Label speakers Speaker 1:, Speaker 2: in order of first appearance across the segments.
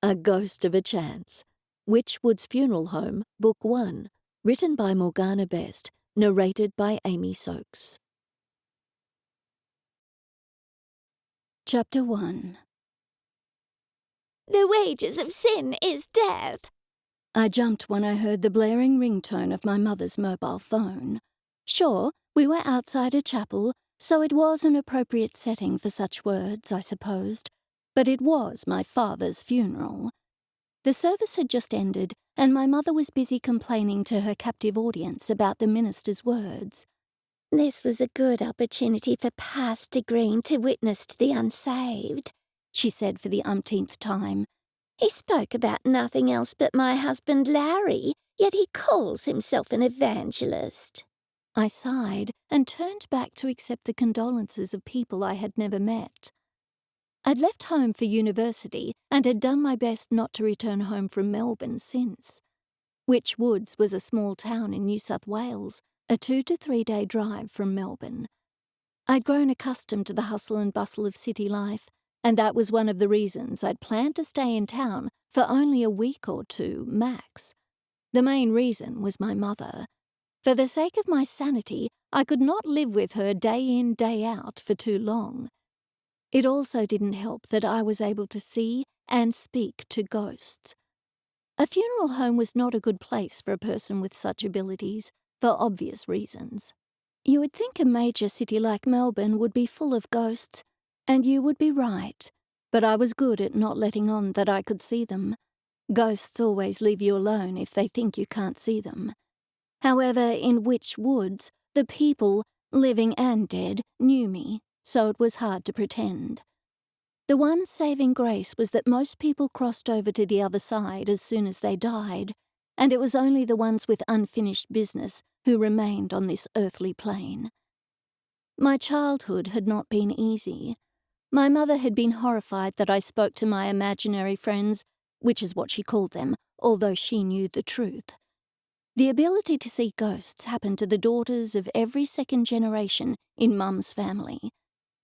Speaker 1: A Ghost of a Chance. Witchwood's Funeral Home, Book 1. Written by Morgana Best. Narrated by Amy Soakes. Chapter 1.
Speaker 2: The wages of sin is death.
Speaker 1: I jumped when I heard the blaring ringtone of my mother's mobile phone. Sure, we were outside a chapel, so it was an appropriate setting for such words, I supposed. But it was my father's funeral. The service had just ended, and my mother was busy complaining to her captive audience about the minister's words.
Speaker 2: This was a good opportunity for Pastor Green to witness to the unsaved, she said for the umpteenth time. He spoke about nothing else but my husband Larry, yet he calls himself an evangelist.
Speaker 1: I sighed and turned back to accept the condolences of people I had never met. I'd left home for university and had done my best not to return home from Melbourne since. Witch Woods was a small town in New South Wales, a 2 to 3 day drive from Melbourne. I'd grown accustomed to the hustle and bustle of city life, and that was one of the reasons I'd planned to stay in town for only a week or two, max. The main reason was my mother. For the sake of my sanity, I could not live with her day in, day out for too long. It also didn't help that I was able to see and speak to ghosts. A funeral home was not a good place for a person with such abilities, for obvious reasons. You would think a major city like Melbourne would be full of ghosts, and you would be right, but I was good at not letting on that I could see them. Ghosts always leave you alone if they think you can't see them. However, in Witch Woods, the people, living and dead, knew me, so it was hard to pretend. The one saving grace was that most people crossed over to the other side as soon as they died, and it was only the ones with unfinished business who remained on this earthly plane. My childhood had not been easy. My mother had been horrified that I spoke to my imaginary friends, which is what she called them, although she knew the truth. The ability to see ghosts happened to the daughters of every second generation in Mum's family.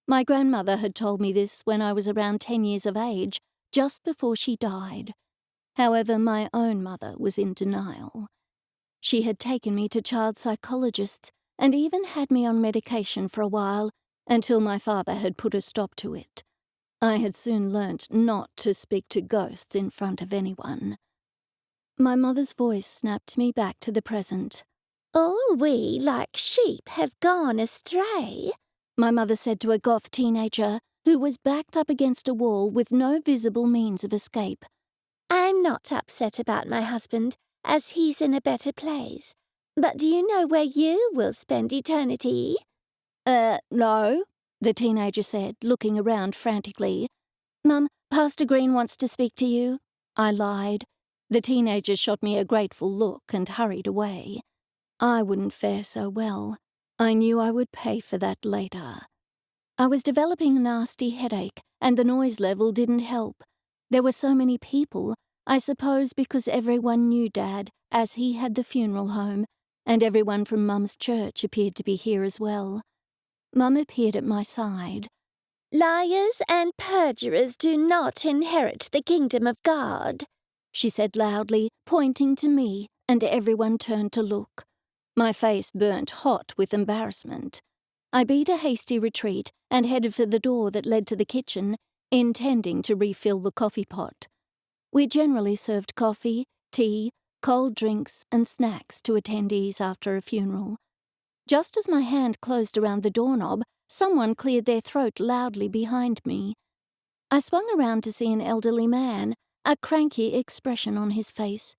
Speaker 1: My grandmother had told me this when I was around 10 years of age, just before she died. However, my own mother was in denial. She had taken me to child psychologists and even had me on medication for a while until my father had put a stop to it. I had soon learnt not to speak to ghosts in front of anyone. My mother's voice snapped me back to the present.
Speaker 2: All we, like sheep, have gone astray,
Speaker 1: my mother said to a goth teenager who was backed up against a wall with no visible means of escape.
Speaker 2: I'm not upset about my husband, as he's in a better place. But do you know where you will spend eternity?
Speaker 1: No, the teenager said, looking around frantically. Mum, Pastor Green wants to speak to you, I lied. The teenager shot me a grateful look and hurried away. I wouldn't fare so well. I knew I would pay for that later. I was developing a nasty headache, and the noise level didn't help. There were so many people, I suppose because everyone knew Dad, as he had the funeral home, and everyone from Mum's church appeared to be here as well. Mum appeared at my side.
Speaker 2: Liars and perjurers do not inherit the kingdom of God,
Speaker 1: she said loudly, pointing to me, and everyone turned to look. My face burnt hot with embarrassment. I beat a hasty retreat and headed for the door that led to the kitchen, intending to refill the coffee pot. We generally served coffee, tea, cold drinks, and snacks to attendees after a funeral. Just as my hand closed around the doorknob, someone cleared their throat loudly behind me. I swung around to see an elderly man, a cranky expression on his face.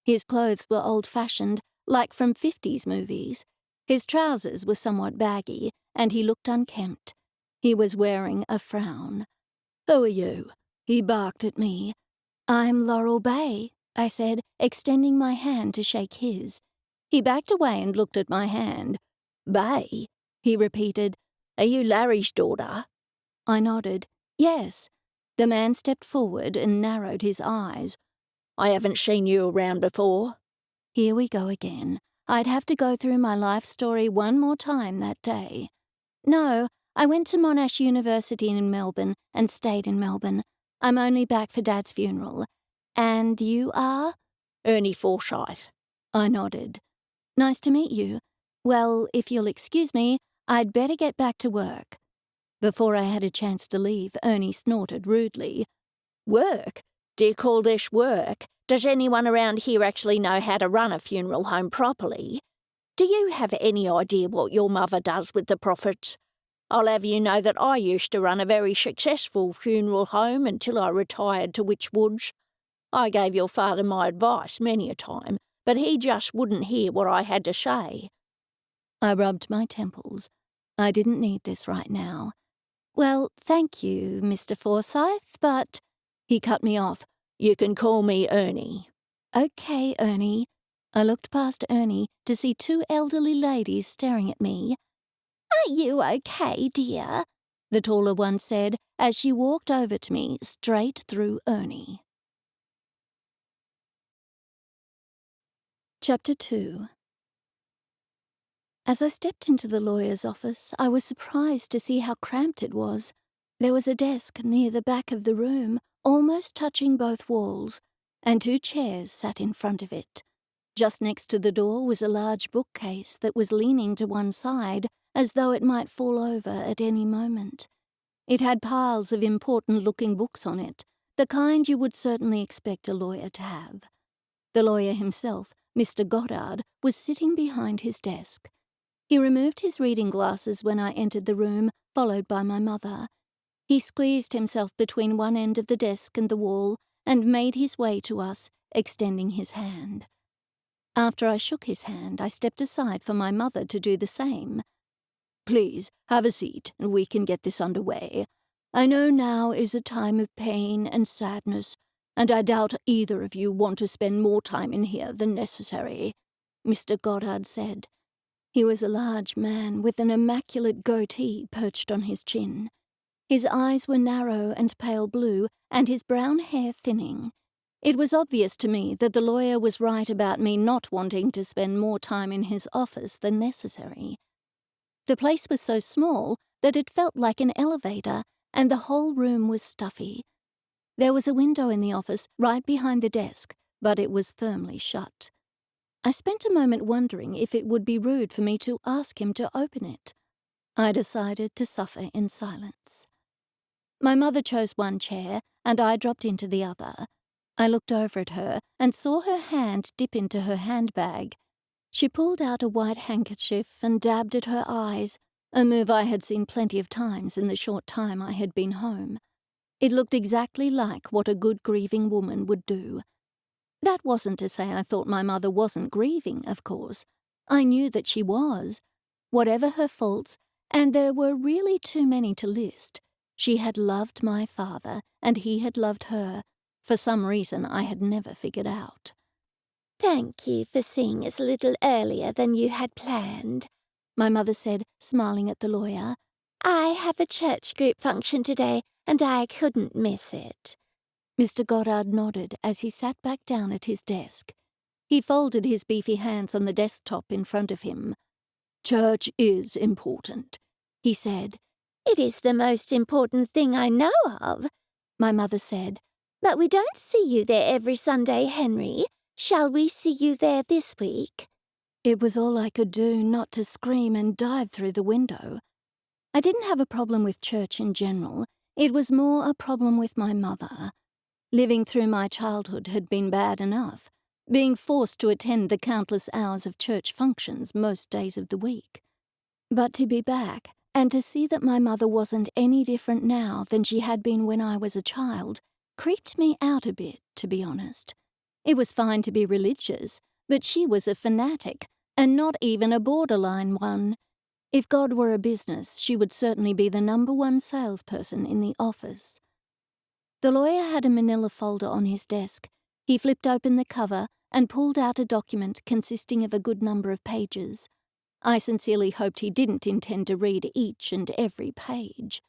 Speaker 1: His clothes were old-fashioned, like from 50s movies. His trousers were somewhat baggy, and he looked unkempt. He was wearing a frown. "Who are you?" he barked at me. "I'm Laurel Bay," I said, extending my hand to shake his. He backed away and looked at my hand. "Bay?" he repeated. "Are you Larry's daughter?" I nodded. "Yes." The man stepped forward and narrowed his eyes. "I haven't seen you around before." Here we go again. I'd have to go through my life story one more time that day. "No, I went to Monash University in Melbourne and stayed in Melbourne. I'm only back for Dad's funeral. And you are?
Speaker 2: Ernie Forsyth.
Speaker 1: I nodded. Nice to meet you. Well, if you'll excuse me, I'd better get back to work. Before I had a chance to leave, Ernie snorted rudely.
Speaker 2: Work? Do you call this work? Does anyone around here actually know how to run a funeral home properly? Do you have any idea what your mother does with the profits? I'll have you know that I used to run a very successful funeral home until I retired to Witchwoods. I gave your father my advice many a time, but he just wouldn't hear what I had to say.
Speaker 1: I rubbed my temples. I didn't need this right now. Well, thank you, Mr. Forsyth, but... He cut me off.
Speaker 2: You can call me Ernie.
Speaker 1: Okay, Ernie. I looked past Ernie to see two elderly ladies staring at me.
Speaker 2: Are you okay, dear?
Speaker 1: The taller one said as she walked over to me straight through Ernie. Chapter 2. As I stepped into the lawyer's office, I was surprised to see how cramped it was. There was a desk near the back of the room, almost touching both walls, and two chairs sat in front of it. Just next to the door was a large bookcase that was leaning to one side as though it might fall over at any moment. It had piles of important-looking books on it, the kind you would certainly expect a lawyer to have. The lawyer himself, Mr. Goddard, was sitting behind his desk. He removed his reading glasses when I entered the room, followed by my mother. He squeezed himself between one end of the desk and the wall and made his way to us, extending his hand. After I shook his hand, I stepped aside for my mother to do the same.
Speaker 3: Please, have a seat, and we can get this underway. I know now is a time of pain and sadness, and I doubt either of you want to spend more time in here than necessary,
Speaker 1: Mr. Goddard said. He was a large man with an immaculate goatee perched on his chin. His eyes were narrow and pale blue, and his brown hair thinning. It was obvious to me that the lawyer was right about me not wanting to spend more time in his office than necessary. The place was so small that it felt like an elevator, and the whole room was stuffy. There was a window in the office right behind the desk, but it was firmly shut. I spent a moment wondering if it would be rude for me to ask him to open it. I decided to suffer in silence. My mother chose one chair, and I dropped into the other. I looked over at her and saw her hand dip into her handbag. She pulled out a white handkerchief and dabbed at her eyes, a move I had seen plenty of times in the short time I had been home. It looked exactly like what a good grieving woman would do. That wasn't to say I thought my mother wasn't grieving, of course. I knew that she was. Whatever her faults, and there were really too many to list, she had loved my father, and he had loved her, for some reason I had never figured out.
Speaker 2: Thank you for seeing us a little earlier than you had planned,
Speaker 1: my mother said, smiling at the lawyer.
Speaker 2: I have a church group function today, and I couldn't miss it.
Speaker 1: Mr. Goddard nodded as he sat back down at his desk. He folded his beefy hands on the desktop in front of him.
Speaker 3: Church is important,
Speaker 1: he said.
Speaker 2: It is the most important thing I know of,
Speaker 1: my mother said.
Speaker 2: But we don't see you there every Sunday, Henry. Shall we see you there this week?
Speaker 1: It was all I could do not to scream and dive through the window. I didn't have a problem with church in general. It was more a problem with my mother. Living through my childhood had been bad enough, being forced to attend the countless hours of church functions most days of the week. But to be back, and to see that my mother wasn't any different now than she had been when I was a child, creeped me out a bit, to be honest. It was fine to be religious, but she was a fanatic, and not even a borderline one. If God were a business, she would certainly be the #1 salesperson in the office. The lawyer had a manila folder on his desk. He flipped open the cover and pulled out a document consisting of a good number of pages. I sincerely hoped he didn't intend to read each and every page.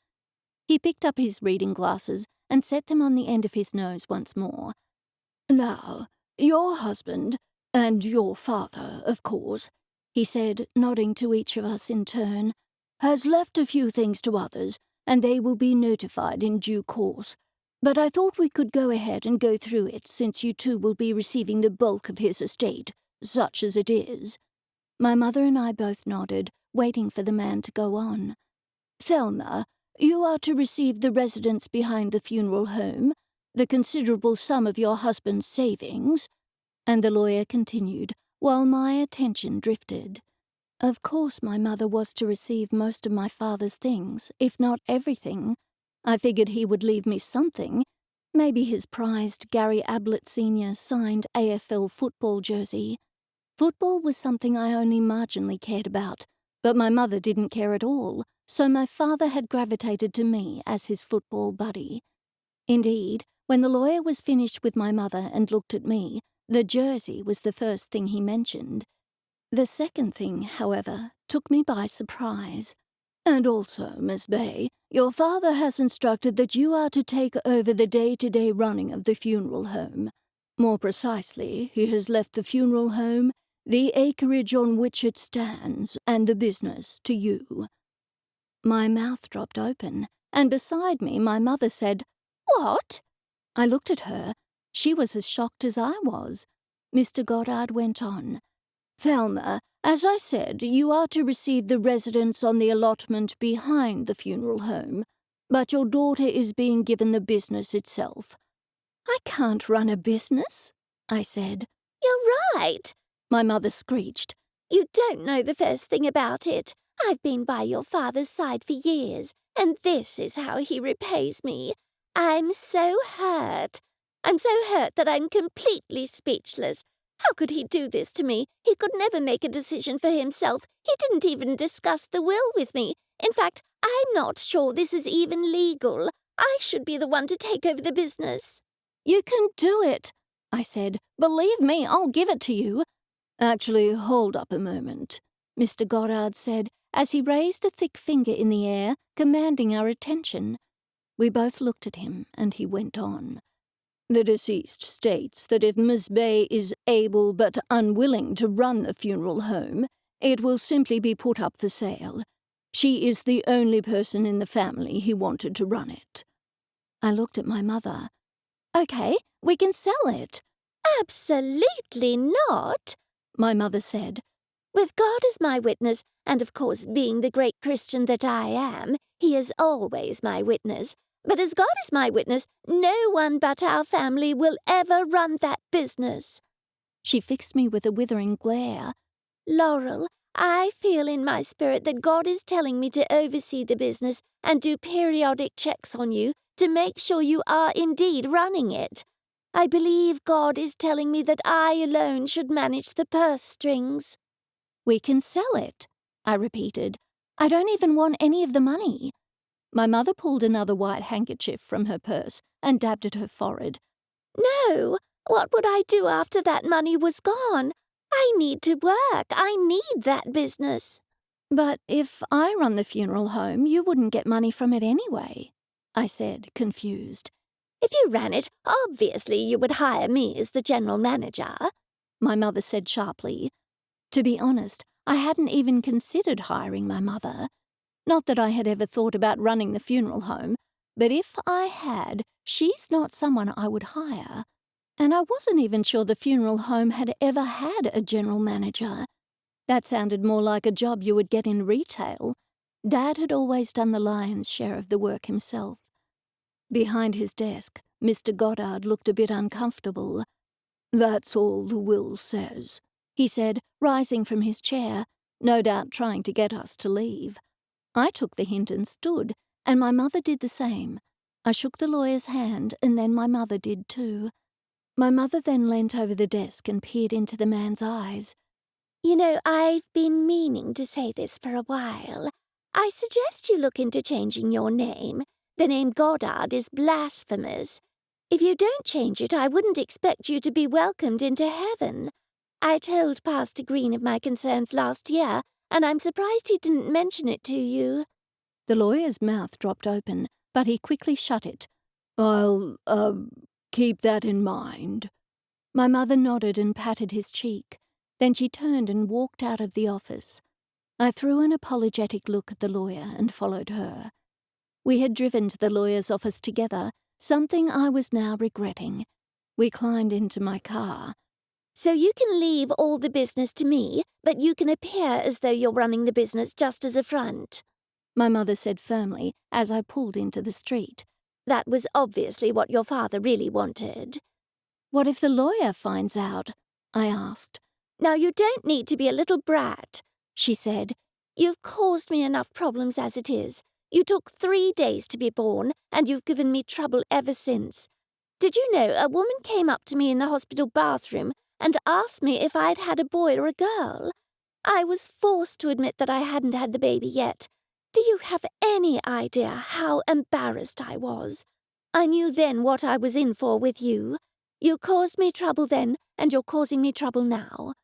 Speaker 1: He picked up his reading glasses and set them on the end of his nose once more.
Speaker 3: Now, your husband, and your father, of course,
Speaker 1: he said, nodding to each of us in turn,
Speaker 3: has left a few things to others, and they will be notified in due course. But I thought we could go ahead and go through it since you two will be receiving the bulk of his estate, such as it is." My mother and I both nodded, waiting for the man to go on. "Thelma, you are to receive the residence behind the funeral home, the considerable sum of your husband's savings," and the lawyer continued, while my attention drifted. Of course my mother was to receive most of my father's things, if not everything. I figured he would leave me something, maybe his prized Gary Ablett Sr. signed AFL football jersey. Football was something I only marginally cared about, but my mother didn't care at all, so my father had gravitated to me as his football buddy. Indeed, when the lawyer was finished with my mother and looked at me, the jersey was the first thing he mentioned. The second thing, however, took me by surprise. "And also, Miss Bay, your father has instructed that you are to take over the day-to-day running of the funeral home. More precisely, he has left the funeral home, the acreage on which it stands, and the business to you." My mouth dropped open, and beside me my mother said, "What?" I looked at her. She was as shocked as I was. Mr. Goddard went on. "Thelma, as I said, you are to receive the residence on the allotment behind the funeral home, but your daughter is being given the business itself." "I can't run a business," I said.
Speaker 2: "You're right,"
Speaker 3: my mother screeched.
Speaker 2: "You don't know the first thing about it. I've been by your father's side for years, and this is how he repays me. I'm so hurt. I'm so hurt that I'm completely speechless. How could he do this to me? He could never make a decision for himself. He didn't even discuss the will with me. In fact, I'm not sure this is even legal. I should be the one to take over the business."
Speaker 3: "You can do it," I said. "Believe me, I'll give it to you." "Actually, hold up a moment," Mr. Goddard said, as he raised a thick finger in the air, commanding our attention. We both looked at him, and he went on. "The deceased states that if Miss Bay is able but unwilling to run the funeral home, it will simply be put up for sale. She is the only person in the family he wanted to run it." I looked at my mother. "Okay, we can sell it."
Speaker 2: "Absolutely not,"
Speaker 3: my mother said.
Speaker 2: "With God as my witness, and of course being the great Christian that I am, he is always my witness. But as God is my witness, no one but our family will ever run that business."
Speaker 3: She fixed me with a withering glare.
Speaker 2: "Laurel, I feel in my spirit that God is telling me to oversee the business and do periodic checks on you to make sure you are indeed running it. I believe God is telling me that I alone should manage the purse strings."
Speaker 3: "We can sell it," I repeated. "I don't even want any of the money." My mother pulled another white handkerchief from her purse and dabbed at her forehead.
Speaker 2: "No, what would I do after that money was gone? I need to work. I need that business."
Speaker 3: "But if I run the funeral home, you wouldn't get money from it anyway," I said, confused.
Speaker 2: "If you ran it, obviously you would hire me as the general manager,"
Speaker 3: my mother said sharply. To be honest, I hadn't even considered hiring my mother. Not that I had ever thought about running the funeral home, but if I had, she's not someone I would hire. And I wasn't even sure the funeral home had ever had a general manager. That sounded more like a job you would get in retail. Dad had always done the lion's share of the work himself. Behind his desk, Mr. Goddard looked a bit uncomfortable. "That's all the will says," he said, rising from his chair, no doubt trying to get us to leave. I took the hint and stood, and my mother did the same. I shook the lawyer's hand, and then my mother did too. My mother then leant over the desk and peered into the man's eyes.
Speaker 2: "You know, I've been meaning to say this for a while. I suggest you look into changing your name. The name Goddard is blasphemous. If you don't change it, I wouldn't expect you to be welcomed into heaven. I told Pastor Green of my concerns last year, and I'm surprised he didn't mention it to you."
Speaker 3: The lawyer's mouth dropped open, but he quickly shut it. "I'll, keep that in mind." My mother nodded and patted his cheek. Then she turned and walked out of the office. I threw an apologetic look at the lawyer and followed her. We had driven to the lawyer's office together,
Speaker 1: something I was now regretting. We climbed into my car.
Speaker 2: So you can leave all the business to me, but you can appear as though you're running the business just as a front.
Speaker 1: My mother said firmly as I pulled into the street.
Speaker 2: That was obviously what your father really wanted.
Speaker 1: What if the lawyer finds out? I asked.
Speaker 2: Now you don't need to be a little brat, she said. You've caused me enough problems as it is. You took 3 days to be born, and you've given me trouble ever since. Did you know a woman came up to me in the hospital bathroom and asked me if I'd had a boy or a girl? I was forced to admit that I hadn't had the baby yet. Do you have any idea how embarrassed I was? I knew then what I was in for with you. You caused me trouble then, and you're causing me trouble now.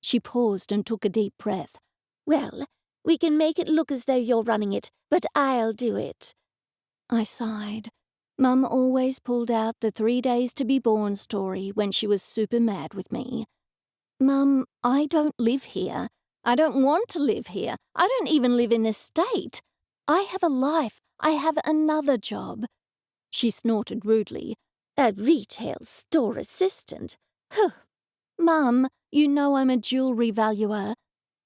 Speaker 1: She paused and took a deep breath.
Speaker 2: Well, we can make it look as though you're running it, but I'll do it.
Speaker 1: I sighed. Mum always pulled out the 3 days to be born story when she was super mad with me. Mum, I don't live here. I don't want to live here. I don't even live in this state. I have a life. I have another job. She snorted rudely.
Speaker 2: A retail store assistant? Huh.
Speaker 1: Mum, you know I'm a jewellery valuer.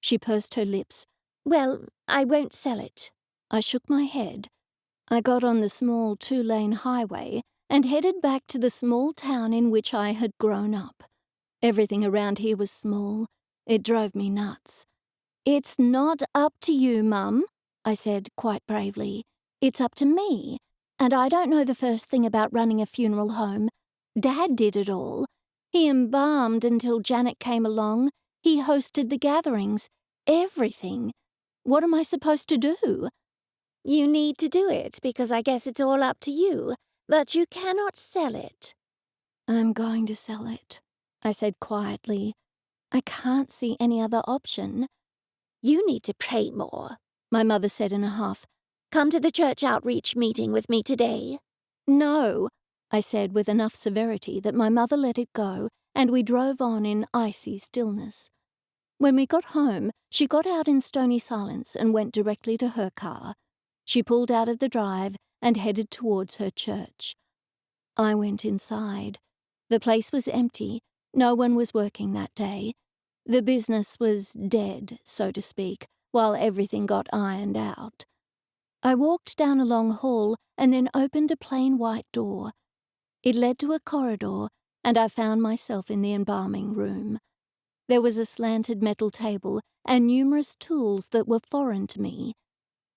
Speaker 1: She pursed her lips.
Speaker 2: Well, I won't sell it.
Speaker 1: I shook my head. I got on the small 2-lane highway and headed back to the small town in which I had grown up. Everything around here was small. It drove me nuts. It's not up to you, Mum, I said quite bravely. It's up to me. And I don't know the first thing about running a funeral home. Dad did it all. He embalmed until Janet came along. He hosted the gatherings. Everything. What am I supposed to do?
Speaker 2: You need to do it because I guess it's all up to you, but you cannot sell it.
Speaker 1: I'm going to sell it, I said quietly. I can't see any other option.
Speaker 2: You need to pray more,
Speaker 1: my mother said in a huff.
Speaker 2: Come to the church outreach meeting with me today.
Speaker 1: No, I said with enough severity that my mother let it go, and we drove on in icy stillness. When we got home, she got out in stony silence and went directly to her car. She pulled out of the drive and headed towards her church. I went inside. The place was empty. No one was working that day. The business was dead, so to speak, while everything got ironed out. I walked down a long hall and then opened a plain white door. It led to a corridor, and I found myself in the embalming room. There was a slanted metal table and numerous tools that were foreign to me.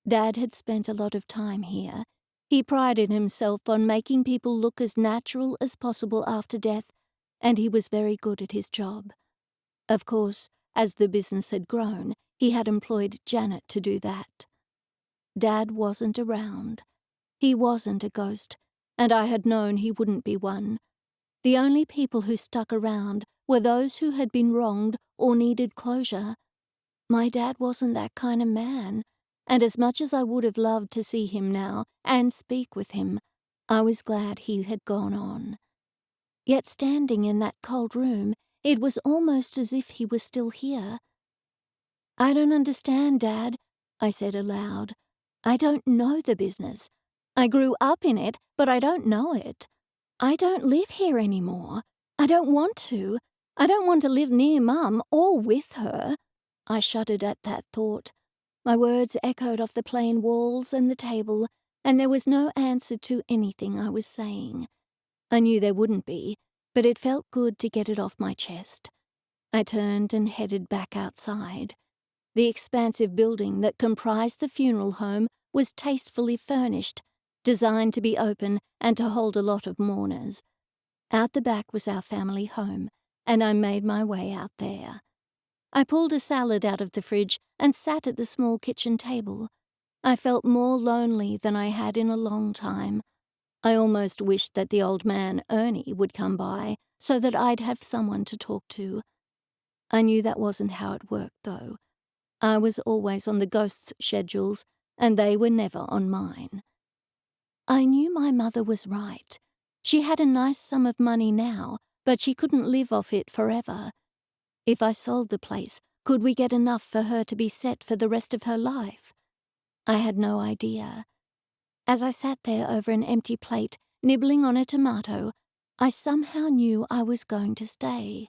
Speaker 1: Dad had spent a lot of time here. He prided himself on making people look as natural as possible after death, and he was very good at his job. Of course, as the business had grown, he had employed Janet to do that. Dad wasn't around. He wasn't a ghost, and I had known he wouldn't be one. The only people who stuck around were those who had been wronged or needed closure. My dad wasn't that kind of man, and as much as I would have loved to see him now and speak with him, I was glad he had gone on. Yet standing in that cold room, it was almost as if he was still here. I don't understand, Dad, I said aloud. I don't know the business. I grew up in it, but I don't know it. I don't live here anymore. I don't want to. I don't want to live near Mum or with her. I shuddered at that thought. My words echoed off the plain walls and the table, and there was no answer to anything I was saying. I knew there wouldn't be, but it felt good to get it off my chest. I turned and headed back outside. The expansive building that comprised the funeral home was tastefully furnished, designed to be open and to hold a lot of mourners. Out the back was our family home, and I made my way out there. I pulled a salad out of the fridge and sat at the small kitchen table. I felt more lonely than I had in a long time. I almost wished that the old man, Ernie, would come by so that I'd have someone to talk to. I knew that wasn't how it worked, though. I was always on the ghosts' schedules, and they were never on mine. I knew my mother was right. She had a nice sum of money now, but she couldn't live off it forever. If I sold the place, could we get enough for her to be set for the rest of her life? I had no idea. As I sat there over an empty plate, nibbling on a tomato, I somehow knew I was going to stay.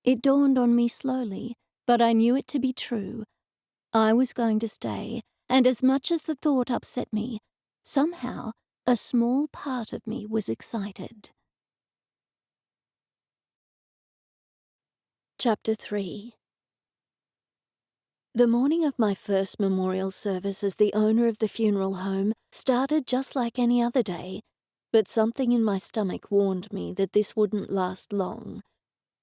Speaker 1: It dawned on me slowly, but I knew it to be true. I was going to stay, and as much as the thought upset me, somehow a small part of me was excited. Chapter 3. The morning of my first memorial service as the owner of the funeral home started just like any other day, but something in my stomach warned me that this wouldn't last long.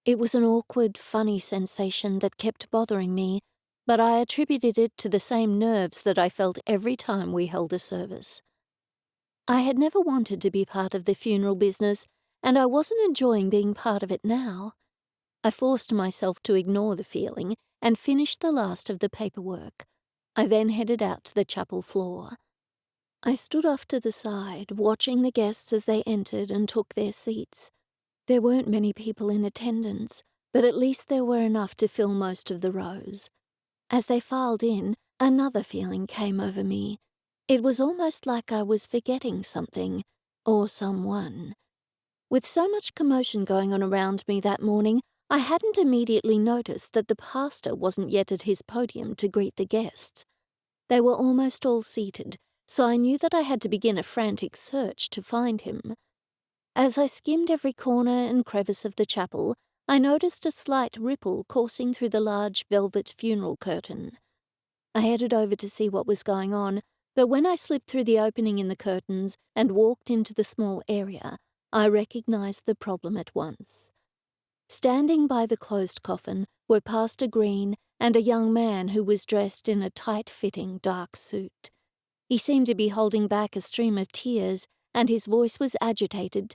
Speaker 1: It was an awkward, funny sensation that kept bothering me, but I attributed it to the same nerves that I felt every time we held a service. I had never wanted to be part of the funeral business, and I wasn't enjoying being part of it now. I forced myself to ignore the feeling and finished the last of the paperwork. I then headed out to the chapel floor. I stood off to the side, watching the guests as they entered and took their seats. There weren't many people in attendance, but at least there were enough to fill most of the rows. As they filed in, another feeling came over me. It was almost like I was forgetting something, or someone. With so much commotion going on around me that morning, I hadn't immediately noticed that the pastor wasn't yet at his podium to greet the guests. They were almost all seated, so I knew that I had to begin a frantic search to find him. As I skimmed every corner and crevice of the chapel, I noticed a slight ripple coursing through the large velvet funeral curtain. I headed over to see what was going on, but when I slipped through the opening in the curtains and walked into the small area, I recognized the problem at once. Standing by the closed coffin were Pastor Green and a young man who was dressed in a tight-fitting dark suit. He seemed to be holding back a stream of tears, and his voice was agitated.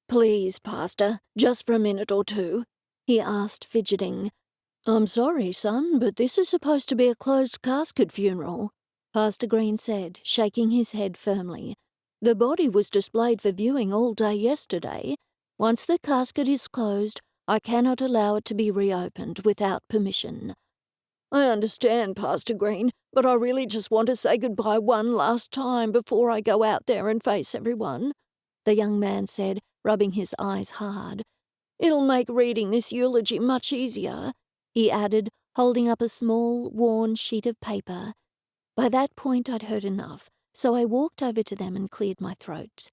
Speaker 1: "Please, Pastor, just for a minute or two," he asked, fidgeting. "I'm sorry, son, but this is supposed to be a closed casket funeral," Pastor Green said, shaking his head firmly. "The body was displayed for viewing all day yesterday. Once the casket is closed, I cannot allow it to be reopened without permission." "I understand, Pastor Green, but I really just want to say goodbye one last time before I go out there and face everyone," the young man said, rubbing his eyes hard. "It'll make reading this eulogy much easier," he added, holding up a small, worn sheet of paper. By that point I'd heard enough, so I walked over to them and cleared my throat.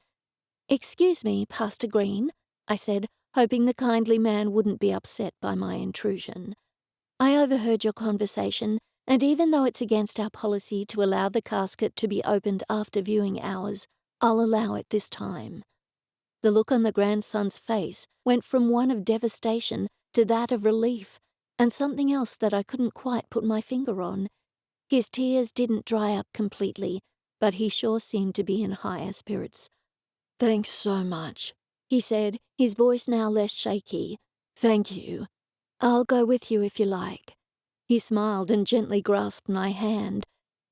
Speaker 1: "Excuse me, Pastor Green," I said, hoping the kindly man wouldn't be upset by my intrusion. "I overheard your conversation, and even though it's against our policy to allow the casket to be opened after viewing hours, I'll allow it this time." The look on the grandson's face went from one of devastation to that of relief, and something else that I couldn't quite put my finger on. His tears didn't dry up completely, but he sure seemed to be in higher spirits. "Thanks so much," he said, his voice now less shaky. "Thank you. I'll go with you if you like." He smiled and gently grasped my hand.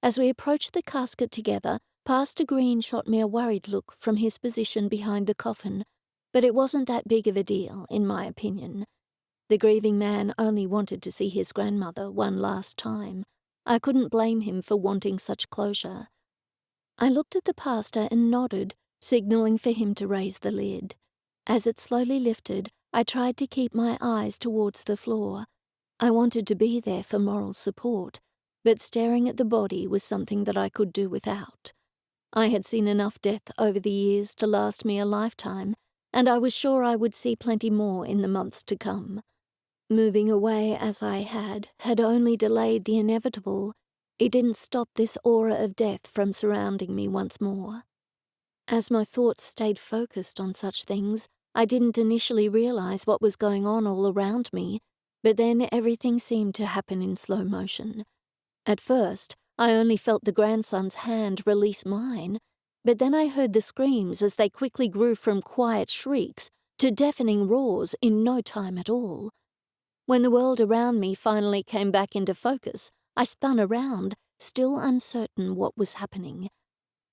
Speaker 1: As we approached the casket together, Pastor Green shot me a worried look from his position behind the coffin, but it wasn't that big of a deal, in my opinion. The grieving man only wanted to see his grandmother one last time. I couldn't blame him for wanting such closure. I looked at the pastor and nodded, signaling for him to raise the lid. As it slowly lifted, I tried to keep my eyes towards the floor. I wanted to be there for moral support, but staring at the body was something that I could do without. I had seen enough death over the years to last me a lifetime, and I was sure I would see plenty more in the months to come. Moving away as I had only delayed the inevitable. It didn't stop this aura of death from surrounding me once more. As my thoughts stayed focused on such things, I didn't initially realize what was going on all around me, but then everything seemed to happen in slow motion. At first, I only felt the grandson's hand release mine, but then I heard the screams as they quickly grew from quiet shrieks to deafening roars in no time at all. When the world around me finally came back into focus, I spun around, still uncertain what was happening.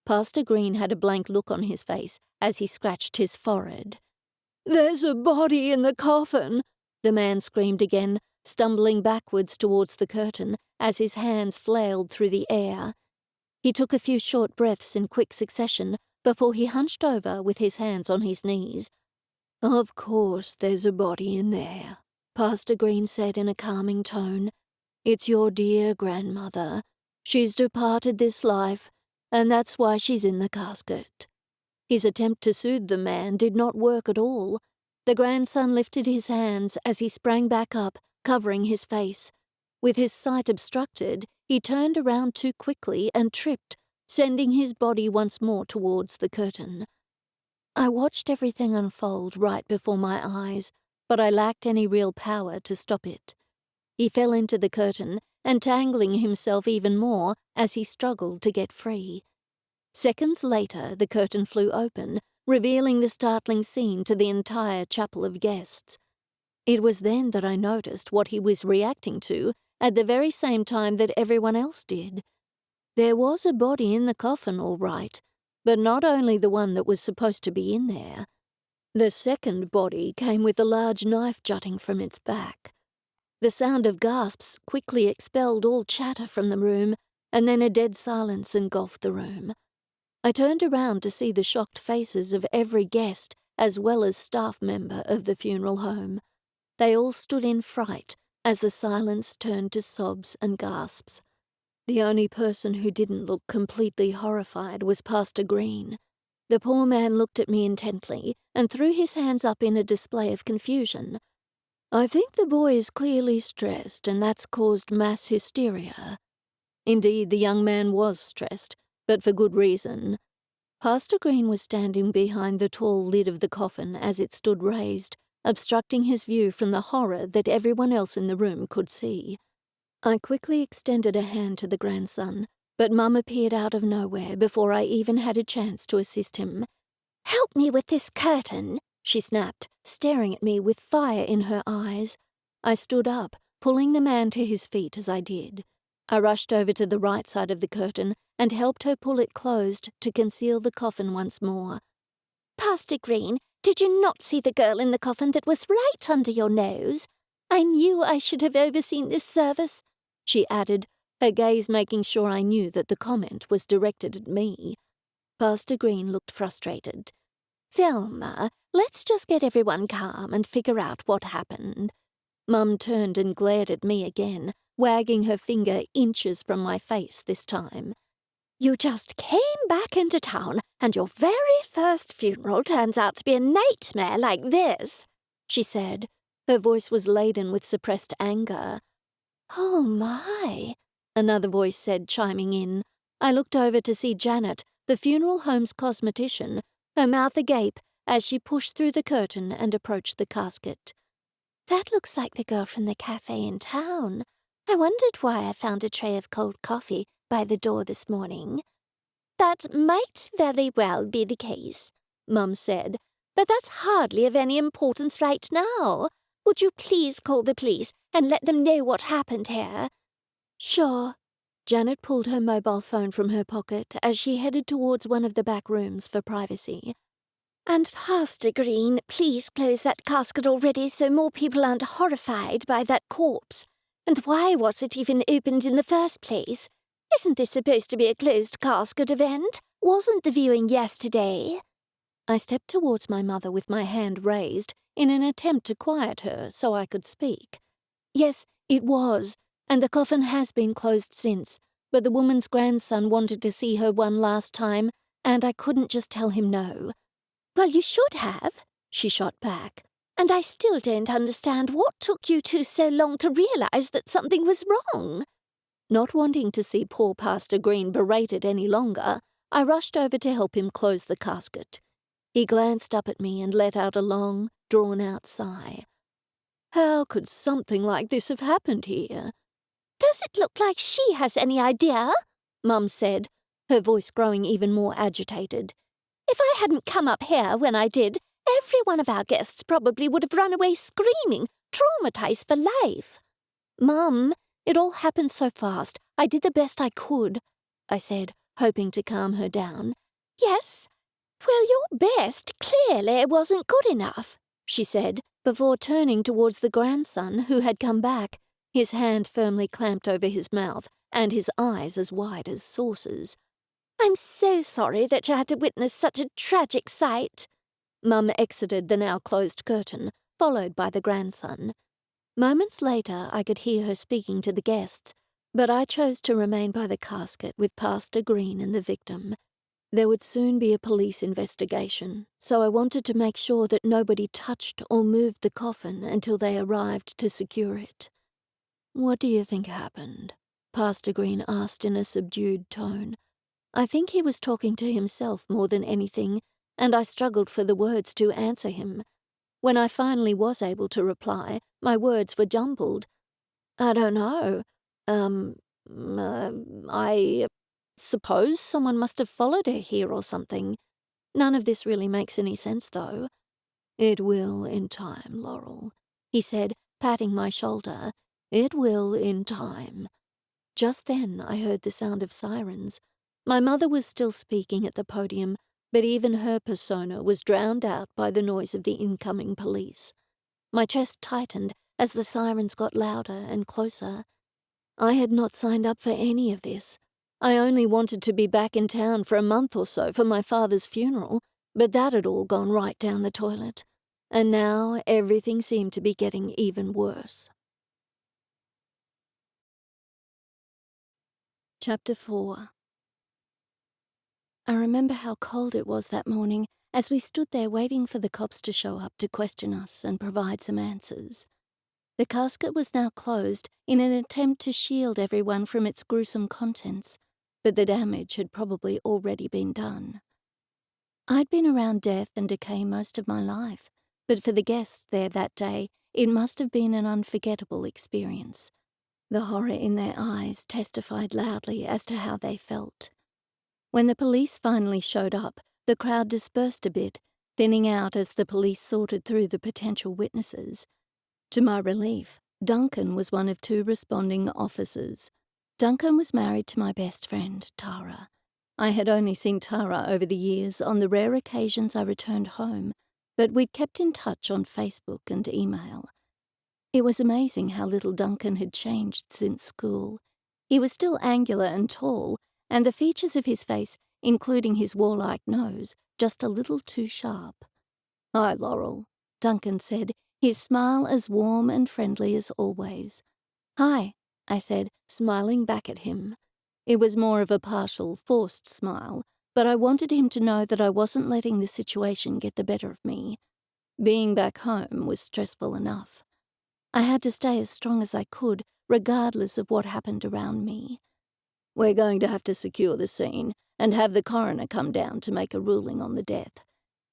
Speaker 1: Pastor Green had a blank look on his face as he scratched his forehead. "There's a body in the coffin," the man screamed again, stumbling backwards towards the curtain as his hands flailed through the air. He took a few short breaths in quick succession before he hunched over with his hands on his knees. "Of course there's a body in there," Pastor Green said in a calming tone. "It's your dear grandmother. She's departed this life, and that's why she's in the casket." His attempt to soothe the man did not work at all. The grandson lifted his hands as he sprang back up, covering his face. With his sight obstructed, he turned around too quickly and tripped, sending his body once more towards the curtain. I watched everything unfold right before my eyes, but I lacked any real power to stop it. He fell into the curtain, entangling himself even more as he struggled to get free. Seconds later, the curtain flew open, revealing the startling scene to the entire chapel of guests. It was then that I noticed what he was reacting to at the very same time that everyone else did. There was a body in the coffin, all right, but not only the one that was supposed to be in there. The second body came with a large knife jutting from its back. The sound of gasps quickly expelled all chatter from the room, and then a dead silence engulfed the room. I turned around to see the shocked faces of every guest as well as staff member of the funeral home. They all stood in fright as the silence turned to sobs and gasps. The only person who didn't look completely horrified was Pastor Green. The poor man looked at me intently and threw his hands up in a display of confusion. "I think the boy is clearly stressed, and that's caused mass hysteria." Indeed, the young man was stressed, but for good reason. Pastor Green was standing behind the tall lid of the coffin as it stood raised, obstructing his view from the horror that everyone else in the room could see. I quickly extended a hand to the grandson, but Mum appeared out of nowhere before I even had a chance to assist him.
Speaker 2: "Help me with this curtain,"
Speaker 1: she snapped, staring at me with fire in her eyes. I stood up, pulling the man to his feet as I did. I rushed over to the right side of the curtain and helped her pull it closed to conceal the coffin once more.
Speaker 2: "Pastor Green, did you not see the girl in the coffin that was right under your nose? I knew I should have overseen this service,"
Speaker 1: she added, her gaze making sure I knew that the comment was directed at me. Pastor Green looked frustrated.
Speaker 2: "Thelma, let's just get everyone calm and figure out what happened."
Speaker 1: Mum turned and glared at me again, wagging her finger inches from my face this time.
Speaker 2: "You just came back into town, and your very first funeral turns out to be a nightmare like this,"
Speaker 1: she said. Her voice was laden with suppressed anger.
Speaker 2: "Oh, my,"
Speaker 1: another voice said, chiming in. I looked over to see Janet, the funeral home's cosmetician, her mouth agape as she pushed through the curtain and approached the casket.
Speaker 2: "That looks like the girl from the cafe in town. I wondered why I found a tray of cold coffee by the door this morning." "That might very well be the case," Mum said, "but that's hardly of any importance right now. Would you please call the police and let them know what happened here?"
Speaker 1: "Sure." Janet pulled her mobile phone from her pocket as she headed towards one of the back rooms for privacy.
Speaker 2: "And Pastor Green, please close that casket already so more people aren't horrified by that corpse. And why was it even opened in the first place? Isn't this supposed to be a closed casket event? Wasn't the viewing yesterday?"
Speaker 1: I stepped towards my mother with my hand raised in an attempt to quiet her so I could speak. "Yes, it was, and the coffin has been closed since, but the woman's grandson wanted to see her one last time, and I couldn't just tell him no."
Speaker 2: "Well, you should have," she shot back. "And I still don't understand what took you two so long to realize that something was wrong."
Speaker 1: Not wanting to see poor Pastor Green berated any longer, I rushed over to help him close the casket. He glanced up at me and let out a long, drawn-out sigh. "How could something like this have happened here?"
Speaker 2: "Does it look like she has any idea?"
Speaker 1: Mum said, her voice growing even more agitated.
Speaker 2: "If I hadn't come up here when I did, every one of our guests probably would have run away screaming, traumatized for life."
Speaker 1: "Mum, it all happened so fast. I did the best I could," I said, hoping to calm her down.
Speaker 2: "Yes? Well, your best clearly wasn't good enough,"
Speaker 1: she said, before turning towards the grandson who had come back, his hand firmly clamped over his mouth and his eyes as wide as saucers.
Speaker 2: I'm so sorry that you had to witness such a tragic sight.
Speaker 1: Mum exited the now-closed curtain, followed by the grandson. Moments later, I could hear her speaking to the guests, but I chose to remain by the casket with Pastor Green and the victim. There would soon be a police investigation, so I wanted to make sure that nobody touched or moved the coffin until they arrived to secure it. "What do you think happened?" Pastor Green asked in a subdued tone. I think he was talking to himself more than anything, and I struggled for the words to answer him. When I finally was able to reply, my words were jumbled. "I don't know. I suppose someone must have followed her here or something. None of this really makes any sense, though." "It will in time, Laurel," he said, patting my shoulder. "It will in time." Just then I heard the sound of sirens. My mother was still speaking at the podium, but even her persona was drowned out by the noise of the incoming police. My chest tightened as the sirens got louder and closer. I had not signed up for any of this. I only wanted to be back in town for a month or so for my father's funeral, but that had all gone right down the toilet. And now everything seemed to be getting even worse. Chapter 4. I remember how cold it was that morning as we stood there waiting for the cops to show up to question us and provide some answers. The casket was now closed in an attempt to shield everyone from its gruesome contents, but the damage had probably already been done. I'd been around death and decay most of my life, but for the guests there that day, it must have been an unforgettable experience. The horror in their eyes testified loudly as to how they felt. When the police finally showed up, the crowd dispersed a bit, thinning out as the police sorted through the potential witnesses. To my relief, Duncan was one of 2 responding officers. Duncan was married to my best friend, Tara. I had only seen Tara over the years on the rare occasions I returned home, but we'd kept in touch on Facebook and email. It was amazing how little Duncan had changed since school. He was still angular and tall, and the features of his face, including his warlike nose, just a little too sharp. "Hi, Laurel," Duncan said, his smile as warm and friendly as always. "Hi," I said, smiling back at him. It was more of a partial, forced smile, but I wanted him to know that I wasn't letting the situation get the better of me. Being back home was stressful enough. I had to stay as strong as I could, regardless of what happened around me. "We're going to have to secure the scene and have the coroner come down to make a ruling on the death.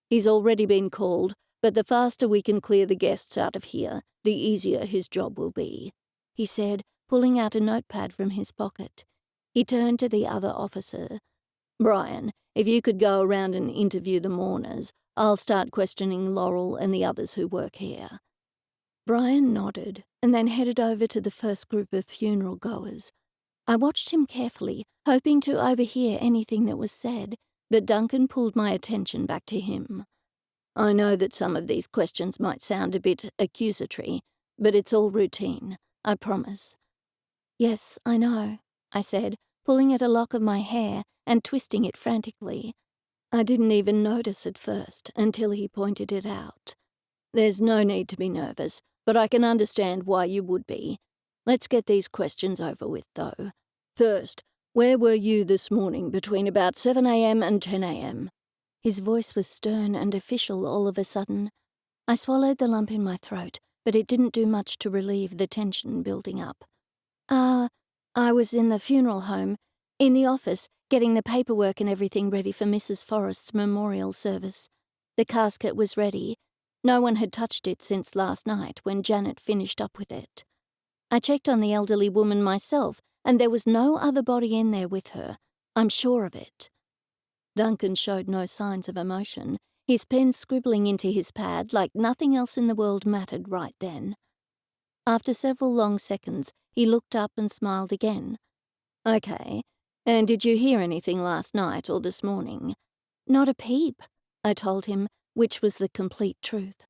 Speaker 1: He's already been called, but the faster we can clear the guests out of here, the easier his job will be," he said, pulling out a notepad from his pocket. He turned to the other officer. "Brian, if you could go around and interview the mourners, I'll start questioning Laurel and the others who work here." Brian nodded and then headed over to the first group of funeral goers. I watched him carefully, hoping to overhear anything that was said, but Duncan pulled my attention back to him. "I know that some of these questions might sound a bit accusatory, but it's all routine, I promise." "Yes, I know," I said, pulling at a lock of my hair and twisting it frantically. I didn't even notice at first until he pointed it out. "There's no need to be nervous, but I can understand why you would be. Let's get these questions over with, though. First, where were you this morning between about 7 a.m. and 10 a.m.? His voice was stern and official all of a sudden. I swallowed the lump in my throat, but it didn't do much to relieve the tension building up. I was in the funeral home, in the office, getting the paperwork and everything ready for Mrs. Forrest's memorial service. The casket was ready. No one had touched it since last night when Janet finished up with it. I checked on the elderly woman myself, and there was no other body in there with her. I'm sure of it." Duncan showed no signs of emotion, his pen scribbling into his pad like nothing else in the world mattered right then. After several long seconds, he looked up and smiled again. "Okay, and did you hear anything last night or this morning?" "Not a peep," I told him, which was the complete truth.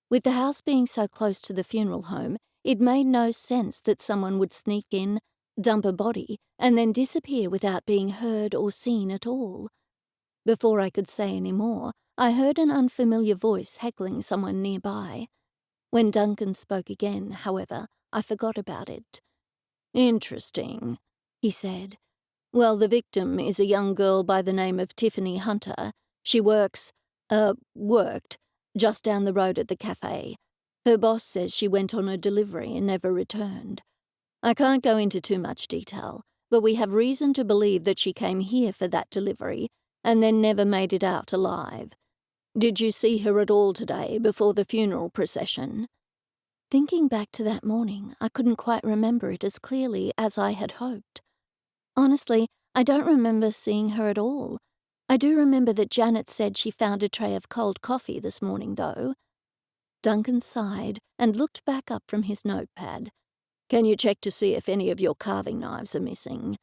Speaker 1: With the house being so close to the funeral home, it made no sense that someone would sneak in, dump a body, and then disappear without being heard or seen at all. Before I could say any more, I heard an unfamiliar voice heckling someone nearby. When Duncan spoke again, however, I forgot about it. "Interesting," he said. "Well, the victim is a young girl by the name of Tiffany Hunter. She worked, just down the road at the cafe. Her boss says she went on a delivery and never returned. I can't go into too much detail, but we have reason to believe that she came here for that delivery and then never made it out alive. Did you see her at all today before the funeral procession?" Thinking back to that morning, I couldn't quite remember it as clearly as I had hoped. Honestly, I don't remember seeing her at all. I do remember that Janet said she found a tray of cold coffee this morning, though. Duncan sighed and looked back up from his notepad. "Can you check to see if any of your carving knives are missing?"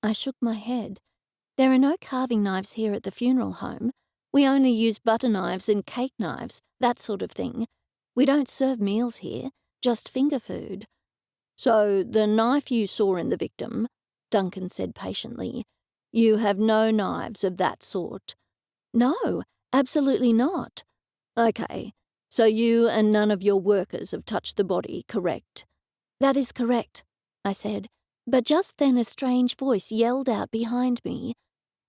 Speaker 1: I shook my head. "There are no carving knives here at the funeral home. We only use butter knives and cake knives, that sort of thing. We don't serve meals here, just finger food." "So the knife you saw in the victim," Duncan said patiently, "you have no knives of that sort?" "No, absolutely not." "Okay, so you and none of your workers have touched the body, correct?" "That is correct," I said, but just then a strange voice yelled out behind me.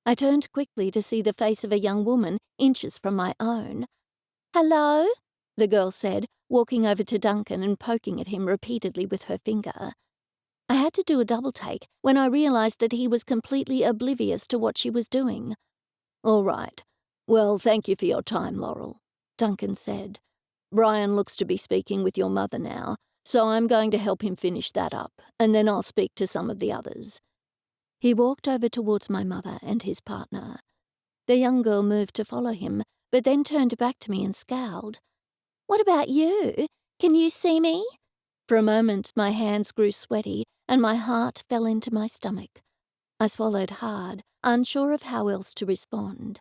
Speaker 1: I turned quickly to see the face of a young woman inches from my own. "Hello?" the girl said, walking over to Duncan and poking at him repeatedly with her finger. I had to do a double take when I realized that he was completely oblivious to what she was doing. "All right. Well, thank you for your time, Laurel," Duncan said. "Brian looks to be speaking with your mother now, so I'm going to help him finish that up, and then I'll speak to some of the others." He walked over towards my mother and his partner. The young girl moved to follow him, but then turned back to me and scowled. "What about you? Can you see me?" For a moment, my hands grew sweaty and my heart fell into my stomach. I swallowed hard, unsure of how else to respond.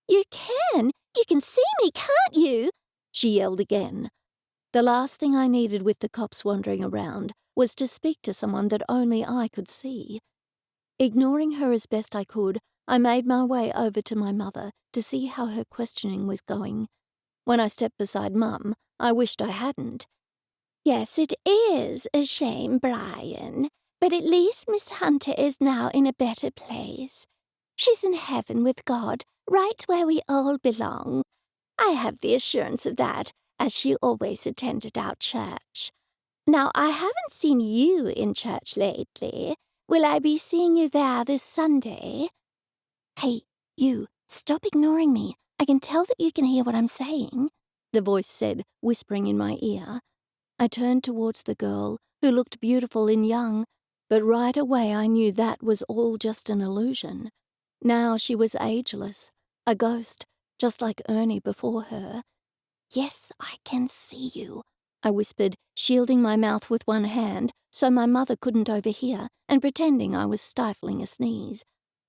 Speaker 1: "You can! You can see me, can't you?" she yelled again. The last thing I needed with the cops wandering around was to speak to someone that only I could see. Ignoring her as best I could, I made my way over to my mother to see how her questioning was going. When I stepped beside Mum, I wished I hadn't.
Speaker 2: "Yes, it is a shame, Brian, but at least Miss Hunter is now in a better place. She's in heaven with God, right where we all belong. I have the assurance of that, as she always attended our church. Now, I haven't seen you in church lately. Will I be seeing you there this Sunday?" "Hey, you, stop ignoring me. I can tell that you can hear what I'm saying," the voice said, whispering in my ear. I turned towards the girl, who looked beautiful and young, but right away I knew that was all just an illusion. Now she was ageless, a ghost, just like Ernie before her. "Yes, I can see you," I whispered, shielding my mouth with one hand so my mother couldn't overhear and pretending I was stifling a sneeze.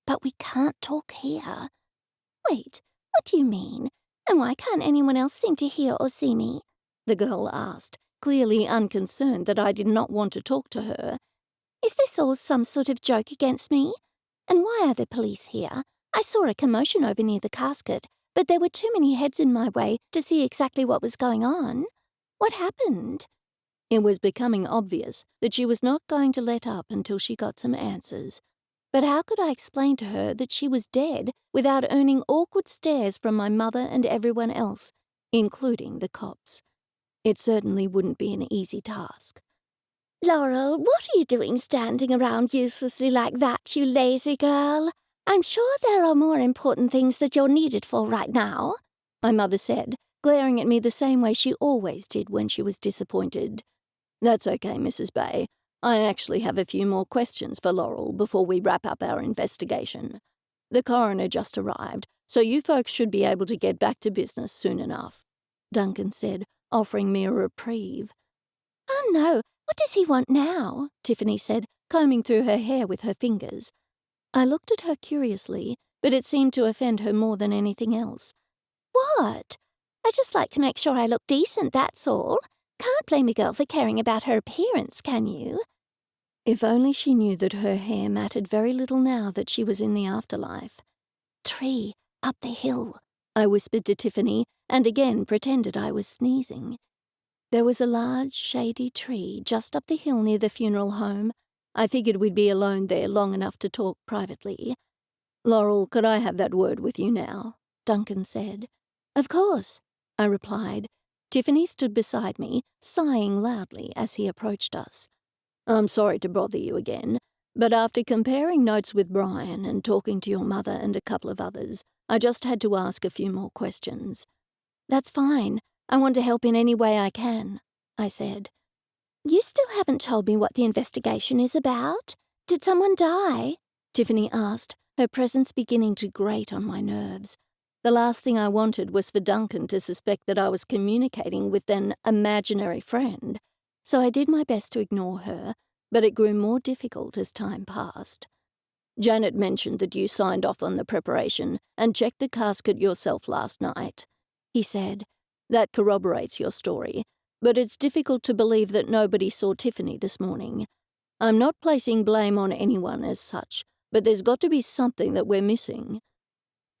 Speaker 2: "But we can't talk here." "Wait, what do you mean? And why can't anyone else seem to hear or see me?" the girl asked, clearly unconcerned that I did not want to talk to her. "Is this all some sort of joke against me? And why are the police here? I saw a commotion over near the casket, but there were too many heads in my way to see exactly what was going on. What happened?" It was becoming obvious that she was not going to let up until she got some answers. But how could I explain to her that she was dead without earning awkward stares from my mother and everyone else, including the cops? It certainly wouldn't be an easy task. "Laurel, what are you doing standing around uselessly like that, you lazy girl? I'm sure there are more important things that you're needed for right now,"
Speaker 1: my mother said, glaring at me the same way she always did when she was disappointed. "That's okay, Mrs. Bay. I actually have a few more questions for Laurel before we wrap up our investigation. The coroner just arrived, so you folks should be able to get back to business soon enough," Duncan said, offering me a reprieve.
Speaker 2: "Oh no, what does he want now?"
Speaker 1: Tiffany said, combing through her hair with her fingers. I looked at her curiously, but it seemed to offend her more than anything else.
Speaker 2: "What? I just like to make sure I look decent, that's all. Can't blame a girl for caring about her appearance, can you?"
Speaker 1: If only she knew that her hair mattered very little now that she was in the afterlife.
Speaker 2: "Tree, up the hill,"
Speaker 1: I whispered to Tiffany and again pretended I was sneezing. There was a large, shady tree just up the hill near the funeral home. I figured we'd be alone there long enough to talk privately. "Laurel, could I have that word with you now?" Duncan said. "Of course," I replied. Tiffany stood beside me, sighing loudly as he approached us. "I'm sorry to bother you again, but after comparing notes with Brian and talking to your mother and a couple of others, I just had to ask a few more questions." "That's fine. I want to help in any way I can," I said.
Speaker 2: "You still haven't told me what the investigation is about. Did someone die?"
Speaker 1: Tiffany asked, her presence beginning to grate on my nerves. The last thing I wanted was for Duncan to suspect that I was communicating with an imaginary friend, so I did my best to ignore her, but it grew more difficult as time passed. "Janet mentioned that you signed off on the preparation and checked the casket yourself last night," he said. "That corroborates your story, but it's difficult to believe that nobody saw Tiffany this morning. I'm not placing blame on anyone as such, but there's got to be something that we're missing."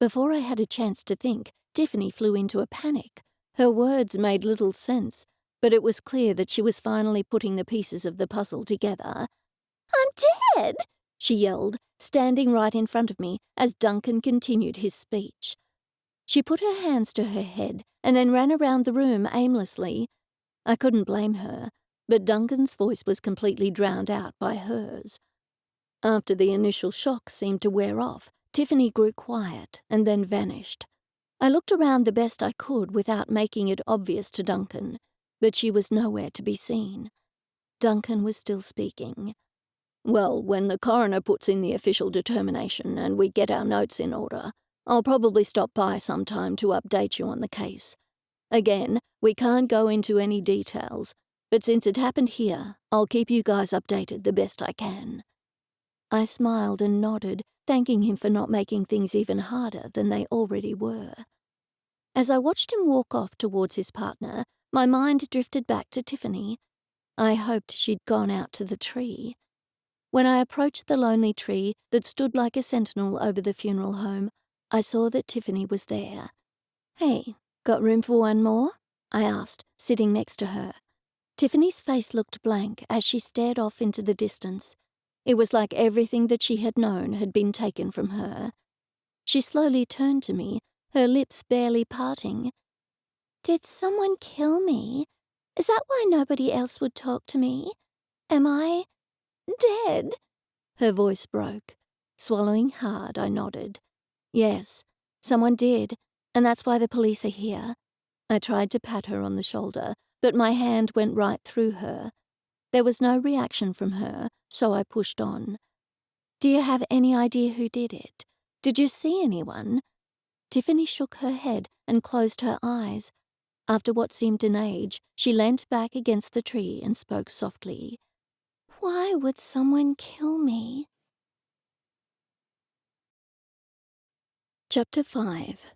Speaker 1: Before I had a chance to think, Tiffany flew into a panic. Her words made little sense, but it was clear that she was finally putting the pieces of the puzzle together.
Speaker 2: "I'm dead!"
Speaker 1: she yelled, standing right in front of me as Duncan continued his speech. She put her hands to her head and then ran around the room aimlessly. I couldn't blame her, but Duncan's voice was completely drowned out by hers. After the initial shock seemed to wear off, Tiffany grew quiet and then vanished. I looked around the best I could without making it obvious to Duncan, but she was nowhere to be seen. Duncan was still speaking. "Well, when the coroner puts in the official determination and we get our notes in order, I'll probably stop by sometime to update you on the case. Again, we can't go into any details, but since it happened here, I'll keep you guys updated the best I can." I smiled and nodded, thanking him for not making things even harder than they already were. As I watched him walk off towards his partner, my mind drifted back to Tiffany. I hoped she'd gone out to the tree. When I approached the lonely tree that stood like a sentinel over the funeral home, I saw that Tiffany was there. "Hey, got room for one more?" I asked, sitting next to her. Tiffany's face looked blank as she stared off into the distance. It was like everything that she had known had been taken from her. She slowly turned to me, her lips barely parting.
Speaker 2: "Did someone kill me? Is that why nobody else would talk to me? Am I dead?"
Speaker 1: Her voice broke. Swallowing hard, I nodded. "Yes, someone did, and that's why the police are here." I tried to pat her on the shoulder, but my hand went right through her. There was no reaction from her, so I pushed on. "Do you have any idea who did it? Did you see anyone?" Tiffany shook her head and closed her eyes. After what seemed an age, she leant back against the tree and spoke softly.
Speaker 2: "Why would someone kill me?"
Speaker 1: Chapter 5.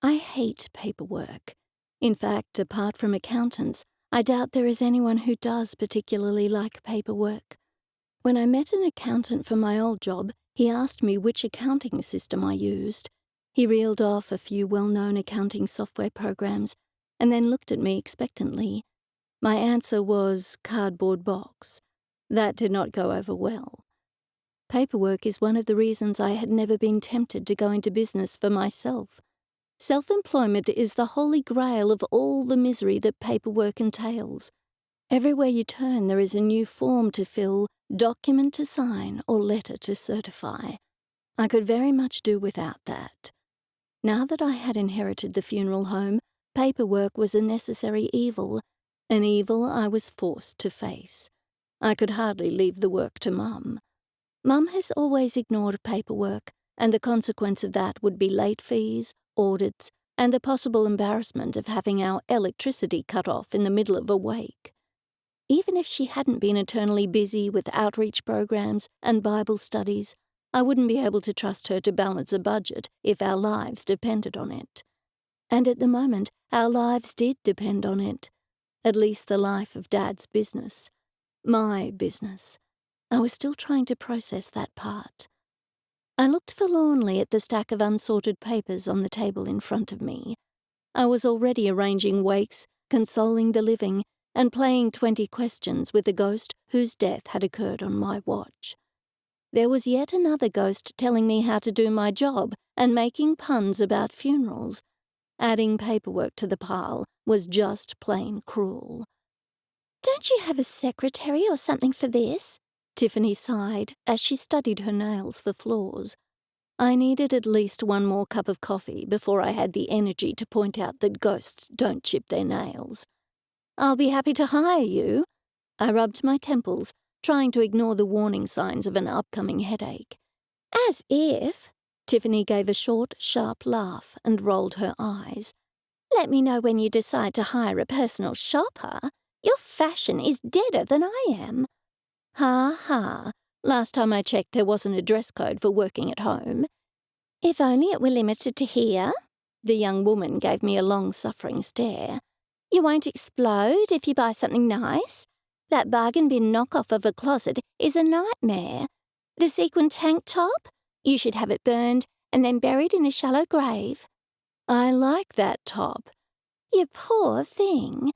Speaker 1: I hate paperwork. In fact, apart from accountants, I doubt there is anyone who does particularly like paperwork. When I met an accountant for my old job, he asked me which accounting system I used. He reeled off a few well-known accounting software programs and then looked at me expectantly. My answer was cardboard box. That did not go over well. Paperwork is one of the reasons I had never been tempted to go into business for myself. Self-employment is the holy grail of all the misery that paperwork entails. Everywhere you turn, there is a new form to fill, document to sign, or letter to certify. I could very much do without that. Now that I had inherited the funeral home, paperwork was a necessary evil, an evil I was forced to face. I could hardly leave the work to Mum. Mum has always ignored paperwork, and the consequence of that would be late fees, audits, and the possible embarrassment of having our electricity cut off in the middle of a wake. Even if she hadn't been eternally busy with outreach programs and Bible studies, I wouldn't be able to trust her to balance a budget if our lives depended on it. And at the moment, our lives did depend on it, at least the life of Dad's business. My business. I was still trying to process that part. I looked forlornly at the stack of unsorted papers on the table in front of me. I was already arranging wakes, consoling the living, and playing 20 questions with a ghost whose death had occurred on my watch. There was yet another ghost telling me how to do my job and making puns about funerals. Adding paperwork to the pile was just plain cruel.
Speaker 2: Don't you have a secretary or something for this?
Speaker 1: Tiffany sighed as she studied her nails for flaws. I needed at least one more cup of coffee before I had the energy to point out that ghosts don't chip their nails. I'll be happy to hire you. I rubbed my temples, trying to ignore the warning signs of an upcoming headache.
Speaker 2: As if.
Speaker 1: Tiffany gave a short, sharp laugh and rolled her eyes.
Speaker 2: Let me know when you decide to hire a personal shopper. Your fashion is deader than I am.
Speaker 1: Ha ha. Last time I checked, there wasn't a dress code for working at home.
Speaker 2: If only it were limited to here.
Speaker 1: The young woman gave me a long-suffering stare.
Speaker 2: You won't explode if you buy something nice. That bargain bin knockoff of a closet is a nightmare. The sequin tank top? You should have it burned and then buried in a shallow grave.
Speaker 1: I like that top.
Speaker 2: You poor thing.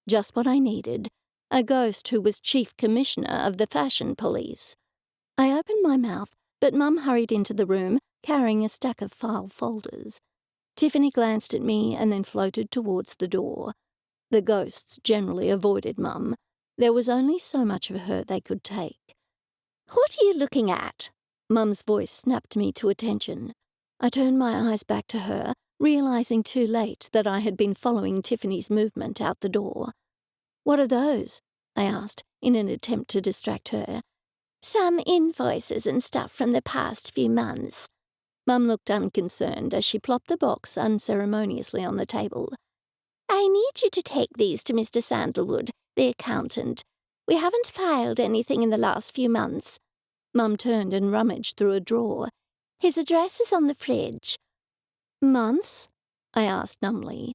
Speaker 1: Just what I needed. A ghost who was chief commissioner of the fashion police. I opened my mouth, but Mum hurried into the room, carrying a stack of file folders. Tiffany glanced at me and then floated towards the door. The ghosts generally avoided Mum. There was only so much of her they could take.
Speaker 2: What are you looking at?
Speaker 1: Mum's voice snapped me to attention. I turned my eyes back to her, realizing too late that I had been following Tiffany's movement out the door. What are those? I asked, in an attempt to distract her.
Speaker 2: Some invoices and stuff from the past few months.
Speaker 1: Mum looked unconcerned as she plopped the box unceremoniously on the table.
Speaker 2: I need you to take these to Mr. Sandalwood, the accountant. We haven't filed anything in the last few months.
Speaker 1: Mum turned and rummaged through a drawer.
Speaker 2: His address is on the fridge.
Speaker 1: Months? I asked numbly.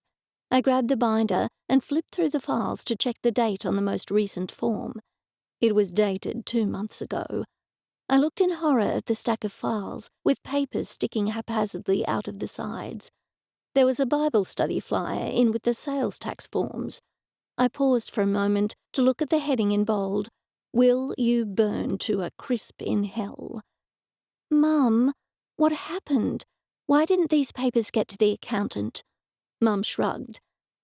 Speaker 1: I grabbed the binder and flipped through the files to check the date on the most recent form. It was dated 2 months ago. I looked in horror at the stack of files, with papers sticking haphazardly out of the sides. There was a Bible study flyer in with the sales tax forms. I paused for a moment to look at the heading in bold, Will you burn to a crisp in hell?
Speaker 2: Mum, what happened? Why didn't these papers get to the accountant?
Speaker 1: Mum shrugged.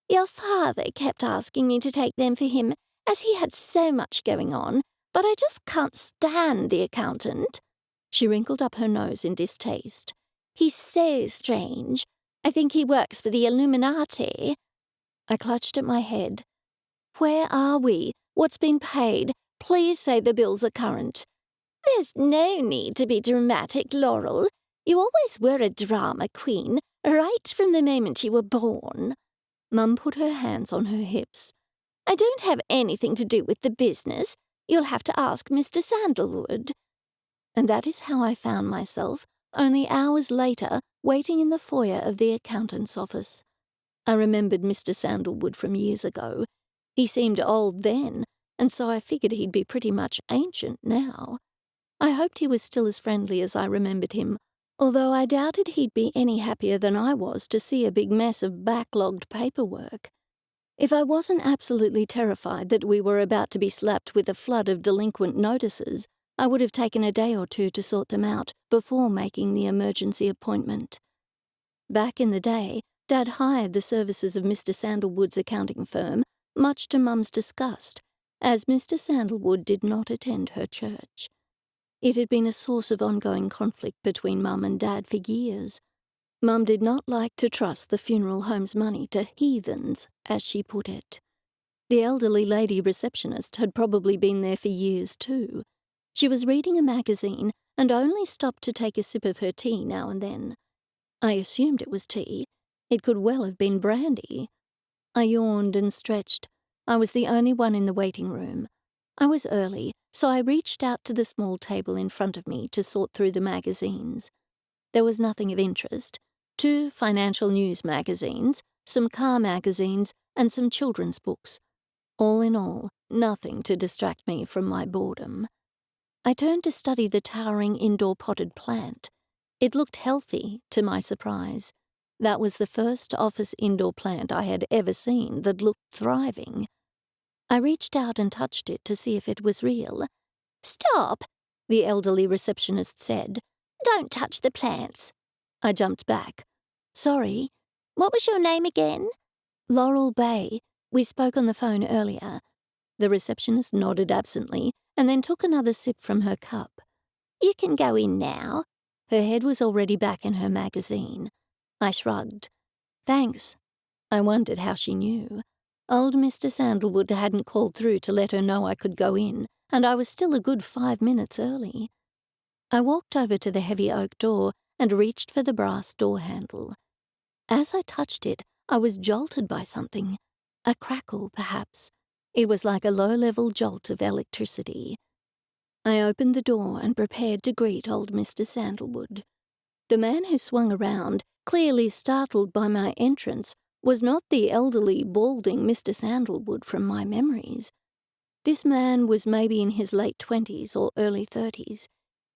Speaker 2: Your father kept asking me to take them for him, as he had so much going on, but I just can't stand the accountant.
Speaker 1: She wrinkled up her nose in distaste.
Speaker 2: He's so strange. I think he works for the Illuminati.
Speaker 1: I clutched at my head. Where are we? What's been paid? Please say the bills are current.
Speaker 2: There's no need to be dramatic, Laurel. You always were a drama queen, right from the moment you were born.
Speaker 1: Mum put her hands on her hips.
Speaker 2: I don't have anything to do with the business. You'll have to ask Mr. Sandalwood.
Speaker 1: And that is how I found myself, only hours later, waiting in the foyer of the accountant's office. I remembered Mr. Sandalwood from years ago. He seemed old then, and so I figured he'd be pretty much ancient now. I hoped he was still as friendly as I remembered him, although I doubted he'd be any happier than I was to see a big mess of backlogged paperwork. If I wasn't absolutely terrified that we were about to be slapped with a flood of delinquent notices, I would have taken a day or two to sort them out before making the emergency appointment. Back in the day, Dad hired the services of Mr. Sandalwood's accounting firm, much to Mum's disgust, as Mr. Sandalwood did not attend her church. It had been a source of ongoing conflict between Mum and Dad for years. Mum did not like to trust the funeral home's money to heathens, as she put it. The elderly lady receptionist had probably been there for years too. She was reading a magazine and only stopped to take a sip of her tea now and then. I assumed it was tea. It could well have been brandy. I yawned and stretched. I was the only one in the waiting room. I was early, so I reached out to the small table in front of me to sort through the magazines. There was nothing of interest. 2 financial news magazines, some car magazines, and some children's books. All in all, nothing to distract me from my boredom. I turned to study the towering indoor potted plant. It looked healthy, to my surprise. That was the first office indoor plant I had ever seen that looked thriving. I reached out and touched it to see if it was real.
Speaker 2: "Stop,"
Speaker 1: the elderly receptionist said.
Speaker 2: "Don't touch the plants."
Speaker 1: I jumped back. Sorry.
Speaker 2: "What was your name again?"
Speaker 1: Laurel Bay. We spoke on the phone earlier. The receptionist nodded absently and then took another sip from her cup.
Speaker 2: "You can go in now."
Speaker 1: Her head was already back in her magazine. I shrugged. Thanks. I wondered how she knew. Old Mr. Sandalwood hadn't called through to let her know I could go in, and I was still a good 5 minutes early. I walked over to the heavy oak door and reached for the brass door handle. As I touched it, I was jolted by something. A crackle, perhaps. It was like a low-level jolt of electricity. I opened the door and prepared to greet old Mr. Sandalwood. The man who swung around, clearly startled by my entrance, was not the elderly, balding Mr. Sandalwood from my memories. This man was maybe in his late 20s or early 30s.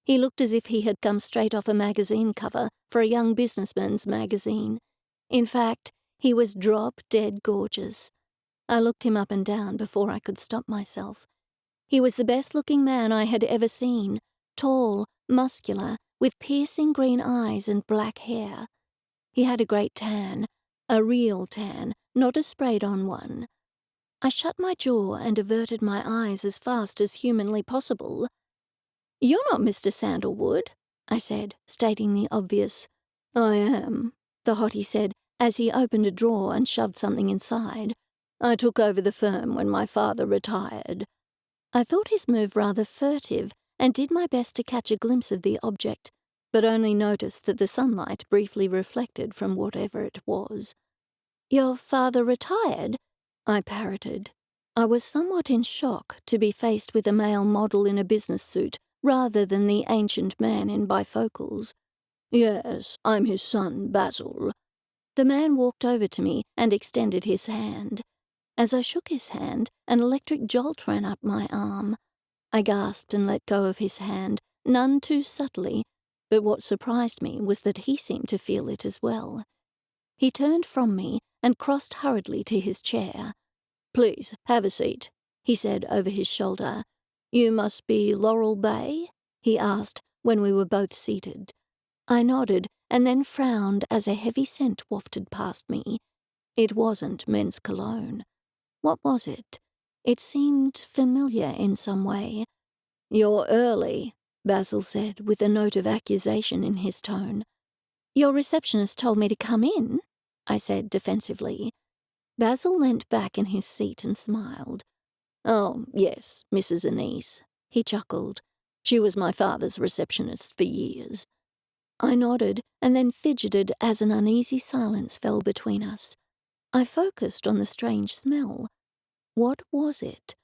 Speaker 1: He looked as if he had come straight off a magazine cover for a young businessman's magazine. In fact, he was drop-dead gorgeous. I looked him up and down before I could stop myself. He was the best-looking man I had ever seen, tall, muscular, with piercing green eyes and black hair. He had a great tan, a real tan, not a sprayed-on one. I shut my jaw and averted my eyes as fast as humanly possible. "You're not Mr. Sandalwood," I said, stating the obvious. "I am," the hottie said as he opened a drawer and shoved something inside. "I took over the firm when my father retired." I thought his move rather furtive and did my best to catch a glimpse of the object, but only noticed that the sunlight briefly reflected from whatever it was. "Your father retired?" I parroted. I was somewhat in shock to be faced with a male model in a business suit rather than the ancient man in bifocals. "Yes, I'm his son, Basil." The man walked over to me and extended his hand. As I shook his hand, an electric jolt ran up my arm. I gasped and let go of his hand, none too subtly, but what surprised me was that he seemed to feel it as well. He turned from me and crossed hurriedly to his chair. "Please, have a seat," he said over his shoulder. "You must be Laurel Bay?" he asked when we were both seated. I nodded and then frowned as a heavy scent wafted past me. It wasn't men's cologne. What was it? It seemed familiar in some way. "You're early," Basil said with a note of accusation in his tone. "Your receptionist told me to come in," I said defensively. Basil leant back in his seat and smiled. "Oh, yes, Mrs. Anise," he chuckled. "She was my father's receptionist for years." I nodded and then fidgeted as an uneasy silence fell between us. I focused on the strange smell. What was it?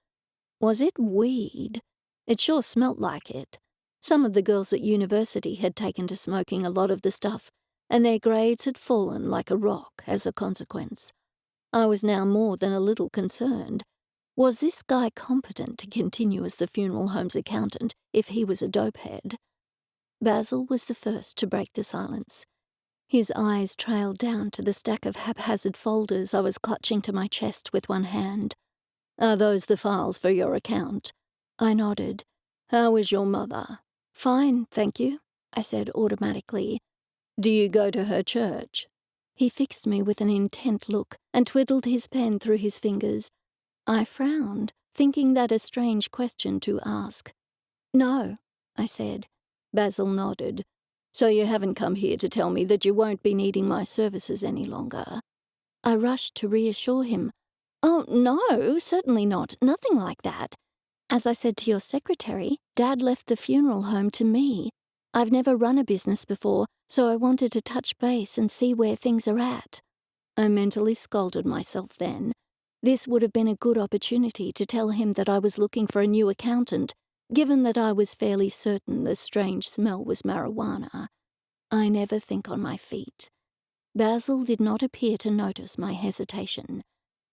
Speaker 1: Was it weed? It sure smelt like it. Some of the girls at university had taken to smoking a lot of the stuff, and their grades had fallen like a rock as a consequence. I was now more than a little concerned. Was this guy competent to continue as the funeral home's accountant if he was a dopehead? Basil was the first to break the silence. His eyes trailed down to the stack of haphazard folders I was clutching to my chest with one hand. "Are those the files for your account?" I nodded. "How is your mother?" "Fine, thank you," I said automatically. "Do you go to her church?" He fixed me with an intent look and twiddled his pen through his fingers. I frowned, thinking that a strange question to ask. "No," I said. Basil nodded. "So you haven't come here to tell me that you won't be needing my services any longer?" I rushed to reassure him. "Oh, no, certainly not. Nothing like that. As I said to your secretary, Dad left the funeral home to me. I've never run a business before, so I wanted to touch base and see where things are at." I mentally scolded myself then. This would have been a good opportunity to tell him that I was looking for a new accountant, given that I was fairly certain the strange smell was marijuana. I never think on my feet. Basil did not appear to notice my hesitation.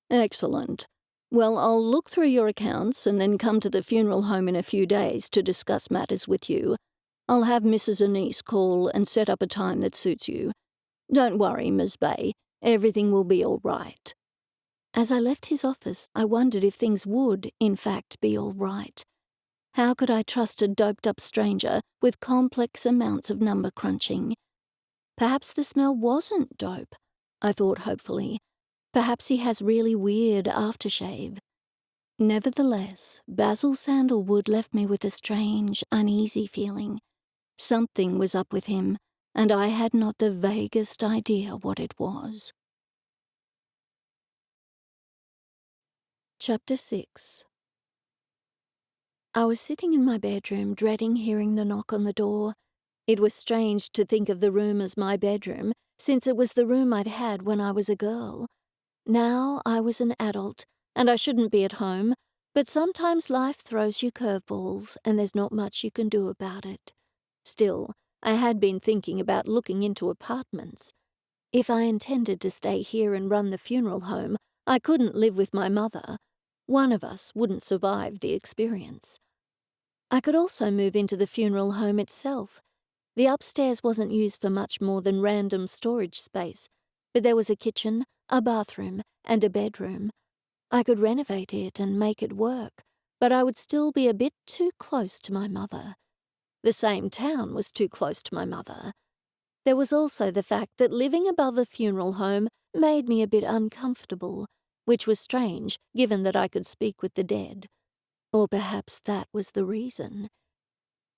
Speaker 1: "Excellent.
Speaker 3: Well, I'll look through your accounts and then come to the funeral home in a few days to discuss matters with you. I'll have Mrs. Anise call and set up a time that suits you. Don't worry, Miss Bay. Everything will be all right." As I left his office, I wondered if things would, in fact, be all right. How could I trust a doped-up stranger with complex amounts of number crunching? Perhaps the smell wasn't dope, I thought hopefully. Perhaps he has really weird aftershave. Nevertheless, Basil Sandalwood left me with a strange, uneasy feeling. Something was up with him, and I had not the vaguest idea what it was. Chapter 6. I was sitting in my bedroom, dreading hearing the knock on the door. It was strange to think of the room as my bedroom, since it was the room I'd had when I was a girl. Now I was an adult, and I shouldn't be at home, but sometimes life throws you curveballs, and there's not much you can do about it. Still, I had been thinking about looking into apartments. If I intended to stay here and run the funeral home, I couldn't live with my mother. One of us wouldn't survive the experience. I could also move into the funeral home itself. The upstairs wasn't used for much more than random storage space, but there was a kitchen, a bathroom, and a bedroom. I could renovate it and make it work, but I would still be a bit too close to my mother. The same town was too close to my mother. There was also the fact that living above a funeral home made me a bit uncomfortable, which was strange given that I could speak with the dead. Or perhaps that was the reason.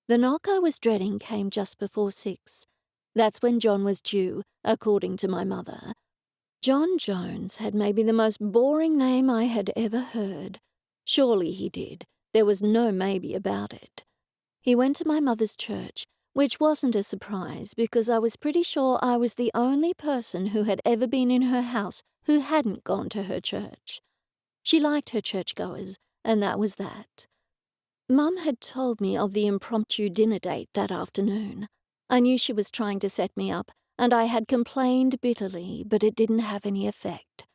Speaker 3: The knock I was dreading came just before 6. That's when John was due, according to my mother. John Jones had maybe the most boring name I had ever heard. Surely he did. There was no maybe about it. He went to my mother's church, which wasn't a surprise because I was pretty sure I was the only person who had ever been in her house who hadn't gone to her church. She liked her churchgoers, and that was that. Mum had told me of the impromptu dinner date that afternoon. I knew she was trying to set me up, and I had complained bitterly, but it didn't have any effect.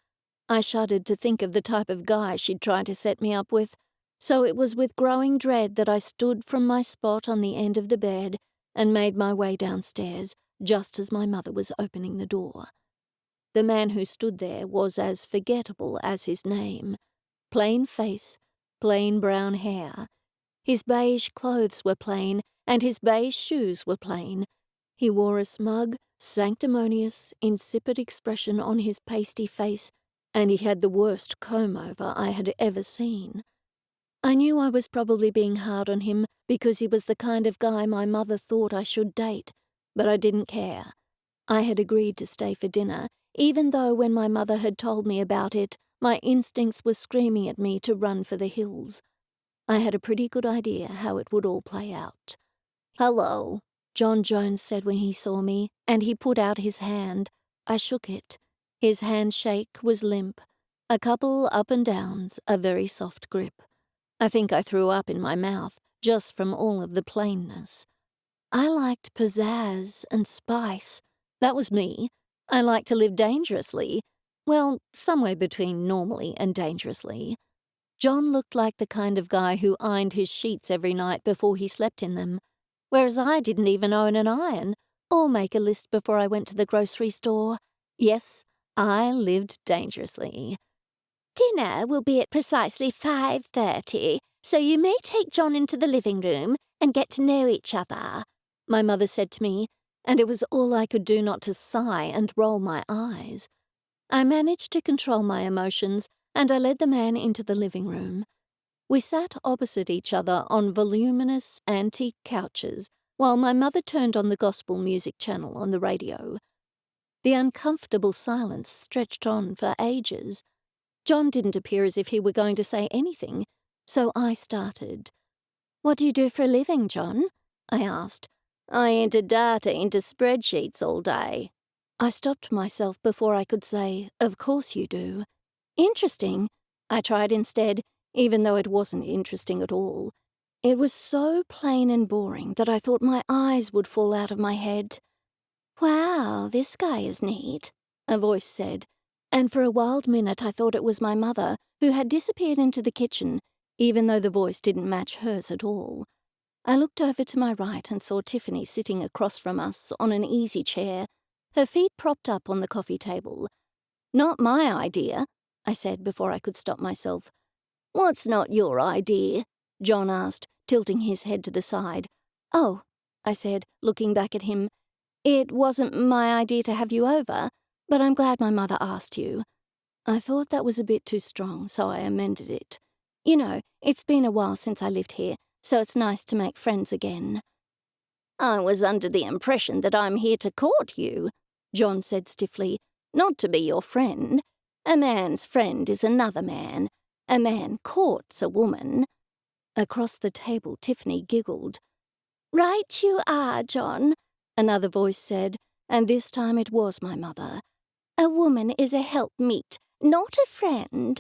Speaker 3: I shuddered to think of the type of guy she'd try to set me up with, so it was with growing dread that I stood from my spot on the end of the bed and made my way downstairs just as my mother was opening the door. The man who stood there was as forgettable as his name. Plain face, plain brown hair. His beige clothes were plain, and his beige shoes were plain. He wore a smug, sanctimonious, insipid expression on his pasty face, and he had the worst comb-over I had ever seen. I knew I was probably being hard on him because he was the kind of guy my mother thought I should date, but I didn't care. I had agreed to stay for dinner, even though when my mother had told me about it, my instincts were screaming at me to run for the hills. I had a pretty good idea how it would all play out. "Hello," John Jones said when he saw me, and he put out his hand. I shook it. His handshake was limp. A couple up and downs, a very soft grip. I think I threw up in my mouth, just from all of the plainness. I liked pizzazz and spice. That was me. I liked to live dangerously. Well, somewhere between normally and dangerously. John looked like the kind of guy who ironed his sheets every night before he slept in them, whereas I didn't even own an iron, or make a list before I went to the grocery store. Yes, I lived dangerously.
Speaker 2: Dinner will be at precisely 5:30, so you may take John into the living room and get to know each other,
Speaker 3: my mother said to me, and it was all I could do not to sigh and roll my eyes. I managed to control my emotions, and I led the man into the living room. We sat opposite each other on voluminous antique couches while my mother turned on the gospel music channel on the radio. The uncomfortable silence stretched on for ages. John didn't appear as if he were going to say anything, so I started.
Speaker 2: "What do you do for a living, John?"
Speaker 3: I asked. "I enter data into spreadsheets all day." I stopped myself before I could say, "Of course you do." "Interesting," I tried instead, even though it wasn't interesting at all. It was so plain and boring that I thought my eyes would fall out of my head.
Speaker 2: "Wow, this guy is neat,"
Speaker 3: a voice said,
Speaker 1: and for a wild minute I thought it was my mother, who had disappeared into the kitchen, even though the voice didn't match hers at all. I looked over to my right and saw Tiffany sitting across from us on an easy chair, her feet propped up on the coffee table. "Not my idea," I said before I could stop myself. "What's not your idea?" John asked, tilting his head to the side. "Oh," I said, looking back at him, "it wasn't my idea to have you over, but I'm glad my mother asked you." I thought that was a bit too strong, so I amended it. "You know, it's been a while since I lived here, so it's nice to make friends again." "I was under the impression that I'm here to court you," John said stiffly, "not to be your friend. A man's friend is another man. A man courts a woman." Across the table, Tiffany giggled.
Speaker 2: "Right you are, John,"
Speaker 1: another voice said, and this time it was my mother.
Speaker 2: "A woman is a helpmeet, not a friend."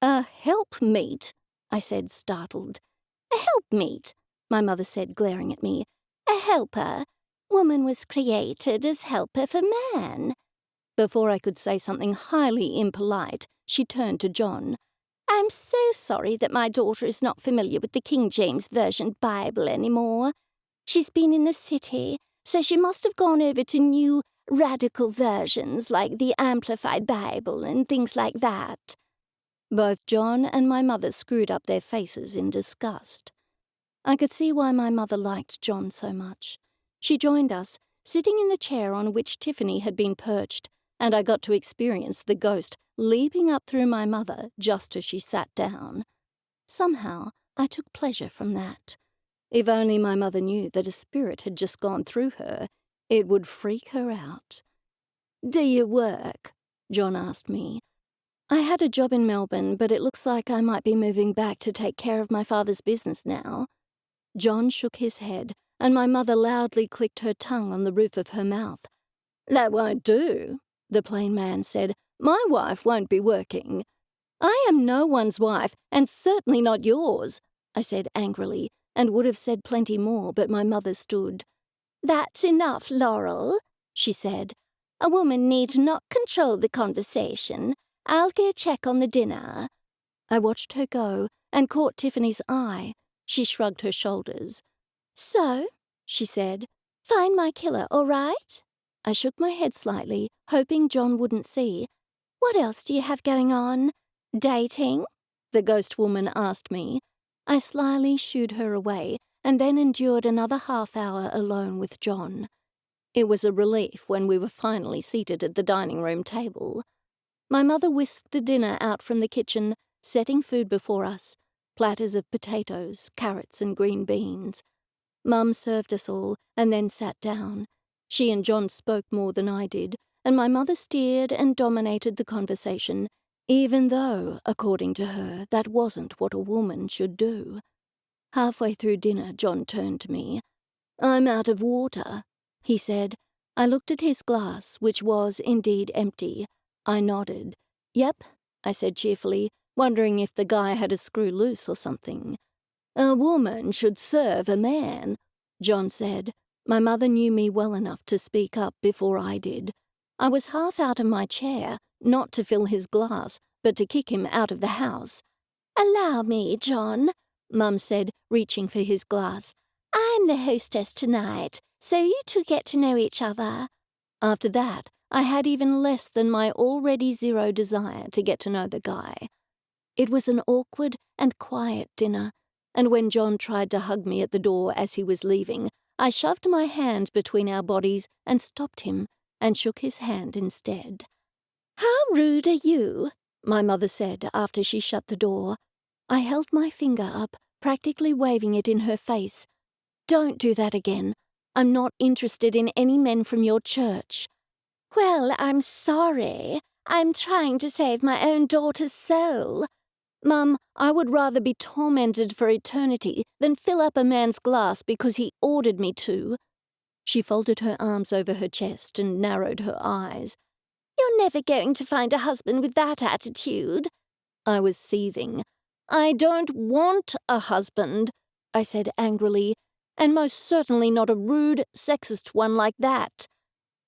Speaker 1: "A helpmeet?" I said, startled.
Speaker 2: "A helpmeet," my mother said, glaring at me. "A helper. Woman was created as helper for man."
Speaker 1: Before I could say something highly impolite, she turned to John.
Speaker 2: "I'm so sorry that my daughter is not familiar with the King James Version Bible anymore. She's been in the city, so she must have gone over to new radical versions like the Amplified Bible and things like that."
Speaker 1: Both John and my mother screwed up their faces in disgust. I could see why my mother liked John so much. She joined us, sitting in the chair on which Tiffany had been perched, and I got to experience the ghost leaping up through my mother just as she sat down. Somehow, I took pleasure from that. If only my mother knew that a spirit had just gone through her, it would freak her out. "Do you work?" John asked me. "I had a job in Melbourne, but it looks like I might be moving back to take care of my father's business now." John shook his head, and my mother loudly clicked her tongue on the roof of her mouth. "That won't do," the plain man said. "My wife won't be working." "I am no one's wife, and certainly not yours," I said angrily, and would have said plenty more, but my mother stood.
Speaker 2: "That's enough, Laurel," she said. "A woman need not control the conversation. I'll go check on the dinner."
Speaker 1: I watched her go and caught Tiffany's eye. She shrugged her shoulders.
Speaker 2: "So," she said, "find my killer, all right?"
Speaker 1: I shook my head slightly, hoping John wouldn't see.
Speaker 2: "What else do you have going on? Dating?"
Speaker 1: the ghost woman asked me. I slyly shooed her away and then endured another half-hour alone with John. It was a relief when we were finally seated at the dining room table. My mother whisked the dinner out from the kitchen, setting food before us, platters of potatoes, carrots, and green beans. Mum served us all and then sat down. She and John spoke more than I did, and my mother steered and dominated the conversation, even though, according to her, that wasn't what a woman should do. Halfway through dinner, John turned to me. "I'm out of water," he said. I looked at his glass, which was indeed empty. I nodded. "Yep," I said cheerfully, wondering if the guy had a screw loose or something. "A woman should serve a man," John said. My mother knew me well enough to speak up before I did. I was half out of my chair, not to fill his glass, but to kick him out of the house.
Speaker 2: "Allow me, John,"
Speaker 1: Mum said, reaching for his glass.
Speaker 2: "I'm the hostess tonight, so you two get to know each other."
Speaker 1: After that, I had even less than my already zero desire to get to know the guy. It was an awkward and quiet dinner, and when John tried to hug me at the door as he was leaving, I shoved my hand between our bodies and stopped him, and shook his hand instead.
Speaker 2: "How rude are you?"
Speaker 1: my mother said after she shut the door. I held my finger up, practically waving it in her face. "Don't do that again. I'm not interested in any men from your church."
Speaker 2: "Well, I'm sorry. I'm trying to save my own daughter's soul."
Speaker 1: "Mum, I would rather be tormented for eternity than fill up a man's glass because he ordered me to." She folded her arms over her chest and narrowed her eyes.
Speaker 2: "You're never going to find a husband with that attitude."
Speaker 1: I was seething. "I don't want a husband," I said angrily, "and most certainly not a rude, sexist one like that."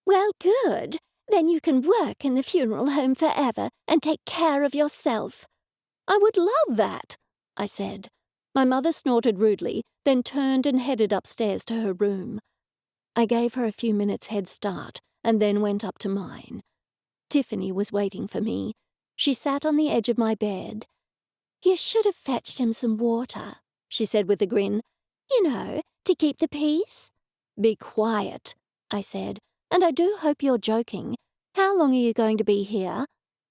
Speaker 2: "Well, good. Then you can work in the funeral home forever and take care of yourself."
Speaker 3: "I would love that," I said. My mother snorted rudely, then turned and headed upstairs to her room. I gave her a few minutes' head start and then went up to mine. Tiffany was waiting for me. She sat on the edge of my bed.
Speaker 2: "You should have fetched him some water," she said with a grin. "You know, to keep the peace."
Speaker 3: "Be quiet," I said, "and I do hope you're joking. How long are you going to be here?"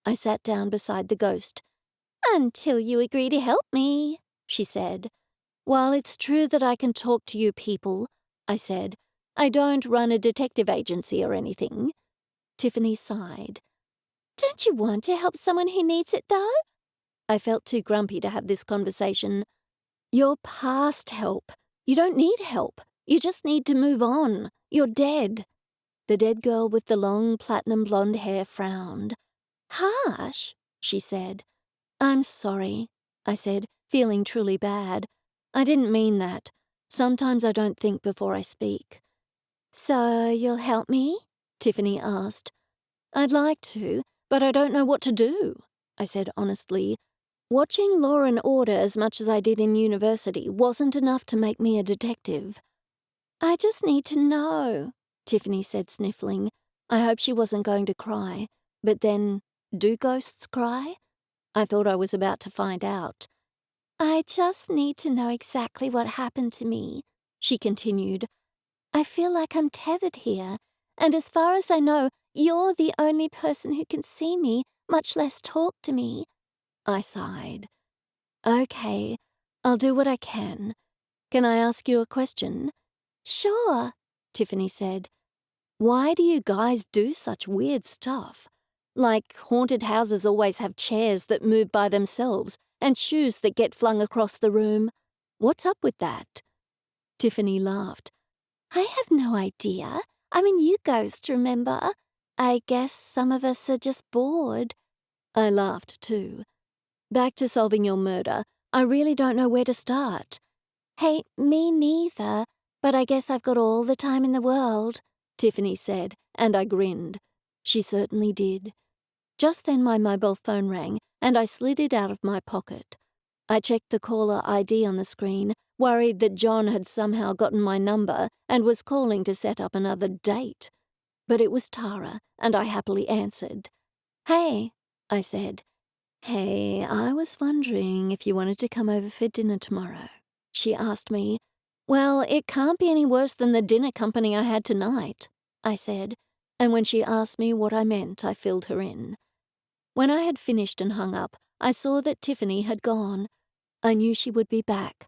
Speaker 3: I sat down beside the ghost.
Speaker 2: "Until you agree to help me," she said.
Speaker 3: "While it's true that I can talk to you people," I said, "I don't run a detective agency or anything." Tiffany sighed.
Speaker 2: "Don't you want to help someone who needs it, though?"
Speaker 3: I felt too grumpy to have this conversation. "You're past help. You don't need help. You just need to move on. You're dead." The dead girl with the long platinum blonde hair frowned.
Speaker 2: "Harsh,"
Speaker 3: she said. "I'm sorry," I said, feeling truly bad. "I didn't mean that. Sometimes I don't think before I speak."
Speaker 2: "So you'll help me?"
Speaker 3: Tiffany asked. "I'd like to, but I don't know what to do," I said honestly. Watching Law and Order as much as I did in university wasn't enough to make me a detective.
Speaker 2: "I just need to know,"
Speaker 3: Tiffany said, sniffling. I hoped she wasn't going to cry. But then, do ghosts cry? I thought I was about to find out.
Speaker 2: "I just need to know exactly what happened to me," she continued. "I feel like I'm tethered here, and as far as I know, you're the only person who can see me, much less talk to me."
Speaker 3: I sighed. "Okay, I'll do what I can. Can I ask you a question?"
Speaker 2: "Sure,"
Speaker 3: Tiffany said. "Why do you guys do such weird stuff? Like haunted houses always have chairs that move by themselves and shoes that get flung across the room. What's up with that?" Tiffany laughed.
Speaker 2: "I have no idea. I mean, you ghosts, remember? I guess some of us are just bored."
Speaker 3: I laughed too. "Back to solving your murder. I really don't know where to start."
Speaker 2: "Hey, me neither, but I guess I've got all the time in the world,"
Speaker 3: Tiffany said, and I grinned. She certainly did. Just then my mobile phone rang, and I slid it out of my pocket. I checked the caller ID on the screen, worried that John had somehow gotten my number and was calling to set up another date. But it was Tara, and I happily answered. "Hey," I said. "Hey, I was wondering if you wanted to come over for dinner tomorrow," she asked me. "Well, it can't be any worse than the dinner company I had tonight," I said, and when she asked me what I meant, I filled her in. When I had finished and hung up, I saw that Tiffany had gone. I knew she would be back.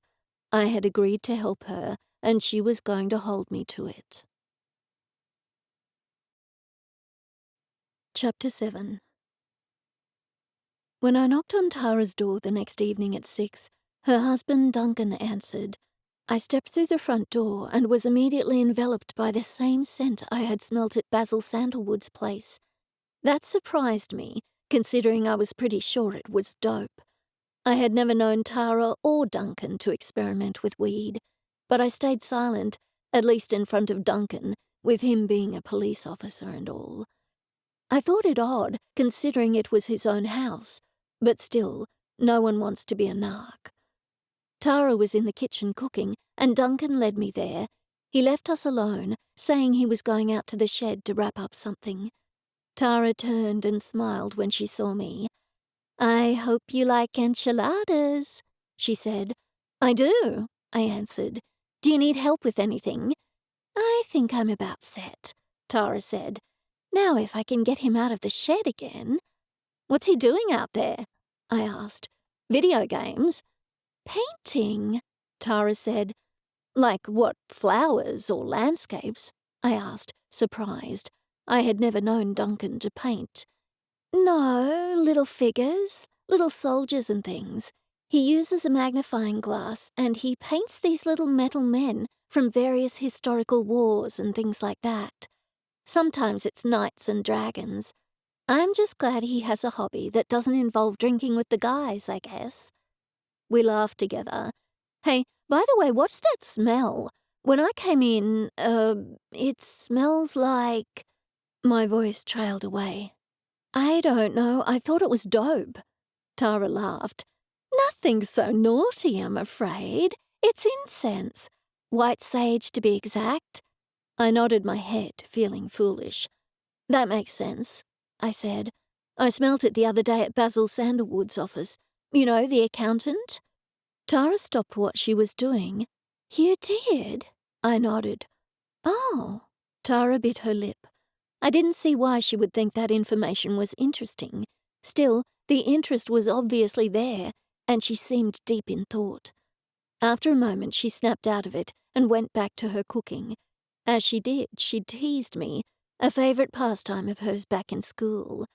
Speaker 3: I had agreed to help her, and she was going to hold me to it. Chapter 7. When I knocked on Tara's door the next evening at 6, her husband Duncan answered. I stepped through the front door and was immediately enveloped by the same scent I had smelt at Basil Sandalwood's place. That surprised me, considering I was pretty sure it was dope. I had never known Tara or Duncan to experiment with weed, but I stayed silent, at least in front of Duncan, with him being a police officer and all. I thought it odd, considering it was his own house, but still, no one wants to be a narc. Tara was in the kitchen cooking, and Duncan led me there. He left us alone, saying he was going out to the shed to wrap up something. Tara turned and smiled when she saw me.
Speaker 2: "I hope you like enchiladas," she said.
Speaker 3: "I do," I answered. "Do you need help with anything?"
Speaker 2: "I think I'm about set," Tara said. "Now if I can get him out of the shed again."
Speaker 3: "What's he doing out there?" I asked. "Video games?"
Speaker 2: "Painting,"
Speaker 3: Tara said. "Like what, flowers or landscapes?" I asked, surprised. I had never known Duncan to paint.
Speaker 2: "No, little figures, little soldiers and things. He uses a magnifying glass and he paints these little metal men from various historical wars and things like that. Sometimes it's knights and dragons. I'm just glad he has a hobby that doesn't involve drinking with the guys, I guess."
Speaker 3: We laughed together. "Hey, by the way, what's that smell? When I came in, it smells like—"
Speaker 1: My voice trailed away. I don't know, I thought it was dope. Tara laughed. Nothing so naughty, I'm afraid. It's incense. White sage, to be exact. I nodded my head, feeling foolish. That makes sense, I said. I smelt it the other day at Basil Sandalwood's office. You know, the accountant? Tara stopped what she was doing. You did? I nodded. Oh. Tara bit her lip. I didn't see why she would think that information was interesting. Still, the interest was obviously there, and she seemed deep in thought. After a moment, she snapped out of it and went back to her cooking. As she did, she teased me, a favourite pastime of hers back in school.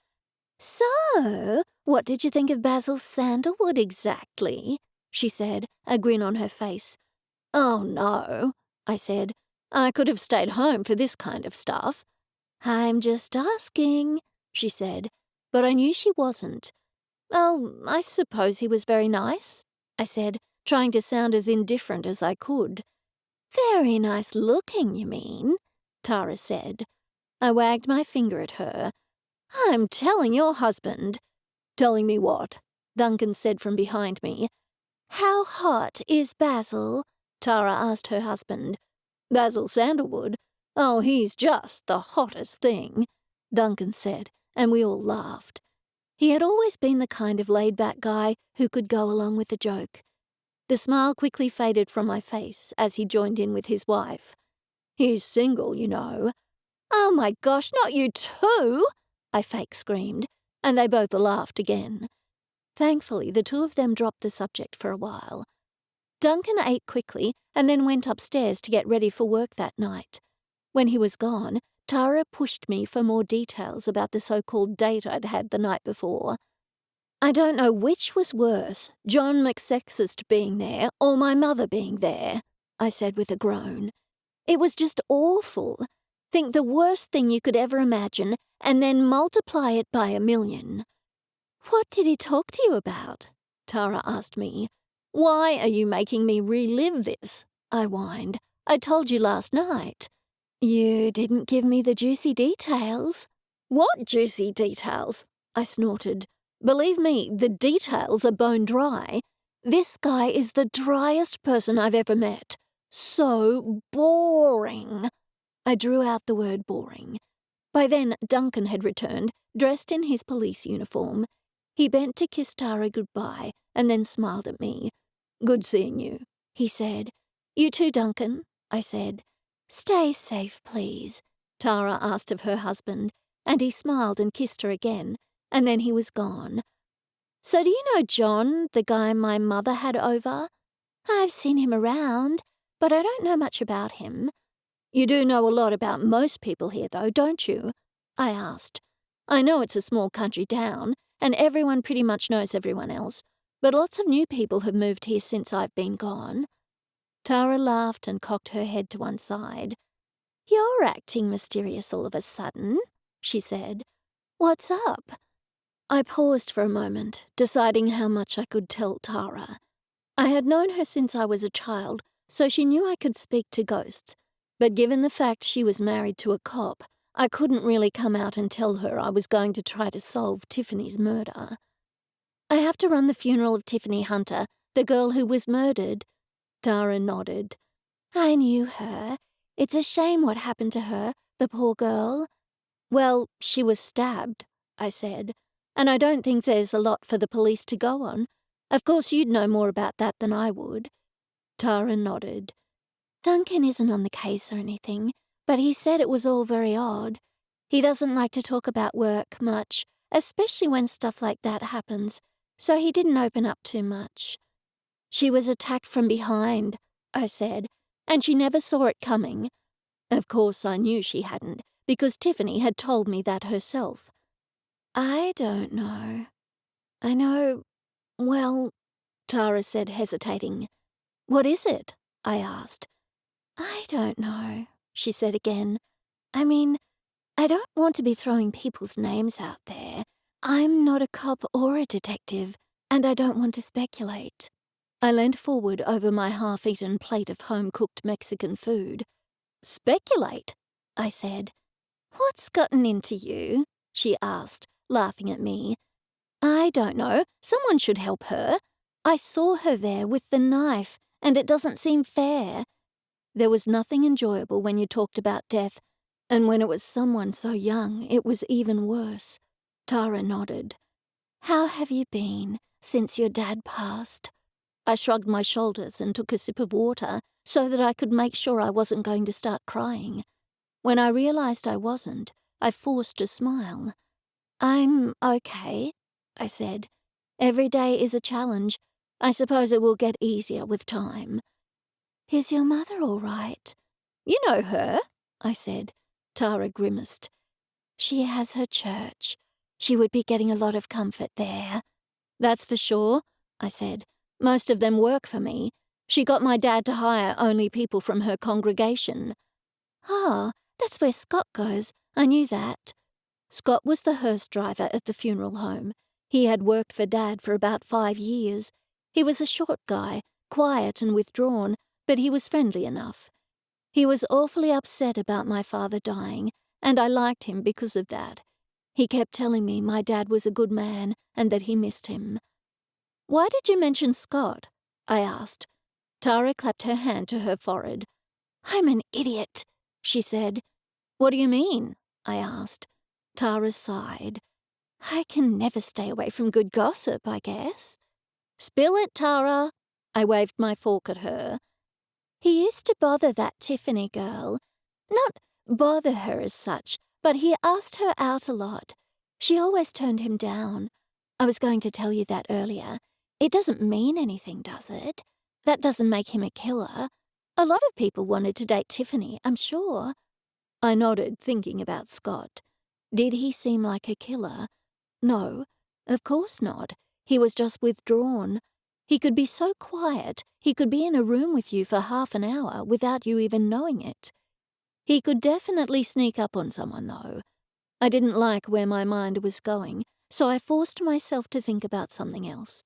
Speaker 1: So, what did you think of Basil Sandalwood exactly? She said, a grin on her face. Oh, no, I said. I could have stayed home for this kind of stuff. I'm just asking, she said, but I knew she wasn't. Oh, I suppose he was very nice, I said, trying to sound as indifferent as I could. Very nice looking, you mean? Tara said. I wagged my finger at her. I'm telling your husband. Telling me what? Duncan said from behind me. How hot is Basil? Tara asked her husband. Basil Sandalwood? Oh, he's just the hottest thing, Duncan said, and we all laughed. He had always been the kind of laid-back guy who could go along with the joke. The smile quickly faded from my face as he joined in with his wife. He's single, you know. Oh my gosh, not you too! I fake screamed, and they both laughed again. Thankfully, the two of them dropped the subject for a while. Duncan ate quickly and then went upstairs to get ready for work that night. When he was gone, Tara pushed me for more details about the so-called date I'd had the night before. I don't know which was worse, John McSexist being there or my mother being there, I said with a groan. It was just awful. Think the worst thing you could ever imagine and then multiply it by 1,000,000. What did he talk to you about? Tara asked me. Why are you making me relive this? I whined. I told you last night. You didn't give me the juicy details. What juicy details? I snorted. Believe me, the details are bone dry. This guy is the driest person I've ever met. So boring. I drew out the word boring. By then, Duncan had returned, dressed in his police uniform. He bent to kiss Tara goodbye and then smiled at me. Good seeing you, he said. You too, Duncan, I said. Stay safe, please, Tara asked of her husband, and he smiled and kissed her again, and then he was gone. So do you know John, the guy my mother had over? I've seen him around, but I don't know much about him. You do know a lot about most people here, though, don't you? I asked. I know it's a small country town, and everyone pretty much knows everyone else, but lots of new people have moved here since I've been gone. Tara laughed and cocked her head to one side. You're acting mysterious all of a sudden, she said. What's up? I paused for a moment, deciding how much I could tell Tara. I had known her since I was a child, so she knew I could speak to ghosts, but given the fact she was married to a cop, I couldn't really come out and tell her I was going to try to solve Tiffany's murder. I have to run the funeral of Tiffany Hunter, the girl who was murdered. Tara nodded. I knew her. It's a shame what happened to her, the poor girl. Well, she was stabbed, I said, and I don't think there's a lot for the police to go on. Of course you'd know more about that than I would. Tara nodded. Duncan isn't on the case or anything, but he said it was all very odd. He doesn't like to talk about work much, especially when stuff like that happens, so he didn't open up too much. She was attacked from behind, I said, and she never saw it coming. Of course I knew she hadn't, because Tiffany had told me that herself. I don't know. I know, well, Tara said, hesitating. What is it? I asked. I don't know, she said again. I mean, I don't want to be throwing people's names out there. I'm not a cop or a detective, and I don't want to speculate. I leaned forward over my half-eaten plate of home-cooked Mexican food. Speculate, I said. "What's gotten into you?" she asked, laughing at me. "I don't know. Someone should help her. I saw her there with the knife, and it doesn't seem fair." There was nothing enjoyable when you talked about death, and when it was someone so young, it was even worse. Tara nodded. "How have you been since your dad passed?" I shrugged my shoulders and took a sip of water so that I could make sure I wasn't going to start crying. When I realized I wasn't, I forced a smile. "I'm okay," I said. "Every day is a challenge. I suppose it will get easier with time." "Is your mother all right?" "You know her," I said. Tara grimaced. "She has her church. She would be getting a lot of comfort there." "That's for sure," I said. "Most of them work for me. She got my dad to hire only people from her congregation." "Ah, that's where Scott goes. I knew that." Scott was the hearse driver at the funeral home. He had worked for Dad for about 5 years. He was a short guy, quiet and withdrawn, but he was friendly enough. He was awfully upset about my father dying, and I liked him because of that. He kept telling me my dad was a good man and that he missed him. "Why did you mention Scott?" I asked. Tara clapped her hand to her forehead. "I'm an idiot," she said. "What do you mean?" I asked. Tara sighed. "I can never stay away from good gossip, I guess." "Spill it, Tara." I waved my fork at her. "He used to bother that Tiffany girl. Not bother her as such, but he asked her out a lot. She always turned him down. I was going to tell you that earlier. It doesn't mean anything, does it? That doesn't make him a killer. A lot of people wanted to date Tiffany, I'm sure." I nodded, thinking about Scott. Did he seem like a killer? No, of course not. He was just withdrawn. He could be so quiet, he could be in a room with you for half an hour without you even knowing it. He could definitely sneak up on someone, though. I didn't like where my mind was going, so I forced myself to think about something else.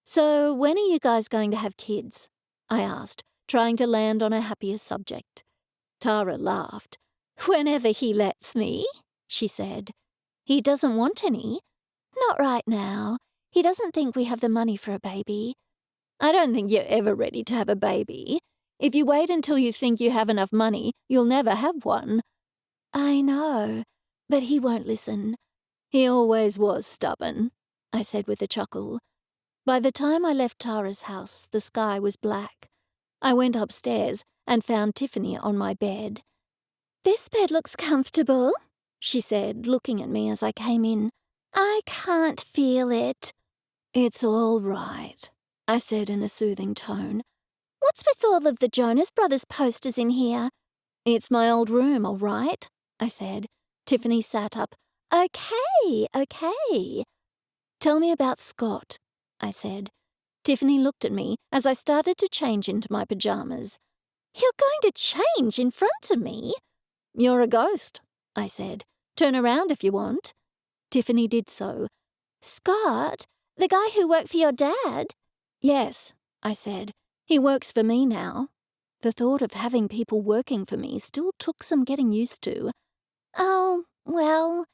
Speaker 1: "So when are you guys going to have kids?" I asked, trying to land on a happier subject. Tara laughed. "Whenever he lets me," she said. "He doesn't want any?" "Not right now. He doesn't think we have the money for a baby." "I don't think you're ever ready to have a baby. If you wait until you think you have enough money, you'll never have one." "I know, but he won't listen." "He always was stubborn," I said with a chuckle. By the time I left Tara's house, the sky was black. I went upstairs and found Tiffany on my bed.
Speaker 2: "This bed looks comfortable," she said, looking at me as I came in. "I can't feel it."
Speaker 1: "It's all right," I said in a soothing tone.
Speaker 2: "What's with all of the Jonas Brothers posters in here?"
Speaker 1: "It's my old room, all right," I said. Tiffany sat up.
Speaker 2: Okay.
Speaker 1: "Tell me about Scott," I said. Tiffany looked at me as I started to change into my pajamas.
Speaker 2: "You're going to change in front of me?"
Speaker 1: "You're a ghost," I said. "Turn around if you want." Tiffany did so.
Speaker 2: "Scott? The guy who worked for your dad?"
Speaker 1: "Yes," I said. "He works for me now." The thought of having people working for me still took some getting used to.
Speaker 2: "Oh, well,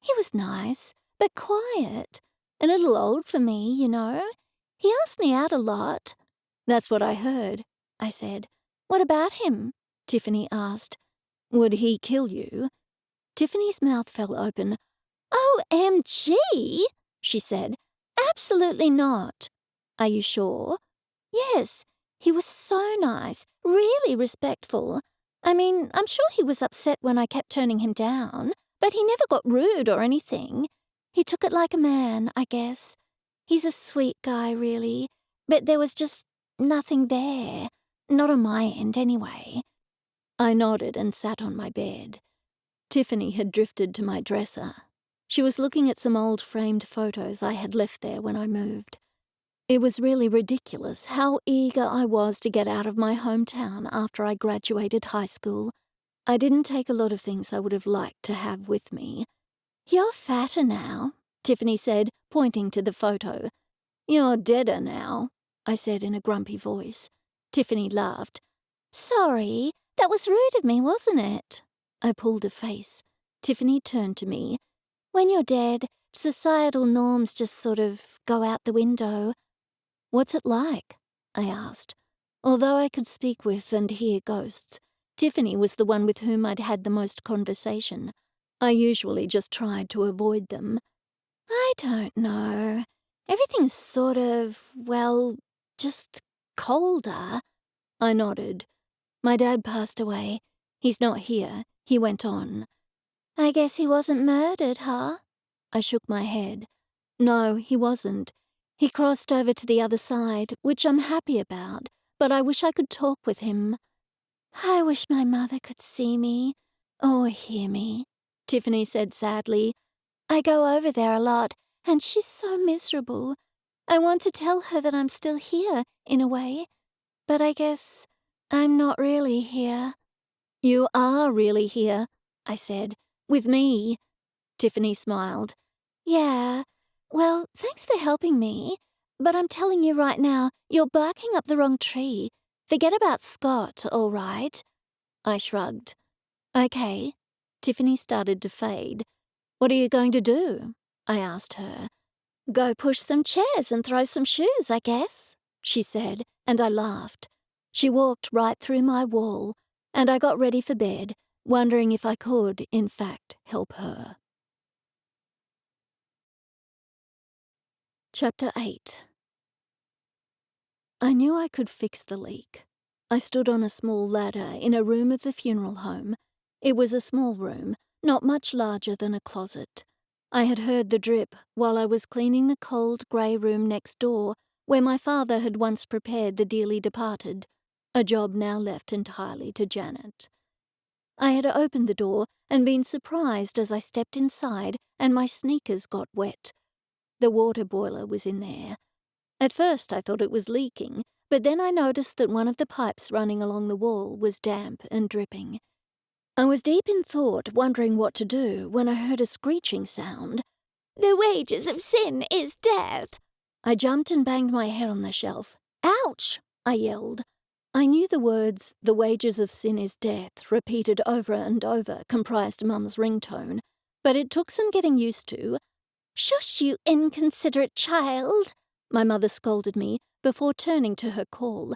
Speaker 2: he was nice, but quiet.
Speaker 1: A little old for me, you know.
Speaker 2: He asked me out a lot."
Speaker 1: "That's what I heard," I said.
Speaker 2: "What about him?"
Speaker 1: Tiffany asked. "Would he kill you?" Tiffany's mouth fell open.
Speaker 2: "OMG,"
Speaker 1: she said.
Speaker 2: "Absolutely not."
Speaker 1: "Are you sure?"
Speaker 2: "Yes, he was so nice, really respectful. I mean, I'm sure he was upset when I kept turning him down, but he never got rude or anything. He took it like a man, I guess. He's a sweet guy, really, but there was just nothing there. Not on my end, anyway."
Speaker 1: I nodded and sat on my bed. Tiffany had drifted to my dresser. She was looking at some old framed photos I had left there when I moved. It was really ridiculous how eager I was to get out of my hometown after I graduated high school. I didn't take a lot of things I would have liked to have with me.
Speaker 2: "You're fatter now,"
Speaker 1: Tiffany said, pointing to the photo. "You're deader now," I said in a grumpy voice. Tiffany laughed.
Speaker 2: "Sorry, that was rude of me, wasn't it?"
Speaker 1: I pulled a face. Tiffany turned to me. When you're dead, societal norms just sort of go out the window. What's it like? I asked. Although I could speak with and hear ghosts, Tiffany was the one with whom I'd had the most conversation. I usually just tried to avoid them. I don't know. Everything's sort of, well, just colder. I nodded. My dad passed away. He's not here, he went on. I guess he wasn't murdered, huh? I shook my head. No, he wasn't. He crossed over to the other side, which I'm happy about, but I wish I could talk with him. I wish my mother could see me, or hear me, Tiffany said sadly. I go over there a lot, and she's so miserable. I want to tell her that I'm still here, in a way, but I guess I'm not really here. You are really here, I said, with me. Tiffany smiled. Yeah, well, thanks for helping me, but I'm telling you right now, you're barking up the wrong tree. Forget about Scott, all right? I shrugged. Okay. Tiffany started to fade. What are you going to do? I asked her. Go push some chairs and throw some shoes, I guess, she said, and I laughed. She walked right through my wall, and I got ready for bed, wondering if I could, in fact, help her. Chapter 8. I knew I could fix the leak. I stood on a small ladder in a room of the funeral home. It was a small room, not much larger than a closet. I had heard the drip while I was cleaning the cold grey room next door, where my father had once prepared the dearly departed, a job now left entirely to Janet. I had opened the door and been surprised as I stepped inside and my sneakers got wet. The water boiler was in there. At first I thought it was leaking, but then I noticed that one of the pipes running along the wall was damp and dripping. I was deep in thought, wondering what to do, when I heard a screeching sound. The wages of sin is death. I jumped and banged my head on the shelf. Ouch! I yelled. I knew the words, "The wages of sin is death," repeated over and over, comprised Mum's ringtone, but it took some getting used to. Shush, you inconsiderate child, my mother scolded me before turning to her call.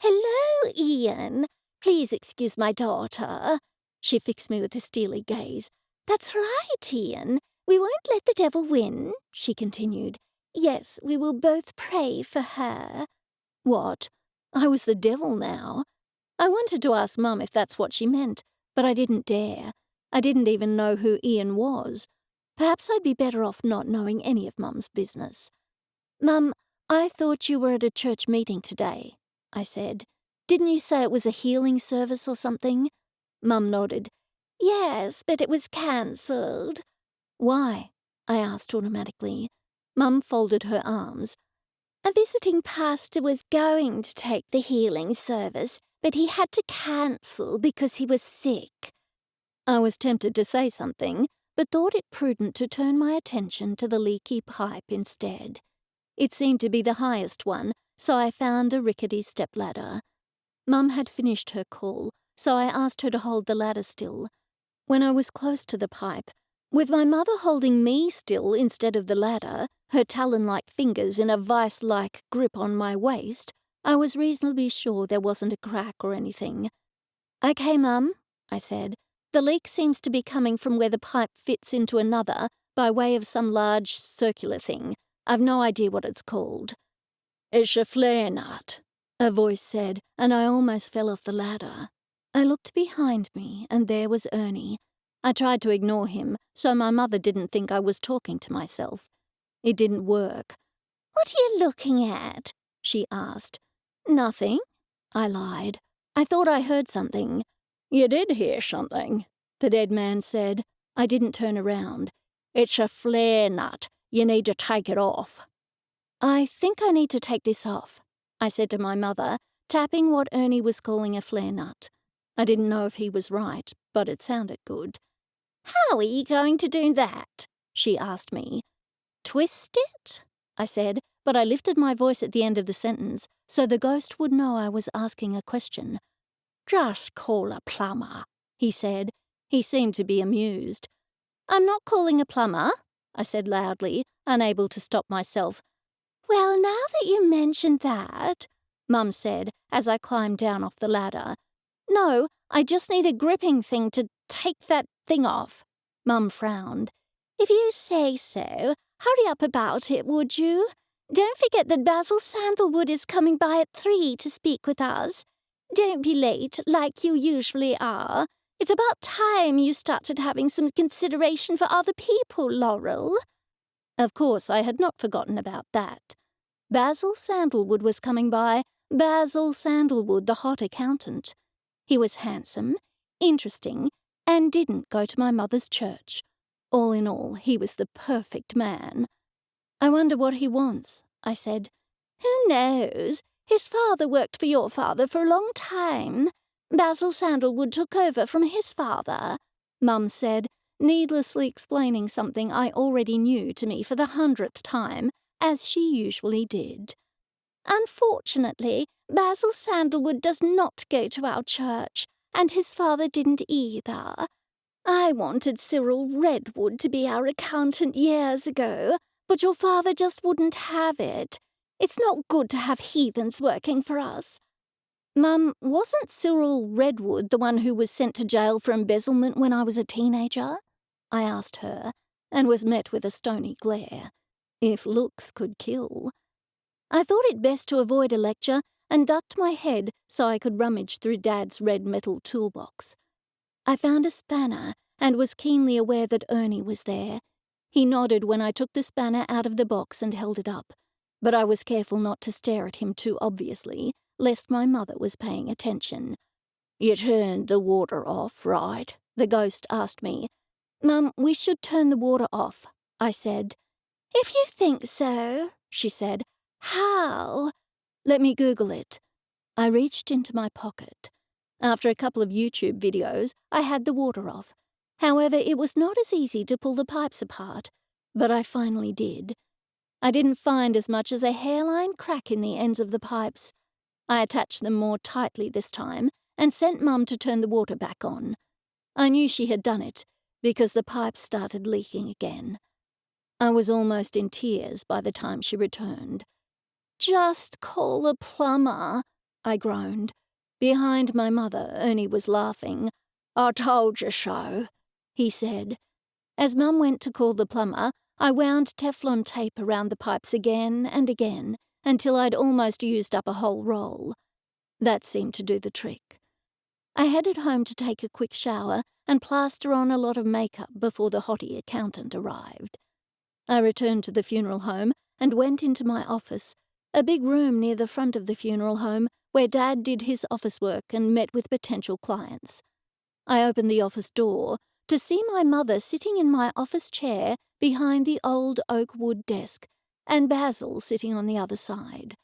Speaker 1: Hello, Ian. Please excuse my daughter. She fixed me with a steely gaze. That's right, Ian. We won't let the devil win, she continued. Yes, we will both pray for her. What? I was the devil now. I wanted to ask Mum if that's what she meant, but I didn't dare. I didn't even know who Ian was. Perhaps I'd be better off not knowing any of Mum's business. Mum, I thought you were at a church meeting today, I said. Didn't you say it was a healing service or something? Mum nodded. Yes, but it was cancelled. Why? I asked automatically. Mum folded her arms. A visiting pastor was going to take the healing service, but he had to cancel because he was sick. I was tempted to say something, but thought it prudent to turn my attention to the leaky pipe instead. It seemed to be the highest one, so I found a rickety stepladder. Mum had finished her call, so I asked her to hold the ladder still. When I was close to the pipe, with my mother holding me still instead of the ladder, her talon-like fingers in a vice-like grip on my waist, I was reasonably sure there wasn't a crack or anything. Okay, Mum, I said. The leak seems to be coming from where the pipe fits into another by way of some large circular thing. I've no idea what it's called. It's a flare nut, a voice said, and I almost fell off the ladder. I looked behind me, and there was Ernie. I tried to ignore him, so my mother didn't think I was talking to myself. It didn't work. What are you looking at? She asked. Nothing, I lied. I thought I heard something. You did hear something, the dead man said. I didn't turn around. It's a flare nut. You need to take it off. I think I need to take this off, I said to my mother, tapping what Ernie was calling a flare nut. I didn't know if he was right, but it sounded good. How are you going to do that? She asked me. Twist it? I said, but I lifted my voice at the end of the sentence so the ghost would know I was asking a question. Just call a plumber, he said. He seemed to be amused. I'm not calling a plumber, I said loudly, unable to stop myself.
Speaker 2: Well, now that you mentioned that,
Speaker 1: Mum said as I climbed down off the ladder. No, I just need a gripping thing to take that thing off. Mum frowned.
Speaker 2: If you say so, hurry up about it, would you? Don't forget that Basil Sandalwood is coming by at 3 to speak with us. Don't be late, like you usually are. It's about time you started having some consideration for other people, Laurel.
Speaker 1: Of course, I had not forgotten about that. Basil Sandalwood was coming by, Basil Sandalwood, the hot accountant. He was handsome, interesting, and didn't go to my mother's church. All in all, he was the perfect man. I wonder what he wants, I said.
Speaker 2: Who knows? His father worked for your father for a long time. Basil Sandalwood took over from his father,
Speaker 1: Mum said, needlessly explaining something I already knew to me for the 100th time, as she usually did.
Speaker 2: Unfortunately, Basil Sandalwood does not go to our church, and his father didn't either. I wanted Cyril Redwood to be our accountant years ago, but your father just wouldn't have it. It's not good to have heathens working for us.
Speaker 1: Mum, wasn't Cyril Redwood the one who was sent to jail for embezzlement when I was a teenager? I asked her, and was met with a stony glare. If looks could kill. I thought it best to avoid a lecture and ducked my head so I could rummage through Dad's red metal toolbox. I found a spanner and was keenly aware that Ernie was there. He nodded when I took the spanner out of the box and held it up, but I was careful not to stare at him too obviously, lest my mother was paying attention. You turned the water off, right? The ghost asked me. Mum, we should turn the water off, I said.
Speaker 2: If you think so,
Speaker 1: she said.
Speaker 2: How?
Speaker 1: Let me Google it. I reached into my pocket. After a couple of YouTube videos, I had the water off. However, it was not as easy to pull the pipes apart, but I finally did. I didn't find as much as a hairline crack in the ends of the pipes. I attached them more tightly this time and sent Mum to turn the water back on. I knew she had done it because the pipes started leaking again. I was almost in tears by the time she returned.
Speaker 2: Just call a plumber,
Speaker 1: I groaned. Behind my mother, Ernie was laughing. I told you so, he said. As Mum went to call the plumber, I wound Teflon tape around the pipes again and again until I'd almost used up a whole roll. That seemed to do the trick. I headed home to take a quick shower and plaster on a lot of makeup before the hottie accountant arrived. I returned to the funeral home and went into my office, a big room near the front of the funeral home where Dad did his office work and met with potential clients. I opened the office door to see my mother sitting in my office chair behind the old oak wood desk and Basil sitting on the other side.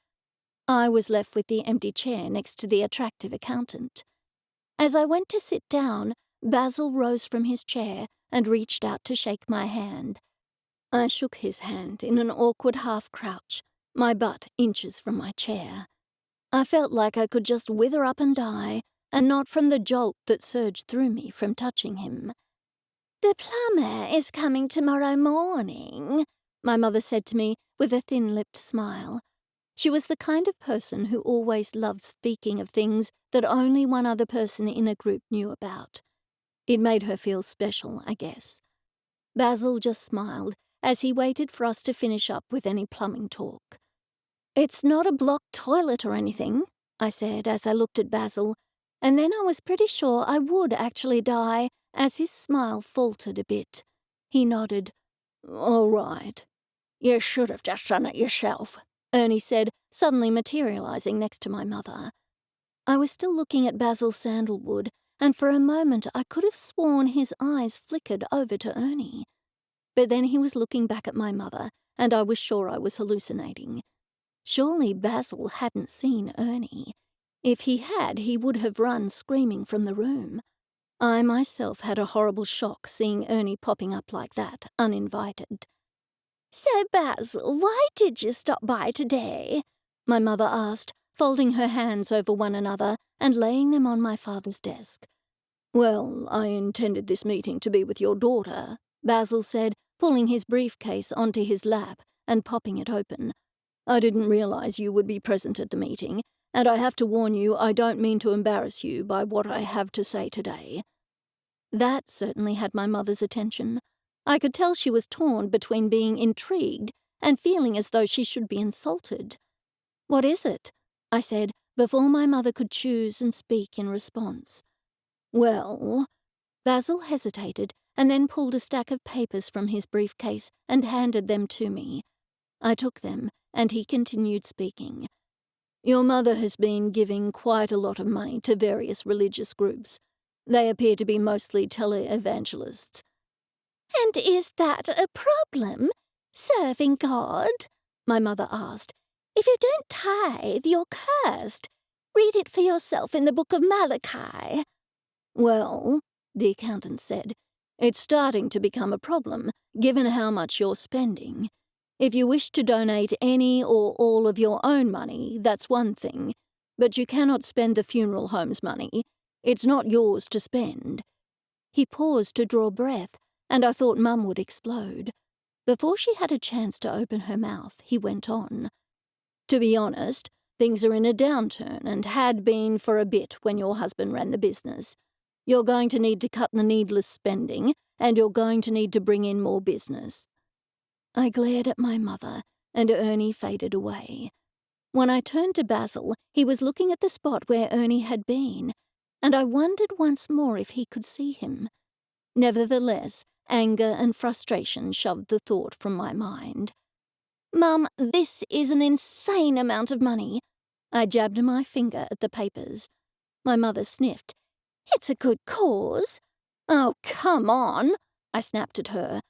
Speaker 1: I was left with the empty chair next to the attractive accountant. As I went to sit down, Basil rose from his chair and reached out to shake my hand. I shook his hand in an awkward half-crouch, my butt inches from my chair. I felt like I could just wither up and die, and not from the jolt that surged through me from touching him.
Speaker 2: The plumber is coming tomorrow morning,
Speaker 1: my mother said to me with a thin-lipped smile. She was the kind of person who always loved speaking of things that only one other person in a group knew about. It made her feel special, I guess. Basil just smiled as he waited for us to finish up with any plumbing talk. It's not a blocked toilet or anything, I said as I looked at Basil, and then I was pretty sure I would actually die as his smile faltered a bit. He nodded. All right. You should have just done it yourself, Ernie said, suddenly materializing next to my mother. I was still looking at Basil Sandalwood, and for a moment I could have sworn his eyes flickered over to Ernie. But then he was looking back at my mother, and I was sure I was hallucinating. Surely Basil hadn't seen Ernie. If he had, he would have run screaming from the room. I myself had a horrible shock seeing Ernie popping up like that, uninvited.
Speaker 2: So, Basil, why did you stop by today?
Speaker 1: My mother asked, folding her hands over one another and laying them on my father's desk. Well, I intended this meeting to be with your daughter,
Speaker 3: Basil said, pulling his briefcase onto his lap and popping it open. "I didn't realize you would be present at the meeting, and I have to warn you I don't mean to embarrass you by what I have to say today." That certainly had my mother's attention. I could tell she was torn between being intrigued and feeling as though she should be insulted. "What is it?" I said, before my mother could choose and speak in response. "Well," Basil hesitated and then pulled a stack of papers from his briefcase and handed them to me. I took them, and he continued speaking. "Your mother has been giving quite a lot of money to various religious groups. They appear to be mostly televangelists."
Speaker 2: "And is that a problem? Serving God?" my mother asked. "If you don't tithe, you're cursed. Read it for yourself in the book of Malachi."
Speaker 3: "Well," the accountant said, "it's starting to become a problem, given how much you're spending. If you wish to donate any or all of your own money, that's one thing, but you cannot spend the funeral home's money. It's not yours to spend." He paused to draw breath, and I thought Mum would explode. Before she had a chance to open her mouth, he went on. "To be honest, things are in a downturn and had been for a bit when your husband ran the business. You're going to need to cut the needless spending, and you're going to need to bring in more business." I glared at my mother, and Ernie faded away. When I turned to Basil, he was looking at the spot where Ernie had been, and I wondered once more if he could see him. Nevertheless, anger and frustration shoved the thought from my mind.
Speaker 2: "Mum, this is an insane amount of money."
Speaker 3: I jabbed my finger at the papers. My mother sniffed.
Speaker 2: "It's a good cause."
Speaker 3: "Oh, come on," I snapped at her.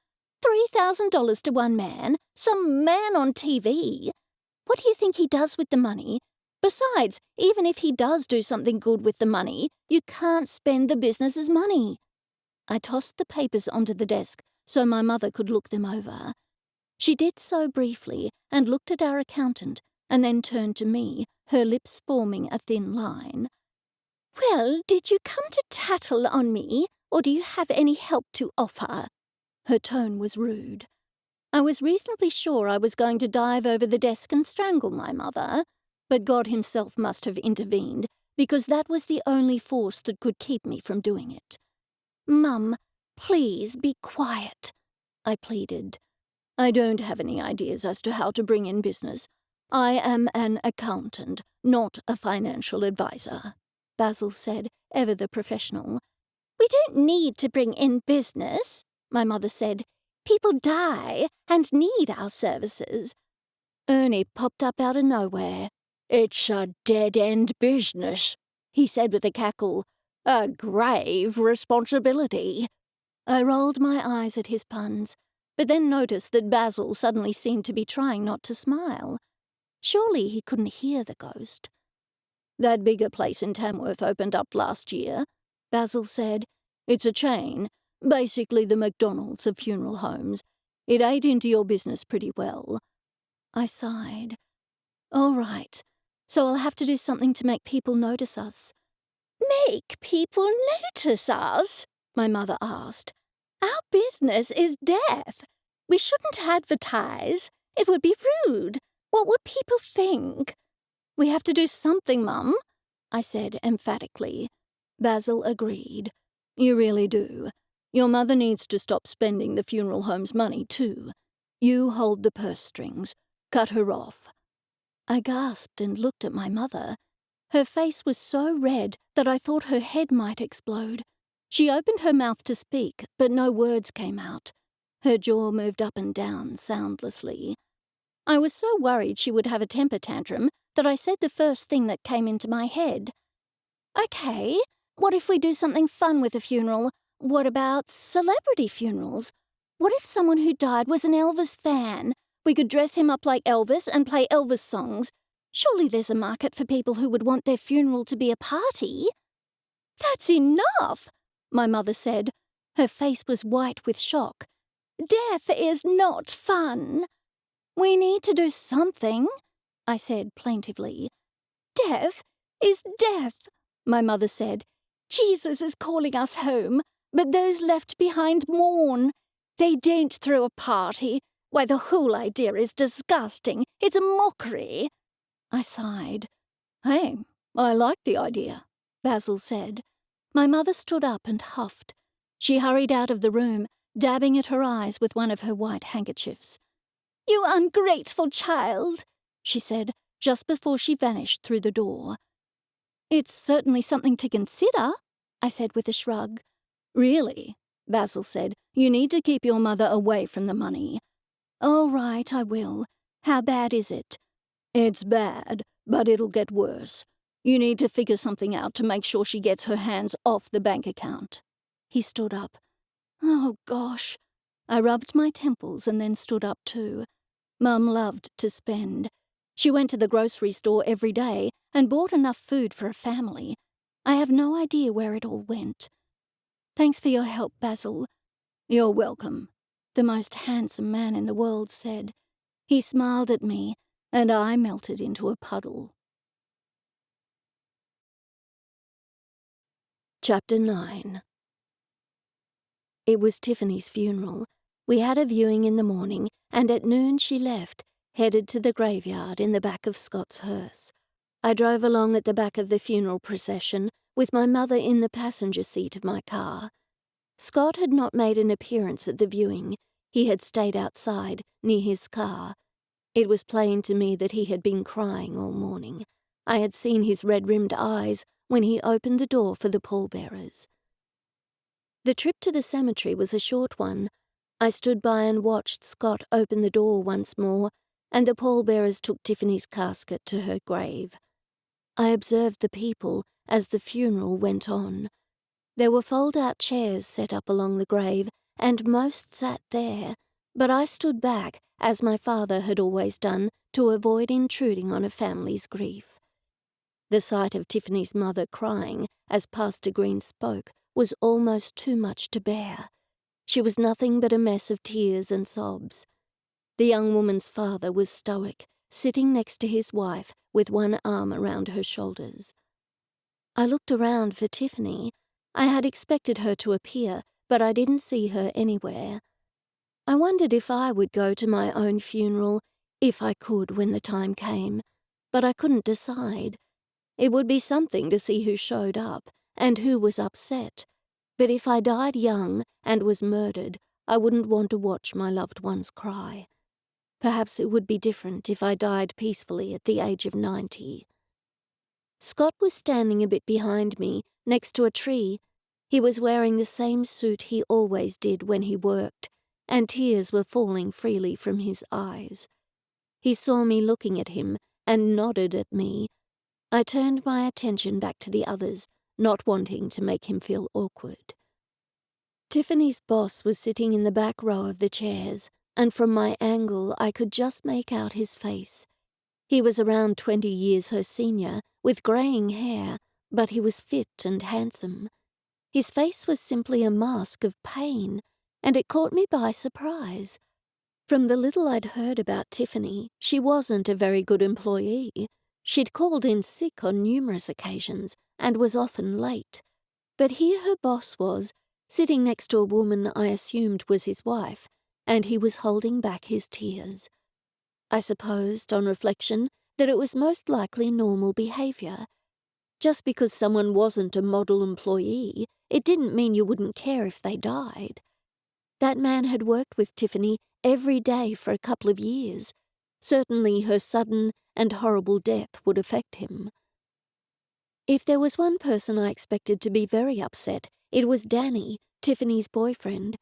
Speaker 2: $3,000 to one man, some man on TV. What do you think he does with the money? Besides, even if he does do something good with the money, you can't spend the business's money."
Speaker 3: I tossed the papers onto the desk so my mother could look them over. She did so briefly and looked at our accountant and then turned to me, her lips forming a thin line.
Speaker 2: "Well, did you come to tattle on me, or do you have any help to offer?"
Speaker 3: Her tone was rude. I was reasonably sure I was going to dive over the desk and strangle my mother, but God himself must have intervened, because that was the only force that could keep me from doing it.
Speaker 2: "Mum, please be quiet," I pleaded.
Speaker 3: "I don't have any ideas as to how to bring in business. I am an accountant, not a financial advisor," Basil said, ever the professional.
Speaker 2: "We don't need to bring in business," my mother said. "People die and need our services."
Speaker 3: Ernie popped up out of nowhere. "It's a dead-end business," he said with a cackle. "A grave responsibility." I rolled my eyes at his puns, but then noticed that Basil suddenly seemed to be trying not to smile. Surely he couldn't hear the ghost. "That bigger place in Tamworth opened up last year," Basil said. "It's a chain, basically the McDonald's of funeral homes. It ate into your business pretty well." I sighed. "All right, so I'll have to do something to make people notice us."
Speaker 2: "Make people notice us?" my mother asked. "Our business is death. We shouldn't advertise. It would be rude. What would people think?"
Speaker 3: "We have to do something, Mum," I said emphatically. Basil agreed. "You really do. Your mother needs to stop spending the funeral home's money, too. You hold the purse strings. Cut her off." I gasped and looked at my mother. Her face was so red that I thought her head might explode. She opened her mouth to speak, but no words came out. Her jaw moved up and down soundlessly. I was so worried she would have a temper tantrum that I said the first thing that came into my head.
Speaker 2: "Okay, what if we do something fun with a funeral? What about celebrity funerals? What if someone who died was an Elvis fan? We could dress him up like Elvis and play Elvis songs. Surely there's a market for people who would want their funeral to be a party."
Speaker 3: "That's enough," my mother said. Her face was white with shock.
Speaker 2: "Death is not fun."
Speaker 3: "We need to do something," I said plaintively.
Speaker 2: "Death is death," my mother said. "Jesus is calling us home, but those left behind mourn.
Speaker 1: They don't throw a party. Why, the whole idea is disgusting. It's a mockery. I sighed. Hey, I like the idea, Basil said. My mother stood up and huffed. She hurried out of the room, dabbing at her eyes with one of her white handkerchiefs. You ungrateful child, she said, just before she vanished through the door. It's certainly something to consider, I said with a shrug. Really, Basil said, you need to keep your mother away from the money. All right, I will. How bad is it? It's bad, but it'll get worse. You need to figure something out to make sure she gets her hands off the bank account. He stood up. Oh, gosh. I rubbed my temples and then stood up too. Mum loved to spend. She went to the grocery store every day and bought enough food for a family. I have no idea where it all went. Thanks for your help, Basil. You're welcome, the most handsome man in the world said. He smiled at me, and I melted into a puddle. Chapter 9. It was Tiffany's funeral. We had a viewing in the morning, and at noon she left, headed to the graveyard in the back of Scott's hearse. I drove along at the back of the funeral procession, with my mother in the passenger seat of my car. Scott had not made an appearance at the viewing. He had stayed outside, near his car. It was plain to me that he had been crying all morning. I had seen his red-rimmed eyes when he opened the door for the pallbearers. The trip to the cemetery was a short one. I stood by and watched Scott open the door once more, and the pallbearers took Tiffany's casket to her grave. I observed the people as the funeral went on. There were fold-out chairs set up along the grave, and most sat there, but I stood back, as my father had always done, to avoid intruding on a family's grief. The sight of Tiffany's mother crying, as Pastor Green spoke, was almost too much to bear. She was nothing but a mess of tears and sobs. The young woman's father was stoic, sitting next to his wife with one arm around her shoulders. I looked around for Tiffany. I had expected her to appear, but I didn't see her anywhere. I wondered if I would go to my own funeral, if I could when the time came, but I couldn't decide. It would be something to see who showed up and who was upset, but if I died young and was murdered, I wouldn't want to watch my loved ones cry. Perhaps it would be different if I died peacefully at the age of 90. Scott was standing a bit behind me, next to a tree. He was wearing the same suit he always did when he worked, and tears were falling freely from his eyes. He saw me looking at him and nodded at me. I turned my attention back to the others, not wanting to make him feel awkward. Tiffany's boss was sitting in the back row of the chairs, and from my angle I could just make out his face. He was around 20 years her senior, with greying hair, but he was fit and handsome. His face was simply a mask of pain, and it caught me by surprise. From the little I'd heard about Tiffany, she wasn't a very good employee. She'd called in sick on numerous occasions and was often late. But here her boss was, sitting next to a woman I assumed was his wife, and he was holding back his tears. I supposed, on reflection, that it was most likely normal behavior. Just because someone wasn't a model employee, it didn't mean you wouldn't care if they died. That man had worked with Tiffany every day for a couple of years. Certainly her sudden and horrible death would affect him. If there was one person I expected to be very upset, it was Danny, Tiffany's boyfriend.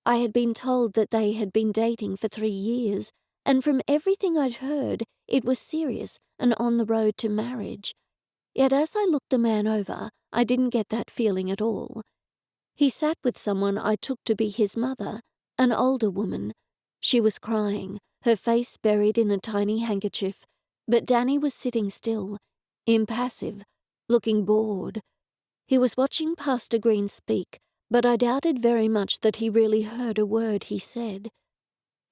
Speaker 1: I had been told that they had been dating for 3 years, and from everything I'd heard, it was serious and on the road to marriage. Yet as I looked the man over, I didn't get that feeling at all. He sat with someone I took to be his mother, an older woman. She was crying, her face buried in a tiny handkerchief, but Danny was sitting still, impassive, looking bored. He was watching Pastor Green speak, but I doubted very much that he really heard a word he said.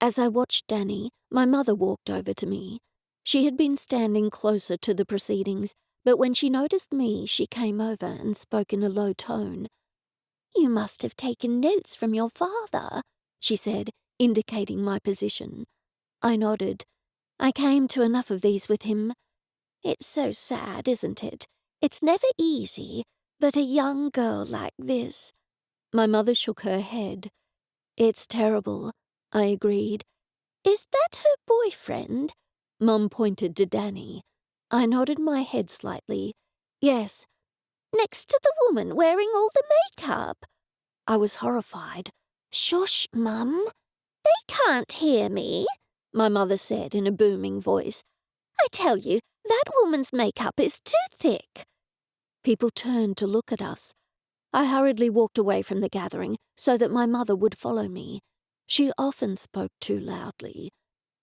Speaker 1: As I watched Danny, my mother walked over to me. She had been standing closer to the proceedings, but when she noticed me, she came over and spoke in a low tone.
Speaker 2: You must have taken notes from your father,
Speaker 1: she said, indicating my position. I nodded. I came to enough of these with him.
Speaker 2: It's so sad, isn't it? It's never easy, but a young girl like this.
Speaker 1: My mother shook her head. It's terrible, I agreed.
Speaker 2: Is that her boyfriend?
Speaker 1: Mum pointed to Danny. I nodded my head slightly. Yes.
Speaker 2: Next to the woman wearing all the makeup.
Speaker 1: I was horrified.
Speaker 2: Shush, Mum. They can't hear me, my mother said in a booming voice. I tell you, that woman's makeup is too thick.
Speaker 1: People turned to look at us. I hurriedly walked away from the gathering so that my mother would follow me. She often spoke too loudly.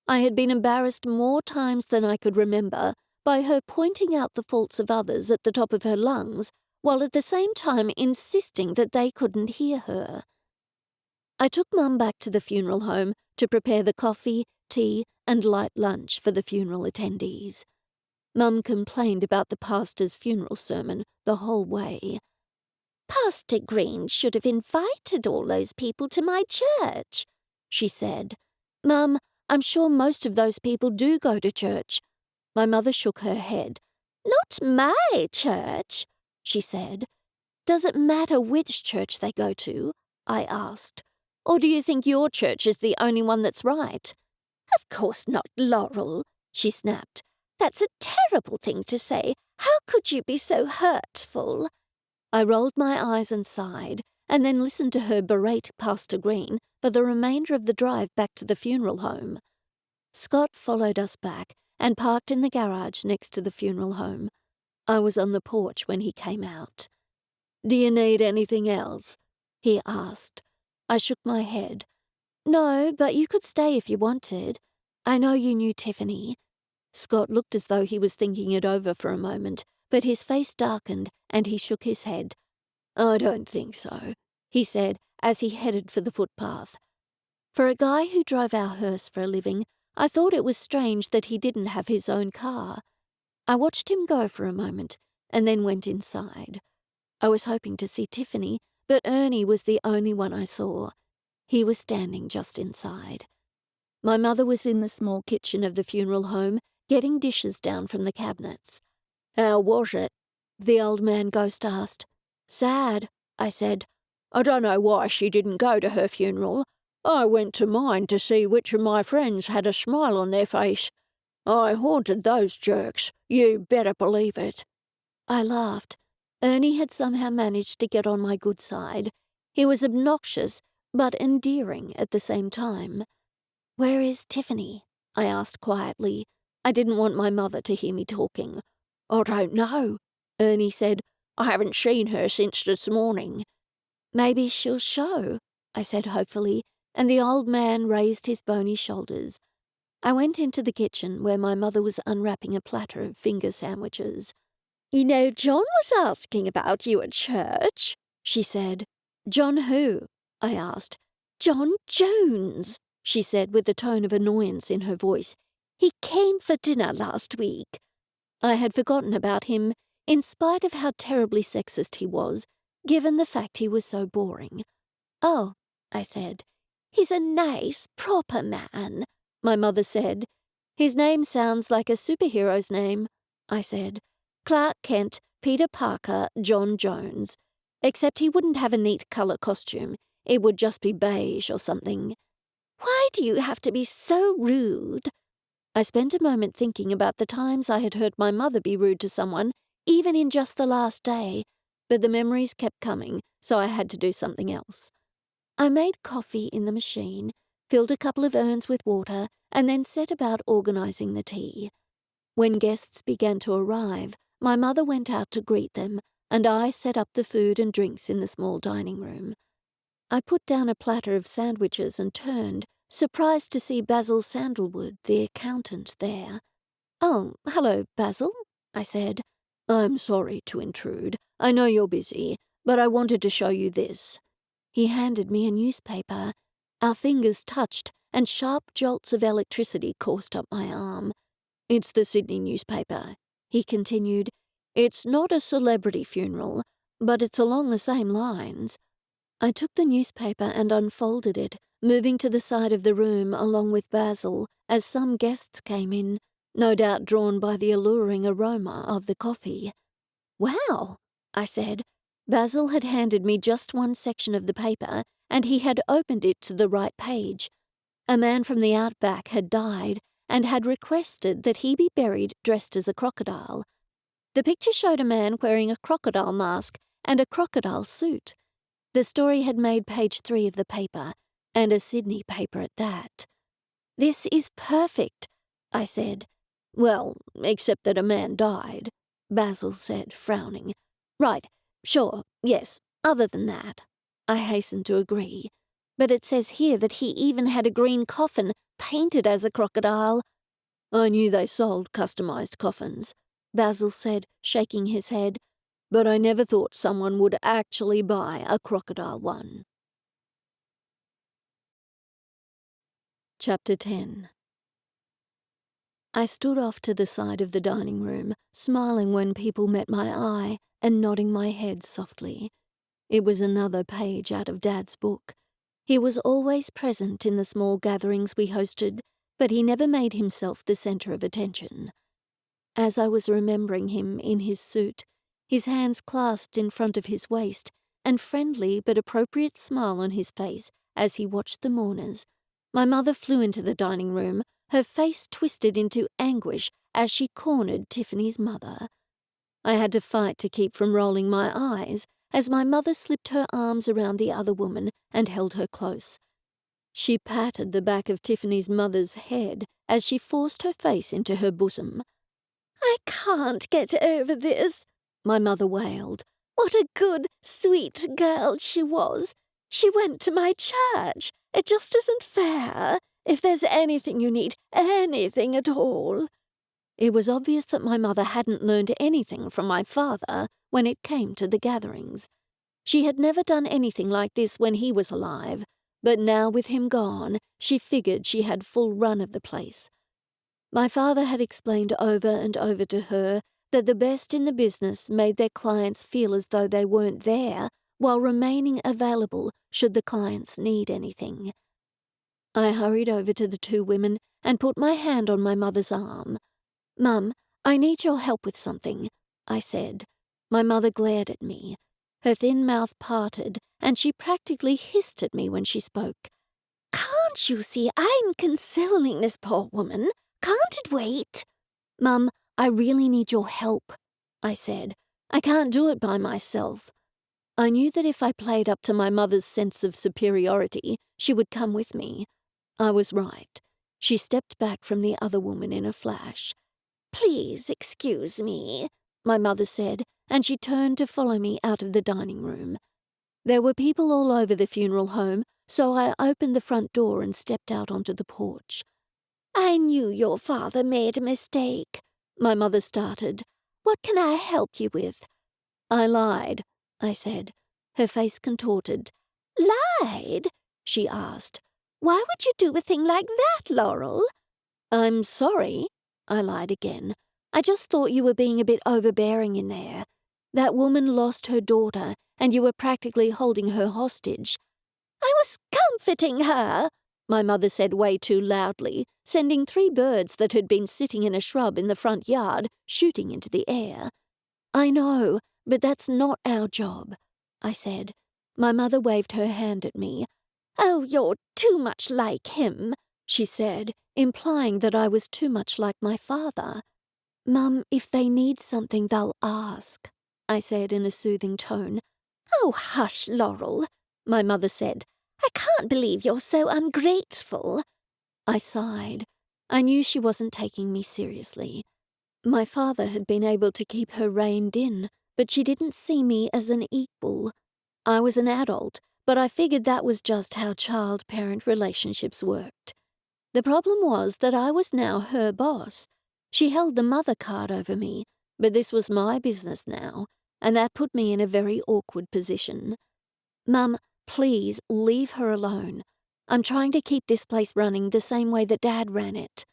Speaker 1: I had been embarrassed more times than I could remember by her pointing out the faults of others at the top of her lungs, while at the same time insisting that they couldn't hear her. I took Mum back to the funeral home to prepare the coffee, tea, and light lunch for the funeral attendees. Mum complained about the pastor's funeral sermon the whole way.
Speaker 2: Pastor Green should have invited all those people to my church, she said.
Speaker 1: Mum, I'm sure most of those people do go to church. My mother shook her head.
Speaker 2: Not my church, she said.
Speaker 1: Does it matter which church they go to? I asked. Or do you think your church is the only one that's right?
Speaker 2: Of course not, Laurel, she snapped. That's a terrible thing to say. How could you be so hurtful?
Speaker 1: I rolled my eyes and sighed, and then listened to her berate Pastor Green for the remainder of the drive back to the funeral home. Scott followed us back and parked in the garage next to the funeral home. I was on the porch when he came out. "Do you need anything else?" he asked. I shook my head. "No, but you could stay if you wanted. I know you knew Tiffany." Scott looked as though he was thinking it over for a moment, but his face darkened and he shook his head. "I don't think so," he said as he headed for the footpath. For a guy who drove our hearse for a living, I thought it was strange that he didn't have his own car. I watched him go for a moment and then went inside. I was hoping to see Tiffany, but Ernie was the only one I saw. He was standing just inside. My mother was in the small kitchen of the funeral home, getting dishes down from the cabinets. "How was it?" the old man ghost asked. "Sad," I said. "I don't know why she didn't go to her funeral. I went to mine to see which of my friends had a smile on their face. I haunted those jerks, you better believe it." I laughed. Ernie had somehow managed to get on my good side. He was obnoxious, but endearing at the same time. "Where is Tiffany?" I asked quietly. I didn't want my mother to hear me talking. "I don't know," Ernie said. "I haven't seen her since this morning." "Maybe she'll show," I said hopefully, and the old man raised his bony shoulders. I went into the kitchen where my mother was unwrapping a platter of finger sandwiches.
Speaker 2: "You know, John was asking about you at church," she said.
Speaker 1: "John who?" I asked.
Speaker 2: "John Jones," she said with a tone of annoyance in her voice. "He came for dinner last week."
Speaker 1: I had forgotten about him, in spite of how terribly sexist he was, given the fact he was so boring.
Speaker 2: "Oh," I said. "He's a nice, proper man,"
Speaker 1: my mother said. "His name sounds like a superhero's name," I said. "Clark Kent, Peter Parker, John Jones. Except he wouldn't have a neat colour costume. It would just be beige or something."
Speaker 2: "Why do you have to be so rude?"
Speaker 1: I spent a moment thinking about the times I had heard my mother be rude to someone, even in just the last day, but the memories kept coming, so I had to do something else. I made coffee in the machine, filled a couple of urns with water, and then set about organising the tea. When guests began to arrive, my mother went out to greet them, and I set up the food and drinks in the small dining room. I put down a platter of sandwiches and turned, surprised to see Basil Sandalwood, the accountant, there. "Oh, hello, Basil," I said. "I'm sorry to intrude. I know you're busy, but I wanted to show you this." He handed me a newspaper. Our fingers touched, and sharp jolts of electricity coursed up my arm. "It's the Sydney newspaper," he continued. "It's not a celebrity funeral, but it's along the same lines." I took the newspaper and unfolded it, moving to the side of the room along with Basil as some guests came in, no doubt drawn by the alluring aroma of the coffee. "Wow," I said. Basil had handed me just one section of the paper, and he had opened it to the right page. A man from the outback had died and had requested that he be buried dressed as a crocodile. The picture showed a man wearing a crocodile mask and a crocodile suit. The story had made page 3 of the paper, and a Sydney paper at that. "This is perfect," I said. "Well, except that a man died," Basil said, frowning. "Right, sure, yes, other than that," I hastened to agree. "But it says here that he even had a green coffin painted as a crocodile." "I knew they sold customized coffins," Basil said, shaking his head, "but I never thought someone would actually buy a crocodile one." Chapter 10. I stood off to the side of the dining room, smiling when people met my eye and nodding my head softly. It was another page out of Dad's book. He was always present in the small gatherings we hosted, but he never made himself the center of attention. As I was remembering him in his suit, his hands clasped in front of his waist, and friendly but appropriate smile on his face as he watched the mourners, my mother flew into the dining room, her face twisted into anguish as she cornered Tiffany's mother. I had to fight to keep from rolling my eyes as my mother slipped her arms around the other woman and held her close. She patted the back of Tiffany's mother's head as she forced her face into her bosom.
Speaker 2: "I can't get over this," my mother wailed. "What a good, sweet girl she was. She went to my church. It just isn't fair. If there's anything you need, anything at all."
Speaker 1: It was obvious that my mother hadn't learned anything from my father when it came to the gatherings. She had never done anything like this when he was alive, but now with him gone, she figured she had full run of the place. My father had explained over and over to her that the best in the business made their clients feel as though they weren't there while remaining available should the clients need anything. I hurried over to the two women and put my hand on my mother's arm. "Mum, I need your help with something," I said. My mother glared at me. Her thin mouth parted, and she practically hissed at me when she spoke.
Speaker 2: "Can't you see I'm consoling this poor woman? Can't it wait?"
Speaker 1: "Mum, I really need your help," I said. "I can't do it by myself." I knew that if I played up to my mother's sense of superiority, she would come with me. I was right. She stepped back from the other woman in a flash.
Speaker 2: "Please excuse me,"
Speaker 1: my mother said, and she turned to follow me out of the dining room. There were people all over the funeral home, so I opened the front door and stepped out onto the porch.
Speaker 2: "I knew your father made a mistake,"
Speaker 1: my mother started.
Speaker 2: "What can I help you with?"
Speaker 1: "I lied," I said. Her face contorted.
Speaker 2: "Lied?" she asked. "Why would you do a thing like that, Laurel?"
Speaker 1: "I'm sorry," I lied again. "I just thought you were being a bit overbearing in there. That woman lost her daughter, and you were practically holding her hostage."
Speaker 2: "I was comforting her,"
Speaker 1: my mother said way too loudly, sending 3 birds that had been sitting in a shrub in the front yard shooting into the air. "I know, but that's not our job," I said. My mother waved her hand at me.
Speaker 2: "Oh, you're too much like him,"
Speaker 1: she said, implying that I was too much like my father. "Mum, if they need something, they'll ask," I said in a soothing tone.
Speaker 2: "Oh, hush, Laurel," my mother said. "I can't believe you're so ungrateful."
Speaker 1: I sighed. I knew she wasn't taking me seriously. My father had been able to keep her reined in, but she didn't see me as an equal. I was an adult, but I figured that was just how child-parent relationships worked. The problem was that I was now her boss. She held the mother card over me, but this was my business now, and that put me in a very awkward position. "Mum, please leave her alone. I'm trying to keep this place running the same way that Dad ran it."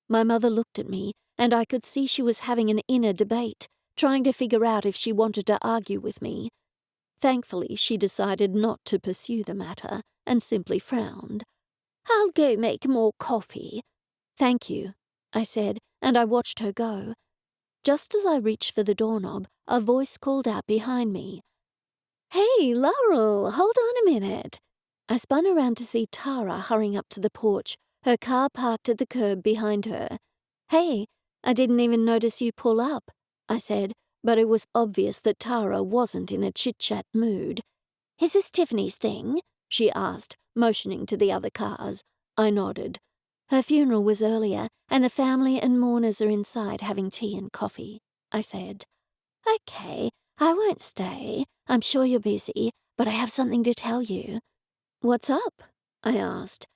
Speaker 1: My mother looked at me, and I could see she was having an inner debate, trying to figure out if she wanted to argue with me. Thankfully, she decided not to pursue the matter, and simply frowned.
Speaker 2: "I'll go make more coffee."
Speaker 1: "Thank you," I said, and I watched her go. Just as I reached for the doorknob, a voice called out behind me.
Speaker 2: "Hey, Laurel, hold on a minute."
Speaker 1: I spun around to see Tara hurrying up to the porch, her car parked at the curb behind her. "Hey, I didn't even notice you pull up," I said, but it was obvious that Tara wasn't in a chit-chat mood.
Speaker 2: "Is this Tiffany's thing?"
Speaker 1: she asked, motioning to the other cars. I nodded. "Her funeral was earlier, and the family and mourners are inside having tea and coffee," I said.
Speaker 2: "Okay, I won't stay. I'm sure you're busy, but I have something to tell you."
Speaker 1: "What's up?" I asked.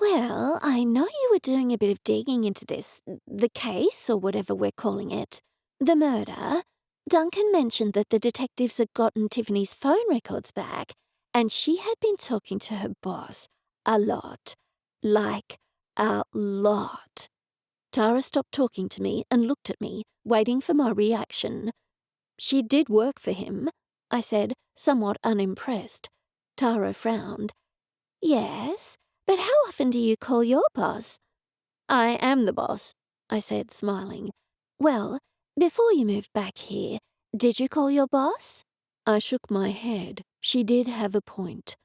Speaker 2: "Well, I know you were doing a bit of digging into the case, or whatever we're calling it, the murder. Duncan mentioned that the detectives had gotten Tiffany's phone records back, and she had been talking to her boss a lot. Like, a lot."
Speaker 1: Tara stopped talking to me and looked at me, waiting for my reaction. "She did work for him," I said, somewhat unimpressed. Tara frowned.
Speaker 2: "Yes, but how often do you call your boss?"
Speaker 1: "I am the boss," I said, smiling.
Speaker 2: "Well, before you moved back here, did you call your boss?"
Speaker 1: I shook my head. She did have a point.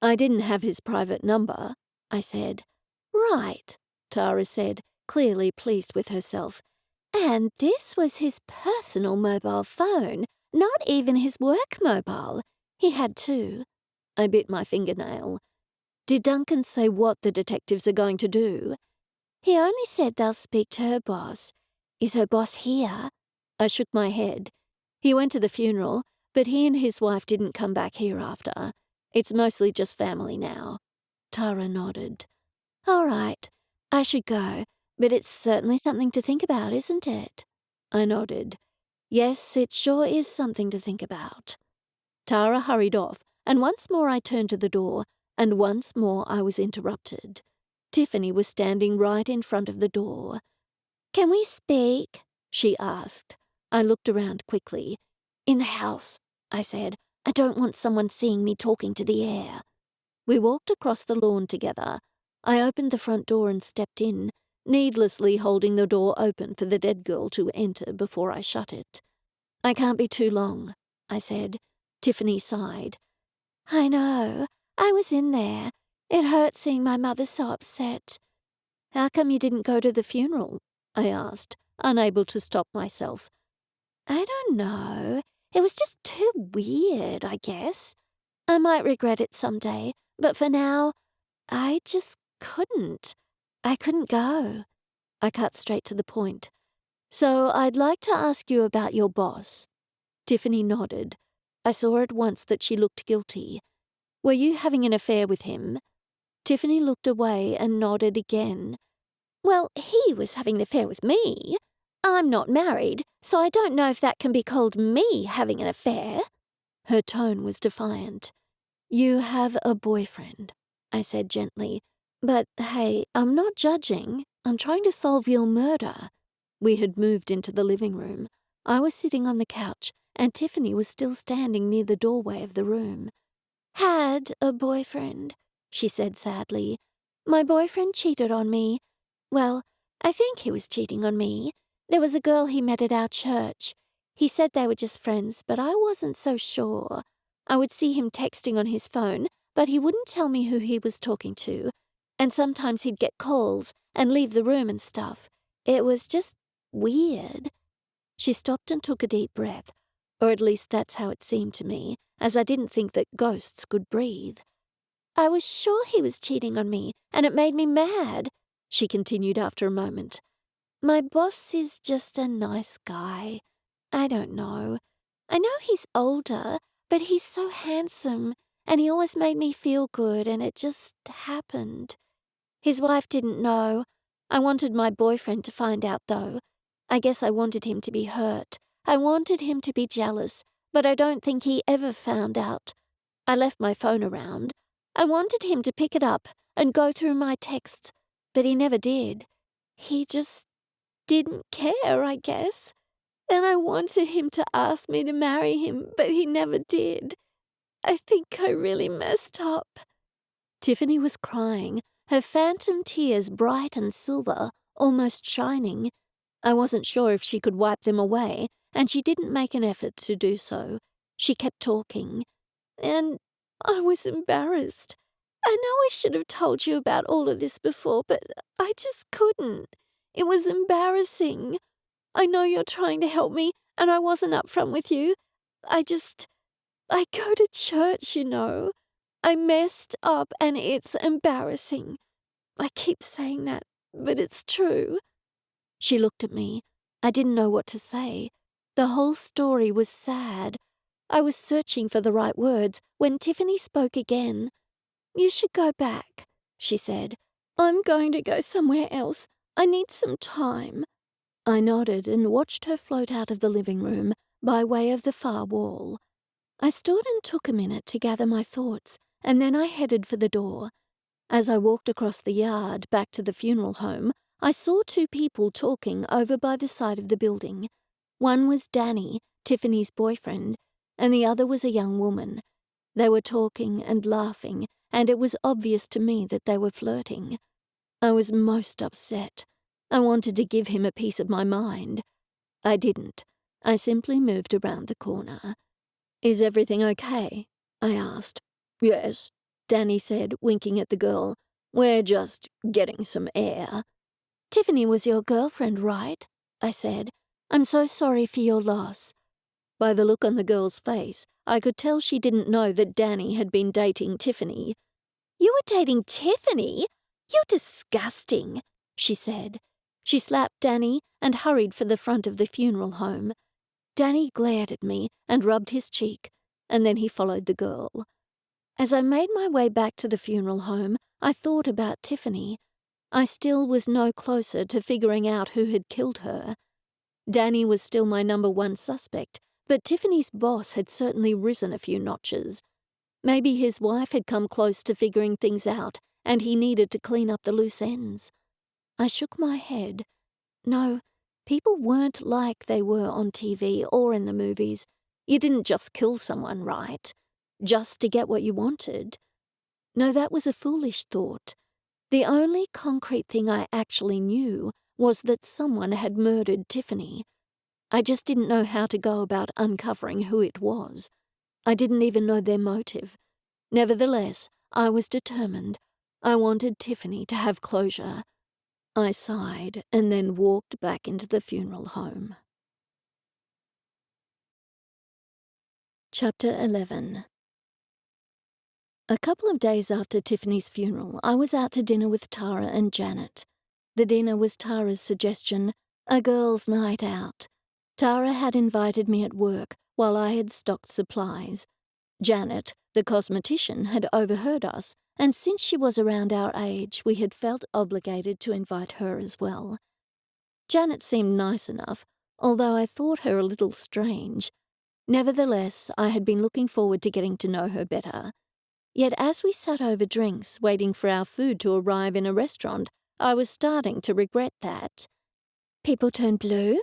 Speaker 1: "I didn't have his private number," I said.
Speaker 2: "Right,"
Speaker 1: Tara said, clearly pleased with herself.
Speaker 2: "And this was his personal mobile phone, not even his work mobile. He had two."
Speaker 1: I bit my fingernail. "Did Duncan say what the detectives are going to do?"
Speaker 2: "He only said they'll speak to her boss. Is her boss here?"
Speaker 1: I shook my head. "He went to the funeral, but he and his wife didn't come back here after. It's mostly just family now." Tara nodded.
Speaker 2: "All right, I should go, but it's certainly something to think about, isn't it?"
Speaker 1: I nodded. "Yes, it sure is something to think about." Tara hurried off, and once more I turned to the door, and once more I was interrupted. Tiffany was standing right in front of the door.
Speaker 2: "Can we speak?"
Speaker 1: she asked. I looked around quickly.
Speaker 2: "In the house," I said. "I don't want someone seeing me talking to the air."
Speaker 1: We walked across the lawn together. I opened the front door and stepped in, needlessly holding the door open for the dead girl to enter before I shut it. "I can't be too long," I said. Tiffany sighed.
Speaker 2: "I know. I was in there. It hurt seeing my mother so upset."
Speaker 1: "How come you didn't go to the funeral?" I asked, unable to stop myself.
Speaker 2: "I don't know. It was just too weird, I guess. I might regret it someday, but for now, I just couldn't. I couldn't go."
Speaker 1: I cut straight to the point. "So I'd like to ask you about your boss." Tiffany nodded. I saw at once that she looked guilty. "Were you having an affair with him?" Tiffany looked away and nodded again.
Speaker 2: "Well, he was having an affair with me. I'm not married, so I don't know if that can be called me having an affair."
Speaker 1: Her tone was defiant. "You have a boyfriend," I said gently. "But hey, I'm not judging. I'm trying to solve your murder." We had moved into the living room. I was sitting on the couch, and Tiffany was still standing near the doorway of the room.
Speaker 2: "Had a boyfriend," she said sadly.
Speaker 1: "My boyfriend cheated on me.
Speaker 2: Well, I think he was cheating on me. There was a girl he met at our church. He said they were just friends, but I wasn't so sure. I would see him texting on his phone, but he wouldn't tell me who he was talking to. And sometimes he'd get calls and leave the room and stuff. It was just weird." She stopped and took a deep breath, or at least that's how it seemed to me, as I didn't think that ghosts could breathe. "I was sure he was cheating on me, and it made me mad," she continued after a moment. "My boss is just a nice guy. I don't know. I know he's older, but he's so handsome, and he always made me feel good, and it just happened. His wife didn't know. I wanted my boyfriend to find out, though. I guess I wanted him to be hurt. I wanted him to be jealous, but I don't think he ever found out. I left my phone around. I wanted him to pick it up and go through my texts, but he never did. He just didn't care, I guess. And I wanted him to ask me to marry him, but he never did. I think I really messed up."
Speaker 1: Tiffany was crying, her phantom tears bright and silver, almost shining. I wasn't sure if she could wipe them away, and she didn't make an effort to do so. She kept talking. And I was embarrassed. I know I should have told you about all of this before, but I just couldn't. It was embarrassing. I know you're trying to help me, and I wasn't upfront with you. I go to church, you know. I messed up, and it's embarrassing. I keep saying that, but it's true. She looked at me. I didn't know what to say. The whole story was sad. I was searching for the right words when Tiffany spoke again. "You should go back," she said. "I'm going to go somewhere else. I need some time." I nodded and watched her float out of the living room by way of the far wall. I stood and took a minute to gather my thoughts, and then I headed for the door. As I walked across the yard back to the funeral home, I saw two people talking over by the side of the building. One was Danny, Tiffany's boyfriend, and the other was a young woman. They were talking and laughing, and it was obvious to me that they were flirting. I was most upset. I wanted to give him a piece of my mind. I didn't. I simply moved around the corner. "Is everything okay?" I asked. "Yes," Danny said, winking at the girl. "We're just getting some air." "Tiffany was your girlfriend, right?" I said. "I'm so sorry for your loss." By the look on the girl's face, I could tell she didn't know that Danny had been dating Tiffany. "You were dating Tiffany? You're disgusting," she said. She slapped Danny and hurried for the front of the funeral home. Danny glared at me and rubbed his cheek, and then he followed the girl. As I made my way back to the funeral home, I thought about Tiffany. I still was no closer to figuring out who had killed her. Danny was still my number one suspect, but Tiffany's boss had certainly risen a few notches. Maybe his wife had come close to figuring things out, and he needed to clean up the loose ends. I shook my head. No, people weren't like they were on TV or in the movies. You didn't just kill someone, right? Just to get what you wanted. No, that was a foolish thought. The only concrete thing I actually knew was that someone had murdered Tiffany. I just didn't know how to go about uncovering who it was. I didn't even know their motive. Nevertheless, I was determined. I wanted Tiffany to have closure. I sighed and then walked back into the funeral home. Chapter 11. A couple of days after Tiffany's funeral, I was out to dinner with Tara and Janet. The dinner was Tara's suggestion, a girls' night out. Tara had invited me at work while I had stocked supplies. Janet, the cosmetician, had overheard us, and since she was around our age, we had felt obligated to invite her as well. Janet seemed nice enough, although I thought her a little strange. Nevertheless, I had been looking forward to getting to know her better. Yet as we sat over drinks, waiting for our food to arrive in a restaurant, I was starting to regret that.
Speaker 2: "People turn blue,"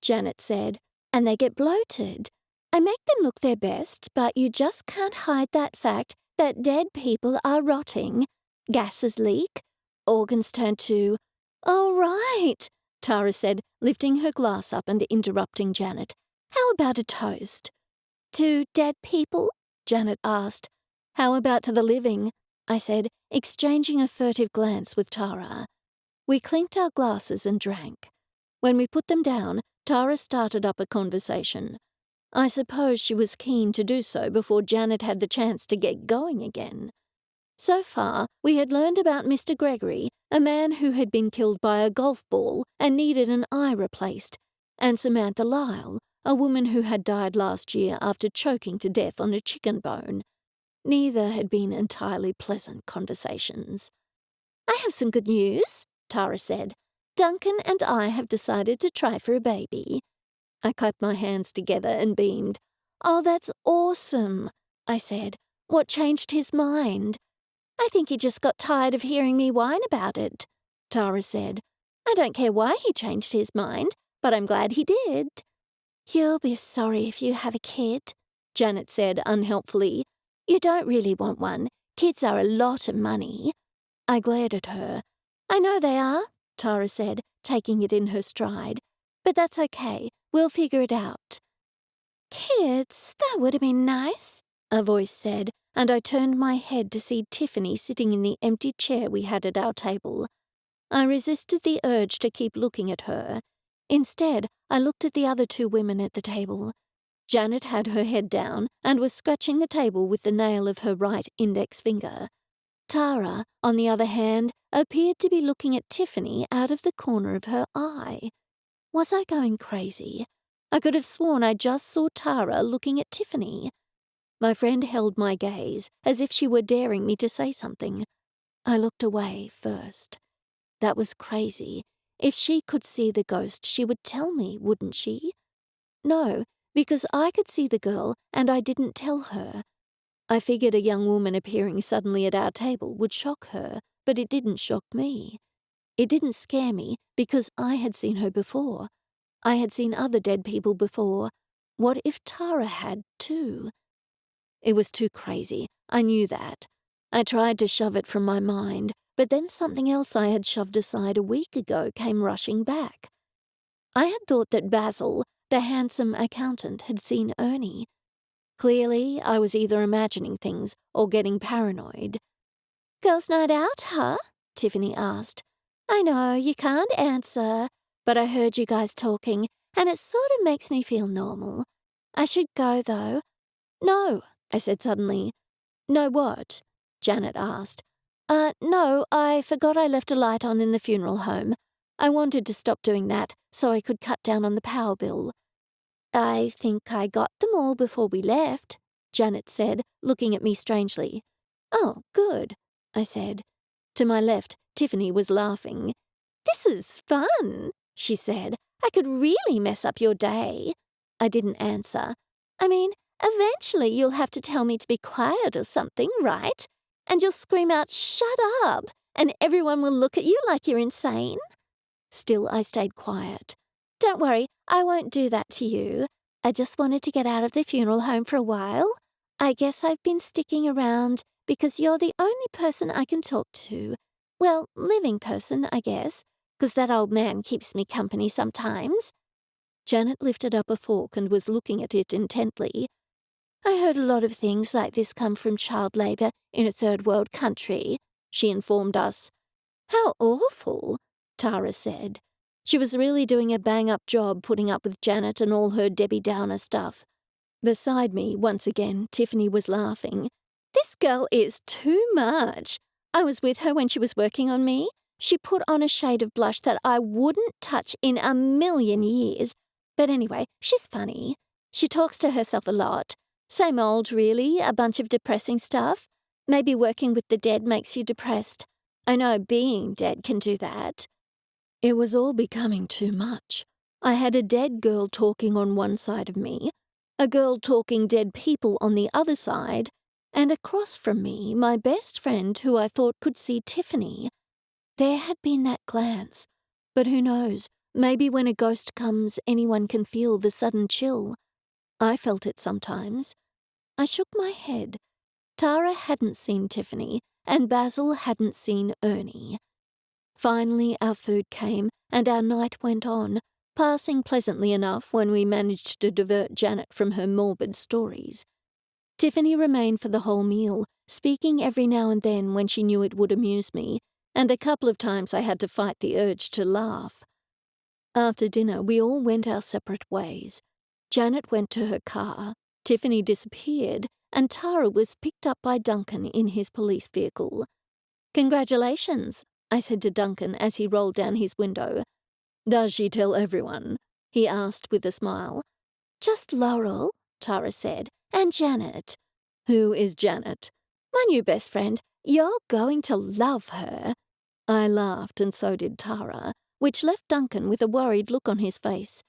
Speaker 2: Janet said, "and they get bloated. I make them look their best, but you just can't hide that fact that dead people are rotting. Gases leak, organs turn to—"
Speaker 1: "Oh, right," Tara said, lifting her glass up and interrupting Janet. "How about a toast?"
Speaker 2: "To dead people?"
Speaker 1: Janet asked. "How about to the living?" I said, exchanging a furtive glance with Tara. We clinked our glasses and drank. When we put them down, Tara started up a conversation. I suppose she was keen to do so before Janet had the chance to get going again. So far, we had learned about Mr. Gregory, a man who had been killed by a golf ball and needed an eye replaced, and Samantha Lyle, a woman who had died last year after choking to death on a chicken bone. Neither had been entirely pleasant conversations.
Speaker 2: "I have some good news," Tara said. "Duncan and I have decided to try for a baby."
Speaker 1: I clapped my hands together and beamed.
Speaker 2: "Oh, that's awesome," I said. "What changed his mind?" "I think he just got tired of hearing me whine about it," Tara said. "I don't care why he changed his mind, but I'm glad he did." "You'll be sorry if you have a kid," Janet said unhelpfully. "You don't really want one.
Speaker 1: Kids are a lot of money. I glared at her. I know they are, Tara said, taking it in her stride. But that's okay. We'll figure it out.
Speaker 2: Kids, that would have been nice,
Speaker 1: a voice said, and I turned my head to see Tiffany sitting in the empty chair we had at our table. I resisted the urge to keep looking at her. Instead, I looked at the other two women at the table. Janet had her head down and was scratching the table with the nail of her right index finger. Tara, on the other hand, appeared to be looking at Tiffany out of the corner of her eye. Was I going crazy? I could have sworn I just saw Tara looking at Tiffany. My friend held my gaze, as if she were daring me to say something. I looked away first. That was crazy. If she could see the ghost, she would tell me, wouldn't she? No, because I could see the girl, and I didn't tell her. I figured a young woman appearing suddenly at our table would shock her, but it didn't shock me. It didn't scare me because I had seen her before. I had seen other dead people before. What if Tara had, too? It was too crazy. I knew that. I tried to shove it from my mind, but then something else I had shoved aside a week ago came rushing back. I had thought that Basil, the handsome accountant, had seen Ernie. Clearly, I was either imagining things or getting paranoid.
Speaker 2: Girls' night out, huh? Tiffany asked. I know, you can't answer, but I heard you guys talking, and it sort of makes me feel normal. I should go, though.
Speaker 1: No, I said suddenly. No what? Janet asked. No, I forgot I left a light on in the funeral home. I wanted to stop doing that so I could cut down on the power bill.
Speaker 2: I think I got them all before we left,
Speaker 1: Janet said, looking at me strangely. Oh, good, I said. To my left, Tiffany was laughing.
Speaker 2: This is fun, she said. I could really mess up your day.
Speaker 1: I didn't answer.
Speaker 2: I mean, eventually you'll have to tell me to be quiet or something, right? And you'll scream out, shut up, and everyone will look at you like you're insane.
Speaker 1: Still, I stayed quiet.
Speaker 2: Don't worry, I won't do that to you. I just wanted to get out of the funeral home for a while. I guess I've been sticking around because you're the only person I can talk to. Well, living person, I guess, because that old man keeps me company sometimes.
Speaker 1: Janet lifted up a fork and was looking at it intently.
Speaker 2: I heard a lot of things like this come from child labor in a third world country, she informed us.
Speaker 1: How awful, Tara said. She was really doing a bang-up job putting up with Janet and all her Debbie Downer stuff. Beside me, once again, Tiffany was laughing.
Speaker 2: This girl is too much. I was with her when she was working on me. She put on a shade of blush that I wouldn't touch in a million years. But anyway, she's funny. She talks to herself a lot. Same old, really, a bunch of depressing stuff. Maybe working with the dead makes you depressed. I know being dead can do that.
Speaker 1: It was all becoming too much. I had a dead girl talking on one side of me, a girl talking dead people on the other side, and across from me, my best friend who I thought could see Tiffany. There had been that glance, but who knows, maybe when a ghost comes, anyone can feel the sudden chill. I felt it sometimes. I shook my head. Tara hadn't seen Tiffany, and Basil hadn't seen Ernie. Finally, our food came, and our night went on, passing pleasantly enough when we managed to divert Janet from her morbid stories. Tiffany remained for the whole meal, speaking every now and then when she knew it would amuse me, and a couple of times I had to fight the urge to laugh. After dinner, we all went our separate ways. Janet went to her car, Tiffany disappeared, and Tara was picked up by Duncan in his police vehicle. "Congratulations," I said to Duncan as he rolled down his window. "Does she tell everyone?" he asked with a smile.
Speaker 2: "Just Laurel," Tara said, "and Janet."
Speaker 1: "Who is Janet?"
Speaker 2: "My new best friend. You're going to love her."
Speaker 1: I laughed, and so did Tara, which left Duncan with a worried look on his face.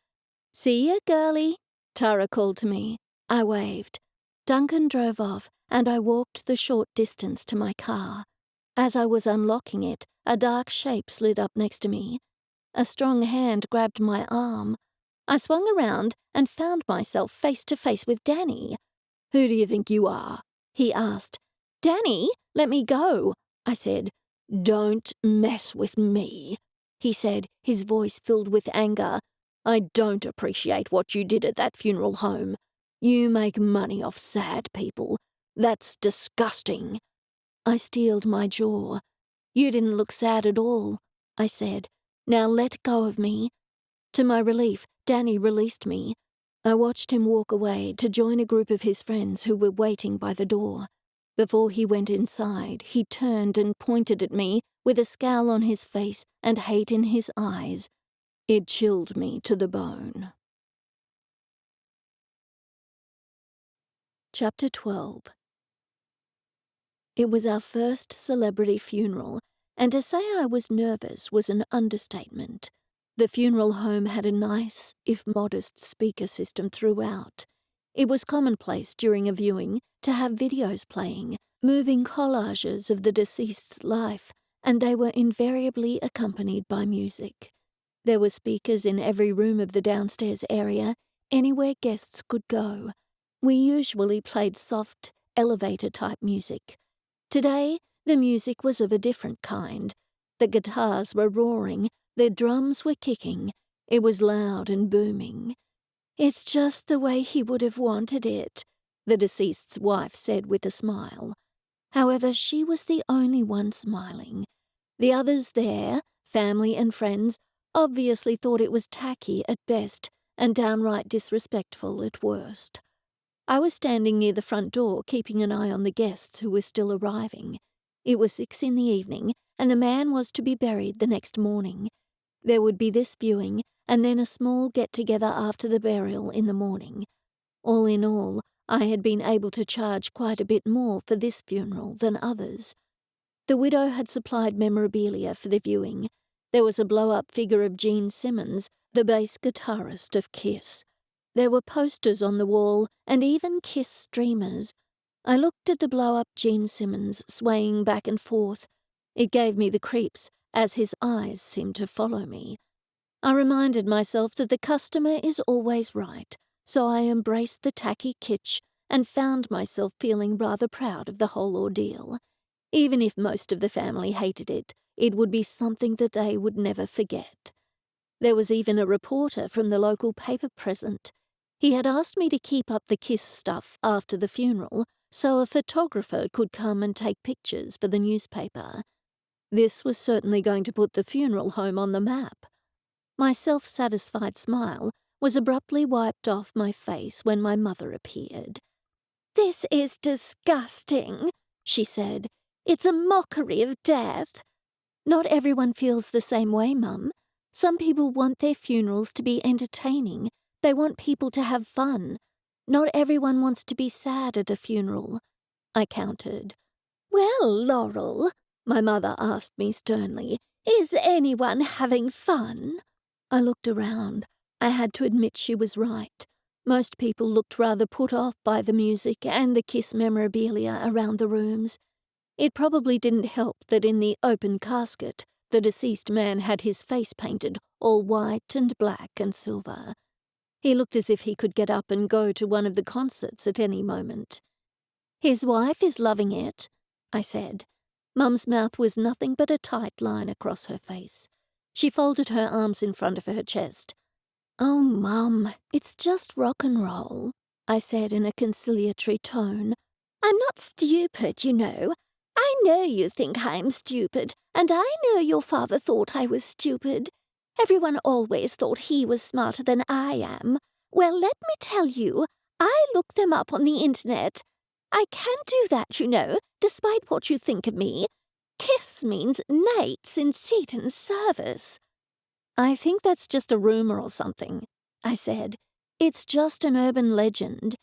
Speaker 2: "See ya, girlie,"
Speaker 1: Tara called to me. I waved. Duncan drove off, and I walked the short distance to my car. As I was unlocking it, a dark shape slid up next to me. A strong hand grabbed my arm. I swung around and found myself face to face with Danny.
Speaker 3: "Who do you think you are?"
Speaker 1: he asked.
Speaker 3: "Danny, let me go," I said. "Don't mess with me," he said, his voice filled with anger. "I don't appreciate what you did at that funeral home. You make money off sad people. That's disgusting." I steeled my jaw. "You didn't look sad at all," I said. "Now let go of me." To my relief, Danny released me. I watched him walk away to join a group of his friends who were waiting by the door. Before he went inside, he turned and pointed at me with a scowl on his face and hate in his eyes. It chilled me to the bone. Chapter 12. It was our first celebrity funeral, and to say I was nervous was an understatement. The funeral home had a nice, if modest, speaker system throughout. It was commonplace during a viewing to have videos playing, moving collages of the deceased's life, and they were invariably accompanied by music. There were speakers in every room of the downstairs area, anywhere guests could go. We usually played soft, elevator-type music. Today, the music was of a different kind. The guitars were roaring, the drums were kicking. It was loud and booming. "It's just the way he would have wanted it," the deceased's wife said with a smile. However, she was the only one smiling. The others there, family and friends, obviously thought it was tacky at best and downright disrespectful at worst. I was standing near the front door, keeping an eye on the guests who were still arriving. It was 6 in the evening, and the man was to be buried the next morning. There would be this viewing, and then a small get-together after the burial in the morning. All in all, I had been able to charge quite a bit more for this funeral than others. The widow had supplied memorabilia for the viewing. There was a blow-up figure of Gene Simmons, the bass guitarist of Kiss. There were posters on the wall and even Kiss streamers. I looked at the blow-up Gene Simmons swaying back and forth. It gave me the creeps, as his eyes seemed to follow me. I reminded myself that the customer is always right, so I embraced the tacky kitsch and found myself feeling rather proud of the whole ordeal. Even if most of the family hated it, it would be something that they would never forget. There was even a reporter from the local paper present. He had asked me to keep up the Kiss stuff after the funeral so a photographer could come and take pictures for the newspaper. This was certainly going to put the funeral home on the map. My self-satisfied smile was abruptly wiped off my face when my mother appeared.
Speaker 2: "This is disgusting," she said. "It's a mockery of death."
Speaker 1: "Not everyone feels the same way, Mum. Some people want their funerals to be entertaining. They want people to have fun. Not everyone wants to be sad at a funeral," I countered.
Speaker 2: "Well, Laurel," my mother asked me sternly, "is anyone having fun?"
Speaker 1: I looked around. I had to admit she was right. Most people looked rather put off by the music and the Kiss memorabilia around the rooms. It probably didn't help that in the open casket, the deceased man had his face painted all white and black and silver. He looked as if he could get up and go to one of the concerts at any moment. "His wife is loving it," I said. Mum's mouth was nothing but a tight line across her face. She folded her arms in front of her chest. "Oh, Mum, it's just rock and roll," I said in a conciliatory tone.
Speaker 2: "I'm not stupid, you know. I know you think I'm stupid, and I know your father thought I was stupid. Everyone always thought he was smarter than I am. Well, let me tell you, I looked them up on the internet. I can do that, you know, despite what you think of me. Kiss means knights in Satan's service."
Speaker 1: "I think that's just a rumor or something," I said. "It's just an urban legend."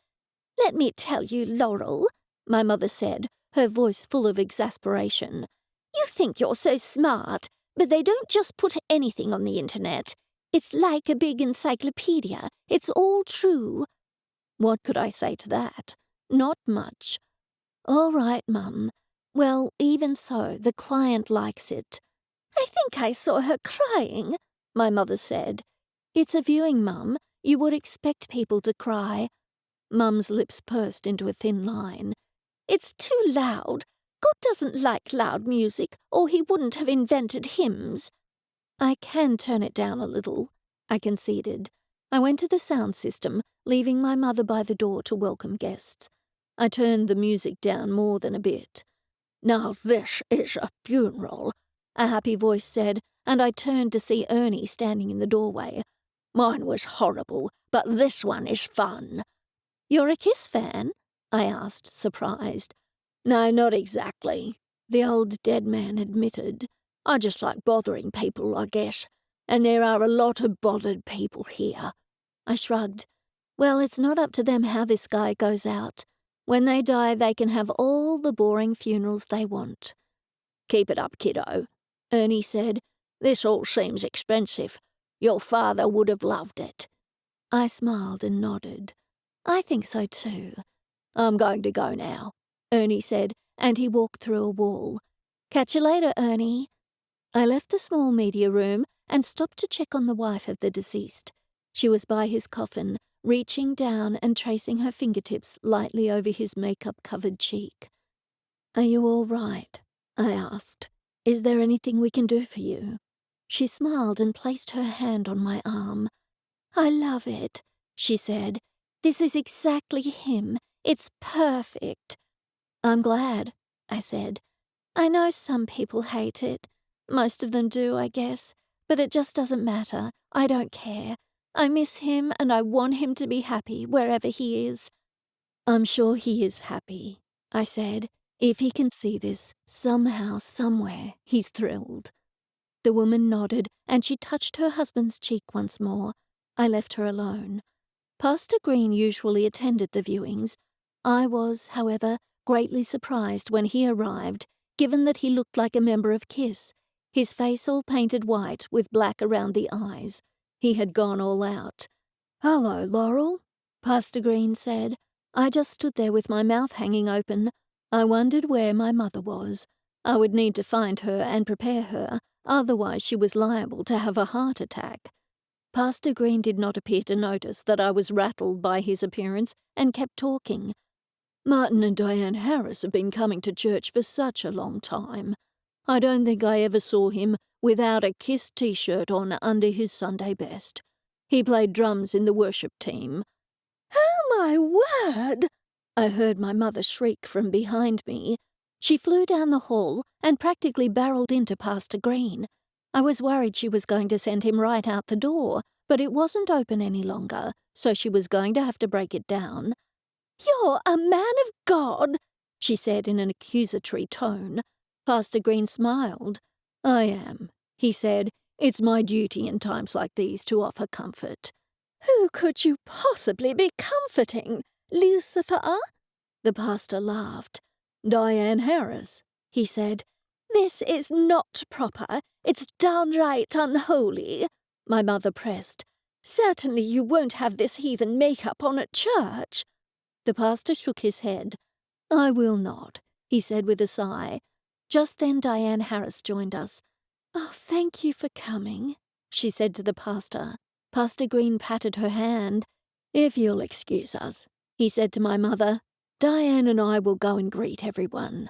Speaker 2: "Let me tell you, Laurel," my mother said, her voice full of exasperation. "You think you're so smart, but they don't just put anything on the internet. It's like a big encyclopedia. It's all true."
Speaker 1: What could I say to that? Not much. "All right, Mum. Well, even so, the client likes it."
Speaker 2: "I think I saw her crying," my mother said.
Speaker 1: "It's a viewing, Mum. You would expect people to cry." Mum's lips pursed into a thin line.
Speaker 2: It's too loud. God doesn't like loud music, or he wouldn't have invented hymns.
Speaker 1: I can turn it down a little, I conceded. I went to the sound system, leaving my mother by the door to welcome guests. I turned the music down more than a bit. "Now this is a funeral," a happy voice said, and I turned to see Ernie standing in the doorway. "Mine was horrible, but this one is fun." "You're a Kiss fan?" I asked, surprised. "No, not exactly," the old dead man admitted. "I just like bothering people, I guess. And there are a lot of bothered people here." I shrugged. "Well, it's not up to them how this guy goes out. When they die, they can have all the boring funerals they want." "Keep it up, kiddo," Ernie said. "This all seems expensive. Your father would have loved it." I smiled and nodded. "I think so too." "I'm going to go now," Ernie said, and he walked through a wall. "Catch you later, Ernie." I left the small media room and stopped to check on the wife of the deceased. She was by his coffin, reaching down and tracing her fingertips lightly over his makeup-covered cheek. "Are you all right?" I asked. "Is there anything we can do for you?" She smiled and placed her hand on my arm.
Speaker 2: "I love it," she said. "This is exactly him. It's perfect."
Speaker 1: "I'm glad," I said.
Speaker 2: "I know some people hate it. Most of them do, I guess. But it just doesn't matter. I don't care. I miss him and I want him to be happy wherever he is."
Speaker 1: "I'm sure he is happy," I said. "If he can see this, somehow, somewhere, he's thrilled." The woman nodded, and she touched her husband's cheek once more. I left her alone. Pastor Green usually attended the viewings. I was, however, greatly surprised when he arrived, given that he looked like a member of Kiss, his face all painted white with black around the eyes. He had gone all out. "Hello, Laurel," Pastor Green said. I just stood there with my mouth hanging open. I wondered where my mother was. I would need to find her and prepare her, otherwise she was liable to have a heart attack. Pastor Green did not appear to notice that I was rattled by his appearance and kept talking. "Martin and Diane Harris have been coming to church for such a long time. I don't think I ever saw him without a Kiss t-shirt on under his Sunday best. He played drums in the worship team."
Speaker 2: "Oh, my word!"
Speaker 1: I heard my mother shriek from behind me. She flew down the hall and practically barreled into Pastor Green. I was worried she was going to send him right out the door, but it wasn't open any longer, so she was going to have to break it down.
Speaker 2: "You're a man of God,"
Speaker 1: she said in an accusatory tone. Pastor Green smiled. "I am," he said. "It's my duty in times like these to offer comfort."
Speaker 2: "Who could you possibly be comforting? Lucifer?"
Speaker 1: The pastor laughed. "Diane Harris," he said.
Speaker 2: "This is not proper. It's downright unholy,"
Speaker 1: my mother pressed.
Speaker 2: "Certainly you won't have this heathen makeup on at church."
Speaker 1: The pastor shook his head. "I will not," he said with a sigh. Just then Diane Harris joined us.
Speaker 2: "Oh, thank you for coming,"
Speaker 1: she said to the pastor. Pastor Green patted her hand. "If you'll excuse us," he said to my mother, "Diane and I will go and greet everyone."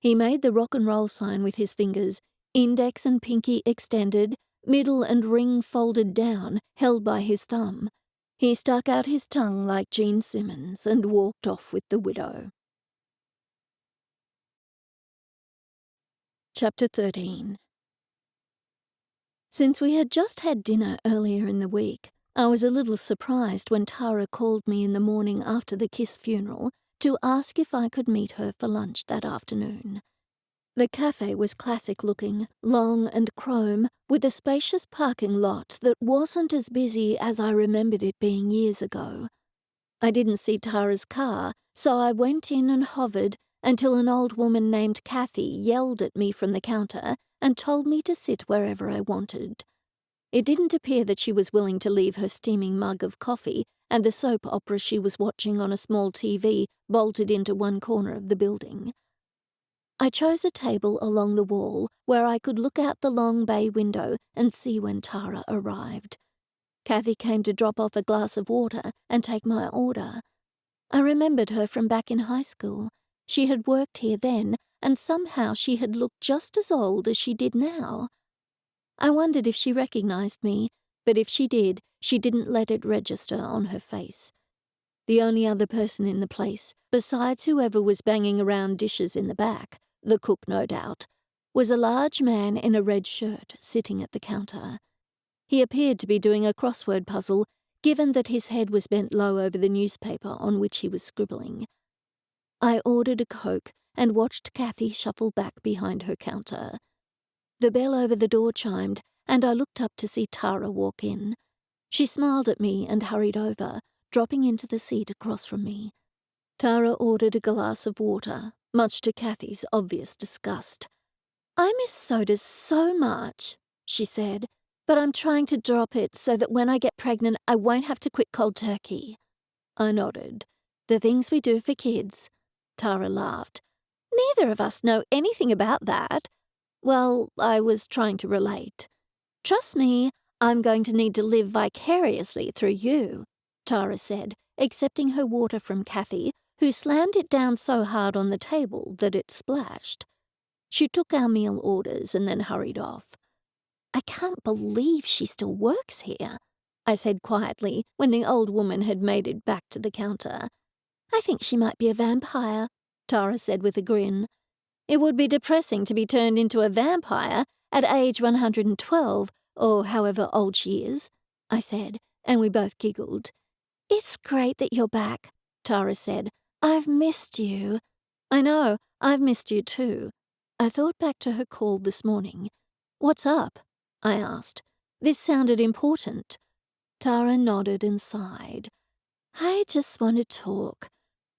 Speaker 1: He made the rock and roll sign with his fingers, index and pinky extended, middle and ring folded down, held by his thumb. He stuck out his tongue like Gene Simmons and walked off with the widow. Chapter 13. Since we had just had dinner earlier in the week, I was a little surprised when Tara called me in the morning after the Kiss funeral to ask if I could meet her for lunch that afternoon. The cafe was classic-looking, long and chrome, with a spacious parking lot that wasn't as busy as I remembered it being years ago. I didn't see Tara's car, so I went in and hovered until an old woman named Kathy yelled at me from the counter and told me to sit wherever I wanted. It didn't appear that she was willing to leave her steaming mug of coffee and the soap opera she was watching on a small TV bolted into one corner of the building. I chose a table along the wall where I could look out the long bay window and see when Tara arrived. Kathy came to drop off a glass of water and take my order. I remembered her from back in high school. She had worked here then, and somehow she had looked just as old as she did now. I wondered if she recognized me, but if she did, she didn't let it register on her face. The only other person in the place, besides whoever was banging around dishes in the back, the cook no doubt, was a large man in a red shirt sitting at the counter. He appeared to be doing a crossword puzzle, given that his head was bent low over the newspaper on which he was scribbling. I ordered a Coke and watched Kathy shuffle back behind her counter. The bell over the door chimed, and I looked up to see Tara walk in. She smiled at me and hurried over, dropping into the seat across from me. Tara ordered a glass of water, much to Kathy's obvious disgust. "I miss sodas so much," she said, "but I'm trying to drop it so that when I get pregnant I won't have to quit cold turkey." I nodded. "The things we do for kids." Tara laughed. "Neither of us know anything about that." Well, I was trying to relate. "Trust me, I'm going to need to live vicariously through you," Tara said, accepting her water from Kathy, who slammed it down so hard on the table that it splashed. She took our meal orders and then hurried off. "I can't believe she still works here," I said quietly when the old woman had made it back to the counter. "I think she might be a vampire," Tara said with a grin. "It would be depressing to be turned into a vampire at age 112, or however old she is," I said, and we both giggled. "It's great that you're back," Tara said. "I've missed you." "I know, I've missed you too." I thought back to her call this morning. "What's up?" I asked. This sounded important. Tara nodded and sighed. "I just want to talk.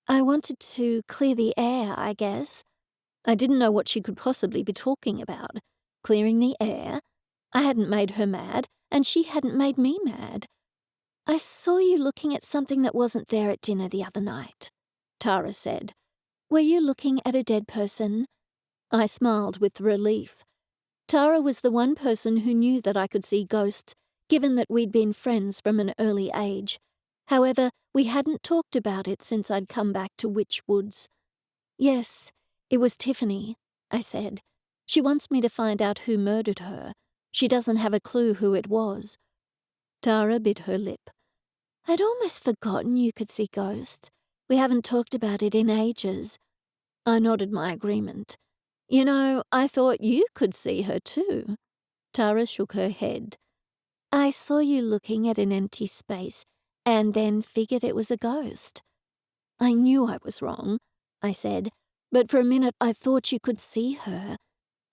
Speaker 1: I wanted to clear the air, I guess." I didn't know what she could possibly be talking about. Clearing the air? I hadn't made her mad, and she hadn't made me mad. "I saw you looking at something that wasn't there at dinner the other night," Tara said. "Were you looking at a dead person?" I smiled with relief. Tara was the one person who knew that I could see ghosts, given that we'd been friends from an early age. However, we hadn't talked about it since I'd come back to Witch Woods. "Yes, it was Tiffany," I said. "She wants me to find out who murdered her. She doesn't have a clue who it was." Tara bit her lip. "I'd almost forgotten you could see ghosts. We haven't talked about it in ages." I nodded my agreement. "You know, I thought you could see her too." Tara shook her head. "I saw you looking at an empty space and then figured it was a ghost." "I knew I was wrong," I said, "but for a minute I thought you could see her.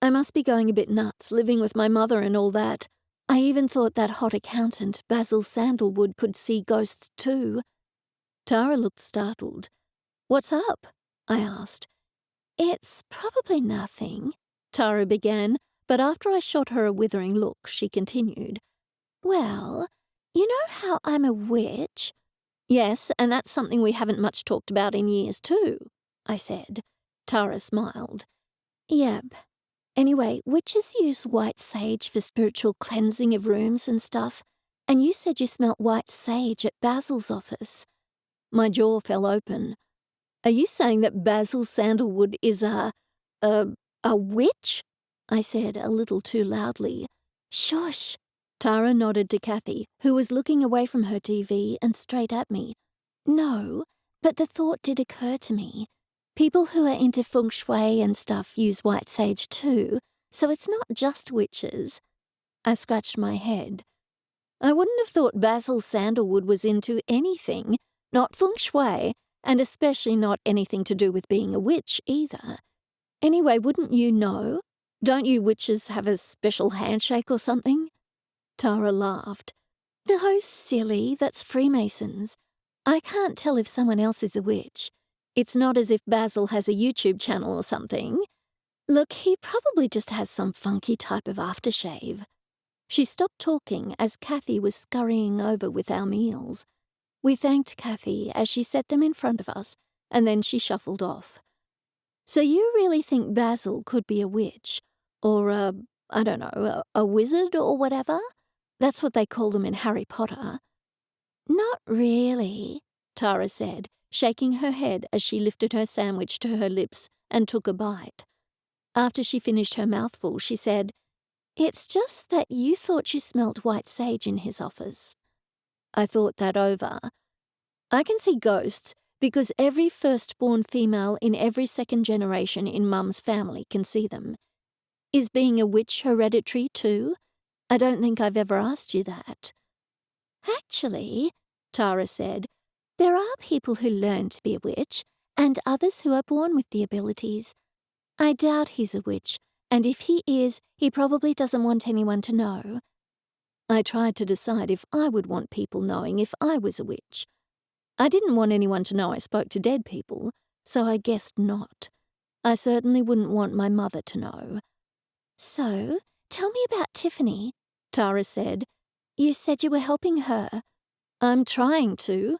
Speaker 1: I must be going a bit nuts, living with my mother and all that. I even thought that hot accountant, Basil Sandalwood, could see ghosts too." Tara looked startled. "What's up?" I asked. "It's probably nothing," Tara began, but after I shot her a withering look, she continued. "Well, you know how I'm a witch?" "Yes, and that's something we haven't much talked about in years too," I said. Tara smiled. "Yep. Anyway, witches use white sage for spiritual cleansing of rooms and stuff, and you said you smelt white sage at Basil's office." My jaw fell open. "Are you saying that Basil Sandalwood is a witch?" I said a little too loudly. "Shush." Tara nodded to Kathy, who was looking away from her TV and straight at me. "No, but the thought did occur to me. People who are into feng shui and stuff use white sage too, so it's not just witches." I scratched my head. "I wouldn't have thought Basil Sandalwood was into anything, not feng shui, and especially not anything to do with being a witch either. Anyway, wouldn't you know? Don't you witches have a special handshake or something?" Tara laughed. "No, silly, that's Freemasons. I can't tell if someone else is a witch. It's not as if Basil has a YouTube channel or something. Look, he probably just has some funky type of aftershave." She stopped talking as Kathy was scurrying over with our meals. We thanked Kathy as she set them in front of us, and then she shuffled off. "So you really think Basil could be a witch? Or a wizard or whatever? That's what they call them in Harry Potter." "Not really," Tara said, shaking her head as she lifted her sandwich to her lips and took a bite. After she finished her mouthful, she said, "It's just that you thought you smelt white sage in his office." I thought that over. I can see ghosts because every firstborn female in every second generation in Mum's family can see them. Is being a witch hereditary too? I don't think I've ever asked you that.
Speaker 2: Actually, Tara said, there are people who learn to be a witch and others who are born with the abilities. I doubt he's a witch, and if he is, he probably doesn't want anyone to know.
Speaker 1: I tried to decide if I would want people knowing if I was a witch. I didn't want anyone to know I spoke to dead people, so I guessed not. I certainly wouldn't want my mother to know.
Speaker 2: So, tell me about Tiffany, Tara said. You said you were helping her.
Speaker 1: I'm trying to.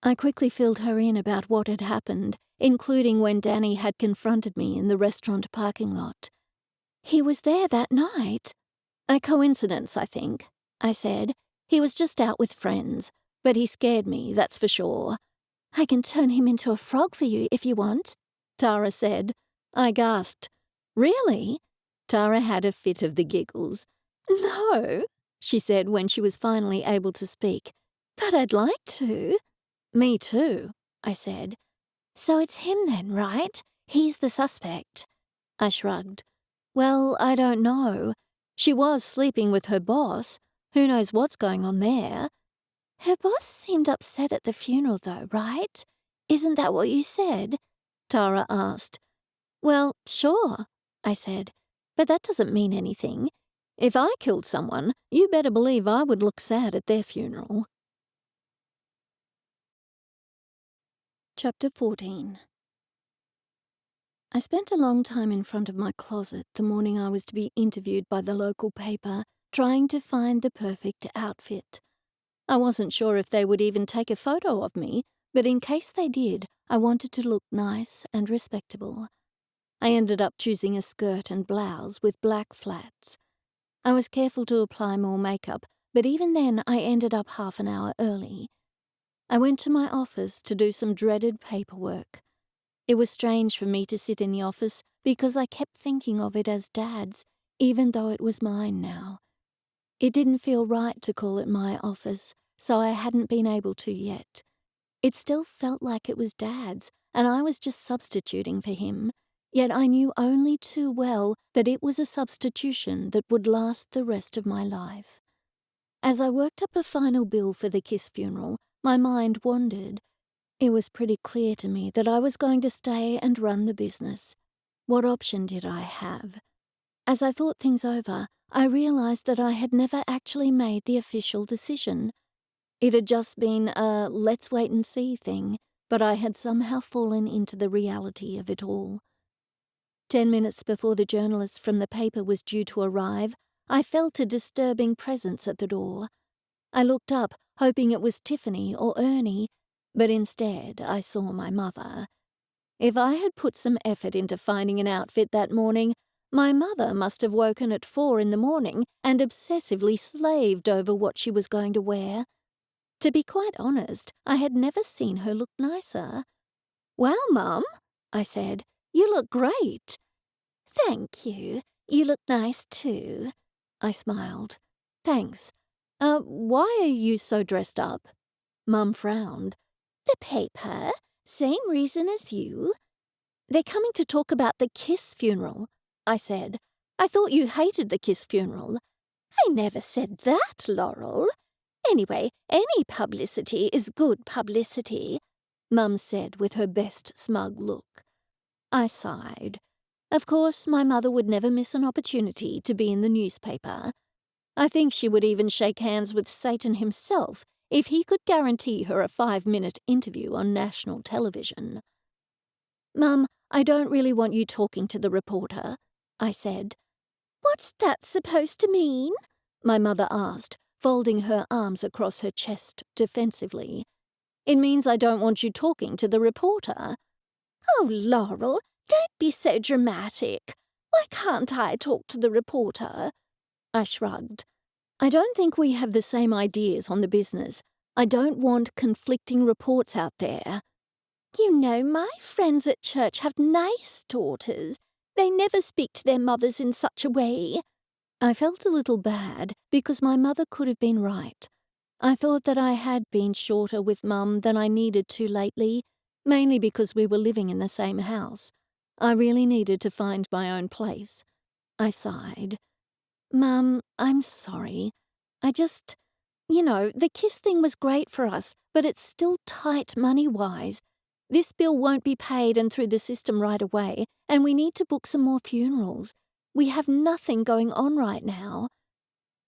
Speaker 1: I quickly filled her in about what had happened, including when Danny had confronted me in the restaurant parking lot.
Speaker 2: He was there that night.
Speaker 1: A coincidence, I think, I said. He was just out with friends, but he scared me, that's for sure.
Speaker 2: I can turn him into a frog for you if you want,
Speaker 1: Tara said. I gasped. Really? Tara had a fit of the giggles.
Speaker 2: No,
Speaker 1: she said when she was finally able to speak.
Speaker 2: But I'd like to.
Speaker 1: Me too, I said.
Speaker 2: So it's him then, right? He's the suspect.
Speaker 1: I shrugged. Well, I don't know. She was sleeping with her boss. Who knows what's going on there?
Speaker 2: Her boss seemed upset at the funeral though, right? Isn't that what you said?
Speaker 1: Tara asked. Well, sure, I said. But that doesn't mean anything. If I killed someone, you better believe I would look sad at their funeral. Chapter 14. I spent a long time in front of my closet the morning I was to be interviewed by the local paper, trying to find the perfect outfit. I wasn't sure if they would even take a photo of me, but in case they did, I wanted to look nice and respectable. I ended up choosing a skirt and blouse with black flats. I was careful to apply more makeup, but even then I ended up half an hour early. I went to my office to do some dreaded paperwork. It was strange for me to sit in the office because I kept thinking of it as Dad's, even though it was mine now. It didn't feel right to call it my office, so I hadn't been able to yet. It still felt like it was Dad's, and I was just substituting for him, yet I knew only too well that it was a substitution that would last the rest of my life. As I worked up a final bill for the Kiss funeral, my mind wandered. It was pretty clear to me that I was going to stay and run the business. What option did I have? As I thought things over, I realized that I had never actually made the official decision. It had just been a let's wait and see thing, but I had somehow fallen into the reality of it all. 10 minutes before the journalist from the paper was due to arrive, I felt a disturbing presence at the door. I looked up, hoping it was Tiffany or Ernie, but instead I saw my mother. If I had put some effort into finding an outfit that morning, my mother must have woken at 4 a.m. and obsessively slaved over what she was going to wear. To be quite honest, I had never seen her look nicer. "Well, Mum," I said, "you look great."
Speaker 2: "Thank you. You look nice too."
Speaker 1: I smiled. "Thanks. Why are you so dressed up?" Mum frowned.
Speaker 2: "The paper. Same reason as you."
Speaker 1: "They're coming to talk about the Kiss funeral," I said. "I thought you hated the Kiss funeral."
Speaker 2: "I never said that, Laurel. Anyway, any publicity is good publicity,"
Speaker 1: Mum said with her best smug look. I sighed. Of course, my mother would never miss an opportunity to be in the newspaper. I think she would even shake hands with Satan himself if he could guarantee her a 5-minute interview on national television. "Mum, I don't really want you talking to the reporter," I said.
Speaker 2: "What's that supposed to mean?"
Speaker 1: my mother asked, folding her arms across her chest defensively. "It means I don't want you talking to the reporter."
Speaker 2: "Oh, Laurel, don't be so dramatic. Why can't I talk to the reporter?"
Speaker 1: I shrugged. "I don't think we have the same ideas on the business. I don't want conflicting reports out there."
Speaker 2: You know, my friends at church have nice daughters. They never speak to their mothers in such a way.
Speaker 1: I felt a little bad because my mother could have been right. I thought that I had been shorter with Mum than I needed to lately, mainly because we were living in the same house. I really needed to find my own place. I sighed. Mum, I'm sorry. The kiss thing was great for us, but it's still tight money-wise. This bill won't be paid and through the system right away, and we need to book some more funerals. We have nothing going on right now.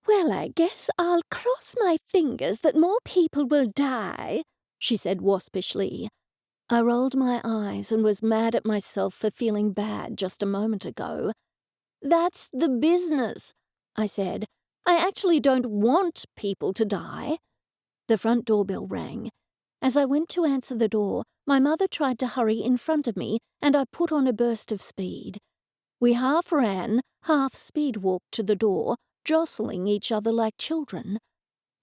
Speaker 2: Well, I guess I'll cross my fingers that more people will die, she said waspishly.
Speaker 1: I rolled my eyes and was mad at myself for feeling bad just a moment ago.
Speaker 2: That's the business, I said. I actually don't want people to die.
Speaker 1: The front doorbell rang. As I went to answer the door, my mother tried to hurry in front of me, and I put on a burst of speed. We half ran, half speed-walked to the door, jostling each other like children.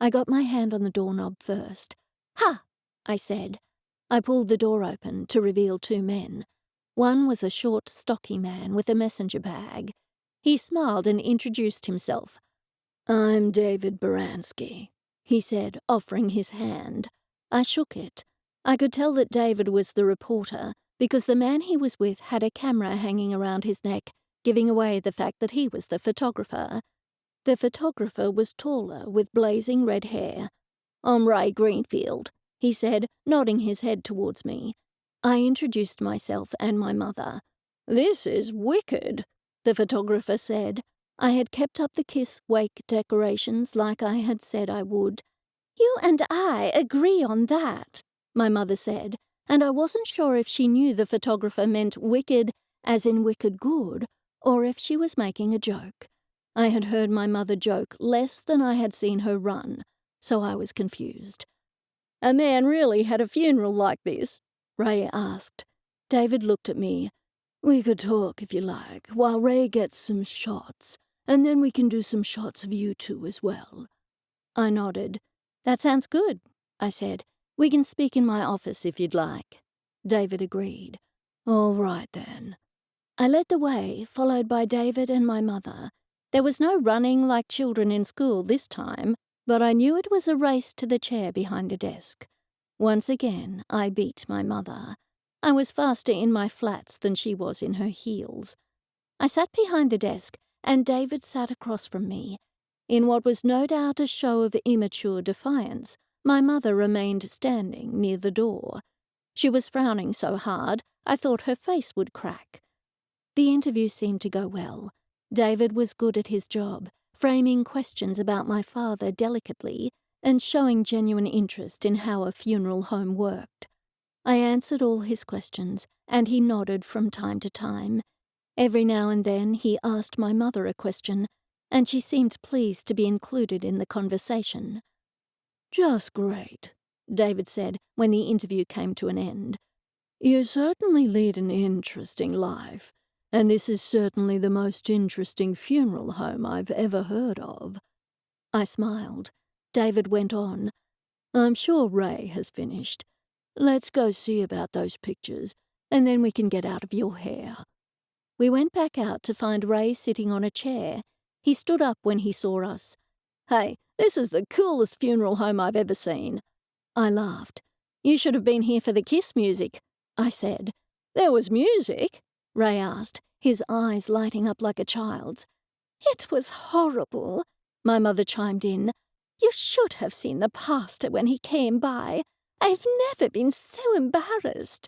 Speaker 1: I got my hand on the doorknob first.
Speaker 2: "Ha!"
Speaker 1: I said. I pulled the door open to reveal two men. One was a short, stocky man with a messenger bag. He smiled and introduced himself. "I'm David Baranski," he said, offering his hand. I shook it. I could tell that David was the reporter because the man he was with had a camera hanging around his neck, giving away the fact that he was the photographer. The photographer was taller, with blazing red hair. "I'm Ray Greenfield," he said, nodding his head towards me. I introduced myself and my mother. "This is wicked," the photographer said. I had kept up the kiss wake decorations like I had said I would.
Speaker 2: "You and I agree on that,"
Speaker 1: my mother said, and I wasn't sure if she knew the photographer meant wicked as in wicked good, or if she was making a joke. I had heard my mother joke less than I had seen her run, so I was confused. "A man really had a funeral like this?" Ray asked. David looked at me. "We could talk if you like, while Ray gets some shots, and then we can do some shots of you two as well." I nodded. "That sounds good," I said. "We can speak in my office if you'd like." David agreed. "All right, then." I led the way, followed by David and my mother. There was no running like children in school this time, but I knew it was a race to the chair behind the desk. Once again, I beat my mother. I was faster in my flats than she was in her heels. I sat behind the desk, and David sat across from me. In what was no doubt a show of immature defiance, my mother remained standing near the door. She was frowning so hard, I thought her face would crack. The interview seemed to go well. David was good at his job, framing questions about my father delicately and showing genuine interest in how a funeral home worked. I answered all his questions, and he nodded from time to time. Every now and then he asked my mother a question, and she seemed pleased to be included in the conversation. "Just great," David said when the interview came to an end. "You certainly lead an interesting life, and this is certainly the most interesting funeral home I've ever heard of." I smiled. David went on. "I'm sure Ray has finished. Let's go see about those pictures, and then we can get out of your hair." We went back out to find Ray sitting on a chair. He stood up when he saw us. "Hey, this is the coolest funeral home I've ever seen." I laughed. "You should have been here for the kiss music," I said. "There was music?" Ray asked, his eyes lighting up like a child's.
Speaker 2: "It was horrible," my mother chimed in. "You should have seen the pastor when he came by. I've never been so embarrassed."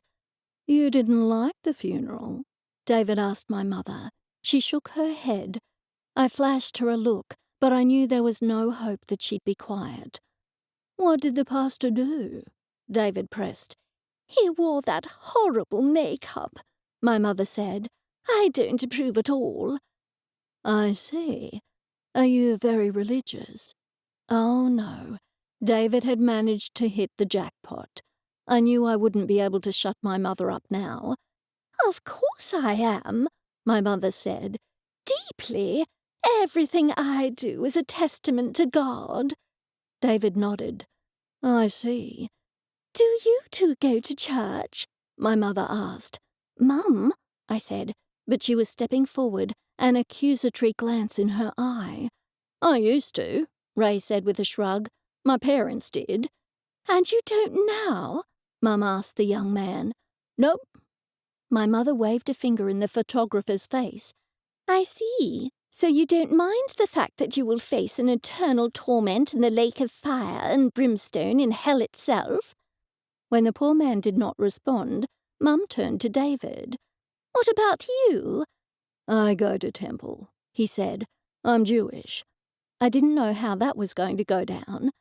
Speaker 1: "You didn't like the funeral?" David asked my mother. She shook her head. I flashed her a look, but I knew there was no hope that she'd be quiet. "What did the pastor do?" David pressed.
Speaker 2: "He wore that horrible makeup," my mother said. "I don't approve at all."
Speaker 1: "I see. Are you very religious?" Oh, no. David had managed to hit the jackpot. I knew I wouldn't be able to shut my mother up now.
Speaker 2: "Of course I am," my mother said. "Deeply. Everything I do is a testament to God."
Speaker 1: David nodded. "I see."
Speaker 2: "Do you two go to church?"
Speaker 1: my mother asked. "Mum," I said, but she was stepping forward, an accusatory glance in her eye. "I used to," Ray said with a shrug. "My parents did."
Speaker 2: "And you don't now?"
Speaker 1: Mum asked the young man. "Nope." My mother waved a finger in the photographer's face.
Speaker 2: "I see. So you don't mind the fact that you will face an eternal torment in the lake of fire and brimstone in hell itself?"
Speaker 1: When the poor man did not respond, Mum turned to David.
Speaker 2: "What about you?"
Speaker 1: "I go to temple," he said. "I'm Jewish." I didn't know how that was going to go down.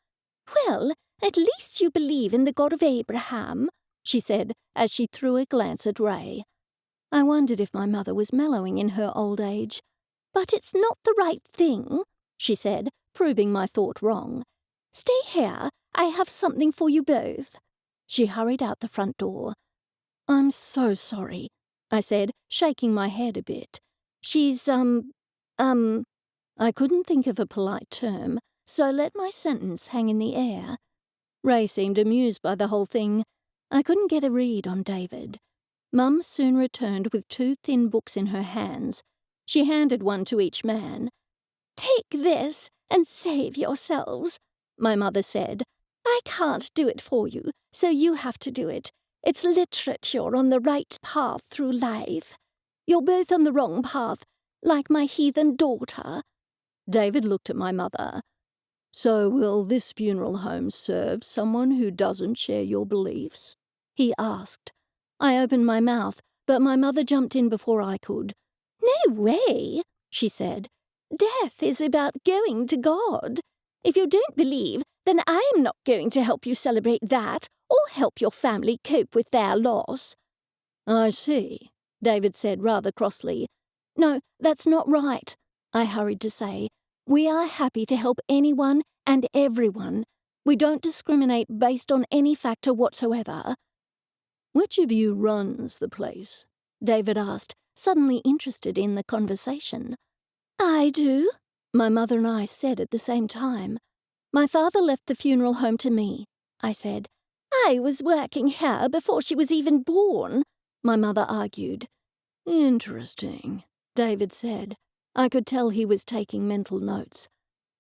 Speaker 2: "Well, at least you believe in the God of Abraham,"
Speaker 1: she said as she threw a glance at Ray. I wondered if my mother was mellowing in her old age.
Speaker 2: "But it's not the right thing,"
Speaker 1: she said, proving my thought wrong.
Speaker 2: "Stay here. I have something for you both."
Speaker 1: She hurried out the front door. "I'm so sorry," I said, shaking my head a bit.
Speaker 2: "She's,
Speaker 1: I couldn't think of a polite term, so I let my sentence hang in the air. Ray seemed amused by the whole thing. I couldn't get a read on David. Mum soon returned with 2 thin books in her hands. She handed one to each man.
Speaker 2: "Take this and save yourselves," my mother said. "I can't do it for you, so you have to do it. It's literature on the right path through life. You're both on the wrong path, like my heathen daughter."
Speaker 1: David looked at my mother. "So will this funeral home serve someone who doesn't share your beliefs?" he asked. I opened my mouth, but my mother jumped in before I could.
Speaker 2: "No way," she said. "Death is about going to God. If you don't believe, then I am not going to help you celebrate that or help your family cope with their loss."
Speaker 1: "I see," David said rather crossly. "No, that's not right," I hurried to say. "We are happy to help anyone and everyone. We don't discriminate based on any factor whatsoever." "Which of you runs the place?" David asked, suddenly interested in the conversation.
Speaker 2: "I do,"
Speaker 1: my mother and I said at the same time. "My father left the funeral home to me," I said.
Speaker 2: "I was working here before she was even born,"
Speaker 1: my mother argued. "Interesting," David said. I could tell he was taking mental notes.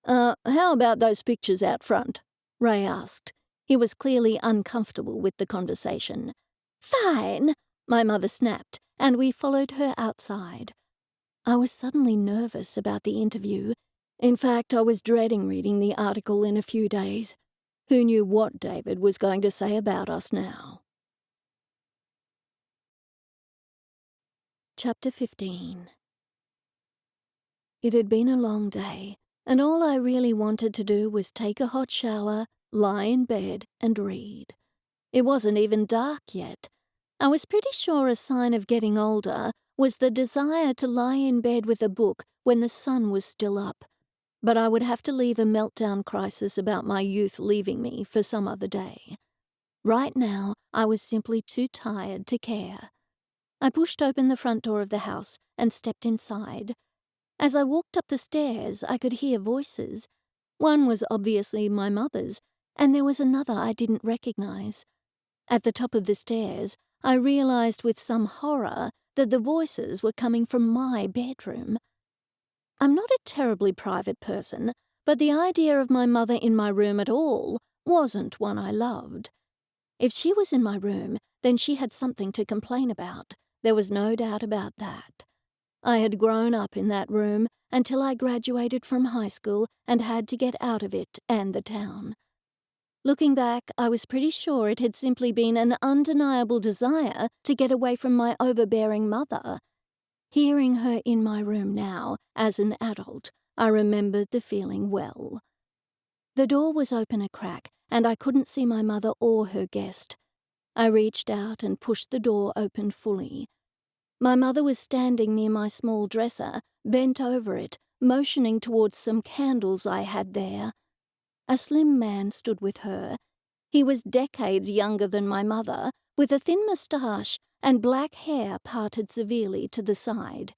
Speaker 1: How about those pictures out front?" Ray asked. He was clearly uncomfortable with the conversation.
Speaker 2: "Fine,"
Speaker 1: my mother snapped, and we followed her outside. I was suddenly nervous about the interview. In fact, I was dreading reading the article in a few days. Who knew what David was going to say about us now? Chapter 15. It had been a long day, and all I really wanted to do was take a hot shower, lie in bed, and read. It wasn't even dark yet. I was pretty sure a sign of getting older was the desire to lie in bed with a book when the sun was still up, but I would have to leave a meltdown crisis about my youth leaving me for some other day. Right now, I was simply too tired to care. I pushed open the front door of the house and stepped inside. As I walked up the stairs, I could hear voices. One was obviously my mother's, and there was another I didn't recognize. At the top of the stairs, I realized with some horror that the voices were coming from my bedroom. I'm not a terribly private person, but the idea of my mother in my room at all wasn't one I loved. If she was in my room, then she had something to complain about. There was no doubt about that. I had grown up in that room until I graduated from high school and had to get out of it and the town. Looking back, I was pretty sure it had simply been an undeniable desire to get away from my overbearing mother. Hearing her in my room now, as an adult, I remembered the feeling well. The door was open a crack, and I couldn't see my mother or her guest. I reached out and pushed the door open fully. My mother was standing near my small dresser, bent over it, motioning towards some candles I had there. A slim man stood with her. He was decades younger than my mother, with a thin moustache and black hair parted severely to the side.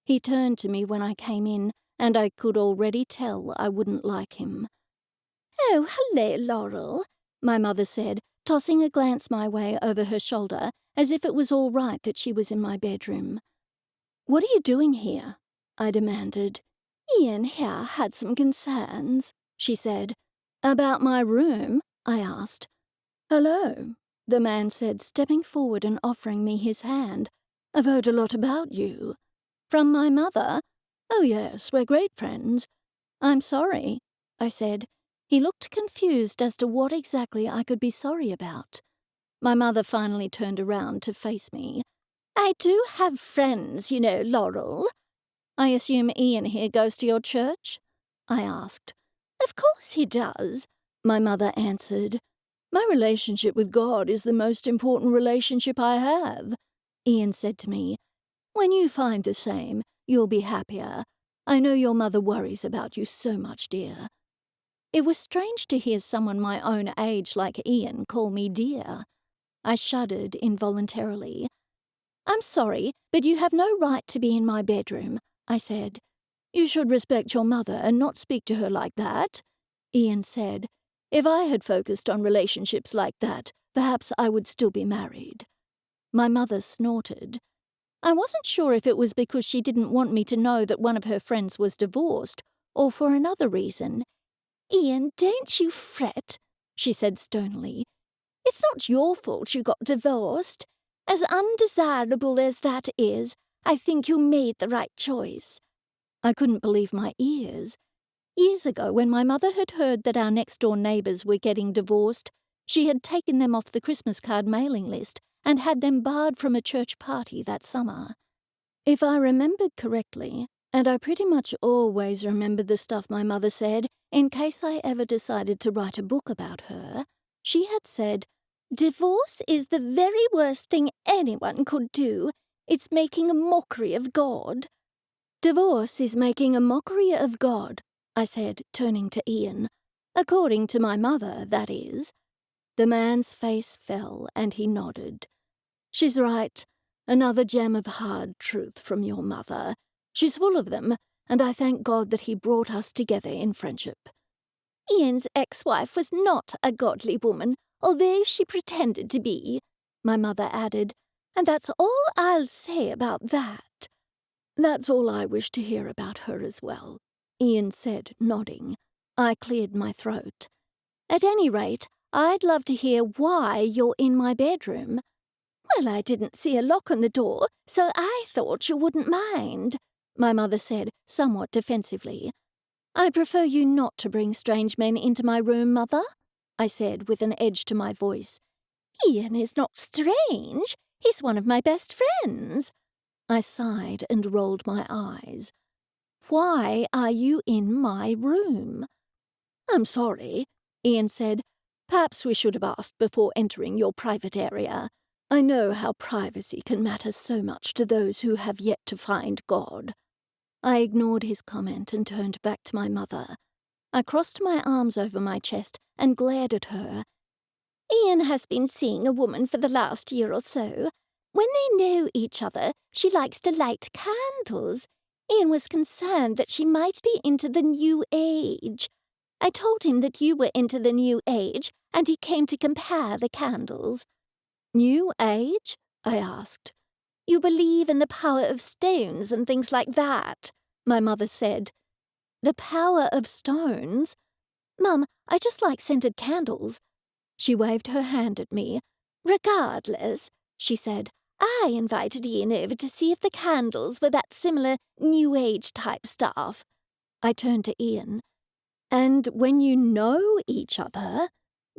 Speaker 1: He turned to me when I came in, and I could already tell I wouldn't like him.
Speaker 2: "Oh, hello, Laurel,"
Speaker 1: my mother said, tossing a glance my way over her shoulder as if it was all right that she was in my bedroom. "What are you doing here?" I demanded.
Speaker 2: Ian here had some concerns,
Speaker 1: she said. "About my room?" I asked. "Hello," the man said, stepping forward and offering me his hand. "I've heard a lot about you." "From my mother?" "Oh yes, we're great friends." "I'm sorry," I said. He looked confused as to what exactly I could be sorry about. My mother finally turned around to face me.
Speaker 2: "I do have friends, you know, Laurel."
Speaker 1: "I assume Ian here goes to your church?" I asked.
Speaker 2: "Of course he does,"
Speaker 1: my mother answered. "My relationship with God is the most important relationship I have," Ian said to me. "When you find the same, you'll be happier. I know your mother worries about you so much, dear." It was strange to hear someone my own age like Ian call me dear. I shuddered involuntarily. "I'm sorry, but you have no right to be in my bedroom," I said. "You should respect your mother and not speak to her like that," Ian said. "If I had focused on relationships like that, perhaps I would still be married." My mother snorted. I wasn't sure if it was because she didn't want me to know that one of her friends was divorced, or for another reason.
Speaker 2: "Ian, don't you fret," she said stonily. "It's not your fault you got divorced. As undesirable as that is, I think you made the right choice."
Speaker 1: I couldn't believe my ears. Years ago, when my mother had heard that our next-door neighbours were getting divorced, she had taken them off the Christmas card mailing list and had them barred from a church party that summer. If I remembered correctly, and I pretty much always remembered the stuff my mother said in case I ever decided to write a book about her, she had said,
Speaker 2: "Divorce is the very worst thing anyone could do. It's making a mockery of God."
Speaker 1: "Divorce is making a mockery of God," I said, turning to Ian. "According to my mother, that is." The man's face fell and he nodded. "She's right. Another gem of hard truth from your mother. She's full of them, and I thank God that he brought us together in friendship."
Speaker 2: "Ian's ex-wife was not a godly woman, although she pretended to be," my mother added, "and that's all I'll say about that."
Speaker 1: "That's all I wish to hear about her as well," Ian said, nodding. I cleared my throat. "At any rate, I'd love to hear why you're in my bedroom."
Speaker 2: "Well, I didn't see a lock on the door, so I thought you wouldn't mind,"
Speaker 1: my mother said, somewhat defensively. "I'd prefer you not to bring strange men into my room, Mother," I said with an edge to my voice.
Speaker 2: "Ian is not strange. He's one of my best friends."
Speaker 1: I sighed and rolled my eyes. "Why are you in my room?" "I'm sorry," Ian said. "Perhaps we should have asked before entering your private area. I know how privacy can matter so much to those who have yet to find God." I ignored his comment and turned back to my mother. I crossed my arms over my chest and glared at her.
Speaker 2: "Ian has been seeing a woman for the last year or so. When they know each other, she likes to light candles. Ian was concerned that she might be into the New Age. I told him that you were into the New Age, and he came to compare the candles."
Speaker 1: "New Age?" I asked.
Speaker 2: "You believe in the power of stones and things like that," my mother said.
Speaker 1: "The power of stones?"
Speaker 2: "Mum, I just like scented candles."
Speaker 1: She waved her hand at me.
Speaker 2: "Regardless," she said, "I invited Ian over to see if the candles were that similar New Age type stuff."
Speaker 1: I turned to Ian. "And when you know each other,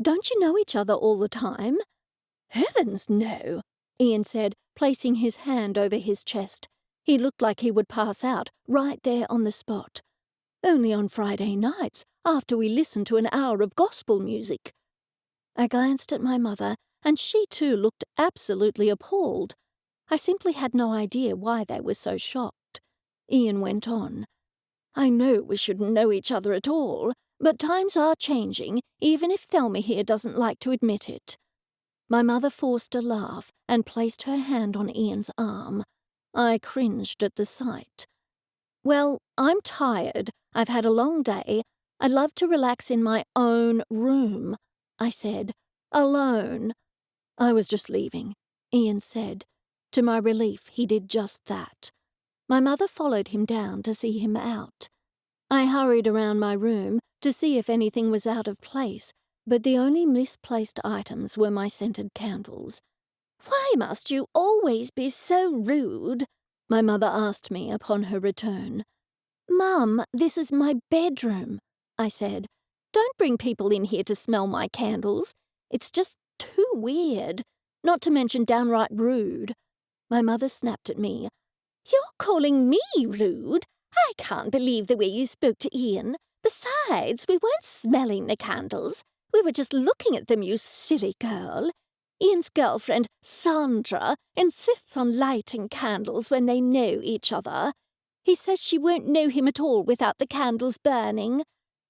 Speaker 1: don't you know each other all the time?" "Heavens, no," Ian said, placing his hand over his chest. He looked like he would pass out right there on the spot. "Only on Friday nights, after we listened to an hour of gospel music." I glanced at my mother, and she too looked absolutely appalled. I simply had no idea why they were so shocked. Ian went on. "I know we shouldn't know each other at all, but times are changing, even if Thelma here doesn't like to admit it." My mother forced a laugh and placed her hand on Ian's arm. I cringed at the sight. "Well, I'm tired. I've had a long day. I'd love to relax in my own room," I said. "Alone." "I was just leaving," Ian said. To my relief, he did just that. My mother followed him down to see him out. I hurried around my room to see if anything was out of place, but the only misplaced items were my scented candles.
Speaker 2: "Why must you always be so rude?"
Speaker 1: my mother asked me upon her return.
Speaker 2: "Mum, this is my bedroom," I said. "Don't bring people in here to smell my candles. It's just too weird, not to mention downright rude."
Speaker 1: My mother snapped at me.
Speaker 2: "You're calling me rude? I can't believe the way you spoke to Ian. Besides, we weren't smelling the candles. We were just looking at them, you silly girl. Ian's girlfriend, Sandra, insists on lighting candles when they know each other. He says she won't know him at all without the candles burning.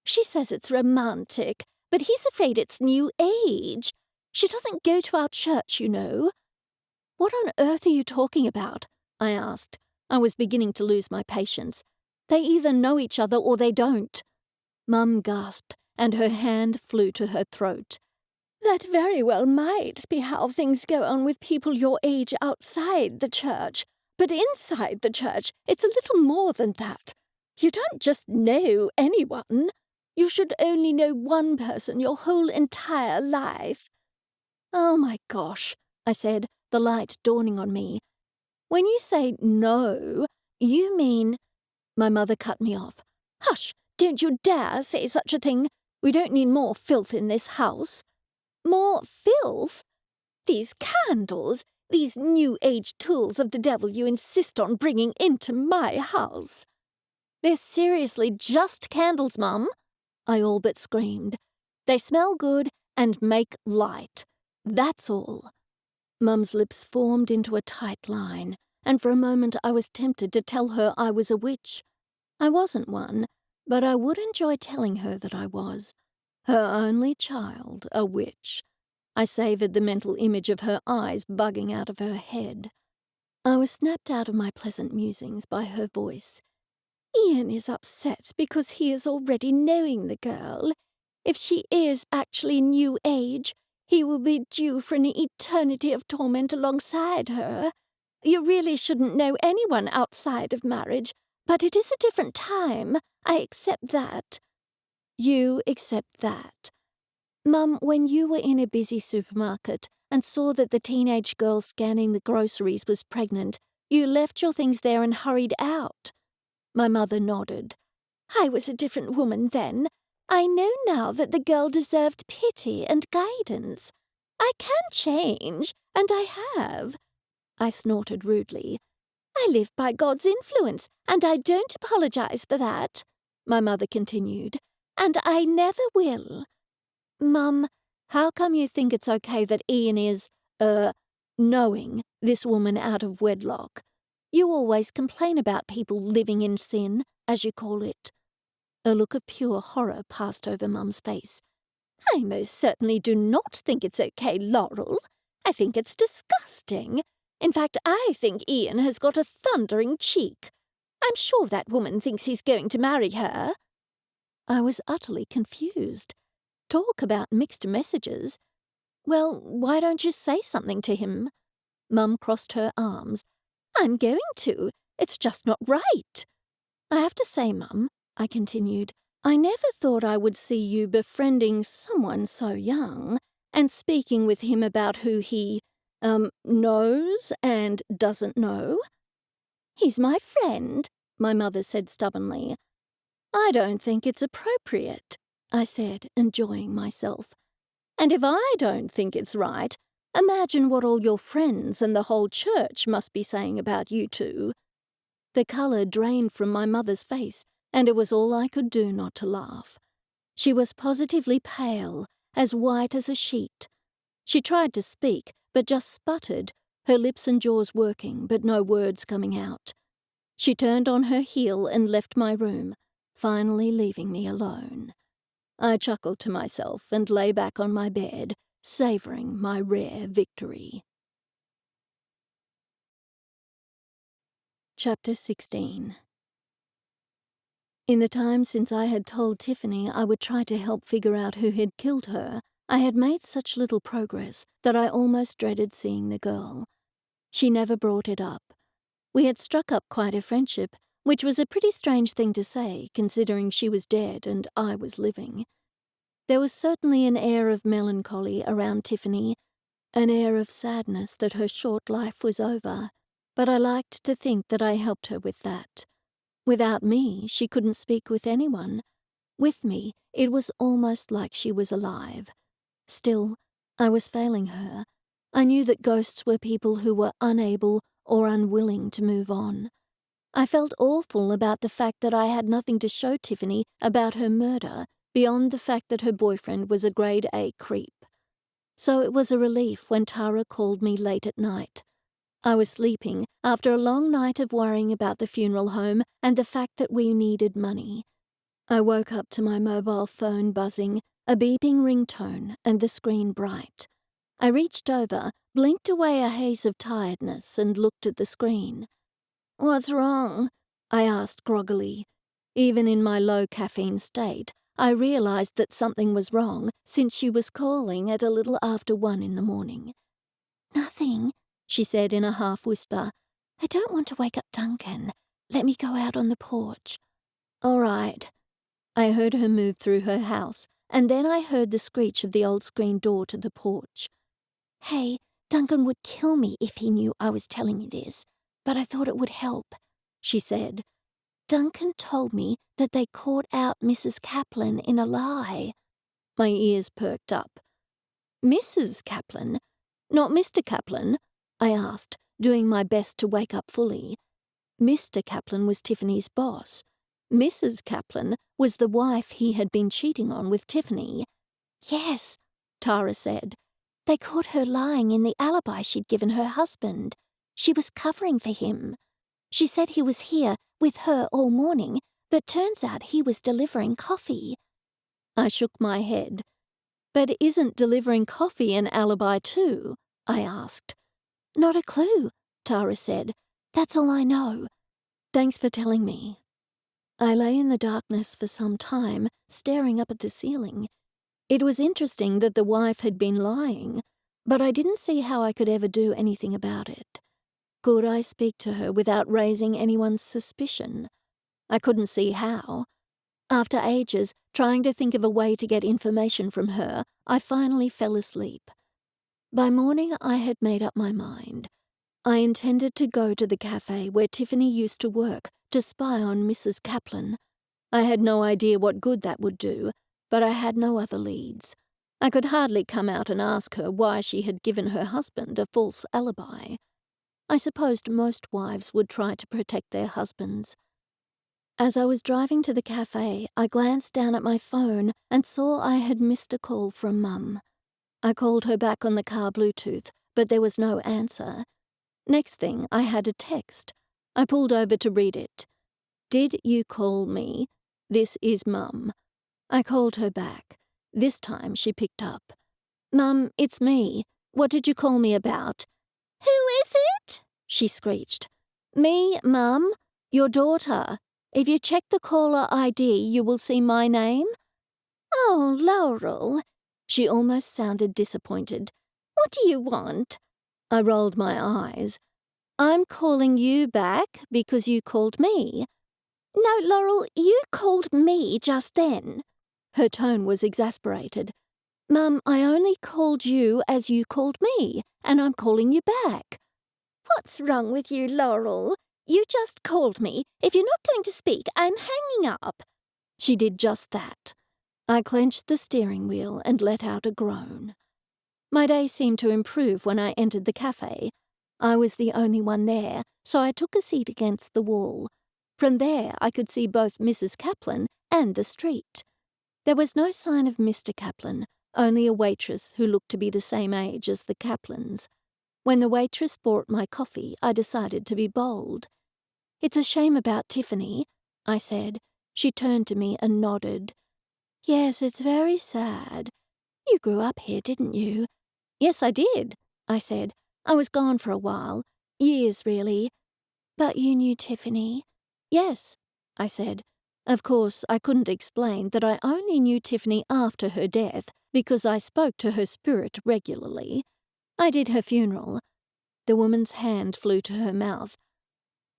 Speaker 2: She says it's romantic, but he's afraid it's new age. She doesn't go to our church, you know."
Speaker 1: "What on earth are you talking about?" I asked. I was beginning to lose my patience. "They either know each other or they don't." Mum gasped, and her hand flew to her throat.
Speaker 2: "That very well might be how things go on with people your age outside the church. But inside the church, it's a little more than that. You don't just know anyone. You should only know one person your whole entire life."
Speaker 1: "Oh my gosh," I said, the light dawning on me. "When you say no, you mean—" My mother cut me off.
Speaker 2: "Hush! Don't you dare say such a thing. We don't need more filth in this house." "More filth? These candles, these new-age tools of the devil you insist on bringing into my house."
Speaker 1: "They're seriously just candles, Mum," I all but screamed. "They smell good and make light. That's all." Mum's lips formed into a tight line, and for a moment I was tempted to tell her I was a witch. I wasn't one, but I would enjoy telling her that I was. Her only child, a witch. I savoured the mental image of her eyes bugging out of her head. I was snapped out of my pleasant musings by her voice.
Speaker 2: "Ian is upset because he is already knowing the girl. If she is actually new age, he will be due for an eternity of torment alongside her. You really shouldn't know anyone outside of marriage, but it is a different time. I accept that."
Speaker 1: "You accept that." Mum, when you were in a busy supermarket and saw that the teenage girl scanning the groceries was pregnant, you left your things there and hurried out. My mother nodded.
Speaker 2: "I was a different woman then. I know now that the girl deserved pity and guidance. I can change, and I have."
Speaker 1: I snorted rudely.
Speaker 2: "I live by God's influence, and I don't apologize for that," my mother continued. "And I never will."
Speaker 1: "Mum, how come you think it's okay that Ian is, knowing this woman out of wedlock? You always complain about people living in sin, as you call it." A look of pure horror passed over Mum's face.
Speaker 2: "I most certainly do not think it's okay, Laurel. I think it's disgusting. In fact, I think Ian has got a thundering cheek. I'm sure that woman thinks he's going to marry her."
Speaker 1: I was utterly confused. Talk about mixed messages. "Well, why don't you say something to him?" Mum crossed her arms.
Speaker 2: "I'm going to. It's just not right."
Speaker 1: "I have to say, Mum," I continued, "I never thought I would see you befriending someone so young and speaking with him about who he, knows and doesn't know."
Speaker 2: "He's my friend,"
Speaker 1: my mother said stubbornly. "I don't think it's appropriate," I said, enjoying myself. "And if I don't think it's right, imagine what all your friends and the whole church must be saying about you two." The colour drained from my mother's face, and it was all I could do not to laugh. She was positively pale, as white as a sheet. She tried to speak, but just sputtered, her lips and jaws working, but no words coming out. She turned on her heel and left my room, finally leaving me alone. I chuckled to myself and lay back on my bed, savouring my rare victory. Chapter 16. In the time since I had told Tiffany I would try to help figure out who had killed her, I had made such little progress that I almost dreaded seeing the girl. She never brought it up. We had struck up quite a friendship, which was a pretty strange thing to say, considering she was dead and I was living. There was certainly an air of melancholy around Tiffany, an air of sadness that her short life was over, but I liked to think that I helped her with that. Without me, she couldn't speak with anyone. With me, it was almost like she was alive. Still, I was failing her. I knew that ghosts were people who were unable or unwilling to move on. I felt awful about the fact that I had nothing to show Tiffany about her murder beyond the fact that her boyfriend was a grade A creep. So it was a relief when Tara called me late at night. I was sleeping after a long night of worrying about the funeral home and the fact that we needed money. I woke up to my mobile phone buzzing, a beeping ringtone, and the screen bright. I reached over, blinked away a haze of tiredness, and looked at the screen. "What's wrong?" I asked groggily. Even in my low caffeine state, I realized that something was wrong since she was calling at a little after 1 in the morning.
Speaker 2: "Nothing," she said in a half-whisper. "I don't want to wake up Duncan. Let me go out on the porch."
Speaker 1: "All right." I heard her move through her house, and then I heard the screech of the old screen door to the porch.
Speaker 2: "Hey, Duncan would kill me if he knew I was telling you this, but I thought it would help," she said. "Duncan told me that they caught out Mrs. Kaplan in a lie."
Speaker 1: My ears perked up. "Mrs. Kaplan? Not Mr. Kaplan?" I asked, doing my best to wake up fully. Mr. Kaplan was Tiffany's boss. Mrs. Kaplan was the wife he had been cheating on with Tiffany.
Speaker 2: "Yes,"
Speaker 1: Tara said.
Speaker 2: "They caught her lying in the alibi she'd given her husband. She was covering for him. She said he was here with her all morning, but turns out he was delivering coffee."
Speaker 1: I shook my head. "But isn't delivering coffee an alibi too?" I asked.
Speaker 2: "Not a clue," Tara said. "That's all I know."
Speaker 1: "Thanks for telling me." I lay in the darkness for some time, staring up at the ceiling. It was interesting that the wife had been lying, but I didn't see how I could ever do anything about it. Could I speak to her without raising anyone's suspicion? I couldn't see how. After ages, trying to think of a way to get information from her, I finally fell asleep. By morning, I had made up my mind. I intended to go to the cafe where Tiffany used to work to spy on Mrs. Kaplan. I had no idea what good that would do, but I had no other leads. I could hardly come out and ask her why she had given her husband a false alibi. I supposed most wives would try to protect their husbands. As I was driving to the cafe, I glanced down at my phone and saw I had missed a call from Mum. I called her back on the car Bluetooth, but there was no answer. Next thing, I had a text. I pulled over to read it. "Did you call me? This is Mum." I called her back. This time she picked up. "Mum, it's me. What did you call me about?"
Speaker 2: "Who is it?"
Speaker 1: she screeched. "Me, Mum, your daughter. If you check the caller ID, you will see my name."
Speaker 2: "Oh, Laurel."
Speaker 1: She almost sounded disappointed.
Speaker 2: "What do you want?"
Speaker 1: I rolled my eyes. "I'm calling you back because you called me."
Speaker 2: "No, Laurel, you called me just then."
Speaker 1: Her tone was exasperated. "Mum, I only called you as you called me, and I'm calling you back."
Speaker 2: "What's wrong with you, Laurel? You just called me. If you're not going to speak, I'm hanging up."
Speaker 1: She did just that. I clenched the steering wheel and let out a groan. My day seemed to improve when I entered the cafe. I was the only one there, so I took a seat against the wall. From there, I could see both Mrs. Kaplan and the street. There was no sign of Mr. Kaplan, only a waitress who looked to be the same age as the Kaplans. When the waitress brought my coffee, I decided to be bold. "It's a shame about Tiffany," I said. She turned to me and nodded. "Yes, it's very sad. You grew up here, didn't you?" "Yes, I did," I said. "I was gone for a while. Years, really."
Speaker 2: "But you knew Tiffany?"
Speaker 1: "Yes," I said. Of course, I couldn't explain that I only knew Tiffany after her death because I spoke to her spirit regularly. I did her funeral. The woman's hand flew to her mouth.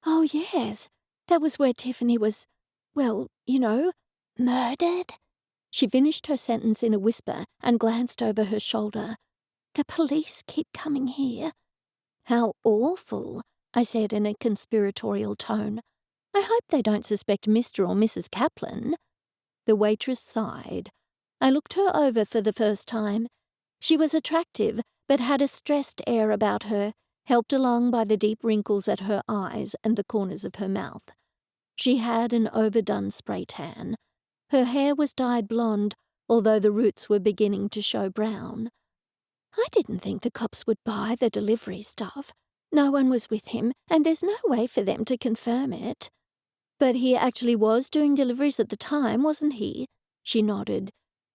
Speaker 1: "Oh, yes, that was where Tiffany was, well,
Speaker 2: Murdered?
Speaker 1: She finished her sentence in a whisper and glanced over her shoulder.
Speaker 2: The police keep coming here.
Speaker 1: "How awful," I said in a conspiratorial tone. "I hope they don't suspect Mr. or Mrs. Kaplan." The waitress sighed. I looked her over for the first time. She was attractive, but had a stressed air about her, helped along by the deep wrinkles at her eyes and the corners of her mouth. She had an overdone spray tan. Her hair was dyed blonde, although the roots were beginning to show brown.
Speaker 2: I didn't think the cops would buy the delivery stuff. No one was with him, and there's no way for them to confirm it.
Speaker 1: "But he actually was doing deliveries at the time, wasn't he?" She nodded.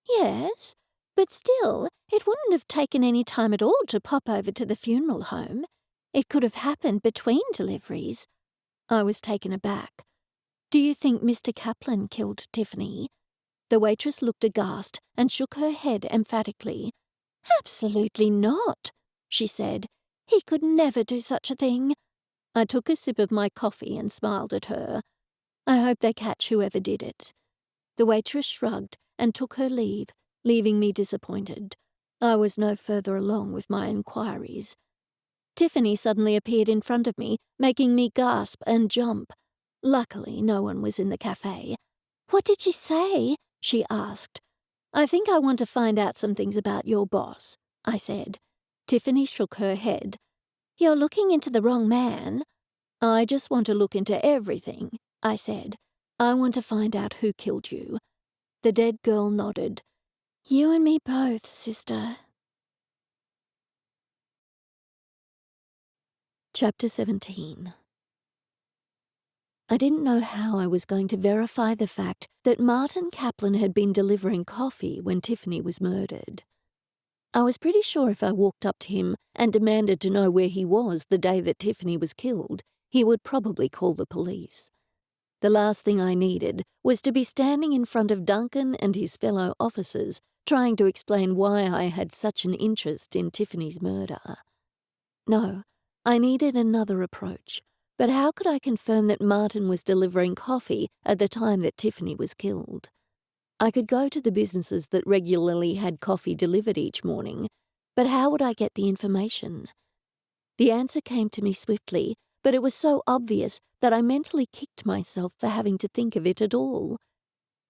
Speaker 2: "Yes, but still, it wouldn't have taken any time at all to pop over to the funeral home. It could have happened between deliveries."
Speaker 1: I was taken aback. "Do you think Mr. Kaplan killed Tiffany?" The waitress looked aghast and shook her head emphatically.
Speaker 2: "Absolutely not," she said. "He could never do such a thing."
Speaker 1: I took a sip of my coffee and smiled at her. "I hope they catch whoever did it." The waitress shrugged and took her leave, leaving me disappointed. I was no further along with my inquiries. Tiffany suddenly appeared in front of me, making me gasp and jump. Luckily, no one was in the cafe.
Speaker 2: "What did she say?"
Speaker 1: she asked. "I think I want to find out some things about your boss," I said. Tiffany shook her head.
Speaker 2: "You're looking into the wrong man."
Speaker 1: "I just want to look into everything," I said. "I want to find out who killed you." The dead girl nodded.
Speaker 2: "You and me both, sister."
Speaker 1: Chapter 17. I didn't know how I was going to verify the fact that Martin Kaplan had been delivering coffee when Tiffany was murdered. I was pretty sure if I walked up to him and demanded to know where he was the day that Tiffany was killed, he would probably call the police. The last thing I needed was to be standing in front of Duncan and his fellow officers trying to explain why I had such an interest in Tiffany's murder. No, I needed another approach. But how could I confirm that Martin was delivering coffee at the time that Tiffany was killed? I could go to the businesses that regularly had coffee delivered each morning, but how would I get the information? The answer came to me swiftly, but it was so obvious that I mentally kicked myself for having to think of it at all.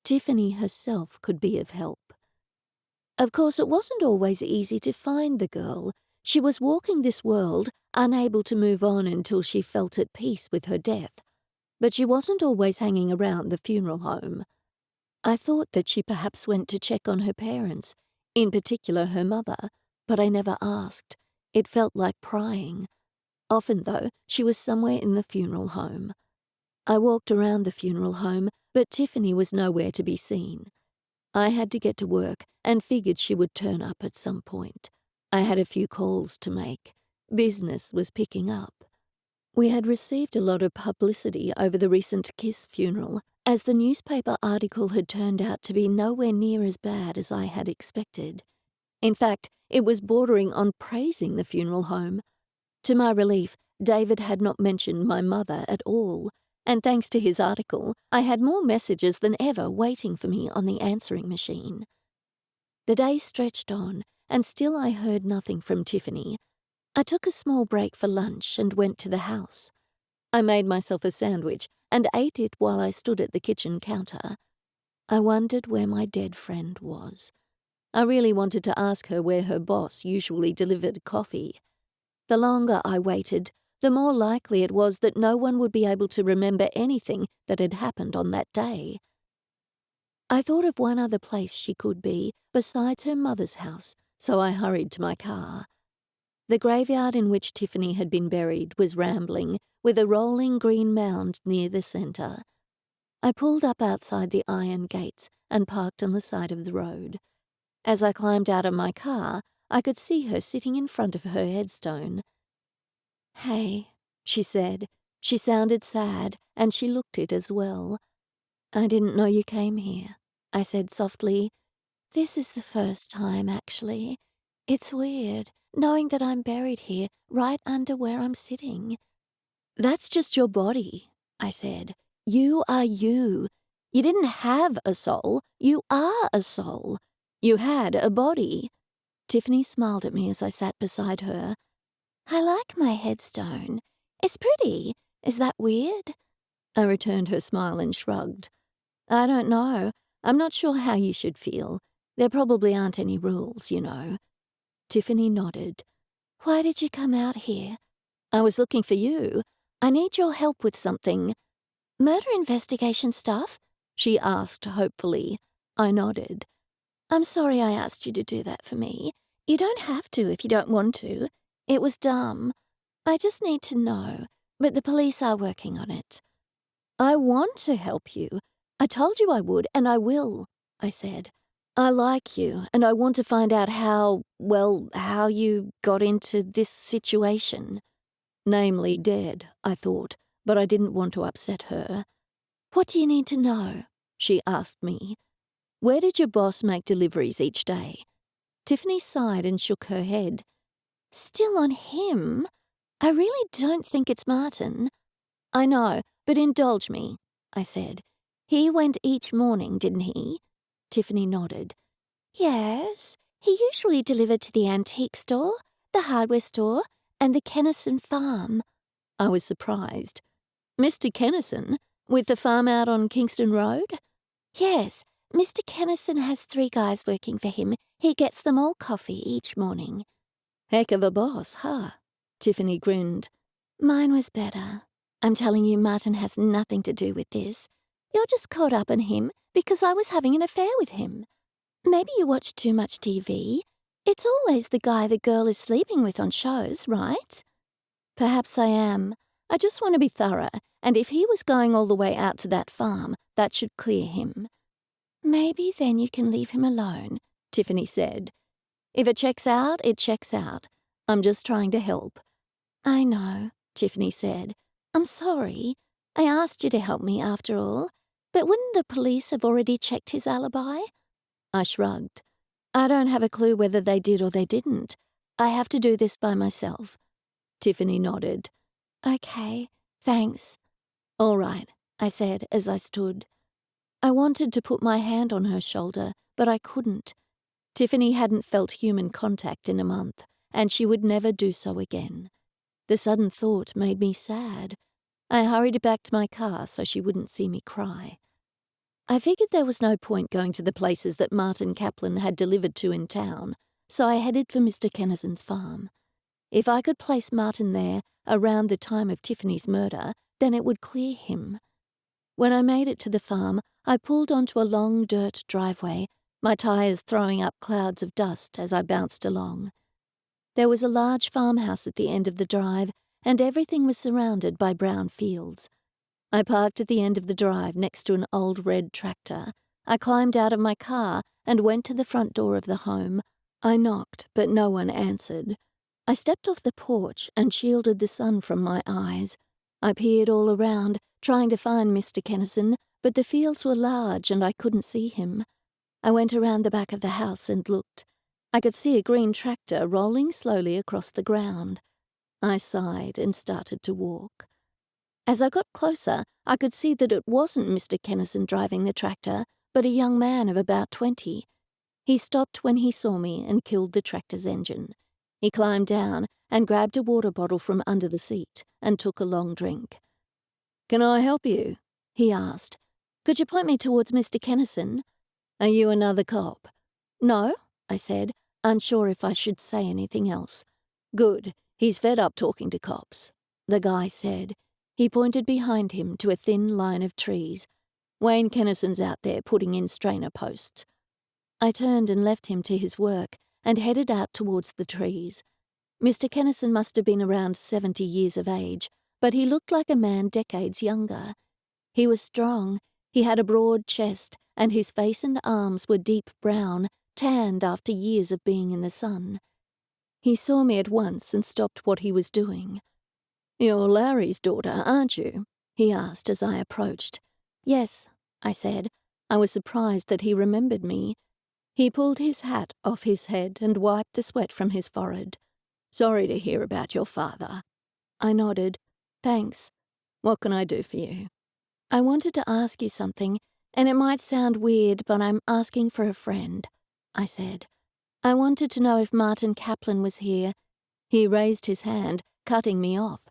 Speaker 1: Tiffany herself could be of help. Of course, it wasn't always easy to find the girl. She was walking this world, unable to move on until she felt at peace with her death. But she wasn't always hanging around the funeral home. I thought that she perhaps went to check on her parents, in particular her mother, but I never asked. It felt like prying. Often, though, she was somewhere in the funeral home. I walked around the funeral home, but Tiffany was nowhere to be seen. I had to get to work and figured she would turn up at some point. I had a few calls to make. Business was picking up. We had received a lot of publicity over the recent Kiss funeral, as the newspaper article had turned out to be nowhere near as bad as I had expected. In fact, it was bordering on praising the funeral home. To my relief, David had not mentioned my mother at all, and thanks to his article, I had more messages than ever waiting for me on the answering machine. The day stretched on, and still I heard nothing from Tiffany. I took a small break for lunch and went to the house. I made myself a sandwich and ate it while I stood at the kitchen counter. I wondered where my dead friend was. I really wanted to ask her where her boss usually delivered coffee. The longer I waited, the more likely it was that no one would be able to remember anything that had happened on that day. I thought of one other place she could be, besides her mother's house, so I hurried to my car. The graveyard in which Tiffany had been buried was rambling, with a rolling green mound near the centre. I pulled up outside the iron gates and parked on the side of the road. As I climbed out of my car, I could see her sitting in front of her headstone. "Hey," she said. She sounded sad, and she looked it as well. "I didn't know you came here," I said softly.
Speaker 2: "This is the first time, actually. It's weird,
Speaker 1: knowing that I'm buried here right under where I'm sitting. That's just your body, I said. You are you. You didn't have a soul. You are a soul. You had a body. Tiffany smiled at me as I sat beside her. I like my headstone. It's pretty. Is that weird? I returned her smile and shrugged. I don't know. I'm not sure how you should feel. There probably aren't any rules, you know. Tiffany nodded. Why did you come out here? I was looking for you. I need your help with something. Murder investigation stuff? She asked hopefully. I nodded. I'm sorry I asked you to do that for me. You don't have to if you don't want to. It was dumb. I just need to know, but the police are working on it. I want to help you. I told you I would, and I will, I said. I like you, and I want to find out how you got into this situation. Namely dead, I thought, but I didn't want to upset her. What do you need to know? She asked me. Where did your boss make deliveries each day? Tiffany sighed and shook her head. Still on him? I really don't think it's Martin. I know, but indulge me, I said. He went each morning, didn't he? Tiffany nodded. Yes, he usually delivered to the antique store, the hardware store, and the Kennison farm. I was surprised. Mr. Kennison, with the farm out on Kingston Road? Yes, Mr. Kennison has 3 guys working for him. He gets them all coffee each morning. Heck of a boss, huh? Tiffany grinned. Mine was better. I'm telling you, Martin has nothing to do with this. You're just caught up on him because I was having an affair with him. Maybe you watch too much TV. It's always the guy the girl is sleeping with on shows, right? Perhaps I am. I just want to be thorough, and if he was going all the way out to that farm, that should clear him. Maybe then you can leave him alone, Tiffany said. If it checks out, it checks out. I'm just trying to help. I know, Tiffany said. I'm sorry. I asked you to help me after all, but wouldn't the police have already checked his alibi? I shrugged. I don't have a clue whether they did or they didn't. I have to do this by myself. Tiffany nodded. Okay, thanks. All right, I said as I stood. I wanted to put my hand on her shoulder, but I couldn't. Tiffany hadn't felt human contact in a month, and she would never do so again. The sudden thought made me sad. I hurried back to my car so she wouldn't see me cry. I figured there was no point going to the places that Martin Kaplan had delivered to in town, so I headed for Mr. Kennison's farm. If I could place Martin there around the time of Tiffany's murder, then it would clear him. When I made it to the farm, I pulled onto a long dirt driveway, my tires throwing up clouds of dust as I bounced along. There was a large farmhouse at the end of the drive, and everything was surrounded by brown fields. I parked at the end of the drive next to an old red tractor. I climbed out of my car and went to the front door of the home. I knocked, but no one answered. I stepped off the porch and shielded the sun from my eyes. I peered all around, trying to find Mr. Kennison, but the fields were large and I couldn't see him. I went around the back of the house and looked. I could see a green tractor rolling slowly across the ground. I sighed and started to walk. As I got closer, I could see that it wasn't Mr. Kennison driving the tractor, but a young man of about 20. He stopped when he saw me and killed the tractor's engine. He climbed down and grabbed a water bottle from under the seat and took a long drink. "Can I help you?" he asked. "Could you point me towards Mr. Kennison?" "Are you another cop?" "No," I said, unsure if I should say anything else. "Good. He's fed up talking to cops," the guy said. He pointed behind him to a thin line of trees. "Wayne Kennison's out there putting in strainer posts." I turned and left him to his work and headed out towards the trees. Mr. Kennison must have been around 70 years of age, but he looked like a man decades younger. He was strong, he had a broad chest, and his face and arms were deep brown, tanned after years of being in the sun. He saw me at once and stopped what he was doing. "You're Larry's daughter, aren't you?" he asked as I approached. "Yes," I said. I was surprised that he remembered me. He pulled his hat off his head and wiped the sweat from his forehead.
Speaker 3: Sorry to hear about your father. I nodded. Thanks. What can I do for you? I wanted to ask you something, and it might sound weird, but I'm asking for a friend, I said. I wanted to know if Martin Kaplan was here. He raised his hand, cutting me off.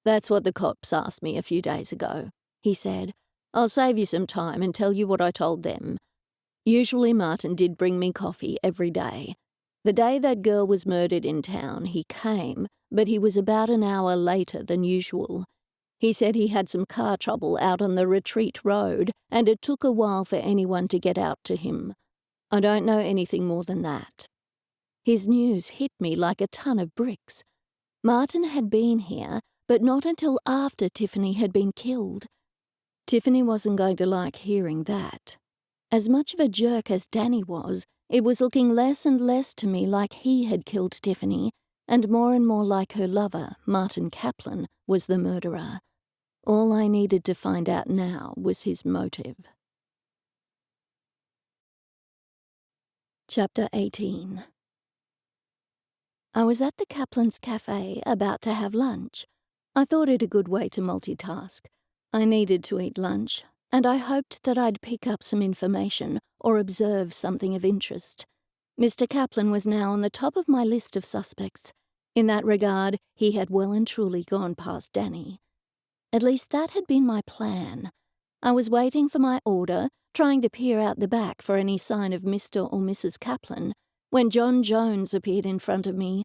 Speaker 3: That's what the cops asked me a few days ago, he said. I'll save you some time and tell you what I told them. Usually Martin did bring me coffee every day. The day that girl was murdered in town, he came, but he was about an hour later than usual. He said he had some car trouble out on the Retreat Road, and it took a while for anyone to get out to him. I don't know anything more than that. His news hit me like a ton of bricks. Martin had been here, but not until after Tiffany had been killed. Tiffany wasn't going to like hearing that. As much of a jerk as Danny was, it was looking less and less to me like he had killed Tiffany, and more like her lover, Martin Kaplan, was the murderer. All I needed to find out now was his motive. Chapter 18. I was at the Kaplan's Cafe about to have lunch. I thought it a good way to multitask. I needed to eat lunch, and I hoped that I'd pick up some information or observe something of interest. Mr. Kaplan was now on the top of my list of suspects. In that regard, he had well and truly gone past Danny. At least that had been my plan. I was waiting for my order, trying to peer out the back for any sign of Mr. or Mrs. Kaplan, when John Jones appeared in front of me.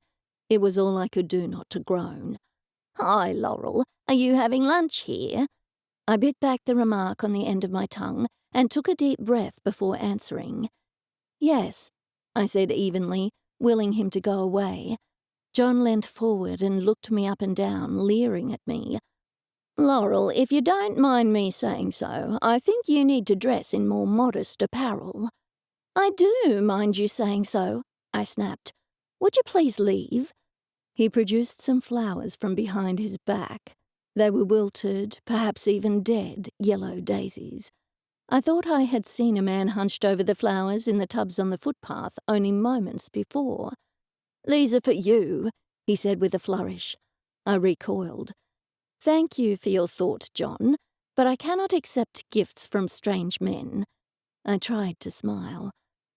Speaker 3: It was all I could do not to groan. "Hi, Laurel. Are you having lunch here?" I bit back the remark on the end of my tongue and took a deep breath before answering. "Yes," I said evenly, willing him to go away. John leant forward and looked me up and down, leering at me. "Laurel, if you don't mind me saying so, I think you need to dress in more modest apparel." "I do mind you saying so," I snapped. "Would you please leave?" He produced some flowers from behind his back. They were wilted, perhaps even dead, yellow daisies. I thought I had seen a man hunched over the flowers in the tubs on the footpath only moments before. "These are for you," he said with a flourish. I recoiled. "Thank you for your thought, John, but I cannot accept gifts from strange men." I tried to smile.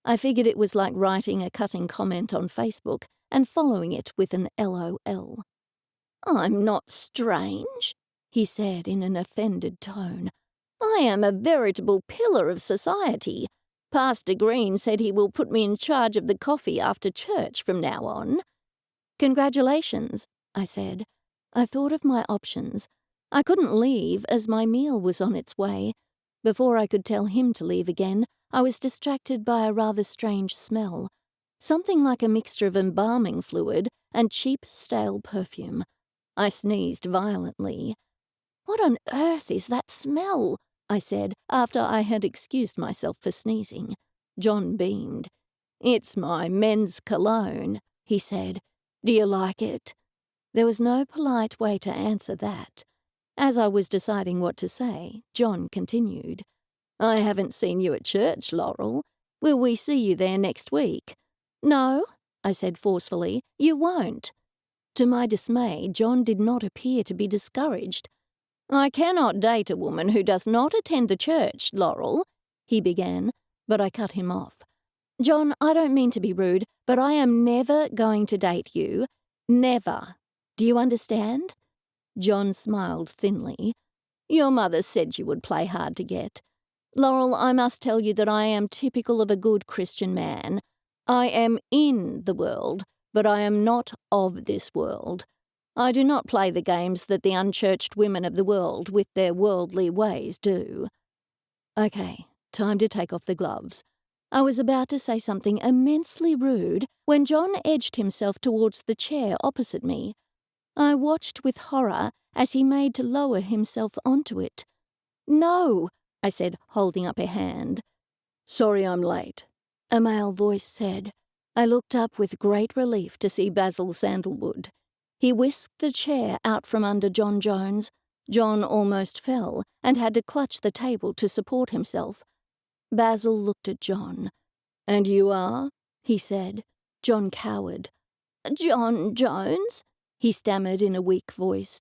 Speaker 3: I figured it was like writing a cutting comment on Facebook and following it with an LOL. "I'm not strange," he said in an offended tone. "I am a veritable pillar of society. Pastor Green said he will put me in charge of the coffee after church from now on." "Congratulations," I said. I thought of my options. I couldn't leave as my meal was on its way. Before I could tell him to leave again, I was distracted by a rather strange smell. Something like a mixture of embalming fluid and cheap, stale perfume. I sneezed violently. "What on earth is that smell?" I said, after I had excused myself for sneezing. John beamed. "It's my men's cologne," he said. "Do you like it?" There was no polite way to answer that. As I was deciding what to say, John continued. "I haven't seen you at church, Laurel. Will we see you there next week?" "No," I said forcefully, "you won't." To my dismay, John did not appear to be discouraged. "I cannot date a woman who does not attend the church, Laurel," he began, but I cut him off. "John, I don't mean to be rude, but I am never going to date you. Never. Do you understand?" John smiled thinly. "Your mother said you would play hard to get. Laurel, I must tell you that I am typical of a good Christian man. I am in the world, but I am not of this world. I do not play the games that the unchurched women of the world with their worldly ways do." Okay, time to take off the gloves. I was about to say something immensely rude when John edged himself towards the chair opposite me. I watched with horror as he made to lower himself onto it. "No," I said, holding up a hand. "Sorry I'm late," a male voice said. I looked up with great relief to see Basil Sandalwood. He whisked the chair out from under John Jones. John almost fell and had to clutch the table to support himself. Basil looked at John. "And you are?" he said. John cowered. John Jones? He stammered in a weak voice.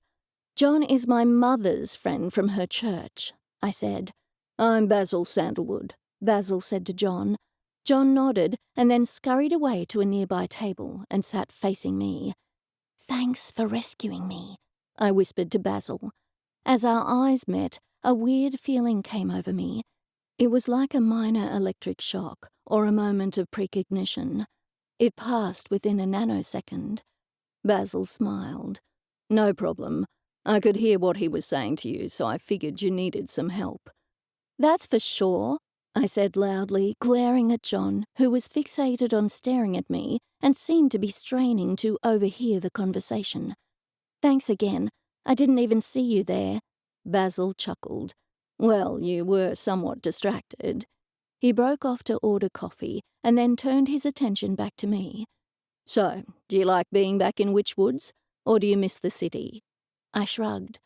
Speaker 3: John is my mother's friend from her church, I said. I'm Basil Sandalwood, Basil said to John. John nodded and then scurried away to a nearby table and sat facing me. Thanks for rescuing me, I whispered to Basil. As our eyes met, a weird feeling came over me. It was like a minor electric shock or a moment of precognition. It passed within a nanosecond. Basil smiled. No problem. I could hear what he was saying to you, so I figured you needed some help. That's for sure, I said loudly, glaring at John, who was fixated on staring at me and seemed to be straining to overhear the conversation. Thanks again. I didn't even see you there. Basil chuckled. Well, you were somewhat distracted. He broke off to order coffee and then turned his attention back to me. So, do you like being back in Witchwoods, or do you miss the city? I shrugged.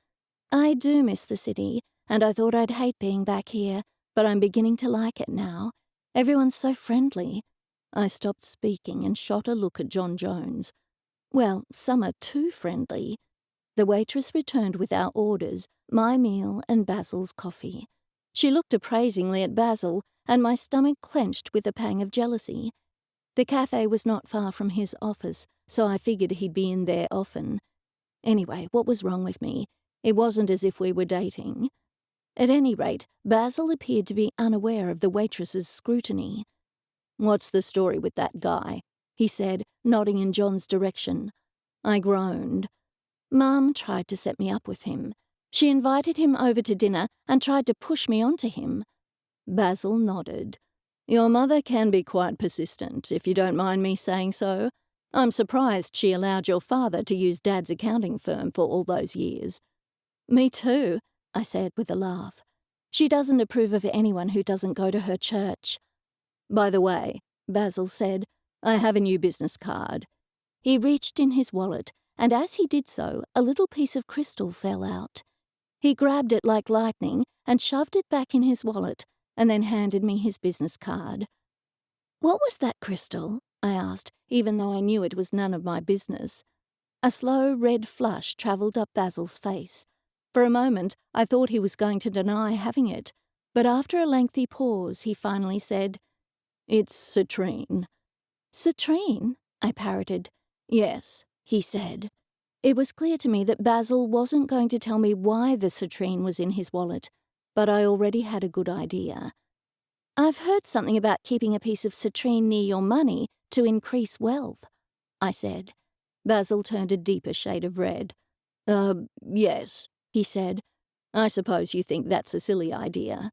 Speaker 3: I do miss the city, and I thought I'd hate being back here, but I'm beginning to like it now. Everyone's so friendly. I stopped speaking and shot a look at John Jones. Well, some are too friendly. The waitress returned with our orders, my meal and Basil's coffee. She looked appraisingly at Basil, and my stomach clenched with a pang of jealousy. The cafe was not far from his office, so I figured he'd be in there often. Anyway, what was wrong with me? It wasn't as if we were dating. At any rate, Basil appeared to be unaware of the waitress's scrutiny. What's the story with that guy? He said, nodding in John's direction. I groaned. Mum tried to set me up with him. She invited him over to dinner and tried to push me onto him. Basil nodded. Your mother can be quite persistent, if you don't mind me saying so. I'm surprised she allowed your father to use Dad's accounting firm for all those years. Me too, I said with a laugh. She doesn't approve of anyone who doesn't go to her church. By the way, Basil said, I have a new business card. He reached in his wallet, and as he did so, a little piece of crystal fell out. He grabbed it like lightning and shoved it back in his wallet, and then handed me his business card. What was that crystal? I asked, even though I knew it was none of my business. A slow red flush travelled up Basil's face. For a moment, I thought he was going to deny having it, but after a lengthy pause, he finally said, It's citrine. Citrine? I parroted. Yes, he said. It was clear to me that Basil wasn't going to tell me why the citrine was in his wallet, but I already had a good idea. I've heard something about keeping a piece of citrine near your money to increase wealth, I said. Basil turned a deeper shade of red. Yes, he said. I suppose you think that's a silly idea.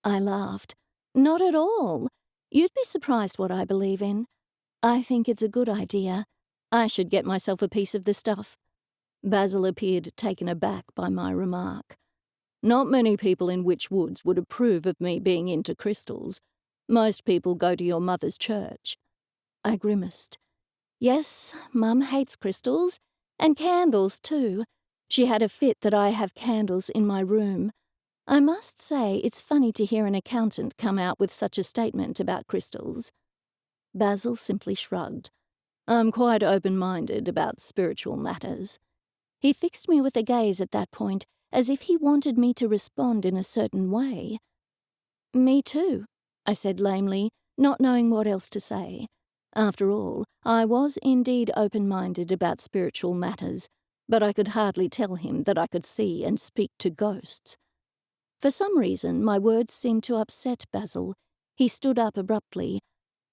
Speaker 3: I laughed. Not at all. You'd be surprised what I believe in. I think it's a good idea. I should get myself a piece of the stuff. Basil appeared taken aback by my remark. Not many people in Witchwoods would approve of me being into crystals. Most people go to your mother's church. I grimaced. Yes, Mum hates crystals, and candles too. She had a fit that I have candles in my room. I must say it's funny to hear an accountant come out with such a statement about crystals. Basil simply shrugged. I'm quite open-minded about spiritual matters. He fixed me with a gaze at that point, as if he wanted me to respond in a certain way. Me too, I said lamely, not knowing what else to say. After all, I was indeed open-minded about spiritual matters, but I could hardly tell him that I could see and speak to ghosts. For some reason, my words seemed to upset Basil. He stood up abruptly.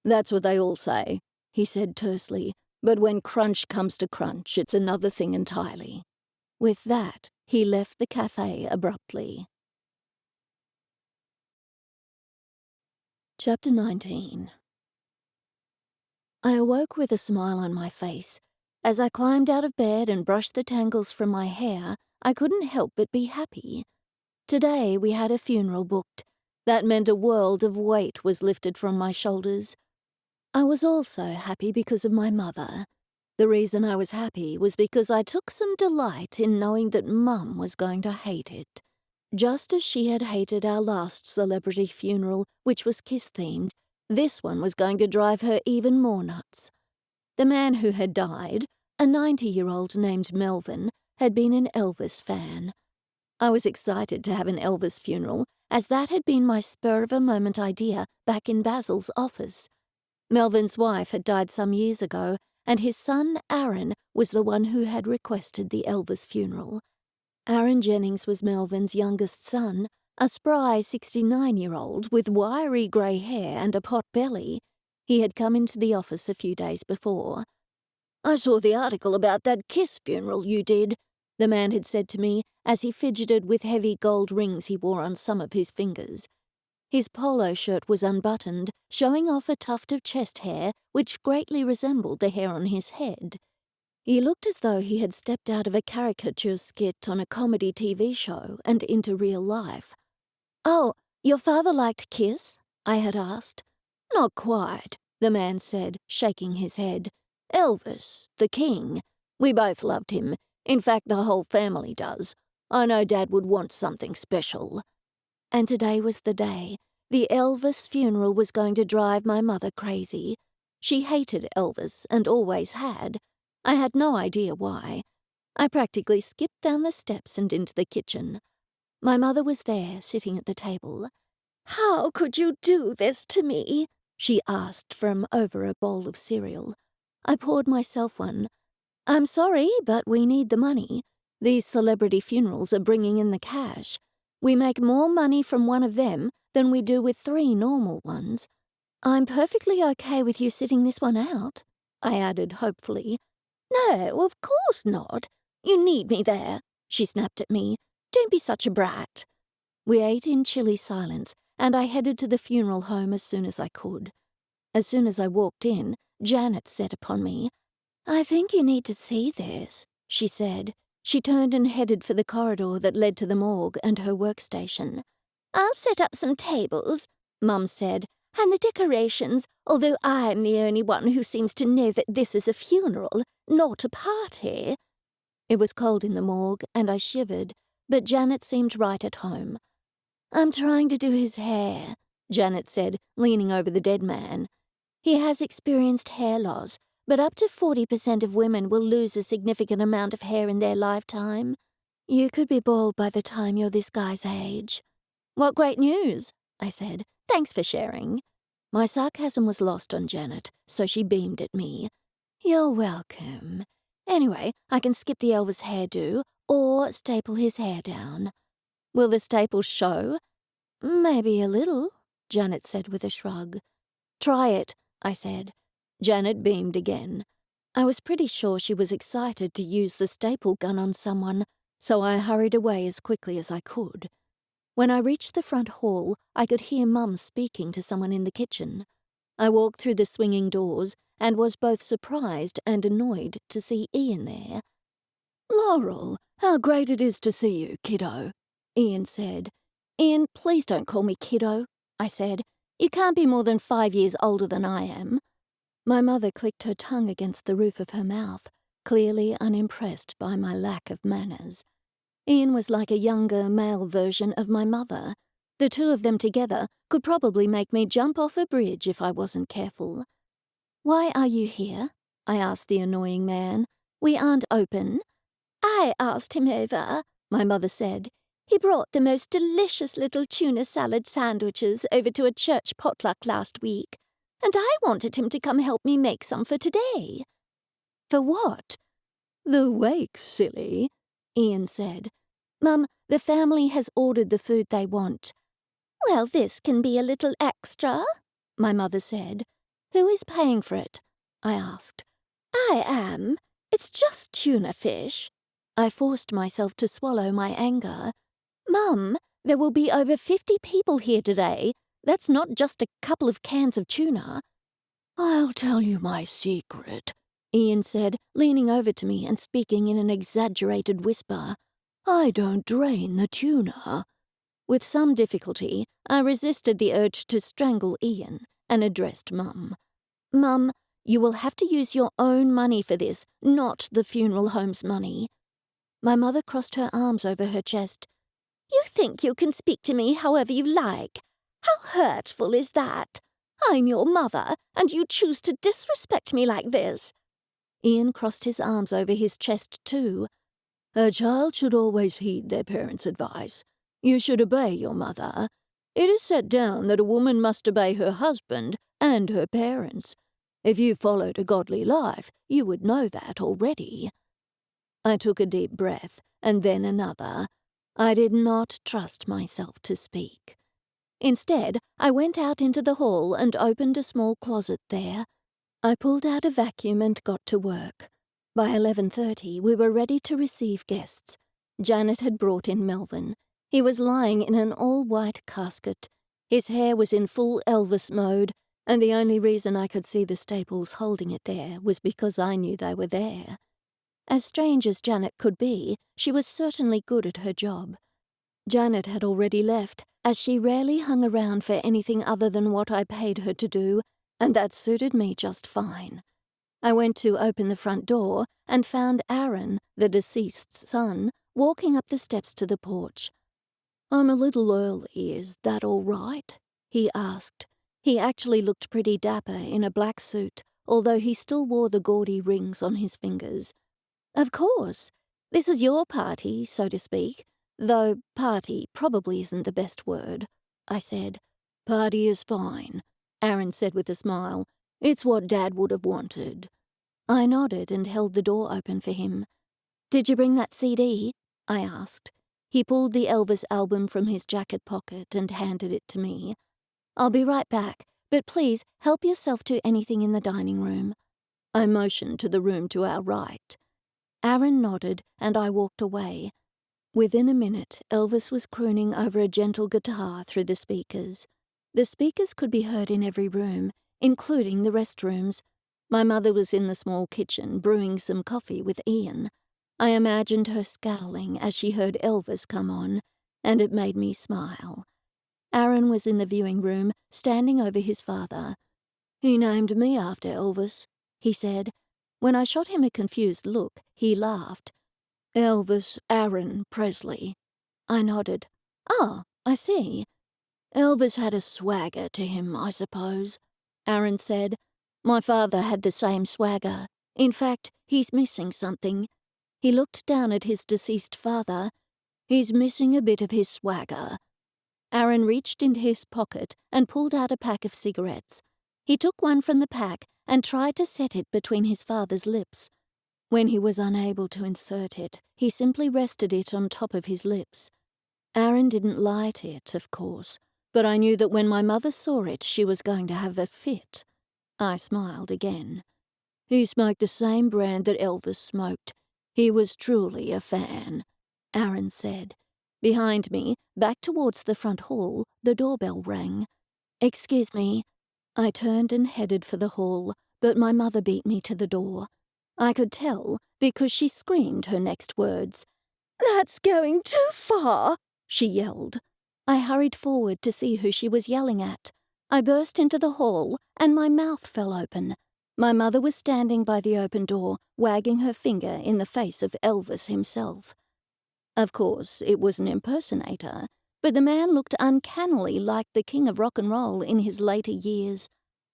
Speaker 3: That's what they all say, he said tersely, but when crunch comes to crunch, it's another thing entirely. With that, he left the cafe abruptly. Chapter 19. I awoke with a smile on my face. As I climbed out of bed and brushed the tangles from my hair, I couldn't help but be happy. Today we had a funeral booked. That meant a world of weight was lifted from my shoulders. I was also happy because of my mother. The reason I was happy was because I took some delight in knowing that Mum was going to hate it. Just as she had hated our last celebrity funeral, which was Kiss-themed, this one was going to drive her even more nuts.
Speaker 1: The man who had died, a 90-year-old named Melvin, had been an Elvis fan. I was excited to have an Elvis funeral, as that had been my spur-of-a-moment idea back in Basil's office. Melvin's wife had died some years ago, and his son, Aaron, was the one who had requested the Elvis funeral. Aaron Jennings was Melvin's youngest son, a spry 69-year-old with wiry grey hair and a pot belly. He had come into the office a few days before. "I saw the article about that Kiss funeral you did," the man had said to me as he fidgeted with heavy gold rings he wore on some of his fingers. His polo shirt was unbuttoned, showing off a tuft of chest hair which greatly resembled the hair on his head. He looked as though he had stepped out of a caricature skit on a comedy TV show and into real life. "Oh, your father liked Kiss?" I had asked. "Not quite," the man said, shaking his head. "Elvis, the king. We both loved him. In fact, the whole family does. I know Dad would want something special." And today was the day. The Elvis funeral was going to drive my mother crazy. She hated Elvis and always had. I had no idea why. I practically skipped down the steps and into the kitchen. My mother was there, sitting at the table.
Speaker 2: "How could you do this to me?"
Speaker 1: she asked from over a bowl of cereal. I poured myself one. "I'm sorry, but we need the money. These celebrity funerals are bringing in the cash. We make more money from one of them than we do with 3 normal ones. I'm perfectly okay with you sitting this one out," I added hopefully.
Speaker 2: "No, of course not. You need me there," she snapped at me. "Don't be such a brat."
Speaker 1: We ate in chilly silence, and I headed to the funeral home as soon as I could. As soon as I walked in, Janet set upon me. "I think you need to see this," she said. She turned and headed for the corridor that led to the morgue and her workstation.
Speaker 2: "I'll set up some tables," Mum said, "and the decorations, although I'm the only one who seems to know that this is a funeral, not a party."
Speaker 1: It was cold in the morgue, and I shivered, but Janet seemed right at home. "I'm trying to do his hair," Janet said, leaning over the dead man. "He has experienced hair loss, but up to 40% of women will lose a significant amount of hair in their lifetime. You could be bald by the time you're this guy's age." "What great news," I said. "Thanks for sharing." My sarcasm was lost on Janet, so she beamed at me. "You're welcome. Anyway, I can skip the Elvis hairdo or staple his hair down." "Will the staples show?" "Maybe a little," Janet said with a shrug. "Try it," I said. Janet beamed again. I was pretty sure she was excited to use the staple gun on someone, so I hurried away as quickly as I could. When I reached the front hall, I could hear Mum speaking to someone in the kitchen. I walked through the swinging doors and was both surprised and annoyed to see Ian there. "Laurel, how great it is to see you, kiddo," Ian said. "Ian, please don't call me kiddo," I said. "You can't be more than 5 years older than I am." My mother clicked her tongue against the roof of her mouth, clearly unimpressed by my lack of manners. Ian was like a younger male version of my mother. The two of them together could probably make me jump off a bridge if I wasn't careful. "Why are you here?" I asked the annoying man. "We aren't open."
Speaker 2: "I asked him over," my mother said. "He brought the most delicious little tuna salad sandwiches over to a church potluck last week, and I wanted him to come help me make some for today."
Speaker 1: "For what?" "The wake, silly," Ian said. "Mum, the family has ordered the food they want."
Speaker 2: "Well, this can be a little extra," my mother said.
Speaker 1: "Who is paying for it?" I asked.
Speaker 2: "I am. It's just tuna fish."
Speaker 1: I forced myself to swallow my anger. "Mum, there will be over 50 people here today. That's not just a couple of cans of tuna." "I'll tell you my secret," Ian said, leaning over to me and speaking in an exaggerated whisper. "I don't drain the tuna." With some difficulty, I resisted the urge to strangle Ian and addressed Mum. "Mum, you will have to use your own money for this, not the funeral home's money." My mother crossed her arms over her chest.
Speaker 2: "You think you can speak to me however you like? How hurtful is that? I'm your mother, and you choose to disrespect me like this.
Speaker 3: Ian crossed his arms over his chest too. "A child should always heed their parents' advice. You should obey your mother. It is set down that a woman must obey her husband and her parents. If you followed a godly life, you would know that already." I took a deep breath, and then another. I did not trust myself to speak. Instead, I went out into the hall and opened a small closet there. I pulled out a vacuum and got to work. By 11:30, we were ready to receive guests. Janet had brought in Melvin. He was lying in an all-white casket. His hair was in full Elvis mode, and the only reason I could see the staples holding it there was because I knew they were there. As strange as Janet could be, she was certainly good at her job. Janet had already left, as she rarely hung around for anything other than what I paid her to do, and that suited me just fine. I went to open the front door and found Aaron, the deceased's son, walking up the steps to the porch. "I'm a little early, is that all right?" he asked. He actually looked pretty dapper in a black suit, although he still wore the gaudy rings on his fingers. "Of course. This is your party, so to speak, though party probably isn't the best word," I said. "Party is fine," Aaron said with a smile. "It's what Dad would have wanted." I nodded and held the door open for him. "Did you bring that CD?" I asked. He pulled the Elvis album from his jacket pocket and handed it to me. "I'll be right back, but please help yourself to anything in the dining room." I motioned to the room to our right. Aaron nodded, and I walked away. Within a minute, Elvis was crooning over a gentle guitar through the speakers. The speakers could be heard in every room, including the restrooms. My mother was in the small kitchen brewing some coffee with Ian. I imagined her scowling as she heard Elvis come on, and it made me smile. Aaron was in the viewing room, standing over his father. "He named me after Elvis," he said. When I shot him a confused look, he laughed. "Elvis Aaron Presley." I nodded. "Oh, I see." "Elvis had a swagger to him, I suppose," Aaron said. "My father had the same swagger. In fact, he's missing something." He looked down at his deceased father. "He's missing a bit of his swagger." Aaron reached into his pocket and pulled out a pack of cigarettes. He took one from the pack and tried to set it between his father's lips. When he was unable to insert it, he simply rested it on top of his lips. Aaron didn't light it, of course, but I knew that when my mother saw it, she was going to have a fit. I smiled again. "He smoked the same brand that Elvis smoked. He was truly a fan," Aaron said. Behind me, back towards the front hall, the doorbell rang. "Excuse me." I turned and headed for the hall, but my mother beat me to the door. I could tell because she screamed her next words. "That's going too far," she yelled. I hurried forward to see who she was yelling at. I burst into the hall, and my mouth fell open. My mother was standing by the open door, wagging her finger in the face of Elvis himself. Of course, it was an impersonator, but the man looked uncannily like the king of rock and roll in his later years.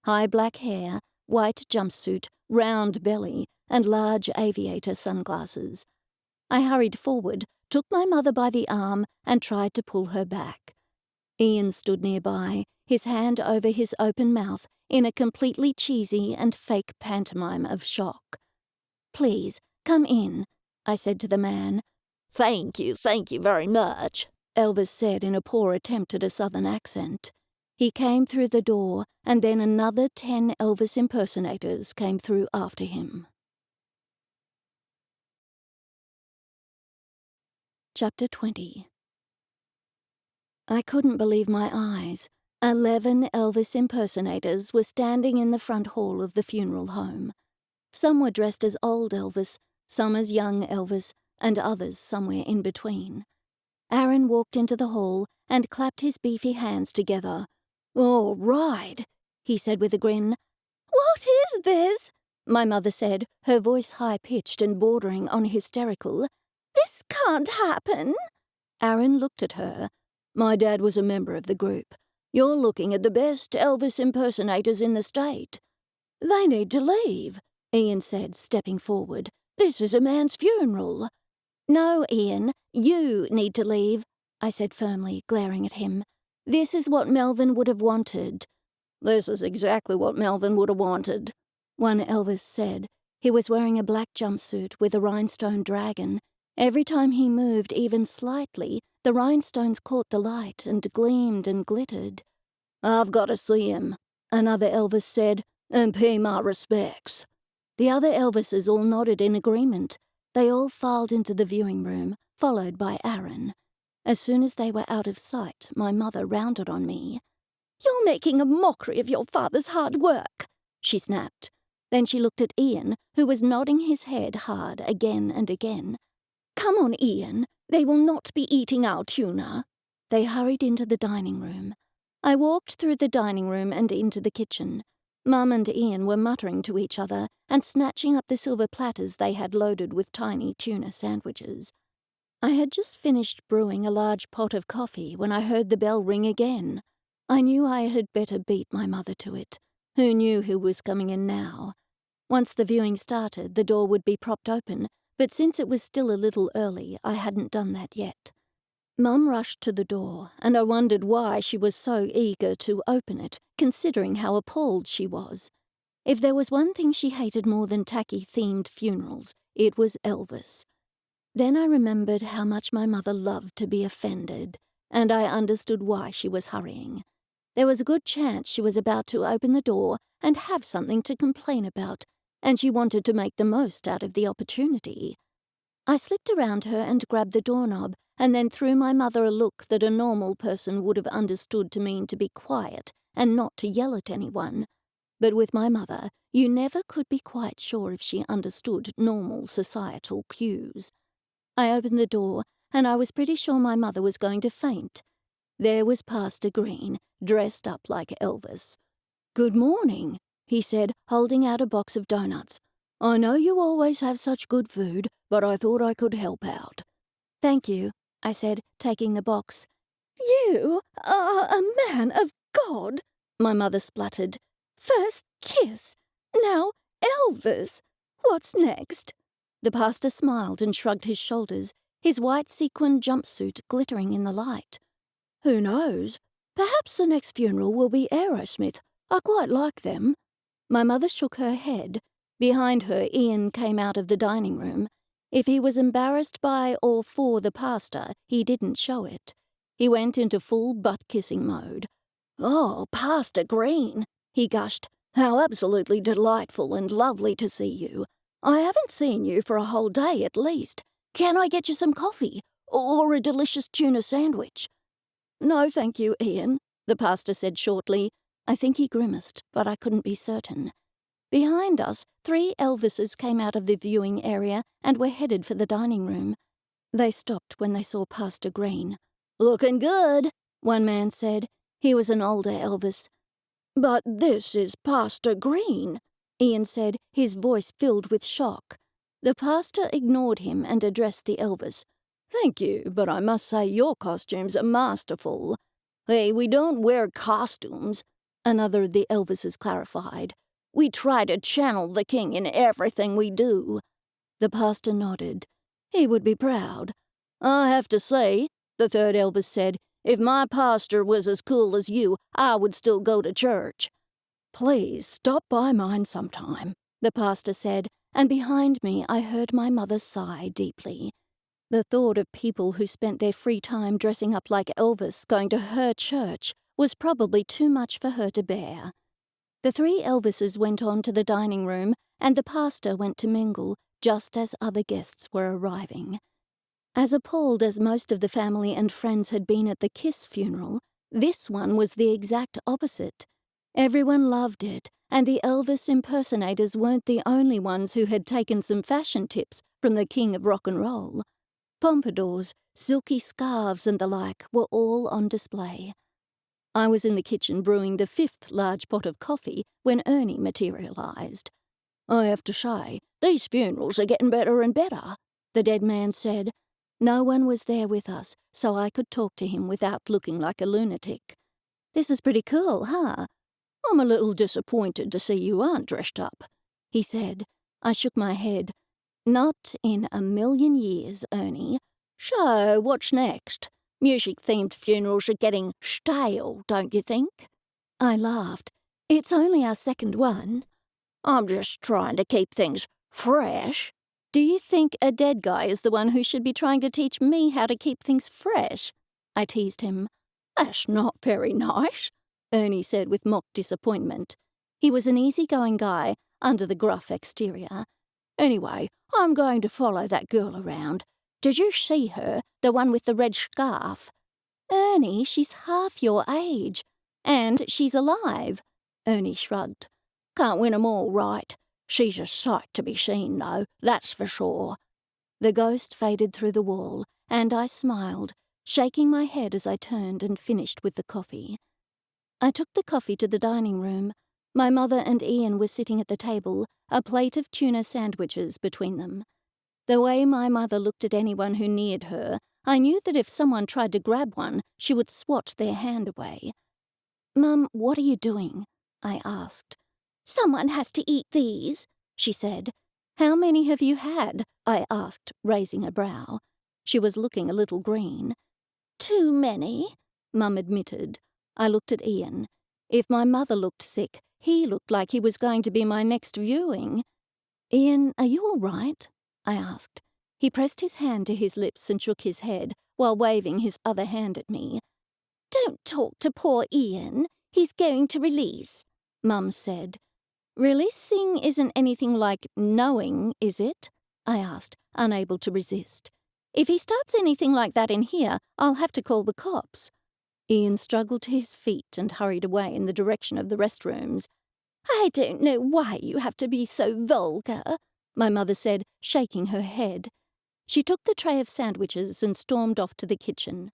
Speaker 3: High black hair, white jumpsuit, round belly, and large aviator sunglasses. I hurried forward, took my mother by the arm, and tried to pull her back. Ian stood nearby, his hand over his open mouth, in a completely cheesy and fake pantomime of shock. "Please, come in," I said to the man. Thank you very much," Elvis said in a poor attempt at a southern accent. He came through the door, and then another 10 Elvis impersonators came through after him. Chapter 20. I couldn't believe my eyes. 11 Elvis impersonators were standing in the front hall of the funeral home. Some were dressed as old Elvis, some as young Elvis, and others somewhere in between. Aaron walked into the hall and clapped his beefy hands together. "All right," he said with a grin. "What is this?" my mother said, her voice high-pitched and bordering on hysterical. "This can't happen." Aaron looked at her. "My dad was a member of the group. You're looking at the best Elvis impersonators in the state." "They need to leave," Ian said, stepping forward. "This is a man's funeral."
Speaker 1: "No, Ian, you need to leave," I said firmly, glaring at him. "This is what Melvin would have wanted."
Speaker 3: "This is exactly what Melvin would have wanted," one Elvis said. He was wearing a black jumpsuit with a rhinestone dragon. Every time he moved even slightly, the rhinestones caught the light and gleamed and glittered. "I've got to see him," another Elvis said, "and pay my respects." The other Elvises all nodded in agreement. They all filed into the viewing room, followed by Aaron. As soon as they were out of sight, my mother rounded on me.
Speaker 1: "You're making a mockery of your father's hard work," she snapped.
Speaker 3: Then she looked at Ian, who was nodding his head hard again and again.
Speaker 1: "Come on, Ian. They will not be eating our tuna."
Speaker 3: They hurried into the dining room. I walked through the dining room and into the kitchen. Mum and Ian were muttering to each other and snatching up the silver platters they had loaded with tiny tuna sandwiches. I had just finished brewing a large pot of coffee when I heard the bell ring again. I knew I had better beat my mother to it. Who knew who was coming in now? Once the viewing started, the door would be propped open, but since it was still a little early, I hadn't done that yet. Mum rushed to the door, and I wondered why she was so eager to open it, considering how appalled she was. If there was one thing she hated more than tacky-themed funerals, it was Elvis. Then I remembered how much my mother loved to be offended, and I understood why she was hurrying. There was a good chance she was about to open the door and have something to complain about, and she wanted to make the most out of the opportunity. I slipped around her and grabbed the doorknob, and then threw my mother a look that a normal person would have understood to mean to be quiet and not to yell at anyone. But with my mother, you never could be quite sure if she understood normal societal cues. I opened the door, and I was pretty sure my mother was going to faint. There was Pastor Green, dressed up like Elvis. "Good morning," he said, holding out a box of donuts. "I know you always have such good food, but I thought I could help out." "Thank you," I said, taking the box.
Speaker 1: "You are a man of God," my mother spluttered. "First kiss, now Elvis. What's next?"
Speaker 3: The pastor smiled and shrugged his shoulders, his white sequin jumpsuit glittering in the light. "Who knows? Perhaps the next funeral will be Aerosmith. I quite like them." My mother shook her head. Behind her, Ian came out of the dining room. If he was embarrassed by or for the pastor, he didn't show it. He went into full butt-kissing mode. "Oh, Pastor Green," he gushed. "How absolutely delightful and lovely to see you. I haven't seen you for a whole day at least. Can I get you some coffee? Or a delicious tuna sandwich?" "No, thank you, Ian," the pastor said shortly. I think he grimaced, but I couldn't be certain. Behind us, 3 Elvises came out of the viewing area and were headed for the dining room. They stopped when they saw Pastor Green. "Looking good," one man said. He was an older Elvis. "But this is Pastor Green," Ian said, his voice filled with shock. The pastor ignored him and addressed the Elvis. "Thank you, but I must say your costumes are masterful." "Hey, we don't wear costumes," another of the Elvises clarified. "We try to channel the king in everything we do." The pastor nodded. He would be proud. "I have to say," the third Elvis said, "if my pastor was as cool as you, I would still go to church." "Please stop by mine sometime," the pastor said, and behind me I heard my mother sigh deeply. The thought of people who spent their free time dressing up like Elvis going to her church was probably too much for her to bear. The 3 Elvises went on to the dining room, and the pastor went to mingle, just as other guests were arriving. As appalled as most of the family and friends had been at the Kiss funeral, this one was the exact opposite. Everyone loved it, and the Elvis impersonators weren't the only ones who had taken some fashion tips from the king of rock and roll. Pompadours, silky scarves and the like were all on display. I was in the kitchen brewing the 5th large pot of coffee when Ernie materialized. "I have to say, these funerals are getting better and better," the dead man said. No one was there with us, so I could talk to him without looking like a lunatic. "This is pretty cool, huh?" "I'm a little disappointed to see you aren't dressed up," he said. I shook my head. Not in a million years, Ernie. So, what's next? Music-themed funerals are getting stale, don't you think? I laughed. It's only our second one. I'm just trying to keep things fresh. Do you think a dead guy is the one who should be trying to teach me how to keep things fresh? I teased him. That's not very nice, Ernie said with mock disappointment. He was an easygoing guy under the gruff exterior. Anyway, I'm going to follow that girl around. Did you see her, the one with the red scarf? Ernie, she's half your age. And she's alive. Ernie shrugged. Can't win 'em all, right? She's a sight to be seen, though, that's for sure. The ghost faded through the wall, and I smiled, shaking my head as I turned and finished with the coffee. I took the coffee to the dining room. My mother and Ian were sitting at the table, a plate of tuna sandwiches between them. The way my mother looked at anyone who neared her, I knew that if someone tried to grab one, she would swat their hand away. Mum, what are you doing? I asked. Someone has to eat these, she said. How many have you had? I asked, raising a brow. She was looking a little green. Too many, Mum admitted. I looked at Ian. If my mother looked sick, he looked like he was going to be my next viewing. Ian, are you all right? I asked. He pressed his hand to his lips and shook his head while waving his other hand at me. Don't talk to poor Ian. He's going to release, Mum said. Releasing isn't anything like knowing, is it? I asked, unable to resist. If he starts anything like that in here, I'll have to call the cops. Ian struggled to his feet and hurried away in the direction of the restrooms. I don't know why you have to be so vulgar, my mother said, shaking her head. She took the tray of sandwiches and stormed off to the kitchen.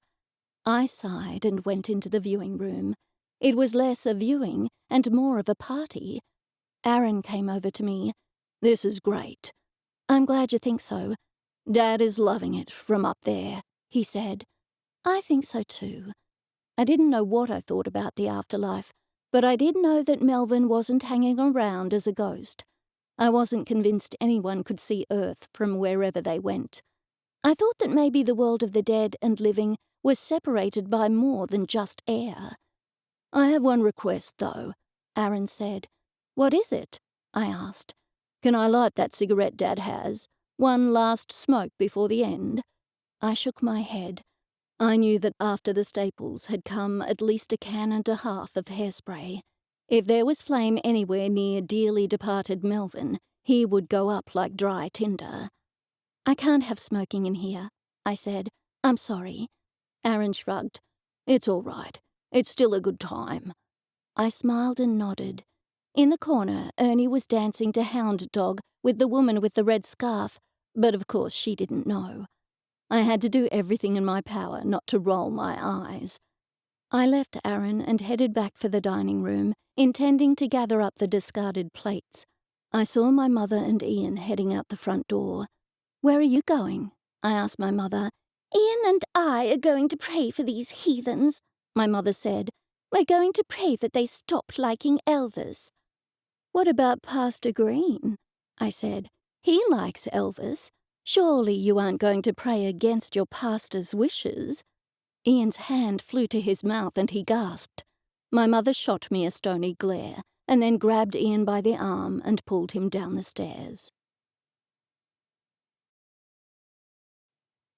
Speaker 3: I sighed and went into the viewing room. It was less a viewing and more of a party. Aaron came over to me. This is great. I'm glad you think so. Dad is loving it from up there, he said. I think so too. I didn't know what I thought about the afterlife, but I did know that Melvin wasn't hanging around as a ghost. I wasn't convinced anyone could see Earth from wherever they went. I thought that maybe the world of the dead and living was separated by more than just air. I have one request, though, Aaron said. What is it? I asked. Can I light that cigarette Dad has? One last smoke before the end? I shook my head. I knew that after the Staples had come at least a can and a half of hairspray. If there was flame anywhere near dearly departed Melvin, he would go up like dry tinder. I can't have smoking in here, I said. I'm sorry. Aaron shrugged. It's all right. It's still a good time. I smiled and nodded. In the corner, Ernie was dancing to Hound Dog with the woman with the red scarf, but of course she didn't know. I had to do everything in my power not to roll my eyes. I left Aaron and headed back for the dining room, intending to gather up the discarded plates. I saw my mother and Ian heading out the front door. Where are you going? I asked my mother. Ian and I are going to pray for these heathens, my mother said. We're going to pray that they stop liking Elvis. What about Pastor Green? I said. He likes Elvis. Surely you aren't going to pray against your pastor's wishes. Ian's hand flew to his mouth and he gasped. My mother shot me a stony glare and then grabbed Ian by the arm and pulled him down the stairs.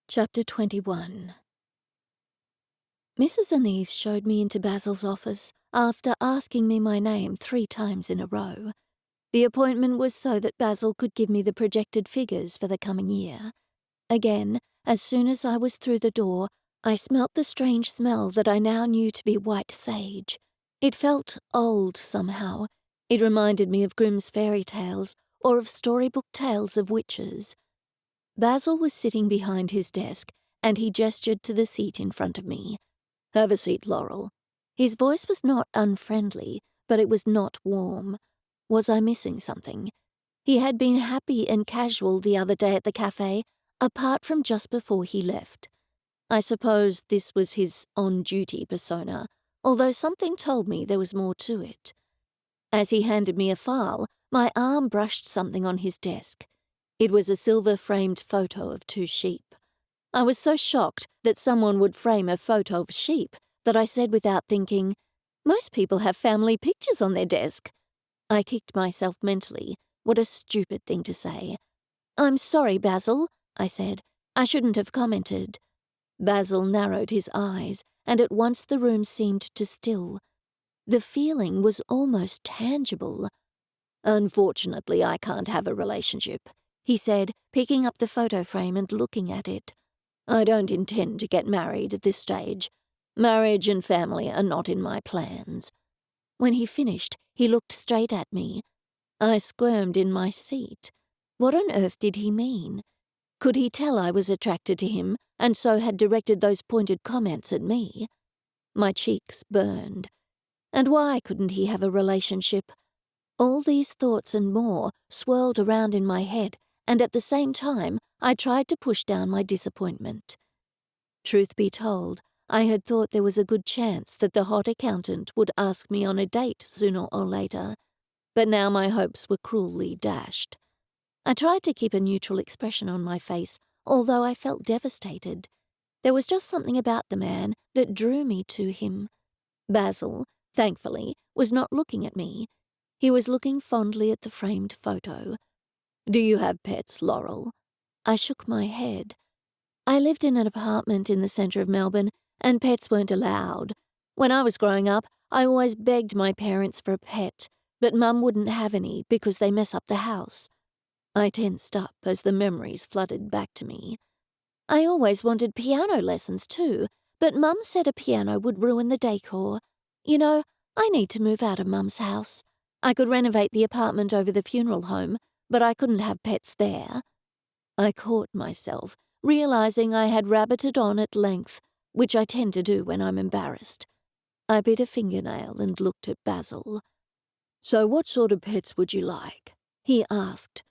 Speaker 3: Chapter 21. Mrs. Anise showed me into Basil's office after asking me my name 3 times in a row. The appointment was so that Basil could give me the projected figures for the coming year. Again, as soon as I was through the door, I smelt the strange smell that I now knew to be white sage. It felt old somehow. It reminded me of Grimm's fairy tales or of storybook tales of witches. Basil was sitting behind his desk, and he gestured to the seat in front of me. Have a seat, Laurel. His voice was not unfriendly, but it was not warm. Was I missing something? He had been happy and casual the other day at the cafe, apart from just before he left. I suppose this was his on-duty persona, although something told me there was more to it. As he handed me a file,
Speaker 1: my arm brushed something on his desk. It was a silver-framed photo of 2 sheep. I was so shocked that someone would frame a photo of sheep that I said without thinking, "Most people have family pictures on their desk." I kicked myself mentally. What a stupid thing to say. "I'm sorry, Basil," I said. "I shouldn't have commented." Basil narrowed his eyes, and at once the room seemed to still. The feeling was almost tangible. "Unfortunately, I can't have a relationship," he said, picking up the photo frame and looking at it. "I don't intend to get married at this stage. Marriage and family are not in my plans." When he finished, he looked straight at me. I squirmed in my seat. What on earth did he mean? Could he tell I was attracted to him and so had directed those pointed comments at me? My cheeks burned. And why couldn't he have a relationship? All these thoughts and more swirled around in my head, and at the same time I tried to push down my disappointment. Truth be told, I had thought there was a good chance that the hot accountant would ask me on a date sooner or later, but now my hopes were cruelly dashed. I tried to keep a neutral expression on my face, although I felt devastated. There was just something about the man that drew me to him. Basil, thankfully, was not looking at me. He was looking fondly at the framed photo. "Do you have pets, Laurel?" I shook my head. I lived in an apartment in the centre of Melbourne, and pets weren't allowed. When I was growing up, I always begged my parents for a pet, but Mum wouldn't have any because they mess up the house. I tensed up as the memories flooded back to me. I always wanted piano lessons too, but Mum said a piano would ruin the decor. You know, I need to move out of Mum's house. I could renovate the apartment over the funeral home, but I couldn't have pets there. I caught myself, realizing I had rabbited on at length, which I tend to do when I'm embarrassed. I bit a fingernail and looked at Basil. "So what sort of pets would you like?" he asked.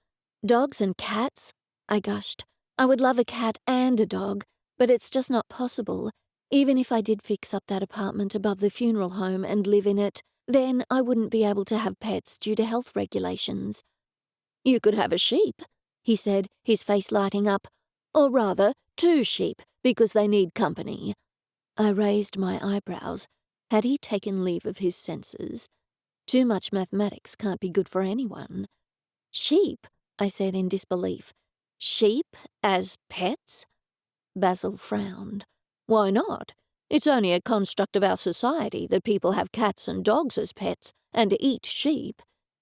Speaker 1: "Dogs and cats?" I gushed. "I would love a cat and a dog, but it's just not possible. Even if I did fix up that apartment above the funeral home and live in it, then I wouldn't be able to have pets due to health regulations." "You could have a sheep," he said, his face lighting up. "Or rather, 2 sheep, because they need company." I raised my eyebrows. Had he taken leave of his senses? Too much mathematics can't be good for anyone. "Sheep?" I said in disbelief. "Sheep as pets?" Basil frowned. "Why not? It's only a construct of our society that people have cats and dogs as pets and eat sheep.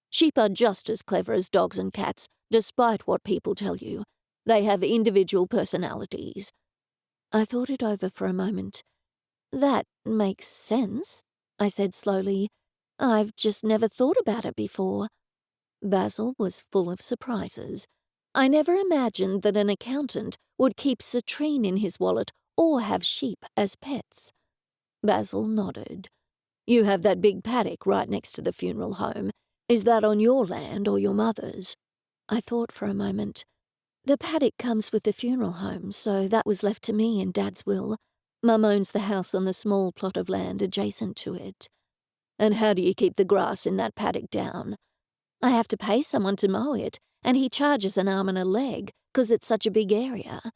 Speaker 1: Sheep are just as clever as dogs and cats, despite what people tell you. They have individual personalities." I thought it over for a moment. "That makes sense," I said slowly. "I've just never thought about it before." Basil was full of surprises. I never imagined that an accountant would keep citrine in his wallet or have sheep as pets. Basil nodded. "You have that big paddock right next to the funeral home. Is that on your land or your mother's?" I thought for a moment. "The paddock comes with the funeral home, so that was left to me in Dad's will. Mum owns the house on the small plot of land adjacent to it." "And how do you keep the grass in that paddock down?" "I have to pay someone to mow it, and he charges an arm and a leg, 'cause it's such a big area."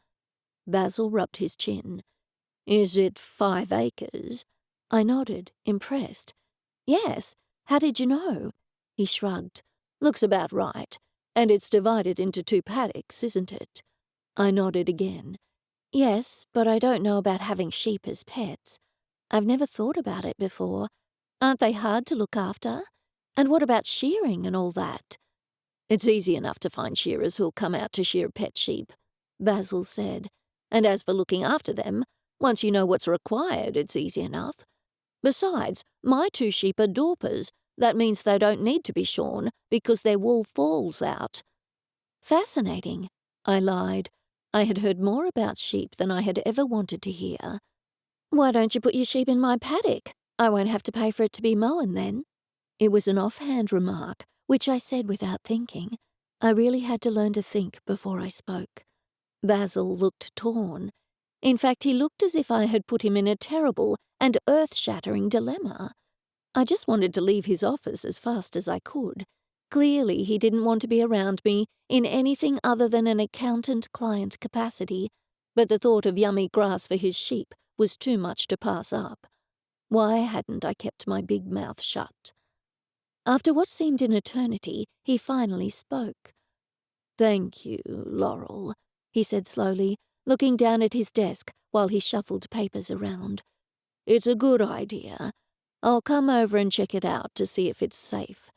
Speaker 1: Basil rubbed his chin. "Is it 5 acres?" I nodded, impressed. "Yes. How did you know?" He shrugged. "Looks about right. And it's divided into 2 paddocks, isn't it?" I nodded again. "Yes, but I don't know about having sheep as pets. I've never thought about it before. Aren't they hard to look after? And what about shearing and all that?" "It's easy enough to find shearers who'll come out to shear pet sheep," Basil said. "And as for looking after them, once you know what's required, it's easy enough. Besides, my 2 sheep are Dorpers. That means they don't need to be shorn because their wool falls out." "Fascinating," I lied. I had heard more about sheep than I had ever wanted to hear. "Why don't you put your sheep in my paddock? I won't have to pay for it to be mown then." It was an offhand remark, which I said without thinking. I really had to learn to think before I spoke. Basil looked torn. In fact, he looked as if I had put him in a terrible and earth-shattering dilemma. I just wanted to leave his office as fast as I could. Clearly, he didn't want to be around me in anything other than an accountant-client capacity, but the thought of yummy grass for his sheep was too much to pass up. Why hadn't I kept my big mouth shut? After what seemed an eternity, he finally spoke. "Thank you, Laurel," he said slowly, looking down at his desk while he shuffled papers around. "It's a good idea. I'll come over and check it out to see if it's safe.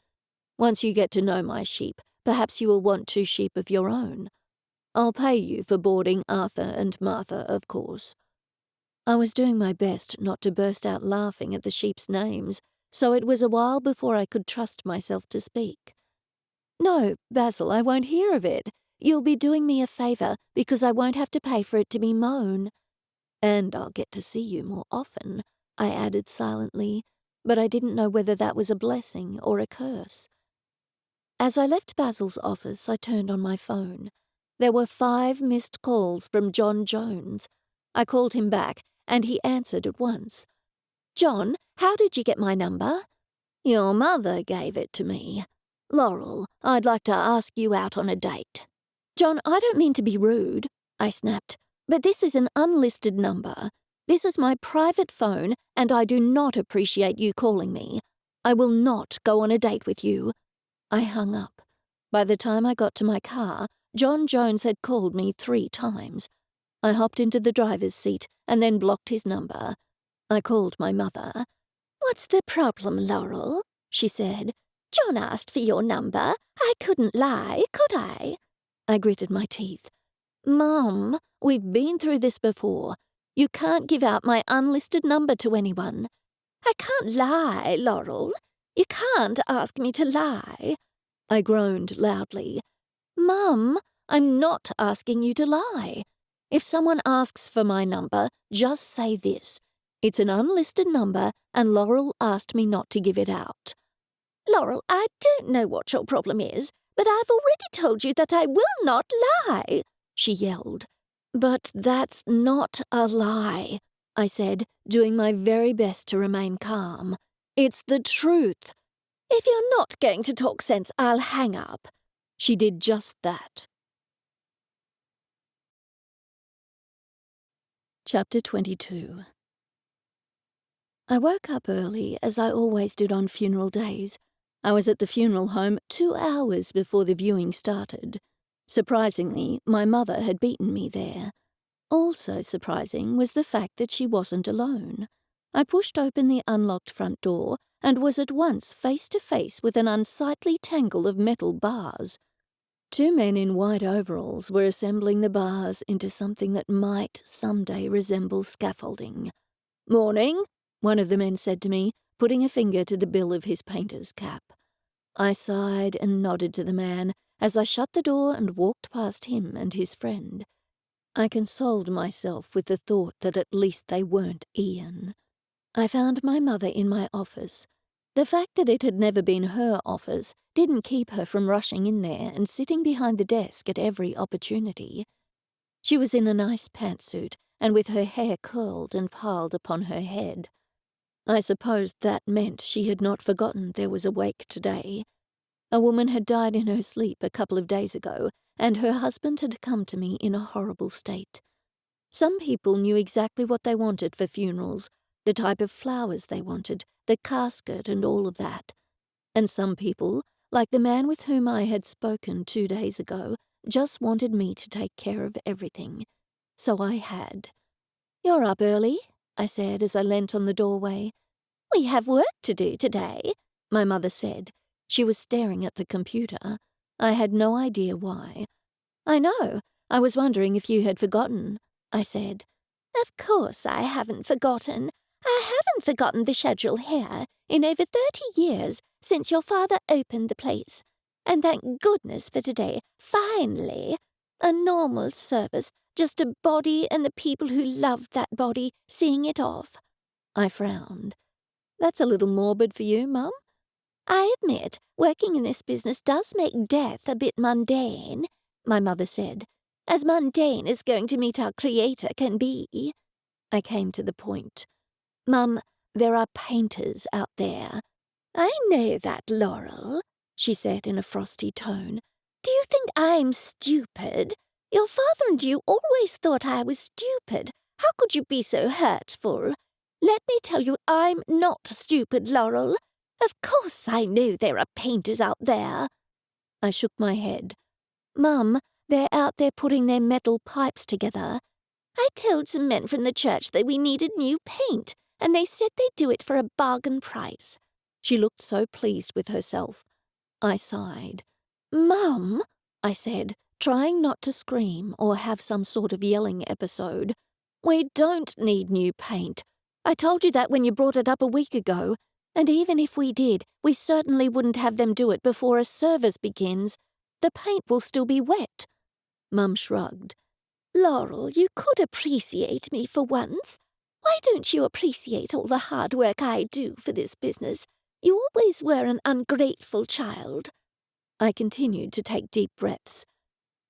Speaker 1: Once you get to know my sheep, perhaps you will want 2 sheep of your own. I'll pay you for boarding Arthur and Martha, of course." I was doing my best not to burst out laughing at the sheep's names, so it was a while before I could trust myself to speak. "No, Basil, I won't hear of it. You'll be doing me a favour because I won't have to pay for it to be mown. And I'll get to see you more often," I added silently, but I didn't know whether that was a blessing or a curse. As I left Basil's office, I turned on my phone. There were 5 missed calls from John Jones. I called him back, and he answered at once. "John, how did you get my number?" "Your mother gave it to me. Laurel, I'd like to ask you out on a date." "John, I don't mean to be rude," I snapped, "but this is an unlisted number. This is my private phone, and I do not appreciate you calling me. I will not go on a date with you." I hung up. By the time I got to my car, John Jones had called me 3 times. I hopped into the driver's seat and then blocked his number. I called my mother.
Speaker 2: "What's the problem, Laurel?" she said. "John asked for your number. I couldn't lie, could I?"
Speaker 1: I gritted my teeth. "Mum, we've been through this before. You can't give out my unlisted number to anyone."
Speaker 2: "I can't lie, Laurel. You can't ask me to lie."
Speaker 1: I groaned loudly. "Mum, I'm not asking you to lie. If someone asks for my number, just say this. It's an unlisted number, and Laurel asked me not to give it out."
Speaker 2: "Laurel, I don't know what your problem is, but I've already told you that I will not lie," she yelled.
Speaker 1: "But that's not a lie," I said, doing my very best to remain calm. "It's the truth."
Speaker 2: "If you're not going to talk sense, I'll hang up."
Speaker 1: She did just that. Chapter 22. I woke up early, as I always did on funeral days. I was at the funeral home 2 hours before the viewing started. Surprisingly, my mother had beaten me there. Also surprising was the fact that she wasn't alone. I pushed open the unlocked front door and was at once face to face with an unsightly tangle of metal bars. 2 men in white overalls were assembling the bars into something that might someday resemble scaffolding. "Morning," one of the men said to me, putting a finger to the bill of his painter's cap. I sighed and nodded to the man as I shut the door and walked past him and his friend. I consoled myself with the thought that at least they weren't Ian. I found my mother in my office. The fact that it had never been her office didn't keep her from rushing in there and sitting behind the desk at every opportunity. She was in a nice pantsuit and with her hair curled and piled upon her head. I supposed that meant she had not forgotten there was a wake today. A woman had died in her sleep a couple of days ago, and her husband had come to me in a horrible state. Some people knew exactly what they wanted for funerals, the type of flowers they wanted, the casket and all of that. And some people, like the man with whom I had spoken 2 days ago, just wanted me to take care of everything. So I had. "You're up early," I said as I leant on the doorway.
Speaker 2: "We have work to do today,"
Speaker 1: my mother said. She was staring at the computer. I had no idea why. "I know. I was wondering if you had forgotten," I said.
Speaker 2: "Of course I haven't forgotten. I haven't forgotten the schedule here in over 30 years since your father opened the place. And thank goodness for today, finally. A normal service, just a body and the people who loved that body seeing it off."
Speaker 1: I frowned. "That's a little morbid for you, Mum."
Speaker 2: "I admit, working in this business does make death a bit mundane," my mother said. "As mundane as going to meet our Creator can be."
Speaker 1: I came to the point. "Mum, there are painters out there."
Speaker 2: "I know that, Laurel," she said in a frosty tone. "Do you think I'm stupid? Your father and you always thought I was stupid. How could you be so hurtful? Let me tell you, I'm not stupid, Laurel. Of course I know there are painters out there."
Speaker 1: I shook my head. "Mum, they're out there putting their metal pipes together."
Speaker 2: "I told some men from the church that we needed new paint, and they said they'd do it for a bargain price."
Speaker 1: She looked so pleased with herself. I sighed.
Speaker 2: "Mum,"
Speaker 1: I said, trying not to scream or have some sort of yelling episode, "we don't need new paint. I told you that when you brought it up a week ago, and even if we did, we certainly wouldn't have them do it before a service begins. The paint will still be wet." Mum shrugged.
Speaker 2: "Laurel, you could appreciate me for once. Why don't you appreciate all the hard work I do for this business? You always were an ungrateful child."
Speaker 1: I continued to take deep breaths.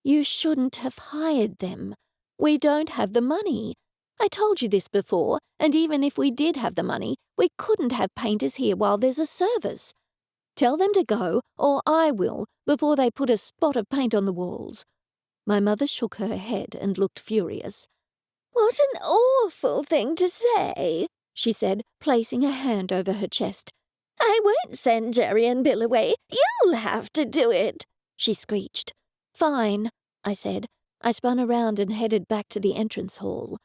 Speaker 1: "You shouldn't have hired them. We don't have the money. I told you this before, and even if we did have the money, we couldn't have painters here while there's a service. Tell them to go, or I will, before they put a spot of paint on the walls." My mother shook her head and looked furious.
Speaker 2: "What an awful thing to say,"
Speaker 1: she said, placing a hand over her chest.
Speaker 2: "I won't send Jerry and Bill away. You'll have to do it," she screeched.
Speaker 1: "Fine," I said. I spun around and headed back to the entrance hall.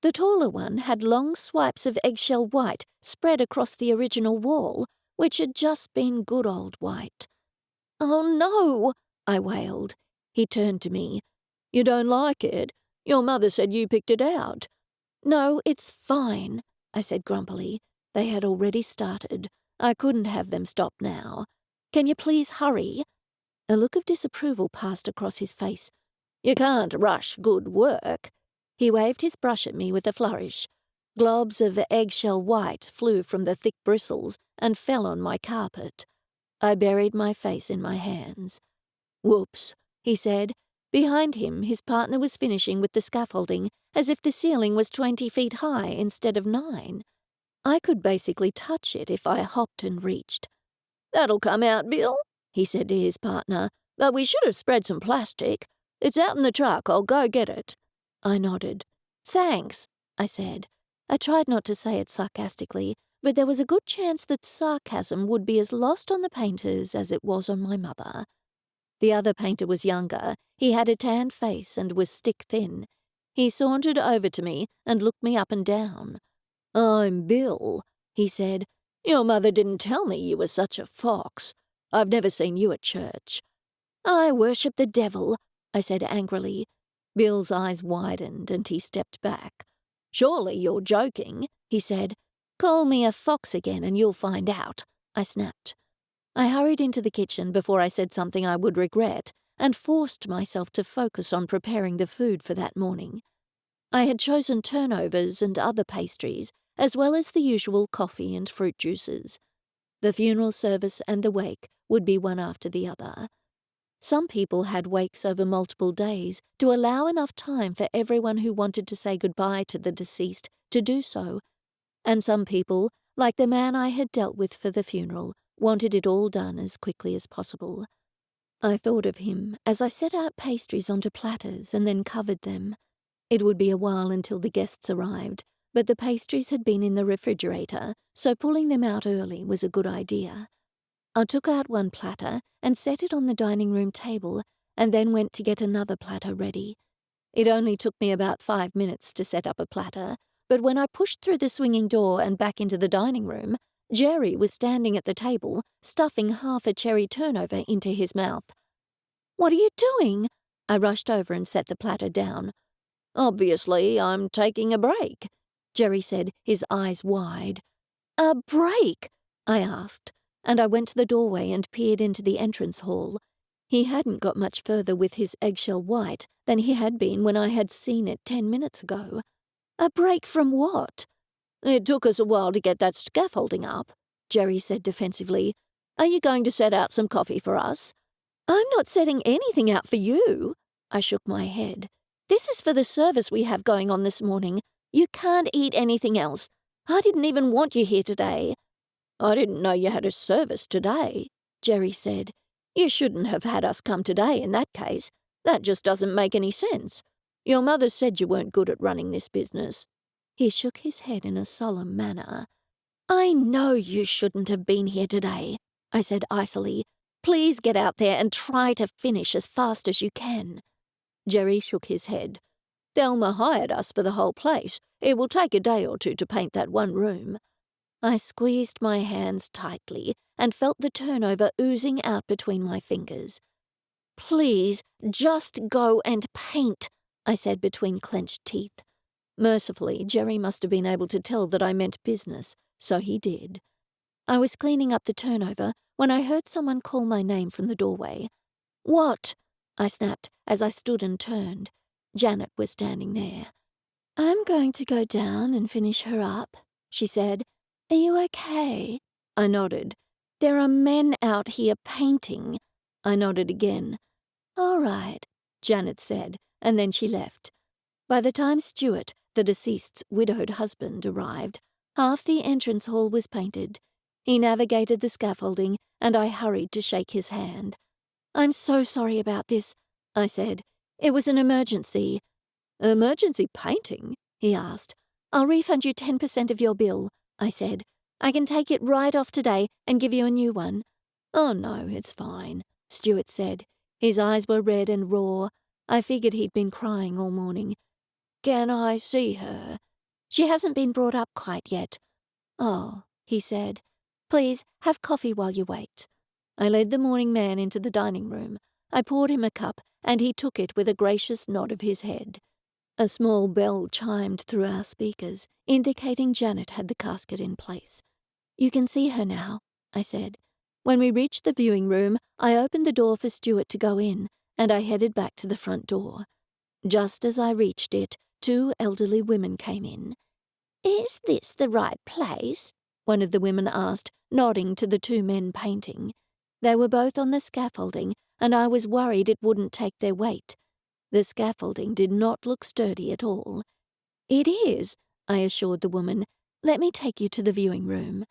Speaker 1: The taller one had long swipes of eggshell white spread across the original wall, which had just been good old white. "Oh, no," I wailed. He turned to me. "You don't like it? Your mother said you picked it out." "No, it's fine," I said grumpily. They had already started. I couldn't have them stop now. "Can you please hurry?" A look of disapproval passed across his face. "You can't rush good work." He waved his brush at me with a flourish. Globs of eggshell white flew from the thick bristles and fell on my carpet. I buried my face in my hands. "Whoops," he said. Behind him, his partner was finishing with the scaffolding, as if the ceiling was 20 feet high instead of 9. I could basically touch it if I hopped and reached. "That'll come out, Bill," he said to his partner, "but we should have spread some plastic. It's out in the truck. I'll go get it." I nodded. "Thanks," I said. I tried not to say it sarcastically, but there was a good chance that sarcasm would be as lost on the painters as it was on my mother. The other painter was younger. He had a tanned face and was stick-thin. He sauntered over to me and looked me up and down. "I'm Bill," he said. "Your mother didn't tell me you were such a fox. I've never seen you at church." "I worship the devil," I said angrily. Bill's eyes widened and he stepped back. "Surely you're joking," he said. "Call me a fox again and you'll find out," I snapped. I hurried into the kitchen before I said something I would regret and forced myself to focus on preparing the food for that morning. I had chosen turnovers and other pastries, as well as the usual coffee and fruit juices. The funeral service and the wake would be one after the other. Some people had wakes over multiple days to allow enough time for everyone who wanted to say goodbye to the deceased to do so, and some people, like the man I had dealt with for the funeral, wanted it all done as quickly as possible. I thought of him as I set out pastries onto platters and then covered them. It would be a while until the guests arrived, but the pastries had been in the refrigerator, so pulling them out early was a good idea. I took out one platter and set it on the dining room table, and then went to get another platter ready. It only took me about 5 minutes to set up a platter, but when I pushed through the swinging door and back into the dining room, Jerry was standing at the table, stuffing half a cherry turnover into his mouth. "What are you doing?" I rushed over and set the platter down. "Obviously, I'm taking a break," Jerry said, his eyes wide. "A break?" I asked, and I went to the doorway and peered into the entrance hall. He hadn't got much further with his eggshell white than he had been when I had seen it 10 minutes ago. "A break from what?" "It took us a while to get that scaffolding up," Jerry said defensively. "Are you going to set out some coffee for us?" "I'm not setting anything out for you." I shook my head. "This is for the service we have going on this morning. You can't eat anything else. I didn't even want you here today." "I didn't know you had a service today," Jerry said.
Speaker 3: You shouldn't have had us come today in that case. That just doesn't make any sense. Your mother said you weren't good at running this business." He shook his head in a solemn manner. "I know you shouldn't have been here today," I said icily. "Please get out there and try to finish as fast as you can." Jerry shook his head. "Thelma hired us for the whole place. It will take a day or two to paint that one room." I squeezed my hands tightly and felt the turnover oozing out between my fingers. "Please, just go and paint," I said between clenched teeth. Mercifully, Jerry must have been able to tell that I meant business, so he did. I was cleaning up the turnover when I heard someone call my name from the doorway. "What?" I snapped as I stood and turned. Janet was standing there. "I'm going to go down and finish her up," she said. "Are you okay?" I nodded. "There are men out here painting." I nodded again. "All right," Janet said, and then she left. By the time Stuart, the deceased's widowed husband, arrived, half the entrance hall was painted. He navigated the scaffolding, and I hurried to shake his hand. "I'm so sorry about this," I said. "It was an emergency." "Emergency painting?" he asked. "I'll refund you 10% of your bill," I said. "I can take it right off today and give you a new one." "Oh, no, it's fine," Stuart said. His eyes were red and raw. I figured he'd been crying all morning. "Can I see her?" "She hasn't been brought up quite yet." "Oh," he said. "Please, have coffee while you wait." I led the mourning man into the dining room. I poured him a cup, and he took it with a gracious nod of his head. A small bell chimed through our speakers, indicating Janet had the casket in place. "You can see her now," I said. When we reached the viewing room, I opened the door for Stuart to go in, and I headed back to the front door. Just as I reached it, 2 elderly women came in.
Speaker 2: "Is this the right place?"
Speaker 3: one of the women asked, nodding to the 2 men painting. They were both on the scaffolding, and I was worried it wouldn't take their weight. The scaffolding did not look sturdy at all. "It is," I assured the woman. "Let me take you to the viewing room."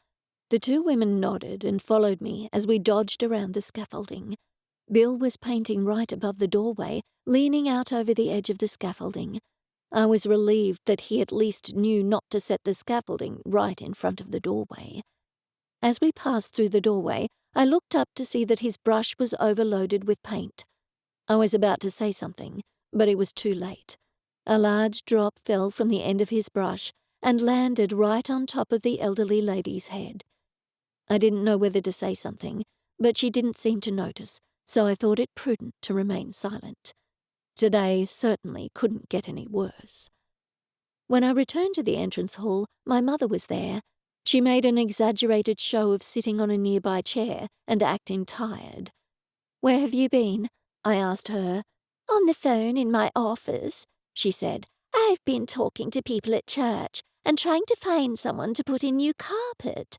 Speaker 3: The 2 women nodded and followed me as we dodged around the scaffolding. Bill was painting right above the doorway, leaning out over the edge of the scaffolding. I was relieved that he at least knew not to set the scaffolding right in front of the doorway. As we passed through the doorway, I looked up to see that his brush was overloaded with paint. I was about to say something, but it was too late. A large drop fell from the end of his brush and landed right on top of the elderly lady's head. I didn't know whether to say something, but she didn't seem to notice, so I thought it prudent to remain silent. Today certainly couldn't get any worse. When I returned to the entrance hall, my mother was there. She made an exaggerated show of sitting on a nearby chair and acting tired. "Where have you been?" I asked her.
Speaker 2: "On the phone in my office," she said. "I've been talking to people at church and trying to find someone to put in new carpet."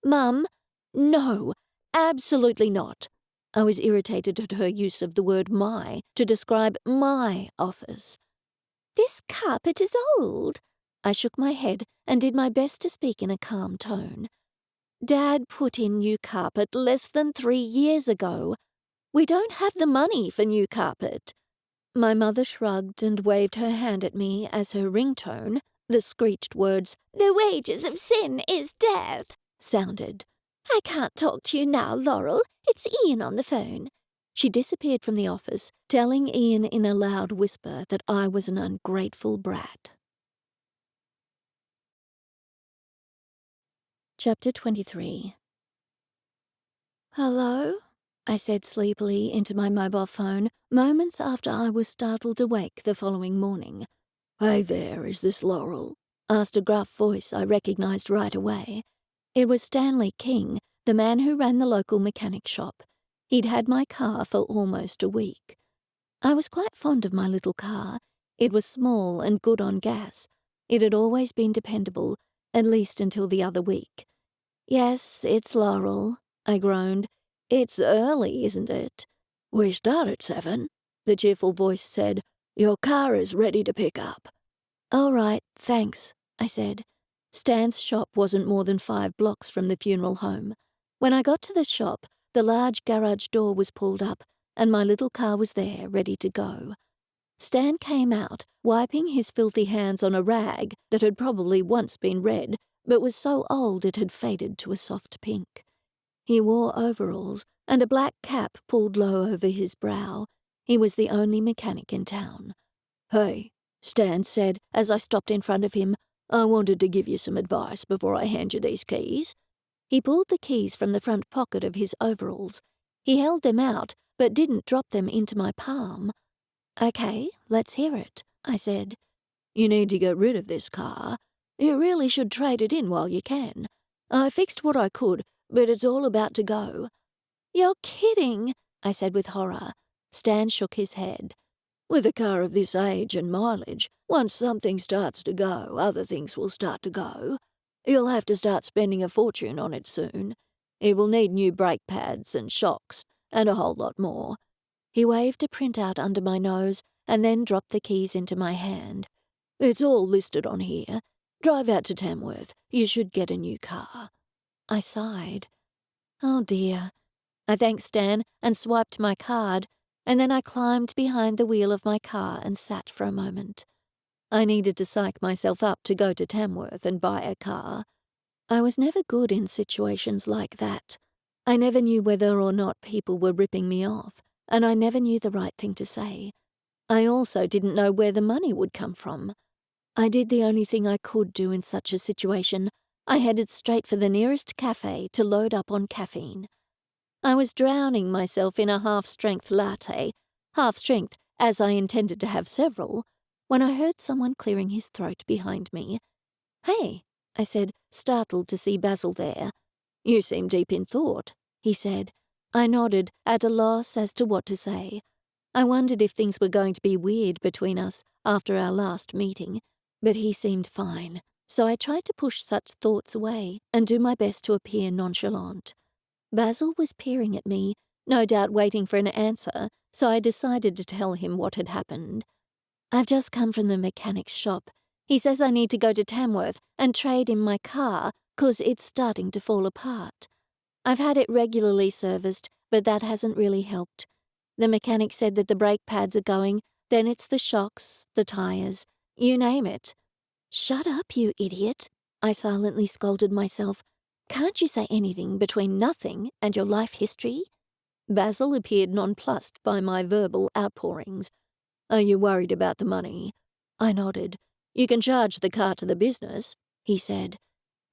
Speaker 3: "Mum, no, absolutely not." I was irritated at her use of the word "my" to describe my office.
Speaker 2: "This carpet is old."
Speaker 3: I shook my head and did my best to speak in a calm tone. "Dad put in new carpet less than 3 years ago. We don't have the money for new carpet." My mother shrugged and waved her hand at me as her ringtone, the screeched words,
Speaker 2: "The wages of sin is death,"
Speaker 3: sounded.
Speaker 2: "I can't talk to you now, Laurel. It's Ian on the phone."
Speaker 3: She disappeared from the office, telling Ian in a loud whisper that I was an ungrateful brat. Chapter 23. "Hello?" I said sleepily into my mobile phone moments after I was startled awake the following morning. "Hey there, is this Laurel?" asked a gruff voice I recognized right away. It was Stanley King, the man who ran the local mechanic shop. He'd had my car for almost a week. I was quite fond of my little car. It was small and good on gas. It had always been dependable, at least until the other week. "Yes, it's Laurel," I groaned. "It's early, isn't it?" "We start at 7, the cheerful voice said. "Your car is ready to pick up." "All right, thanks," I said. Stan's shop wasn't more than 5 blocks from the funeral home. When I got to the shop,
Speaker 1: the large garage door was pulled up, and my little car was there, ready to go. Stan came out, wiping his filthy hands on a rag that had probably once been red, but was so old it had faded to a soft pink. He wore overalls and a black cap pulled low over his brow. He was the only mechanic in town. "Hey," Stan said as I stopped in front of him, "I wanted to give you some advice before I hand you these keys." He pulled the keys from the front pocket of his overalls. He held them out, but didn't drop them into my palm. "Okay, let's hear it," I said. "You need to get rid of this car. You really should trade it in while you can. I fixed what I could, but it's all about to go."
Speaker 2: "You're kidding," I said with horror.
Speaker 1: Stan shook his head. "With a car of this age and mileage, once something starts to go, other things will start to go. You'll have to start spending a fortune on it soon. It will need new brake pads and shocks, and a whole lot more." He waved a printout under my nose and then dropped the keys into my hand. "It's all listed on here. Drive out to Tamworth. You should get a new car." I sighed. Oh dear. I thanked Stan and swiped my card, and then I climbed behind the wheel of my car and sat for a moment. I needed to psych myself up to go to Tamworth and buy a car. I was never good in situations like that. I never knew whether or not people were ripping me off, and I never knew the right thing to say. I also didn't know where the money would come from. I did the only thing I could do in such a situation. I headed straight for the nearest cafe to load up on caffeine. I was drowning myself in a half-strength latte, half-strength as I intended to have several, when I heard someone clearing his throat behind me. "Hey," I said, startled to see Basil there. "You seem deep in thought," he said. I nodded, at a loss as to what to say. I wondered if things were going to be weird between us after our last meeting, but he seemed fine, so I tried to push such thoughts away and do my best to appear nonchalant. Basil was peering at me, no doubt waiting for an answer, so I decided to tell him what had happened. "I've just come from the mechanic's shop. He says I need to go to Tamworth and trade in my car 'cause it's starting to fall apart. I've had it regularly serviced, but that hasn't really helped. The mechanic said that the brake pads are going, then it's the shocks, the tires, you name it." "Shut up, you idiot," I silently scolded myself. "Can't you say anything between nothing and your life history?" Basil appeared nonplussed by my verbal outpourings. "Are you worried about the money?" I nodded. "You can charge the car to the business," he said.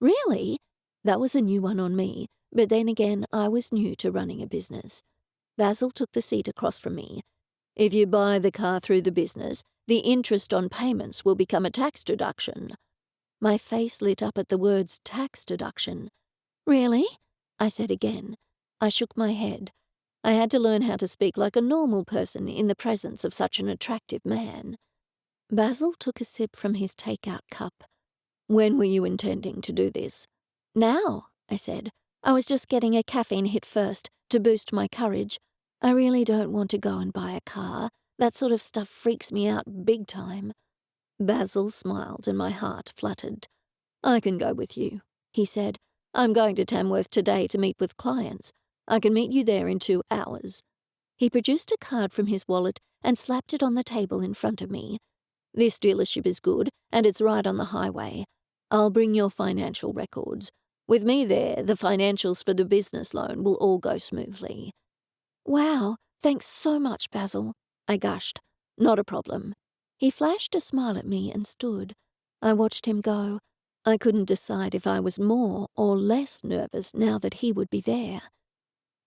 Speaker 1: "Really?" That was a new one on me, but then again I was new to running a business. Basil took the seat across from me. "If you buy the car through the business, the interest on payments will become a tax deduction." My face lit up at the words tax deduction. "Really?" I said again. I shook my head. I had to learn how to speak like a normal person in the presence of such an attractive man. Basil took a sip from his take-out cup. "When were you intending to do this?" "Now," I said. "I was just getting a caffeine hit first to boost my courage. I really don't want to go and buy a car. That sort of stuff freaks me out big time." Basil smiled and my heart fluttered. "I can go with you," he said. "I'm going to Tamworth today to meet with clients. I can meet you there in 2 hours. He produced a card from his wallet and slapped it on the table in front of me. "This dealership is good, and it's right on the highway. I'll bring your financial records. With me there, the financials for the business loan will all go smoothly." "Wow, thanks so much, Basil," I gushed. "Not a problem." He flashed a smile at me and stood. I watched him go. I couldn't decide if I was more or less nervous now that he would be there.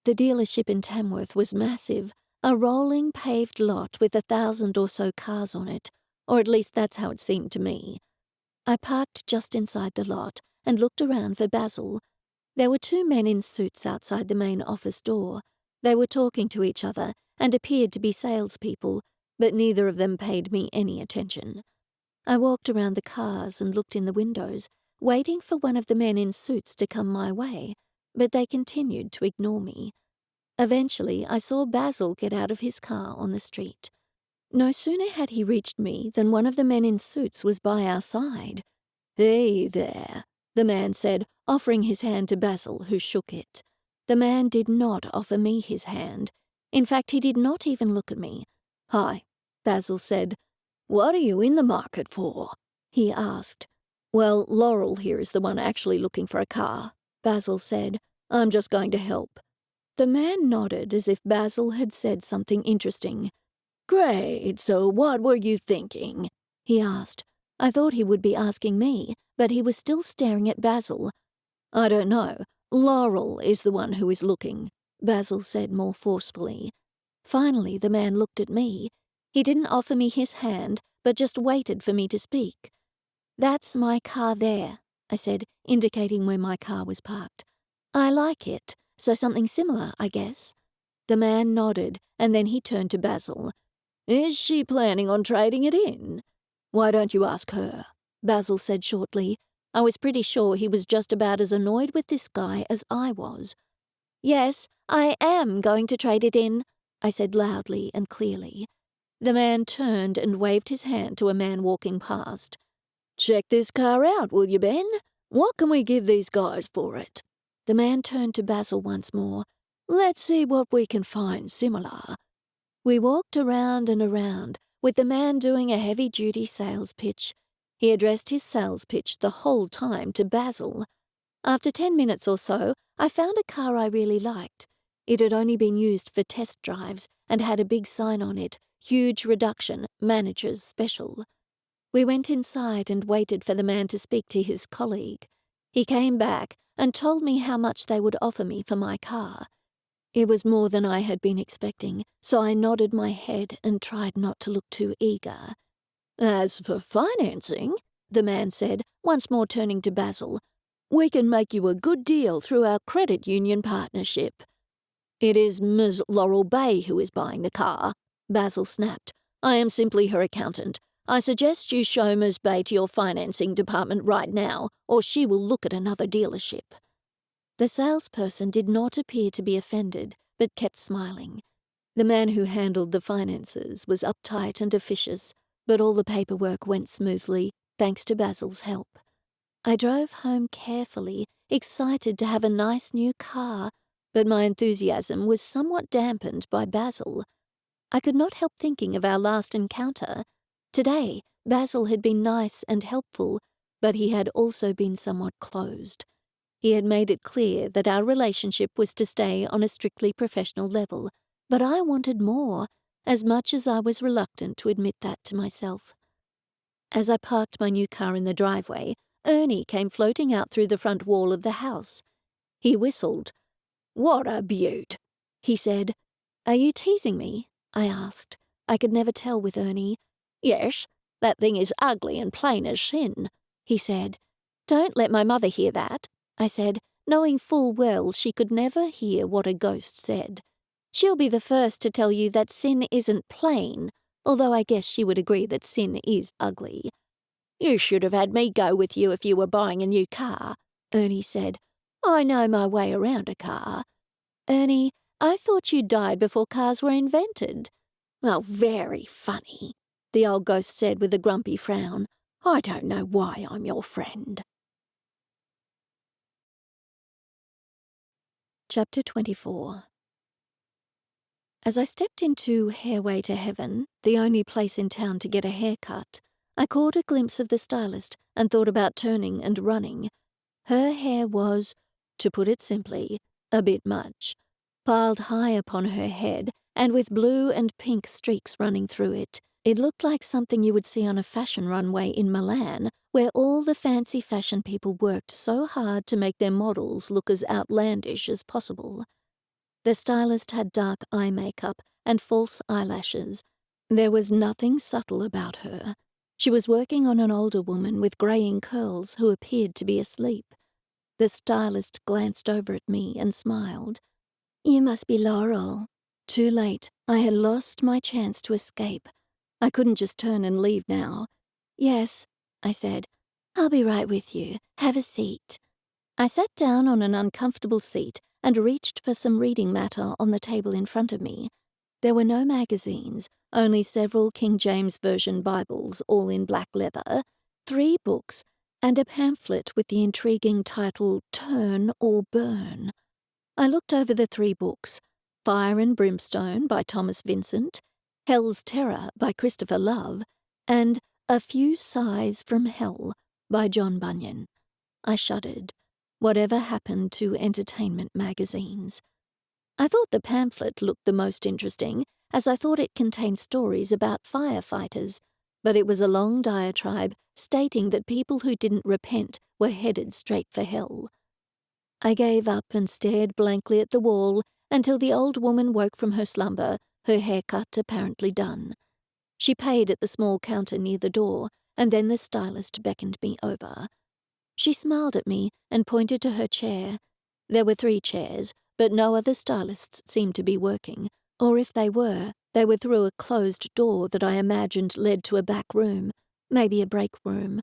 Speaker 1: The dealership in Tamworth was massive, a rolling paved lot with 1,000 or so cars on it, or at least that's how it seemed to me. I parked just inside the lot and looked around for Basil. There were 2 men in suits outside the main office door. They were talking to each other and appeared to be salespeople, but neither of them paid me any attention. I walked around the cars and looked in the windows, waiting for one of the men in suits to come my way, but they continued to ignore me. Eventually, I saw Basil get out of his car on the street. No sooner had he reached me than one of the men in suits was by our side. "Hey there," the man said, offering his hand to Basil, who shook it. The man did not offer me his hand. In fact, he did not even look at me. "Hi," Basil said. "What are you in the market for?" he asked. "Well, Laurel here is the one actually looking for a car," Basil said. "I'm just going to help." The man nodded as if Basil had said something interesting. "Great, so what were you thinking?" he asked. I thought he would be asking me, but he was still staring at Basil. "I don't know. Laurel is the one who is looking," Basil said more forcefully. Finally, the man looked at me. He didn't offer me his hand, but just waited for me to speak. "That's my car there," I said, indicating where my car was parked. "I like it, so something similar, I guess." The man nodded, and then he turned to Basil. "Is she planning on trading it in?" "Why don't you ask her?" Basil said shortly. I was pretty sure he was just about as annoyed with this guy as I was. "Yes, I am going to trade it in," I said loudly and clearly. The man turned and waved his hand to a man walking past. "Check this car out, will you, Ben? What can we give these guys for it?" The man turned to Basil once more. "Let's see what we can find similar." We walked around and around, with the man doing a heavy-duty sales pitch. He addressed his sales pitch the whole time to Basil. After 10 minutes or so, I found a car I really liked. It had only been used for test drives and had a big sign on it, "Huge reduction, manager's special." We went inside and waited for the man to speak to his colleague. He came back and told me how much they would offer me for my car. It was more than I had been expecting, so I nodded my head and tried not to look too eager. "As for financing," the man said, once more turning to Basil, "we can make you a good deal through our credit union partnership." "It is Ms. Laurel Bay who is buying the car," Basil snapped. "I am simply her accountant. I suggest you show Ms. Bay to your financing department right now, or she will look at another dealership." The salesperson did not appear to be offended, but kept smiling. The man who handled the finances was uptight and officious, but all the paperwork went smoothly, thanks to Basil's help. I drove home carefully, excited to have a nice new car, but my enthusiasm was somewhat dampened by Basil. I could not help thinking of our last encounter. Today, Basil had been nice and helpful, but he had also been somewhat closed. He had made it clear that our relationship was to stay on a strictly professional level, but I wanted more, as much as I was reluctant to admit that to myself. As I parked my new car in the driveway, Ernie came floating out through the front wall of the house. He whistled. "What a beaut!" he said. "Are you teasing me?" I asked. I could never tell with Ernie. "Yes, that thing is ugly and plain as sin," he said. "Don't let my mother hear that," I said, knowing full well she could never hear what a ghost said. "She'll be the first to tell you that sin isn't plain, although I guess she would agree that sin is ugly." "You should have had me go with you if you were buying a new car," Ernie said. "I know my way around a car." "Ernie, I thought you died before cars were invented." "Oh, very funny," the old ghost said with a grumpy frown. "I don't know why I'm your friend." Chapter 24. As I stepped into Hairway to Heaven, the only place in town to get a haircut, I caught a glimpse of the stylist and thought about turning and running. Her hair was, to put it simply, a bit much, piled high upon her head and with blue and pink streaks running through it. It looked like something you would see on a fashion runway in Milan, where all the fancy fashion people worked so hard to make their models look as outlandish as possible. The stylist had dark eye makeup and false eyelashes. There was nothing subtle about her. She was working on an older woman with graying curls who appeared to be asleep. The stylist glanced over at me and smiled. "You must be Laurel." Too late. I had lost my chance to escape. I couldn't just turn and leave now. "Yes," I said. "I'll be right with you. Have a seat." I sat down on an uncomfortable seat and reached for some reading matter on the table in front of me. There were no magazines, only several King James Version Bibles, all in black leather, 3 books, and a pamphlet with the intriguing title Turn or Burn. I looked over the 3 books: Fire and Brimstone by Thomas Vincent, Hell's Terror by Christopher Love, and A Few Sighs from Hell by John Bunyan. I shuddered. Whatever happened to entertainment magazines? I thought the pamphlet looked the most interesting, as I thought it contained stories about firefighters, but it was a long diatribe stating that people who didn't repent were headed straight for hell. I gave up and stared blankly at the wall until the old woman woke from her slumber, her haircut apparently done. She paid at the small counter near the door, and then the stylist beckoned me over. She smiled at me and pointed to her chair. There were 3 chairs, but no other stylists seemed to be working, or if they were through a closed door that I imagined led to a back room, maybe a break room.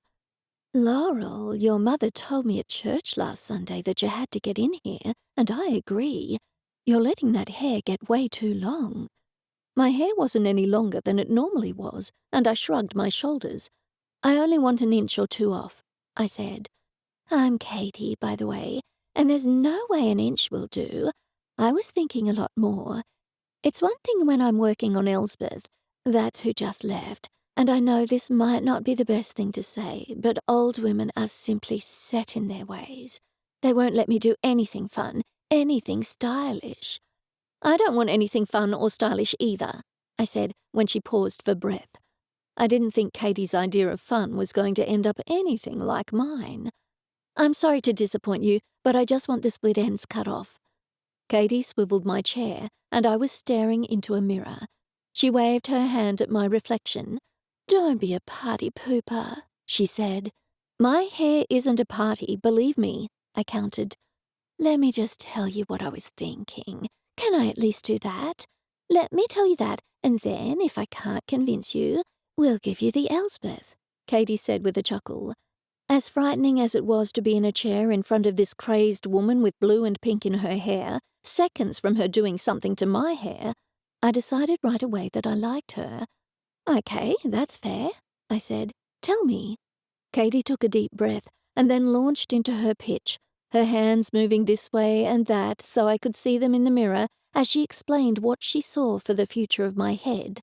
Speaker 1: "Laurel, your mother told me at church last Sunday that you had to get in here, and I agree. You're letting that hair get way too long." My hair wasn't any longer than it normally was, and I shrugged my shoulders. "I only want an inch or 2 off," I said. "I'm Katie, by the way, and there's no way an inch will do. I was thinking a lot more. It's one thing when I'm working on Elsbeth, that's who just left, and I know this might not be the best thing to say, but old women are simply set in their ways. They won't let me do anything fun, anything stylish." "I don't want anything fun or stylish either," I said when she paused for breath. I didn't think Katie's idea of fun was going to end up anything like mine. "I'm sorry to disappoint you, but I just want the split ends cut off." Katie swiveled my chair, and I was staring into a mirror. She waved her hand at my reflection. "Don't be a party pooper," she said. "My hair isn't a party, believe me," I countered. "Let me just tell you what I was thinking. Can I at least do that? Let me tell you that, and then, if I can't convince you, we'll give you the Elsbeth," Katie said with a chuckle. As frightening as it was to be in a chair in front of this crazed woman with blue and pink in her hair, seconds from her doing something to my hair, I decided right away that I liked her. "Okay, that's fair," I said. "Tell me." Katie took a deep breath and then launched into her pitch, her hands moving this way and that so I could see them in the mirror as she explained what she saw for the future of my head.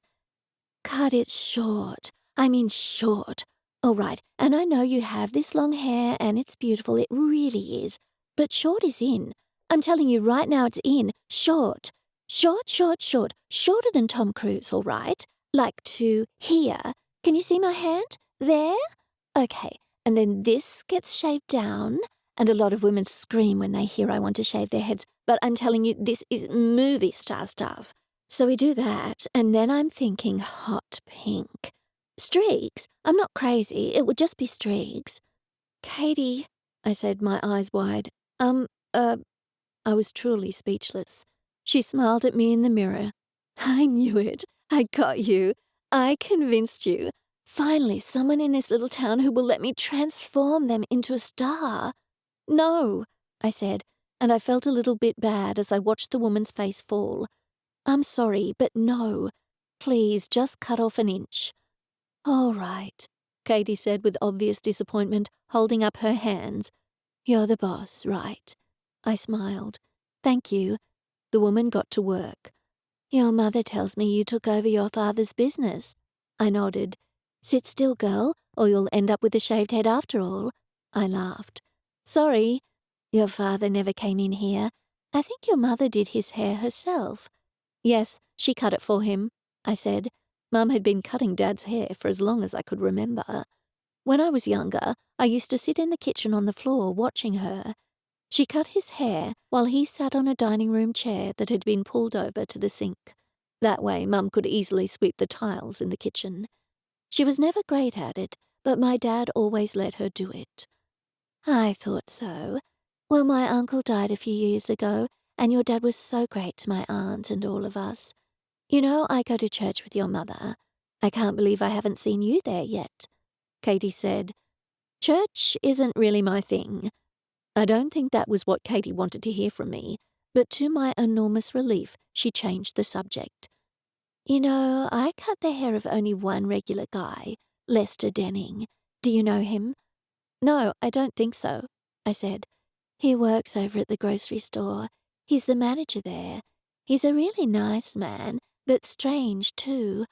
Speaker 1: "Cut it short. I mean short. All right, and I know you have this long hair and it's beautiful, it really is. But short is in. I'm telling you right now it's in. Short. Short, short, short. Shorter than Tom Cruise, all right? Like to here. Can you see my hand? There? Okay, and then this gets shaved down, and a lot of women scream when they hear I want to shave their heads, but I'm telling you, this is movie star stuff. So we do that, and then I'm thinking hot pink. Streaks? I'm not crazy, it would just be streaks." "Katie," I said, my eyes wide. I was truly speechless. She smiled at me in the mirror. "I knew it. I got you. I convinced you. Finally, someone in this little town who will let me transform them into a star." "No," I said, and I felt a little bit bad as I watched the woman's face fall. "I'm sorry, but no. Please, just cut off an inch." "All right," Katie said with obvious disappointment, holding up her hands. "You're the boss, right?" I smiled. "Thank you." The woman got to work. "Your mother tells me you took over your father's business." I nodded. "Sit still, girl, or you'll end up with a shaved head after all." I laughed. "Sorry. Your father never came in here. I think your mother did his hair herself." "Yes, she cut it for him," I said. Mum had been cutting Dad's hair for as long as I could remember. When I was younger, I used to sit in the kitchen on the floor watching her. She cut his hair while he sat on a dining room chair that had been pulled over to the sink. That way, Mum could easily sweep the tiles in the kitchen. She was never great at it, but my dad always let her do it. "I thought so. Well, my uncle died a few years ago, and your dad was so great to my aunt and all of us. You know, I go to church with your mother. I can't believe I haven't seen you there yet," Katie said. "Church isn't really my thing." I don't think that was what Katie wanted to hear from me, but to my enormous relief, she changed the subject. "You know, I cut the hair of only one regular guy, Lester Denning. Do you know him?" "No, I don't think so," I said. "He works over at the grocery store.
Speaker 2: He's the manager there. He's a really nice man, but strange too.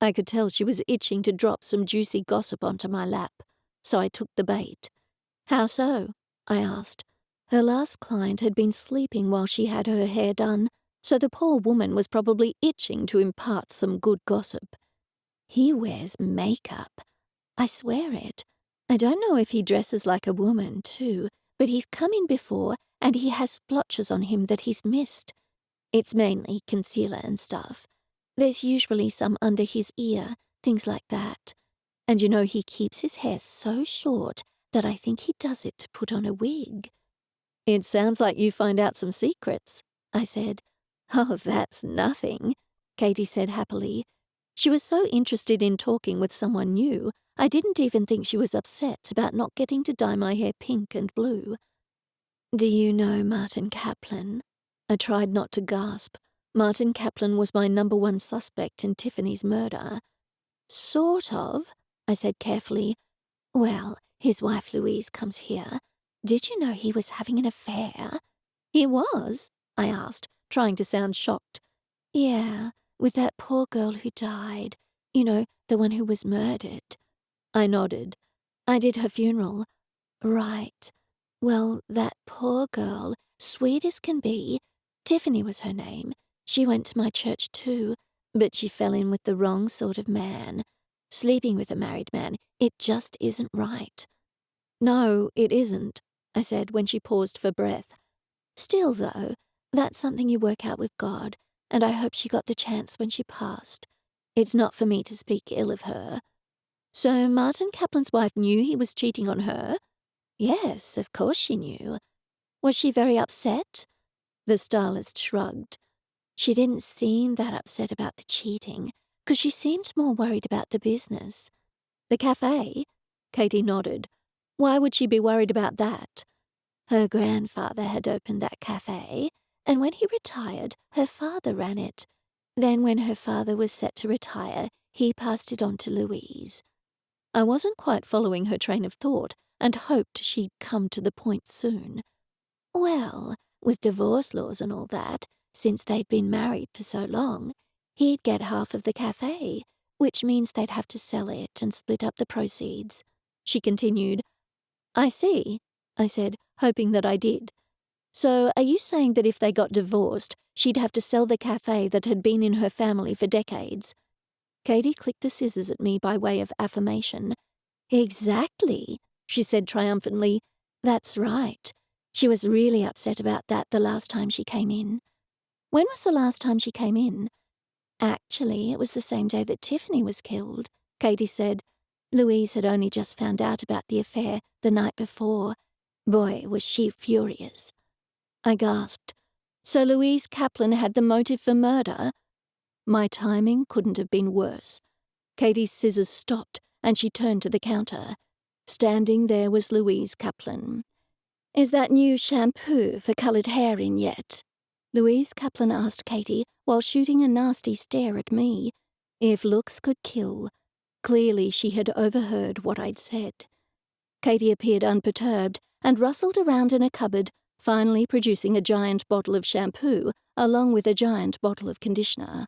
Speaker 1: I could tell she was itching to drop some juicy gossip onto my lap, so I took the bait. How so? I asked. Her last client had been sleeping while she had her hair done, so the poor woman was probably itching to impart some good gossip.
Speaker 2: He wears makeup. I swear it.
Speaker 1: I don't know if he dresses like a woman, too,
Speaker 2: but he's come in before and he has splotches on him that he's missed. It's mainly concealer and stuff. There's usually some under his ear, things like that. And he keeps his hair so short that I think he does it to put on a wig.
Speaker 1: It sounds like you find out some secrets,
Speaker 2: I said.
Speaker 1: Oh, that's nothing, Katie said happily. She was so interested in talking with someone new, I didn't even think she was upset about not getting to dye my hair pink and blue.
Speaker 2: Do you know Martin Kaplan?
Speaker 1: I tried not to gasp. Martin Kaplan was my #1 suspect in Tiffany's murder.
Speaker 2: Sort of, I said carefully. Well, his wife Louise comes here. Did you know he was having an affair?
Speaker 1: He was? I asked, trying to sound shocked.
Speaker 2: Yeah, with that poor girl who died. The one who was murdered.
Speaker 1: I nodded. I did her funeral.
Speaker 2: Right. Well, that poor girl, sweet as can be, Tiffany was her name. She went to my church too, but she fell in with the wrong sort of man. Sleeping with a married man, it just isn't right.
Speaker 1: No, it isn't, I said when she paused for breath.
Speaker 2: Still, though, that's something you work out with God, and I hope she got the chance when she passed.
Speaker 1: It's not for me to speak ill of her. So Martin Kaplan's wife knew he was cheating on her?
Speaker 2: Yes, of course she knew.
Speaker 1: Was she very upset? The stylist shrugged.
Speaker 2: She didn't seem that upset about the cheating, because she seemed more worried about the business.
Speaker 1: The cafe? Katie nodded. Why would she be worried about that?
Speaker 2: Her grandfather had opened that cafe, and when he retired, her father ran it. Then when her father was set to retire, he passed it on to Louise.
Speaker 1: I wasn't quite following her train of thought and hoped she'd come to the point soon.
Speaker 2: Well, with divorce laws and all that, since they'd been married for so long, he'd get half of the cafe, which means they'd have to sell it and split up the proceeds.
Speaker 1: She continued. I see, I said, hoping that I did. So are you saying that if they got divorced, she'd have to sell the cafe that had been in her family for decades? Katie clicked the scissors at me by way of affirmation.
Speaker 2: Exactly, she said triumphantly. That's right. She was really upset about that the last time she came in.
Speaker 1: When was the last time she came in?
Speaker 2: Actually, it was the same day that Tiffany was killed, Katie said. Louise had only just found out about the affair the night before. Boy, was she furious.
Speaker 1: I gasped. So Louise Kaplan had the motive for murder? My timing couldn't have been worse. Katie's scissors stopped, and she turned to the counter. Standing there was Louise Kaplan.
Speaker 2: Is that new shampoo for coloured hair in yet?
Speaker 1: Louise Kaplan asked Katie while shooting a nasty stare at me. If looks could kill. Clearly she had overheard what I'd said. Katie appeared unperturbed and rustled around in a cupboard, finally producing a giant bottle of shampoo along with a giant bottle of conditioner.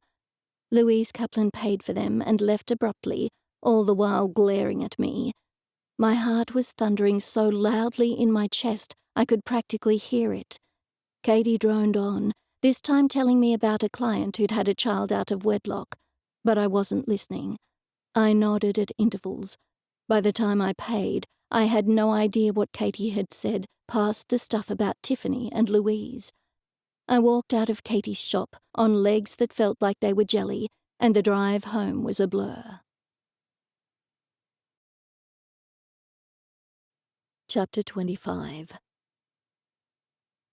Speaker 1: Louise Kaplan paid for them and left abruptly, all the while glaring at me. My heart was thundering so loudly in my chest I could practically hear it. Katie droned on, this time telling me about a client who'd had a child out of wedlock, but I wasn't listening. I nodded at intervals. By the time I paid, I had no idea what Katie had said past the stuff about Tiffany and Louise. I walked out of Katie's shop on legs that felt like they were jelly, and the drive home was a blur. Chapter 25.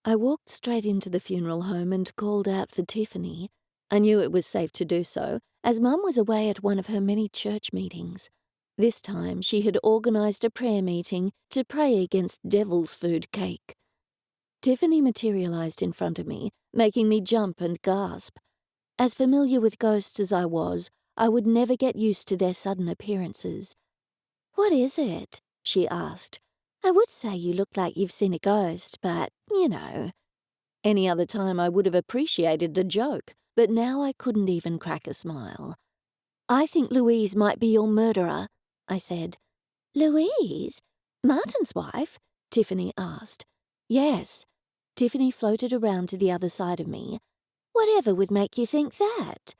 Speaker 1: I walked straight into the funeral home and called out for Tiffany. I knew it was safe to do so, as Mum was away at one of her many church meetings. This time she had organised a prayer meeting to pray against devil's food cake. Tiffany materialised in front of me, making me jump and gasp. As familiar with ghosts as I was, I would never get used to their sudden appearances.
Speaker 2: "What is it?" she asked. "I would say you look like you've seen a ghost, but, you know."
Speaker 3: Any other time I would have appreciated the joke, but now I couldn't even crack a smile. "I think Louise might be your murderer," I said.
Speaker 2: "Louise? Martin's wife?"
Speaker 3: Tiffany asked. "Yes." Tiffany floated around to the other side of me.
Speaker 2: "Whatever would make you think that?"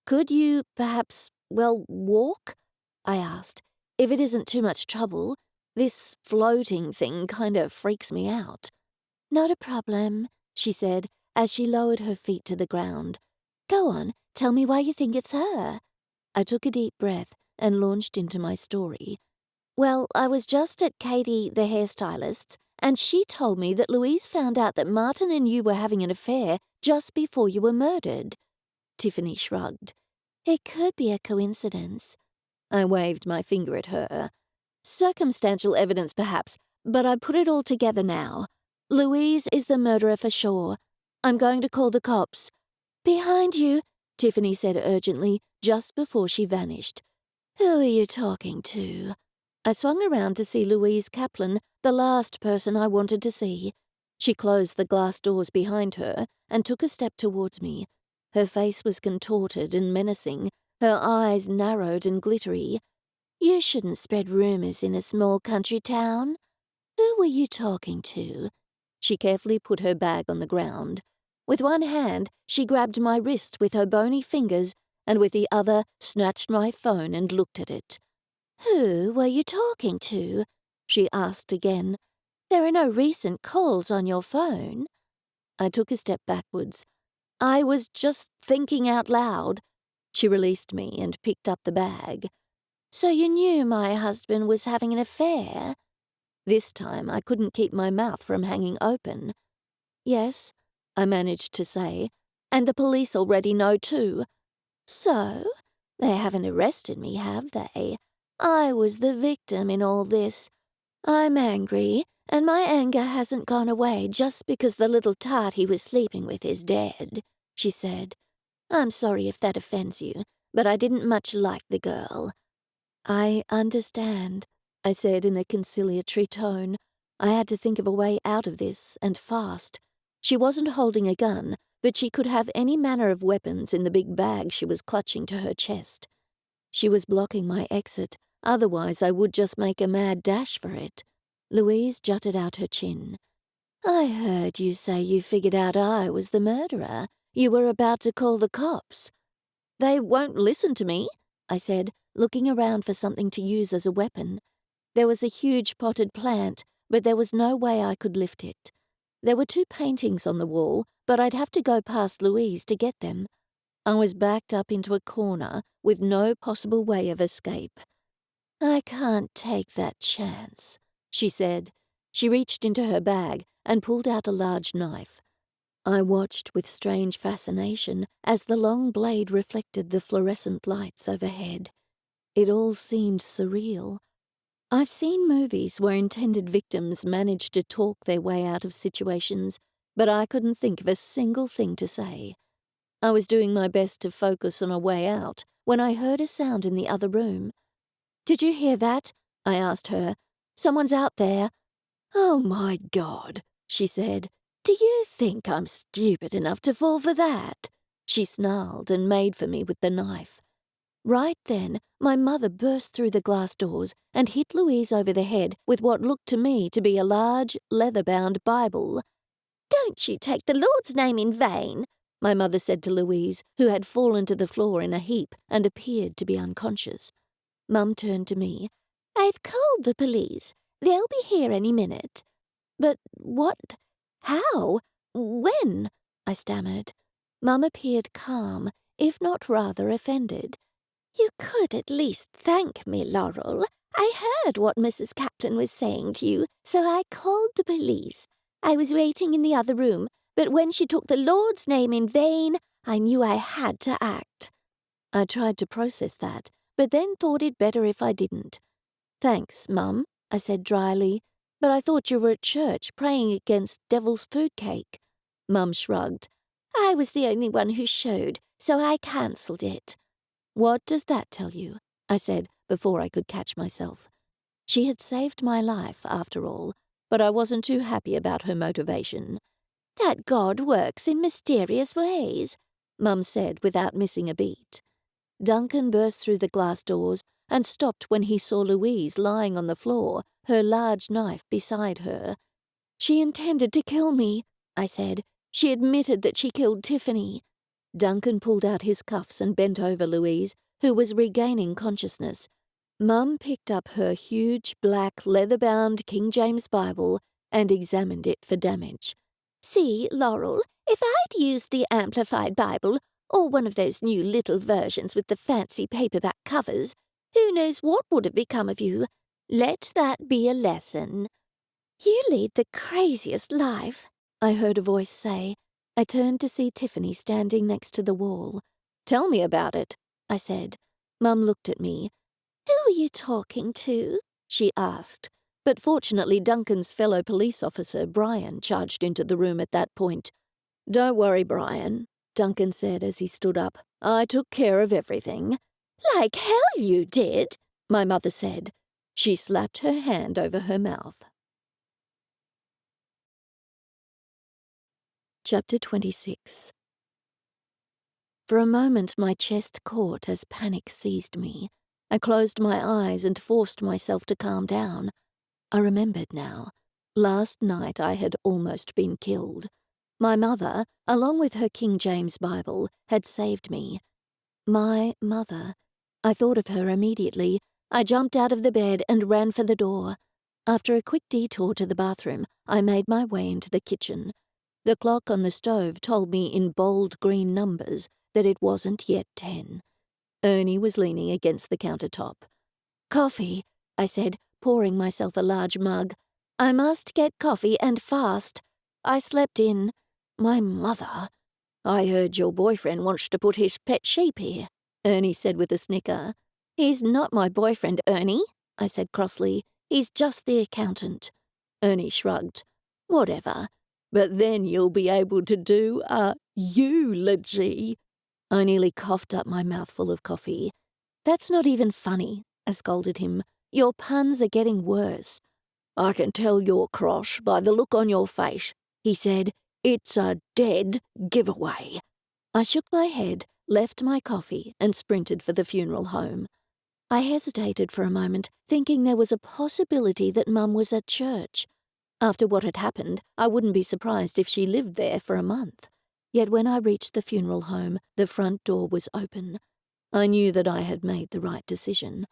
Speaker 3: "Could you, perhaps, walk?" I asked. "If it isn't too much trouble. This floating thing kind of freaks me out."
Speaker 2: "Not a problem," she said as she lowered her feet to the ground. "Go on, tell me why you think it's her."
Speaker 3: I took a deep breath and launched into my story. "Well, I was just at Katie, the hairstylist's, and she told me that Louise found out that Martin and you were having an affair just before you were murdered." Tiffany shrugged.
Speaker 2: "It could be a coincidence."
Speaker 3: I waved my finger at her. "Circumstantial evidence, perhaps, but I put it all together now. Louise is the murderer for sure. I'm going to call the cops."
Speaker 2: "Behind you,"
Speaker 3: Tiffany said urgently, just before she vanished.
Speaker 2: "Who are you talking to?"
Speaker 3: I swung around to see Louise Kaplan, the last person I wanted to see. She closed the glass doors behind her and took a step towards me. Her face was contorted and menacing, her eyes narrowed and glittery.
Speaker 2: "You shouldn't spread rumors in a small country town. Who were you talking to?"
Speaker 3: She carefully put her bag on the ground. With one hand, she grabbed my wrist with her bony fingers and with the other snatched my phone and looked at it.
Speaker 2: "Who were you talking to?"
Speaker 3: she asked again.
Speaker 2: "There are no recent calls on your phone."
Speaker 3: I took a step backwards. "I was just thinking out loud." She released me and picked up the bag.
Speaker 2: "So you knew my husband was having an affair?"
Speaker 3: This time I couldn't keep my mouth from hanging open. "Yes," I managed to say, "and the police already know too."
Speaker 2: "So? They haven't arrested me, have they? I was the victim in all this. I'm angry, and my anger hasn't gone away just because the little tart he was sleeping with is dead," she said. "I'm sorry if that offends you, but I didn't much like the girl."
Speaker 3: "I understand," I said in a conciliatory tone. I had to think of a way out of this, and fast. She wasn't holding a gun, but she could have any manner of weapons in the big bag she was clutching to her chest. She was blocking my exit, otherwise I would just make a mad dash for it. Louise jutted out her chin.
Speaker 2: "I heard you say you figured out I was the murderer. You were about to call the cops."
Speaker 3: "They won't listen to me," I said, looking around for something to use as a weapon. There was a huge potted plant, but there was no way I could lift it. There were 2 paintings on the wall, but I'd have to go past Louise to get them. I was backed up into a corner with no possible way of escape.
Speaker 2: "I can't take that chance,"
Speaker 3: she said. She reached into her bag and pulled out a large knife. I watched with strange fascination as the long blade reflected the fluorescent lights overhead. It all seemed surreal. I've seen movies where intended victims managed to talk their way out of situations, but I couldn't think of a single thing to say. I was doing my best to focus on a way out when I heard a sound in the other room. "Did you hear that?" I asked her. "Someone's out there."
Speaker 2: "Oh, my God," she said. "Do you think I'm stupid enough to fall for that?"
Speaker 3: She snarled and made for me with the knife. Right then, my mother burst through the glass doors and hit Louise over the head with what looked to me to be a large, leather-bound Bible.
Speaker 2: "Don't you take the Lord's name in vain,"
Speaker 3: my mother said to Louise, who had fallen to the floor in a heap and appeared to be unconscious. Mum turned to me.
Speaker 2: "I've called the police. They'll be here any minute."
Speaker 3: "But what? How? When?" I stammered. Mum appeared calm, if not rather offended.
Speaker 2: "You could at least thank me, Laurel. I heard what Mrs. Kaplan was saying to you, so I called the police. I was waiting in the other room, but when she took the Lord's name in vain, I knew I had to act."
Speaker 3: I tried to process that, but then thought it better if I didn't. "Thanks, Mum," I said dryly, "but I thought you were at church praying against devil's food cake." Mum shrugged.
Speaker 2: "I was the only one who showed, so I cancelled it."
Speaker 3: "What does that tell you?" I said before I could catch myself. She had saved my life, after all, but I wasn't too happy about her motivation.
Speaker 2: that God works in mysterious ways," Mum said without missing a beat. Duncan burst through the glass doors and stopped when he saw Louise lying on the floor, her large knife beside her. "She intended to kill me," I said. "She admitted that she killed Tiffany." Duncan pulled out his cuffs and bent over Louise, who was regaining consciousness. Mum picked up her huge black leather-bound King James Bible and examined it for damage. "See, Laurel, if I'd used the Amplified Bible, or one of those new little versions with the fancy paperback covers, who knows what would have become of you? Let that be a lesson." "You lead the craziest life," I heard a voice say. I turned to see Tiffany standing next to the wall. "Tell me about it," I said. Mum looked at me. "Who are you talking to?"
Speaker 1: she asked. But fortunately Duncan's fellow police officer, Brian, charged into the room at that point. "Don't worry, Brian," Duncan said as he stood up. "I took care of everything."
Speaker 2: "Like hell you did,"
Speaker 1: my mother said. She slapped her hand over her mouth. Chapter 26. For a moment my chest caught as panic seized me. I closed my eyes and forced myself to calm down. I remembered now. Last night I had almost been killed. My mother, along with her King James Bible, had saved me. My mother. I thought of her immediately. I jumped out of the bed and ran for the door. After a quick detour to the bathroom, I made my way into the kitchen. The clock on the stove told me in bold green numbers that it wasn't yet 10. Ernie was leaning against the countertop. "Coffee," I said, pouring myself a large mug. "I must get coffee and fast. I slept in. My mother." "I heard your boyfriend wants to put his pet sheep here," Ernie said with a snicker. "He's not my boyfriend, Ernie," I said crossly. "He's just the accountant." Ernie shrugged. "Whatever. But then you'll be able to do a eulogy." I nearly coughed up my mouthful of coffee. "That's not even funny," I scolded him. "Your puns are getting worse." "I can tell you're cross by the look on your face," he said. "It's a dead giveaway." I shook my head, left my coffee, and sprinted for the funeral home. I hesitated for a moment, thinking there was a possibility that Mum was at church. After what had happened, I wouldn't be surprised if she lived there for a month. Yet when I reached the funeral home, the front door was open. I knew that I had made the right decision.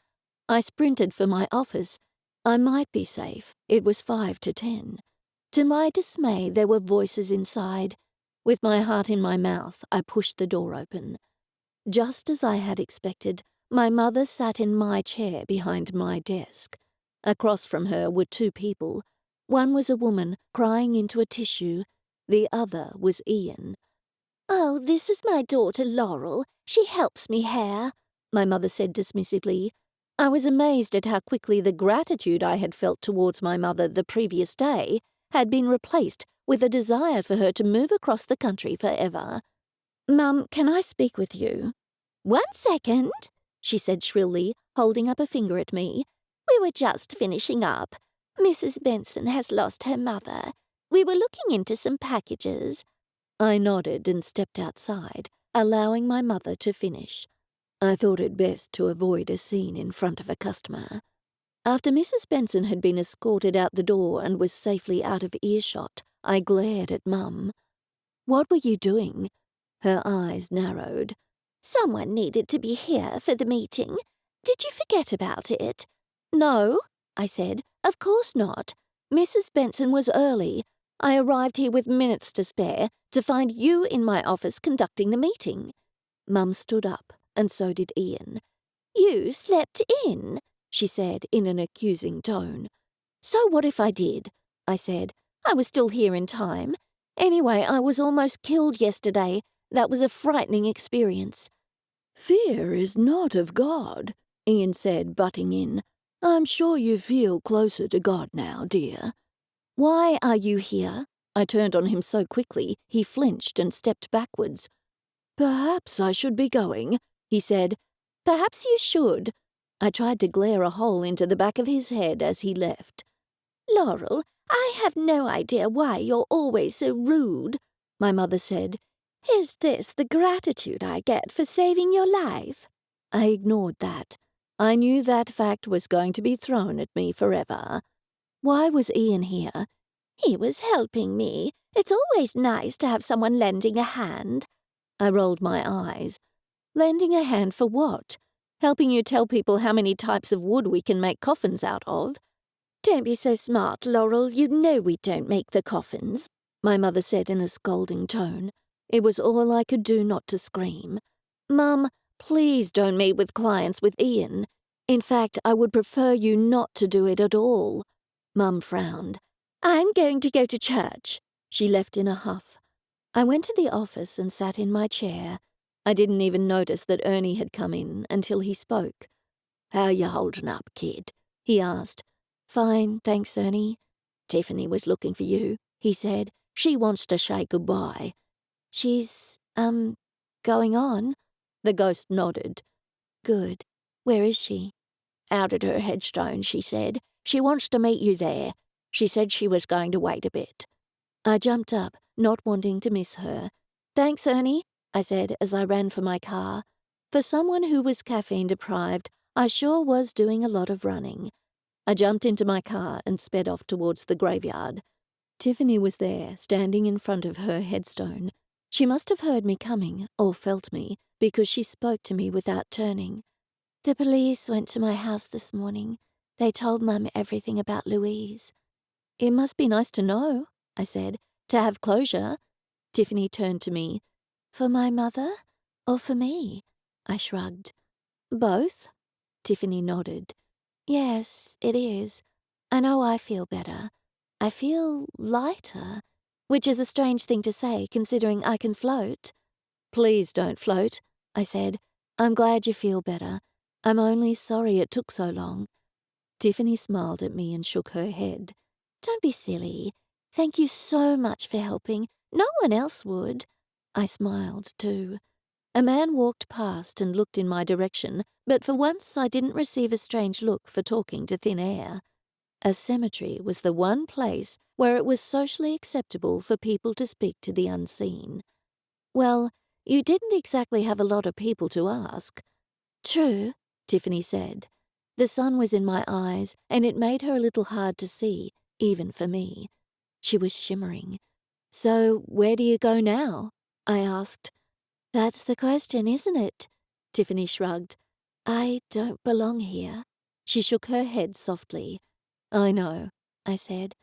Speaker 1: I sprinted for my office. I might be safe. It was 5 to 10. To my dismay, there were voices inside. With my heart in my mouth, I pushed the door open. Just as I had expected, my mother sat in my chair behind my desk. Across from her were 2 people. One was a woman crying into a tissue. The other was Ian.
Speaker 2: "Oh, this is my daughter Laurel. She helps me here,"
Speaker 1: my mother said dismissively. I was amazed at how quickly the gratitude I had felt towards my mother the previous day had been replaced with a desire for her to move across the country forever. "Mum, can I speak with you?"
Speaker 2: "1 second,"
Speaker 1: she said shrilly, holding up a finger at me.
Speaker 2: "We were just finishing up. Mrs. Benson has lost her mother. We were looking into some packages."
Speaker 1: I nodded and stepped outside, allowing my mother to finish. I thought it best to avoid a scene in front of a customer. After Mrs. Benson had been escorted out the door and was safely out of earshot, I glared at Mum. "What were you doing?" Her eyes narrowed.
Speaker 2: "Someone needed to be here for the meeting. Did you forget about it?"
Speaker 1: "No," I said. "Of course not. Mrs. Benson was early. I arrived here with minutes to spare to find you in my office conducting the meeting." Mum stood up, and so did Ian.
Speaker 2: "You slept in,"
Speaker 1: she said in an accusing tone. "So what if I did?" I said. "I was still here in time. Anyway, I was almost killed yesterday. That was a frightening experience." "Fear is not of God," Ian said, butting in. "I'm sure you feel closer to God now, dear." "Why are you here?" I turned on him so quickly he flinched and stepped backwards. "Perhaps I should be going," he said. "Perhaps you should." I tried to glare a hole into the back of his head as he left.
Speaker 2: "Laurel, I have no idea why you're always so rude, my mother said. Is this the gratitude I get for saving your life?
Speaker 3: I ignored that. I knew that fact was going to be thrown at me forever. Why was Ian here?
Speaker 2: He was helping me. It's always nice to have someone lending a hand.
Speaker 3: I rolled my eyes. Lending a hand for what? Helping you tell people how many types of wood we can make coffins out of?
Speaker 2: Don't be so smart, Laurel. You know we don't make the coffins,
Speaker 3: my mother said in a scolding tone. It was all I could do not to scream. Mum, please don't meet with clients with Ian. In fact, I would prefer you not to do it at all. Mum frowned.
Speaker 2: I'm going to go to church.
Speaker 3: She left in a huff. I went to the office and sat in my chair. I didn't even notice that Ernie had come in until he spoke. "How you holding up, kid?" he asked. "Fine, thanks, Ernie." "Tiffany was looking for you," he said. "She wants to say goodbye."
Speaker 2: She's, going on?
Speaker 3: The ghost nodded.
Speaker 2: Good. Where is she?
Speaker 3: "Out at her headstone," she said. "She wants to meet you there. She said she was going to wait a bit." I jumped up, not wanting to miss her. "Thanks, Ernie," I said as I ran for my car. For someone who was caffeine-deprived, I sure was doing a lot of running. I jumped into my car and sped off towards the graveyard. Tiffany was there, standing in front of her headstone. She must have heard me coming, or felt me, because she spoke to me without turning.
Speaker 2: The police went to my house this morning. They told Mum everything about Louise.
Speaker 3: "It must be nice to know," I said, "to have closure." Tiffany turned to me.
Speaker 2: For my mother, or for me?
Speaker 3: I shrugged. "Both?" Tiffany nodded.
Speaker 2: Yes, it is. I know I feel better. I feel lighter, which is a strange thing to say considering I can float.
Speaker 3: "Please don't float," I said. "I'm glad you feel better. I'm only sorry it took so long." Tiffany smiled at me and shook her head.
Speaker 2: Don't be silly. Thank you so much for helping. No one else would.
Speaker 3: I smiled, too. A man walked past and looked in my direction, but for once I didn't receive a strange look for talking to thin air. A cemetery was the one place where it was socially acceptable for people to speak to the unseen. Well, you didn't exactly have a lot of people to ask.
Speaker 2: True,
Speaker 3: Tiffany said. The sun was in my eyes, and it made her a little hard to see, even for me. She was shimmering. "So, where do you go now?" I asked.
Speaker 2: That's the question, isn't it?
Speaker 3: Tiffany shrugged.
Speaker 2: I don't belong here.
Speaker 3: She shook her head softly. "I know," I said.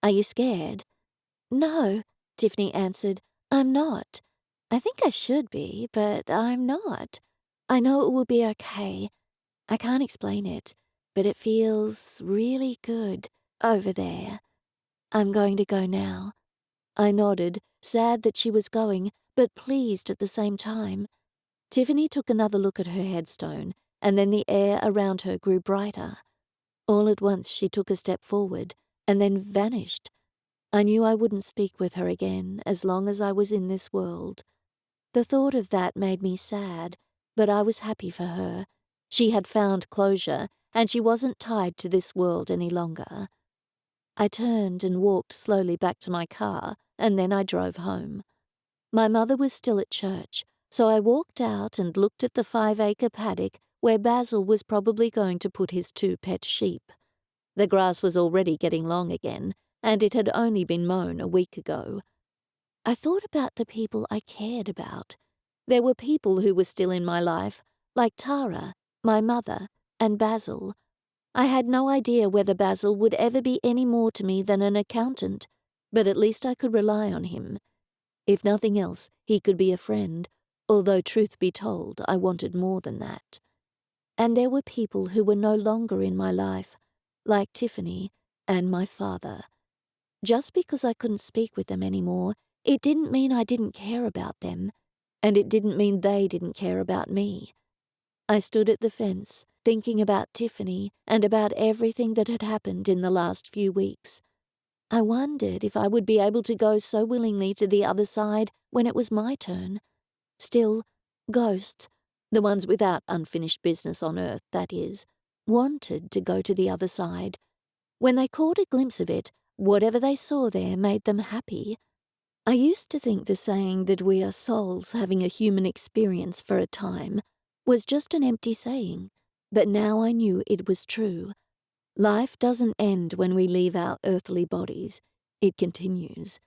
Speaker 3: "Are you scared?"
Speaker 2: No, Tiffany answered. I'm not. I think I should be, but I'm not. I know it will be okay. I can't explain it, but it feels really good over there. I'm going to go now.
Speaker 3: I nodded, sad that she was going, but pleased at the same time. Tiffany took another look at her headstone, and then the air around her grew brighter. All at once she took a step forward, and then vanished. I knew I wouldn't speak with her again as long as I was in this world. The thought of that made me sad, but I was happy for her. She had found closure, and she wasn't tied to this world any longer. I turned and walked slowly back to my car, and then I drove home. My mother was still at church, so I walked out and looked at the 5-acre paddock where Basil was probably going to put his 2 pet sheep. The grass was already getting long again, and it had only been mown a week ago. I thought about the people I cared about. There were people who were still in my life, like Tara, my mother, and Basil. I had no idea whether Basil would ever be any more to me than an accountant, but at least I could rely on him. If nothing else, he could be a friend, although truth be told, I wanted more than that. And there were people who were no longer in my life, like Tiffany and my father. Just because I couldn't speak with them anymore, it didn't mean I didn't care about them, and it didn't mean they didn't care about me. I stood at the fence, thinking about Tiffany and about everything that had happened in the last few weeks. I wondered if I would be able to go so willingly to the other side when it was my turn. Still, ghosts, the ones without unfinished business on earth, that is, wanted to go to the other side. When they caught a glimpse of it,
Speaker 1: Whatever they saw there made them happy. I used to think the saying that we are souls having a human experience for a time was just an empty saying, but now I knew it was true. Life doesn't end when we leave our earthly bodies. It continues.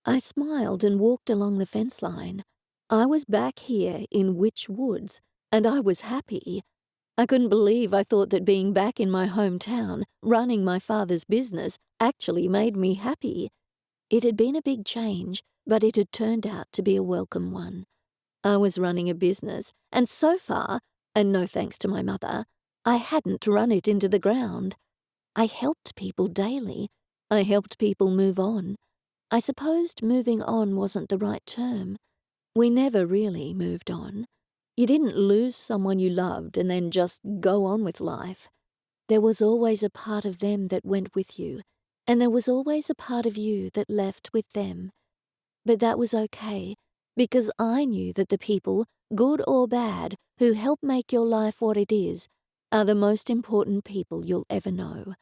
Speaker 1: I smiled and walked along the fence line. I was back here in Witch Woods, and I was happy. I couldn't believe I thought that being back in my hometown, running my father's business, actually made me happy. It had been a big change, but it had turned out to be a welcome one. I was running a business, and so far, and no thanks to my mother, I hadn't run it into the ground. I helped people daily. I helped people move on. I supposed moving on wasn't the right term. We never really moved on. You didn't lose someone you loved and then just go on with life. There was always a part of them that went with you, and there was always a part of you that left with them. But that was okay, because I knew that the people, good or bad, who help make your life what it is, are the most important people you'll ever know.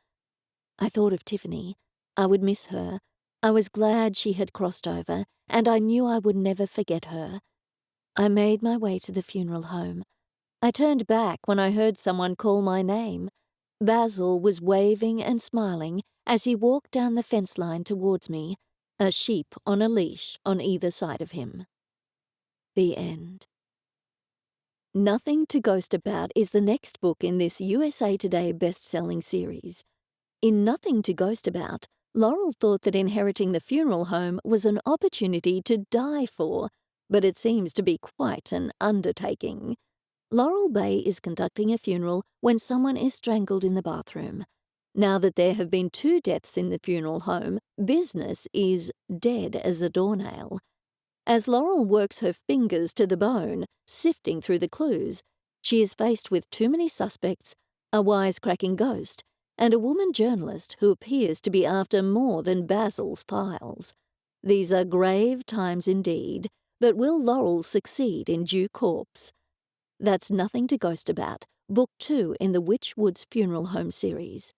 Speaker 1: I thought of Tiffany. I would miss her. I was glad she had crossed over, and I knew I would never forget her. I made my way to the funeral home. I turned back when I heard someone call my name. Basil was waving and smiling as he walked down the fence line towards me, a sheep on a leash on either side of him. The end. Nothing to Ghost About is the next book in this USA Today Bestselling series. In Nothing to Ghost About, Laurel thought that inheriting the funeral home was an opportunity to die for, but it seems to be quite an undertaking. Laurel Bay is conducting a funeral when someone is strangled in the bathroom. Now that there have been 2 deaths in the funeral home, business is dead as a doornail. As Laurel works her fingers to the bone, sifting through the clues, she is faced with too many suspects, a wisecracking ghost, and a woman journalist who appears to be after more than Basil's files. These are grave times indeed, but will Laurel succeed in due course? That's Nothing to Ghost About, Book 2 in the Witch Woods Funeral Home series.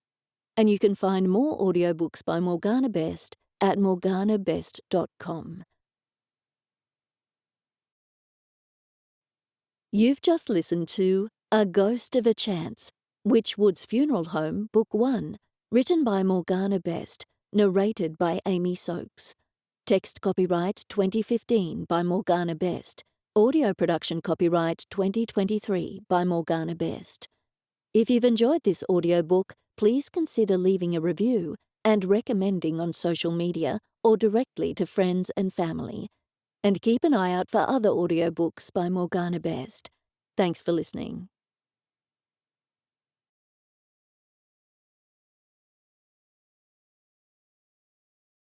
Speaker 1: And you can find more audiobooks by Morgana Best at morganabest.com. You've just listened to A Ghost of a Chance, Witch Woods Funeral Home, Book 1, written by Morgana Best, narrated by Amy Soakes. Text copyright 2015 by Morgana Best. Audio production copyright 2023 by Morgana Best. If you've enjoyed this audiobook, please consider leaving a review and recommending on social media or directly to friends and family. And keep an eye out for other audiobooks by Morgana Best. Thanks for listening.